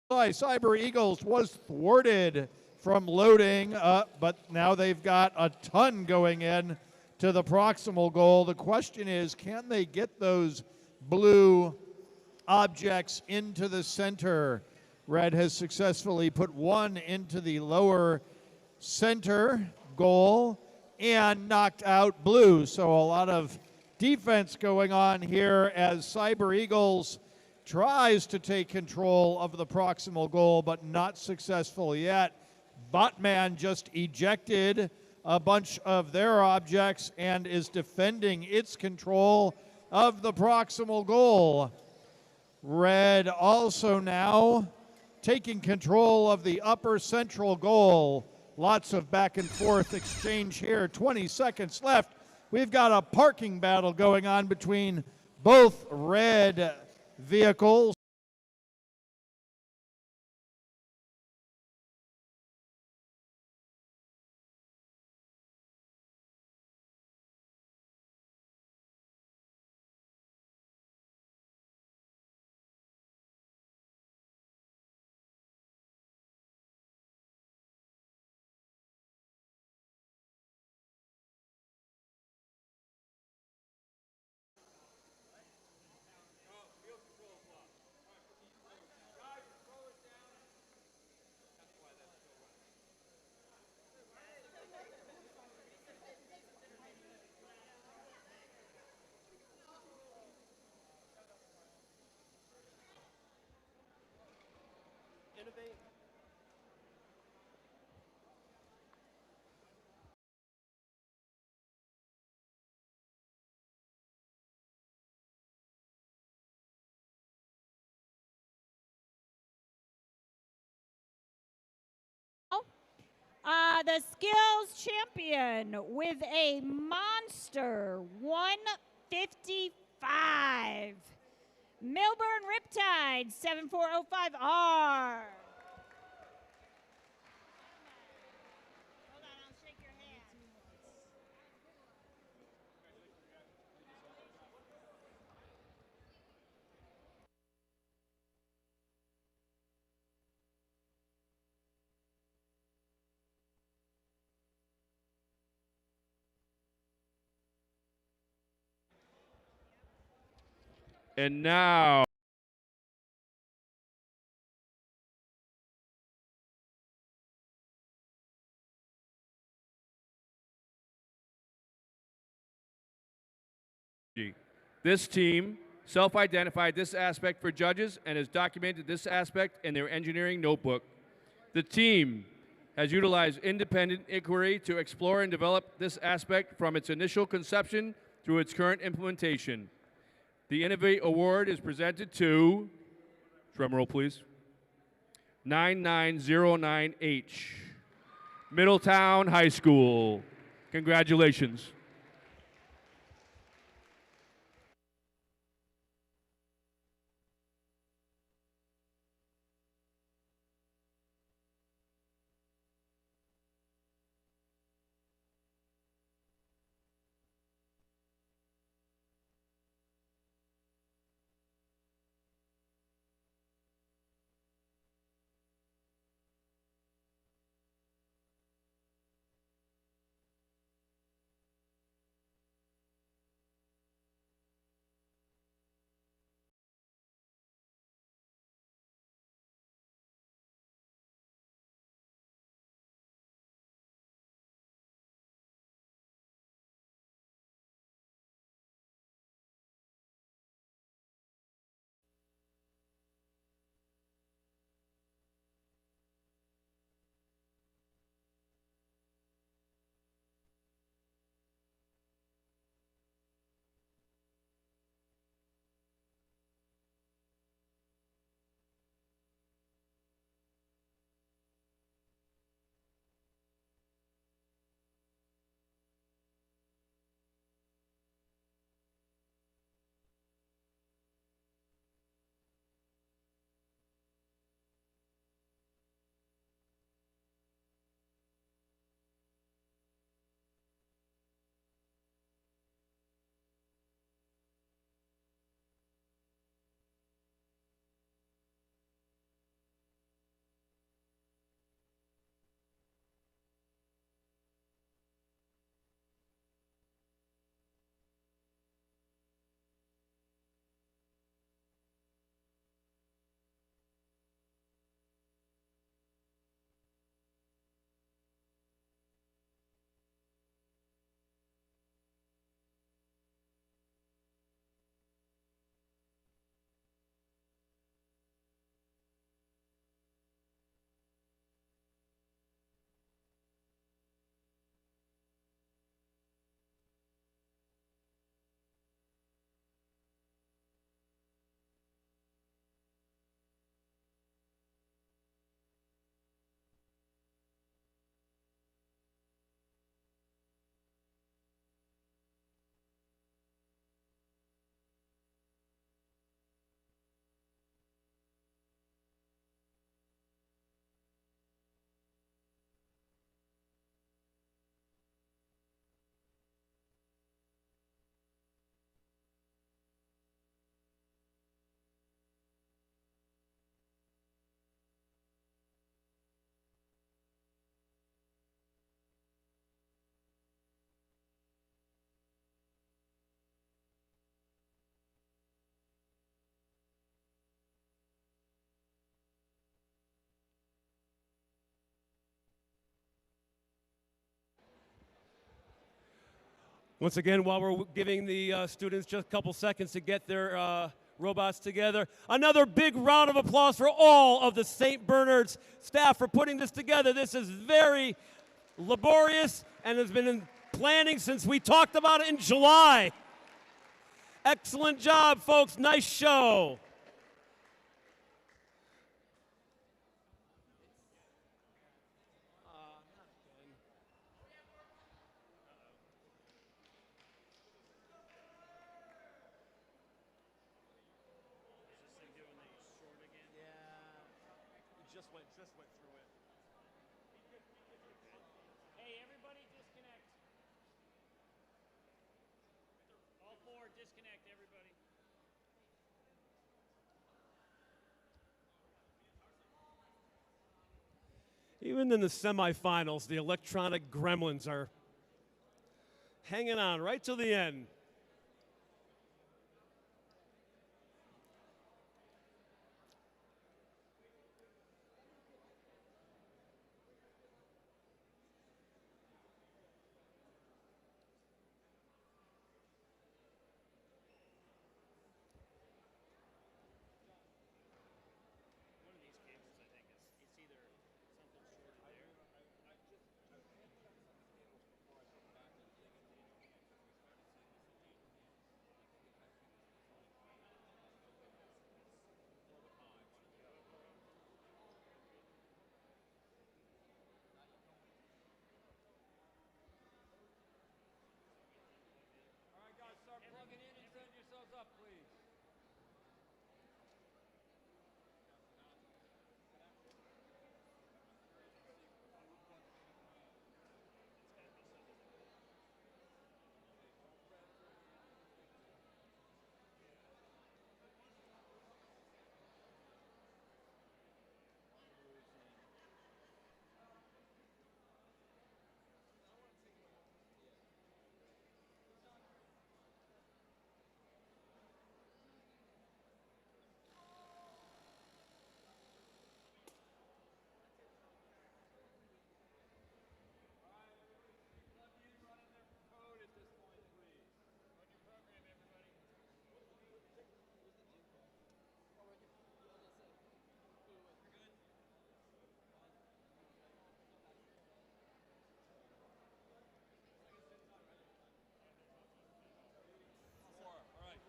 Cyber Eagles was thwarted from loading, but now they've got a ton going in to the proximal goal. The question is, can they get those blue objects into the center? Red has successfully put 1 into the lower center goal and knocked out blue. So a lot of defense going on here as Cyber Eagles tries to take control of the proximal goal, but not successful yet. Botman just ejected a bunch of their objects and is defending its control of the proximal goal. Red also now taking control of the upper central goal. Lots of back and forth exchange here. 20 seconds left. We've got a parking battle going on between both red vehicles. Innovate. The skills champion with a monster 155. Milburn Riptide 7405R. And now, this team self-identified this aspect for judges and has documented this aspect in their engineering notebook. The team has utilized independent inquiry to explore and develop this aspect from its initial conception through its current implementation. The Innovate Award is presented to, drum roll please, 9909H, Middletown High School. Congratulations. Once again, while we're giving the students just a couple seconds to get their robots together, another big round of applause for all of the St. Bernard's staff for putting this together. This is very laborious and has been in planning since we talked about it in July. Excellent job, folks. Nice show. Just went through it. Hey, everybody disconnect. All four disconnect, everybody. Even in the semifinals, the electronic gremlins are hanging on right till the end. All right, guys, start plugging in and setting yourselves up, please.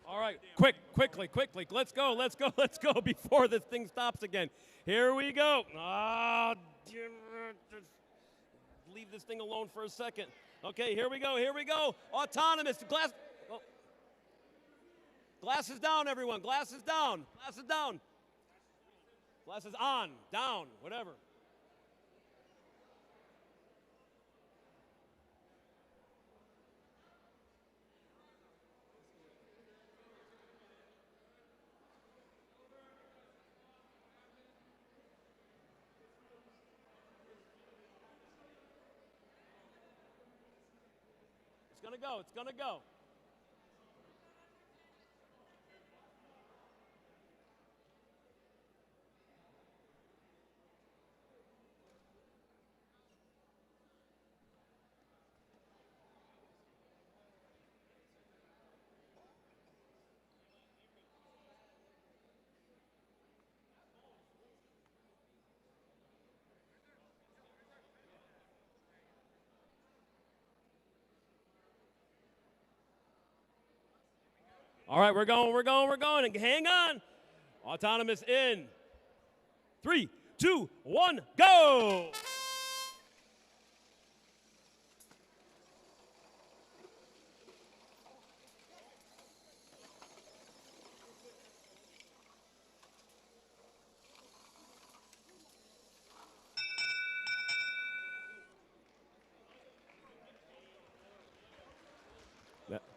All right, quickly. Let's go before this thing stops again. Here we go. Ah, just leave this thing alone for a second. Okay, here we go. Autonomous, glasses down, everyone. Glasses down. Glasses on, down, whatever. It's gonna go. All right, we're going. And hang on. Autonomous in. 3, 2, 1, go!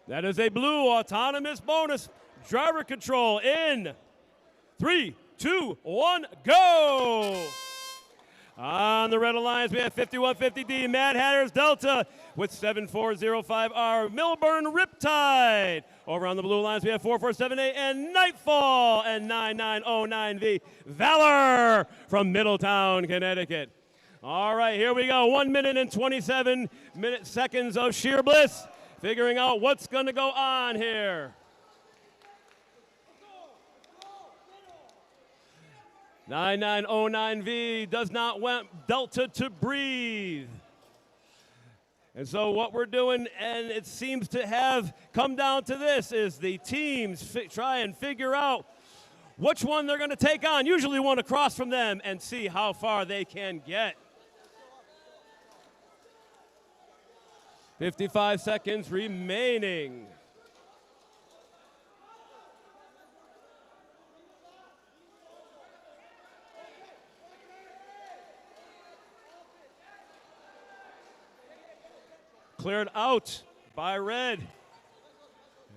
That is a blue autonomous bonus. Driver control in 3, 2, 1, go! On the red alliance, we have 5150D, Mad Hatter's Delta with 7405R, Milburn Riptide. Over on the blue alliance, we have 4478 and Nightfall and 9909V, Valor from Middletown, Connecticut. All right, here we go. 1 minute and 27 seconds of sheer bliss. figuring out what's going to go on here. 9909V does not want Delta to breathe. And so what we're doing, and it seems to have come down to this, is the teams try and figure out which one they're going to take on, usually one across from them, and see how far they can get. 55 seconds remaining. Cleared out by red. And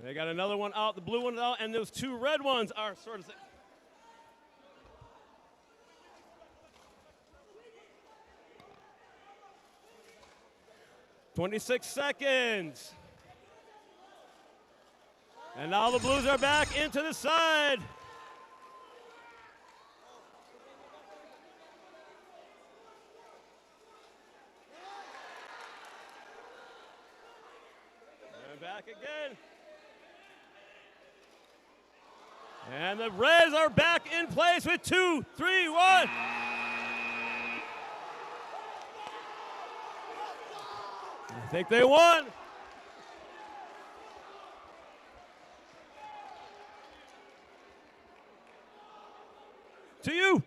they got another one out, the blue one out, and those two red ones are sort of. 26 seconds. And now the Blues are back into the side. And back again. And the Reds are back in place with 2, 3, 1. I think they won. To you.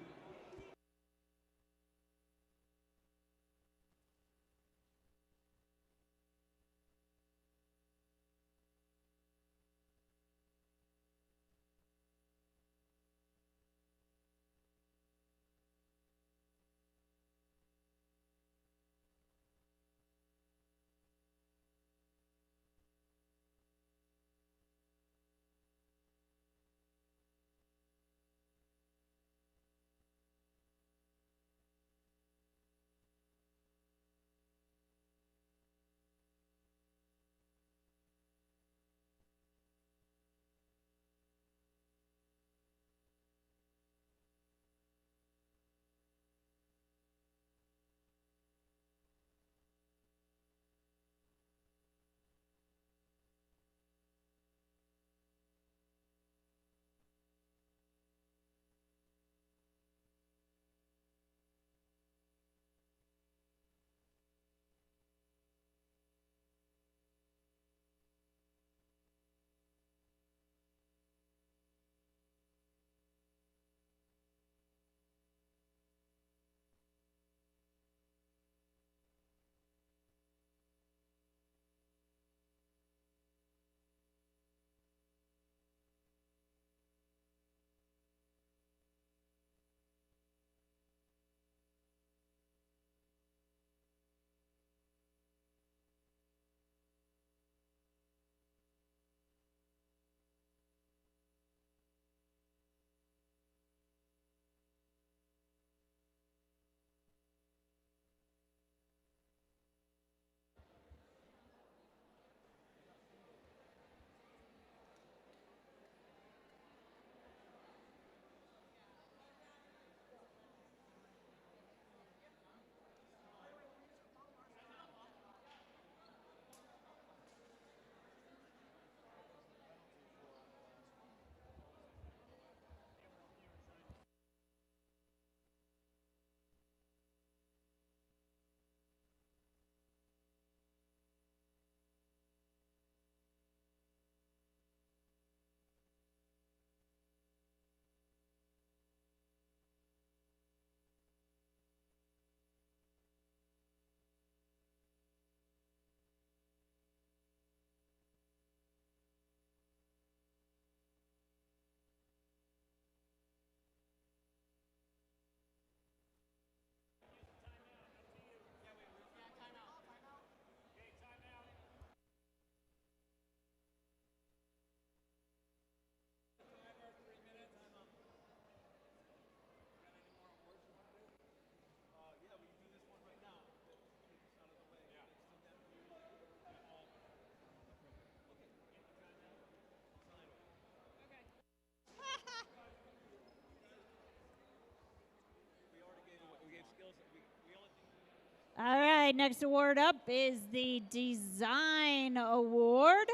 All right, next award up is the Design Award.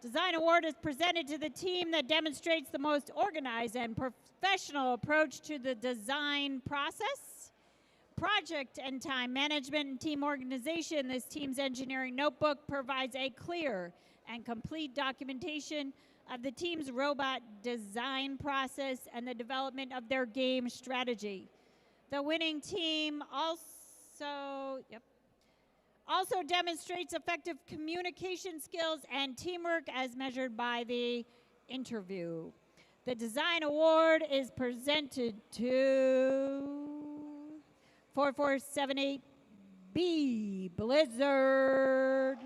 Design Award is presented to the team that demonstrates the most organized and professional approach to the design process, project and time management, and team organization. This team's engineering notebook provides a clear and complete documentation of the team's robot design process and the development of their game strategy. The winning team also demonstrates effective communication skills and teamwork as measured by the interview. The Design Award is presented to 4478B Blizzard.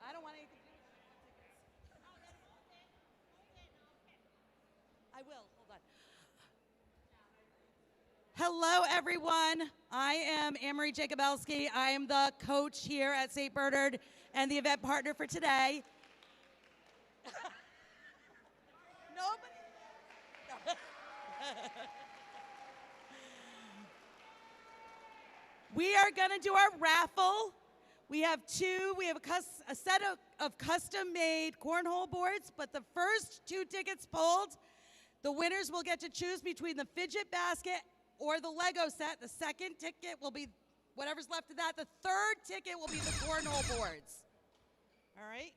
I don't want anything to do with tickets. I will. Hold on. Hello, everyone. I am Anne-Marie Jacobelski. I am the coach here at St. Bernard and the event partner for today. Nobody? We are going to do our raffle. We have a set of custom-made cornhole boards, but the first 2 tickets pulled, the winners will get to choose between the fidget basket or the Lego set. The second ticket will be whatever's left of that. The third ticket will be the cornhole boards. All right?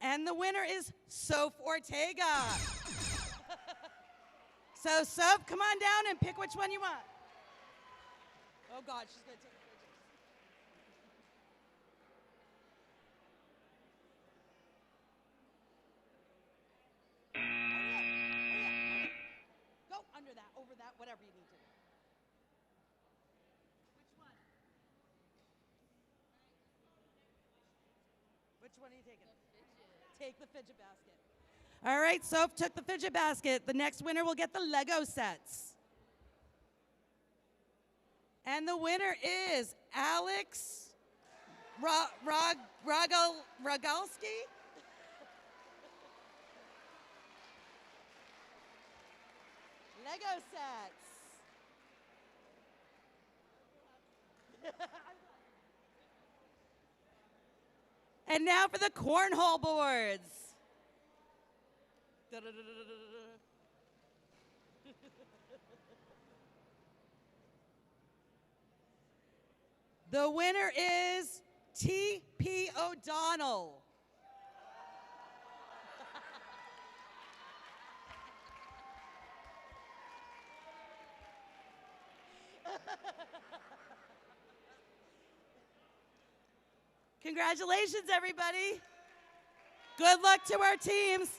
And the winner is Soph Ortega. So, Soph, come on down and pick which one you want. Oh, God, she's going to take the pictures. Oh, yeah. Go under that, over that, whatever you need to do. Which one are you taking? Take the fidget basket. All right, Soph took the fidget basket. The next winner will get the Lego sets. And the winner is Alex Rogalski. Lego sets. And now for the cornhole boards. The winner is T.P. O'Donnell. Congratulations, everybody. Good luck to our teams.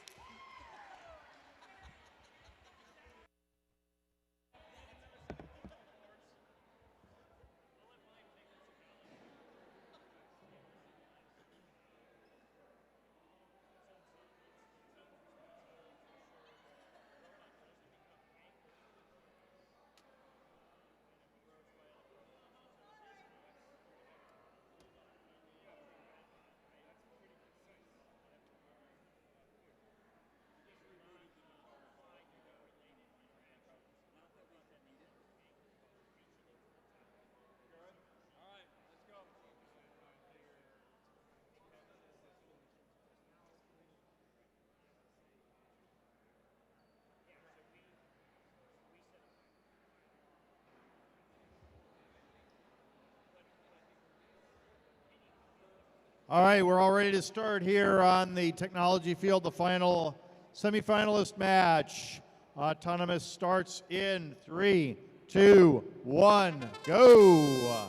All right, we're all ready to start here on the technology field, the final semifinalist match. Autonomous starts in 3, 2, 1, go.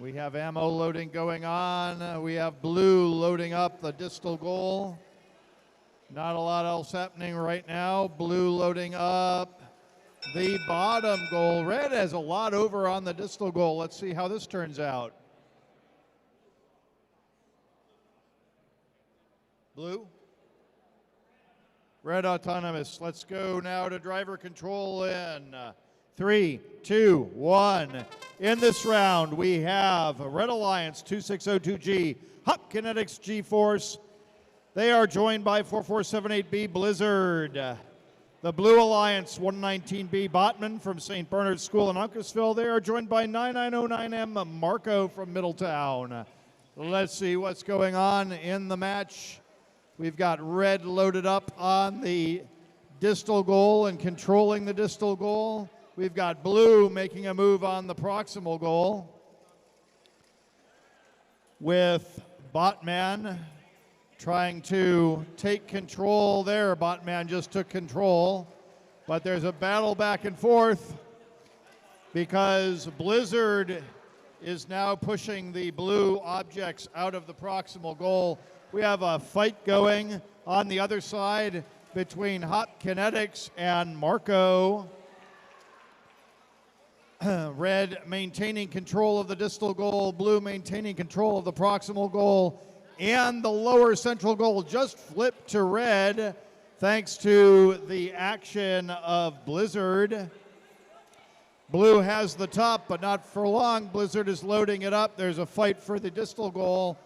We have ammo loading going on. We have blue loading up the distal goal. Not a lot else happening right now. Blue loading up the bottom goal. Red has a lot over on the distal goal. Let's see how this turns out. Blue. Red autonomous. Let's go now to driver control in 3, 2, 1. In this round, we have Red Alliance 2602G, Hop Kinetics G-Force. They are joined by 4478B Blizzard. The Blue Alliance 119B Botman from St. Bernard's School in Uncasville. They are joined by 9909M Marco from Middletown. Let's see what's going on in the match. We've got red loaded up on the distal goal and controlling the distal goal. We've got blue making a move on the proximal goal with Botman trying to take control there. Botman just took control, but there's a battle back and forth because Blizzard is now pushing the blue objects out of the proximal goal. We have a fight going on the other side between Hop Kinetics and Marco. Red maintaining control of the distal goal, blue maintaining control of the proximal goal, and the lower central goal just flipped to red thanks to the action of Blizzard. Blue has the top, but not for long. Blizzard is loading it up. There's a fight for the distal goal.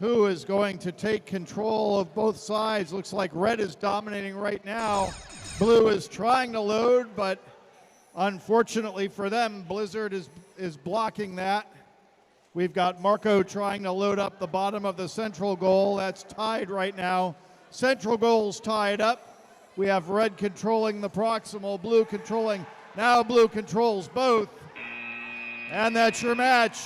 Who is going to take control of both sides? Looks like red is dominating right now. Blue is trying to load, but unfortunately for them, Blizzard is blocking that. We've got Marco trying to load up the bottom of the central goal. That's tied right now. Central goal's tied up. We have red controlling the proximal, blue controlling. Now blue controls both. And that's your match.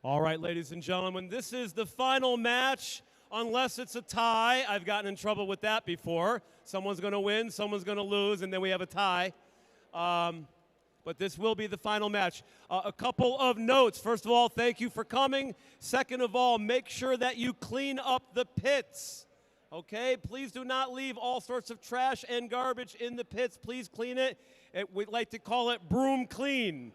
All right, ladies and gentlemen, this is the final match. Unless it's a tie, I've gotten in trouble with that before. Someone's going to win, someone's going to lose, and then we have a tie. But this will be the final match. A couple of notes. First of all, thank you for coming. Second of all, make sure that you clean up the pits. Okay? Please do not leave all sorts of trash and garbage in the pits. Please clean it. We'd like to call it broom clean.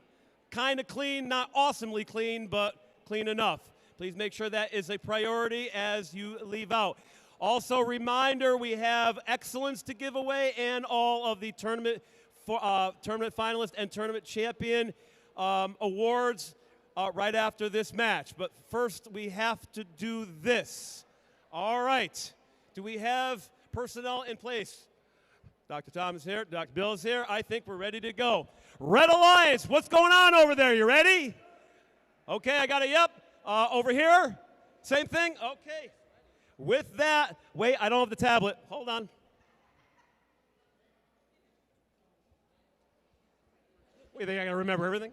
Kind of clean, not awesomely clean, but clean enough. Please make sure that is a priority as you leave out. Also, reminder, we have excellence to give away and all of the tournament finalist and tournament champion awards right after this match. But first, we have to do this. All right. Do we have personnel in place? Dr. Thomas here. Dr. Bill is here. I think we're ready to go. Red Alliance, what's going on over there? You ready? Okay, I got a yep. Over here, same thing? Okay. With that, wait, I don't have the tablet. Hold on. What do you think, I gotta remember everything?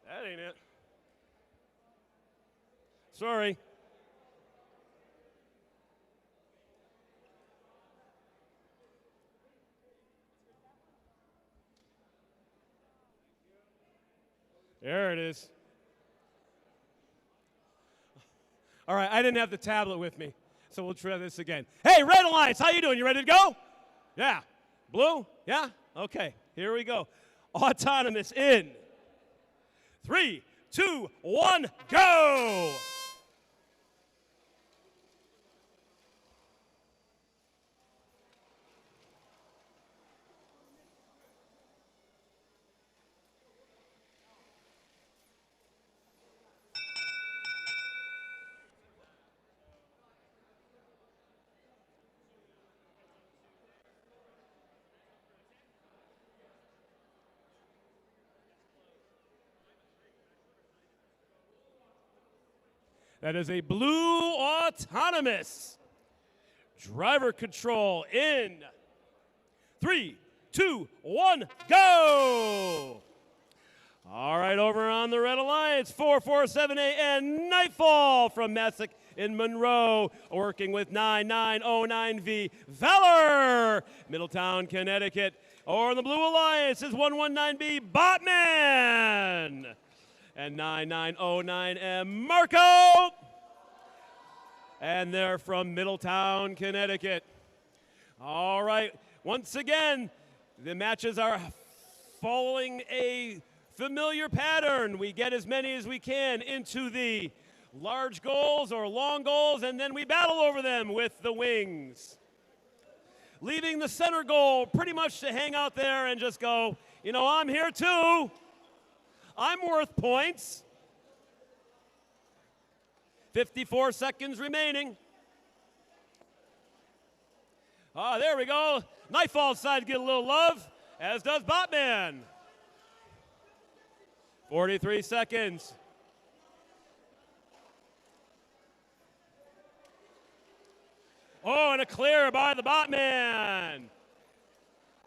That ain't it. Sorry. There it is. All right, I didn't have the tablet with me, so we'll try this again. Hey, Red Alliance, how you doing? You ready to go? Yeah. Blue? Yeah? Okay, here we go. Autonomous in 3, 2, 1, go! That is a blue autonomous. Driver control in 3, 2, 1, go! All right, over on the Red Alliance, 4478 and Nightfall from Messick in Monroe, working with 9909V Valor, Middletown, Connecticut. Or the Blue Alliance is 119B Botman. And 9909M Marco. And they're from Middletown, Connecticut. All right, once again, the matches are following a familiar pattern. We get as many as we can into the large goals or long goals, and then we battle over them with the wings. Leaving the center goal pretty much to hang out there and just go, you know, I'm here too. I'm worth points. 54 seconds remaining. There we go. Nightfall's side to get a little love, as does Botman. 43 seconds. Oh, and a clear by the Botman.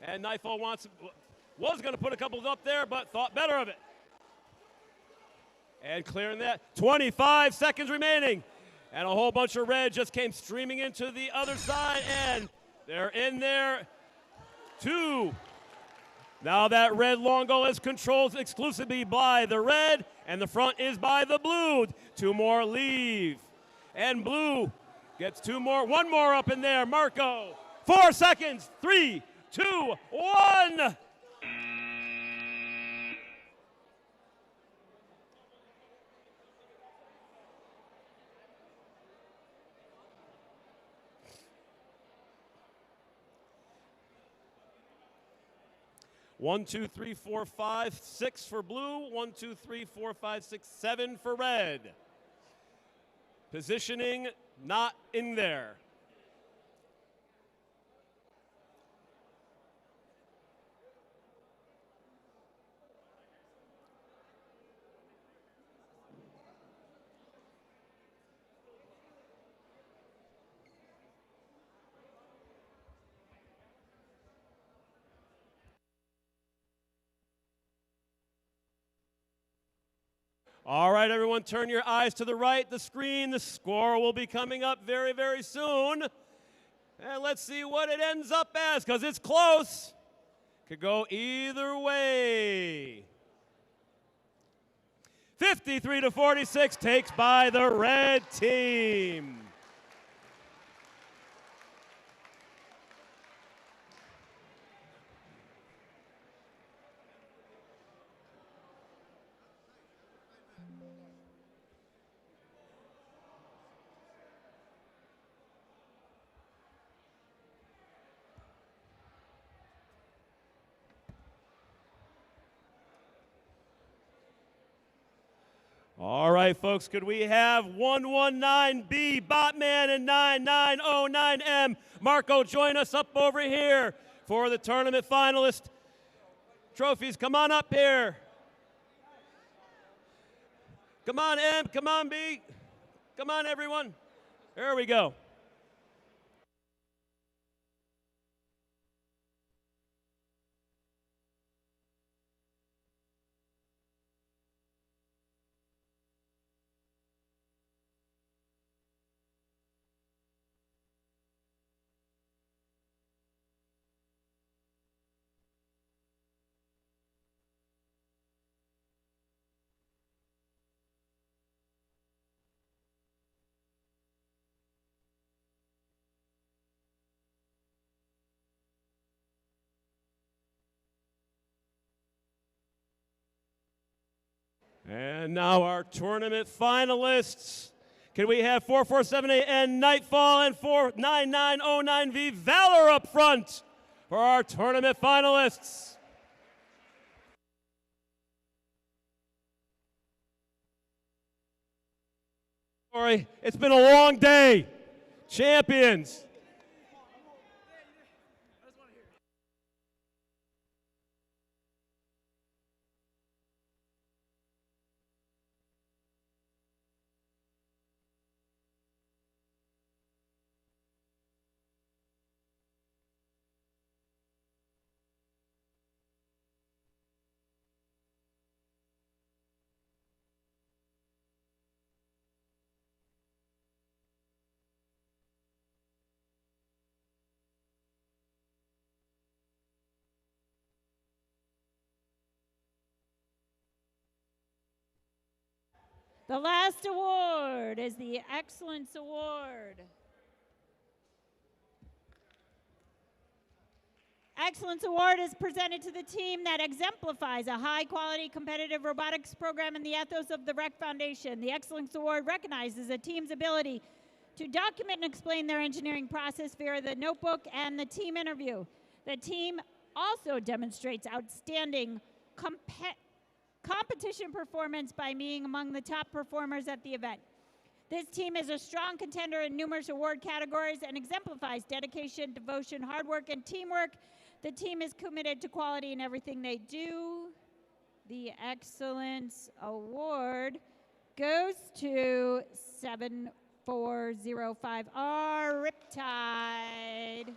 And Nightfall was going to put a couple up there, but thought better of it. And clearing that. 25 seconds remaining. And a whole bunch of red just came streaming into the other side, and they're in there. 2. Now that red long goal is controlled exclusively by the red, and the front is by the blue. 2 more leave. And blue gets 2 more. 1 more up in there. Marco. 4 seconds. 3, 2, 1. One, 2, 3, 4, 5, 6 for blue. 1, 2, 3, 4, 5, 6, 7 for red. Positioning not in there. All right, everyone, turn your eyes to the right, the screen. The score will be coming up very, very soon. And let's see what it ends up as, because it's close. Could go either way. 53-46 takes by the red team. All right, folks, could we have 119B, Botman, and 9909M, Marco, join us up over here for the tournament finalist trophies. Come on up here. Come on, M, come on, B. Come on, everyone. There we go. And now our tournament finalists. Can we have 4478N Nightfall and 49909V Valor up front for our tournament finalists? Sorry, it's been a long day. Champions. The last award is the Excellence Award. Excellence Award is presented to the team that exemplifies a high-quality competitive robotics program in the ethos of the REC Foundation. The Excellence Award recognizes a team's ability to document and explain their engineering process via the notebook and the team interview. The team also demonstrates outstanding competition performance by being among the top performers at the event. This team is a strong contender in numerous award categories and exemplifies dedication, devotion, hard work, and teamwork. The team is committed to quality in everything they do. The Excellence Award goes to 7405R Riptide.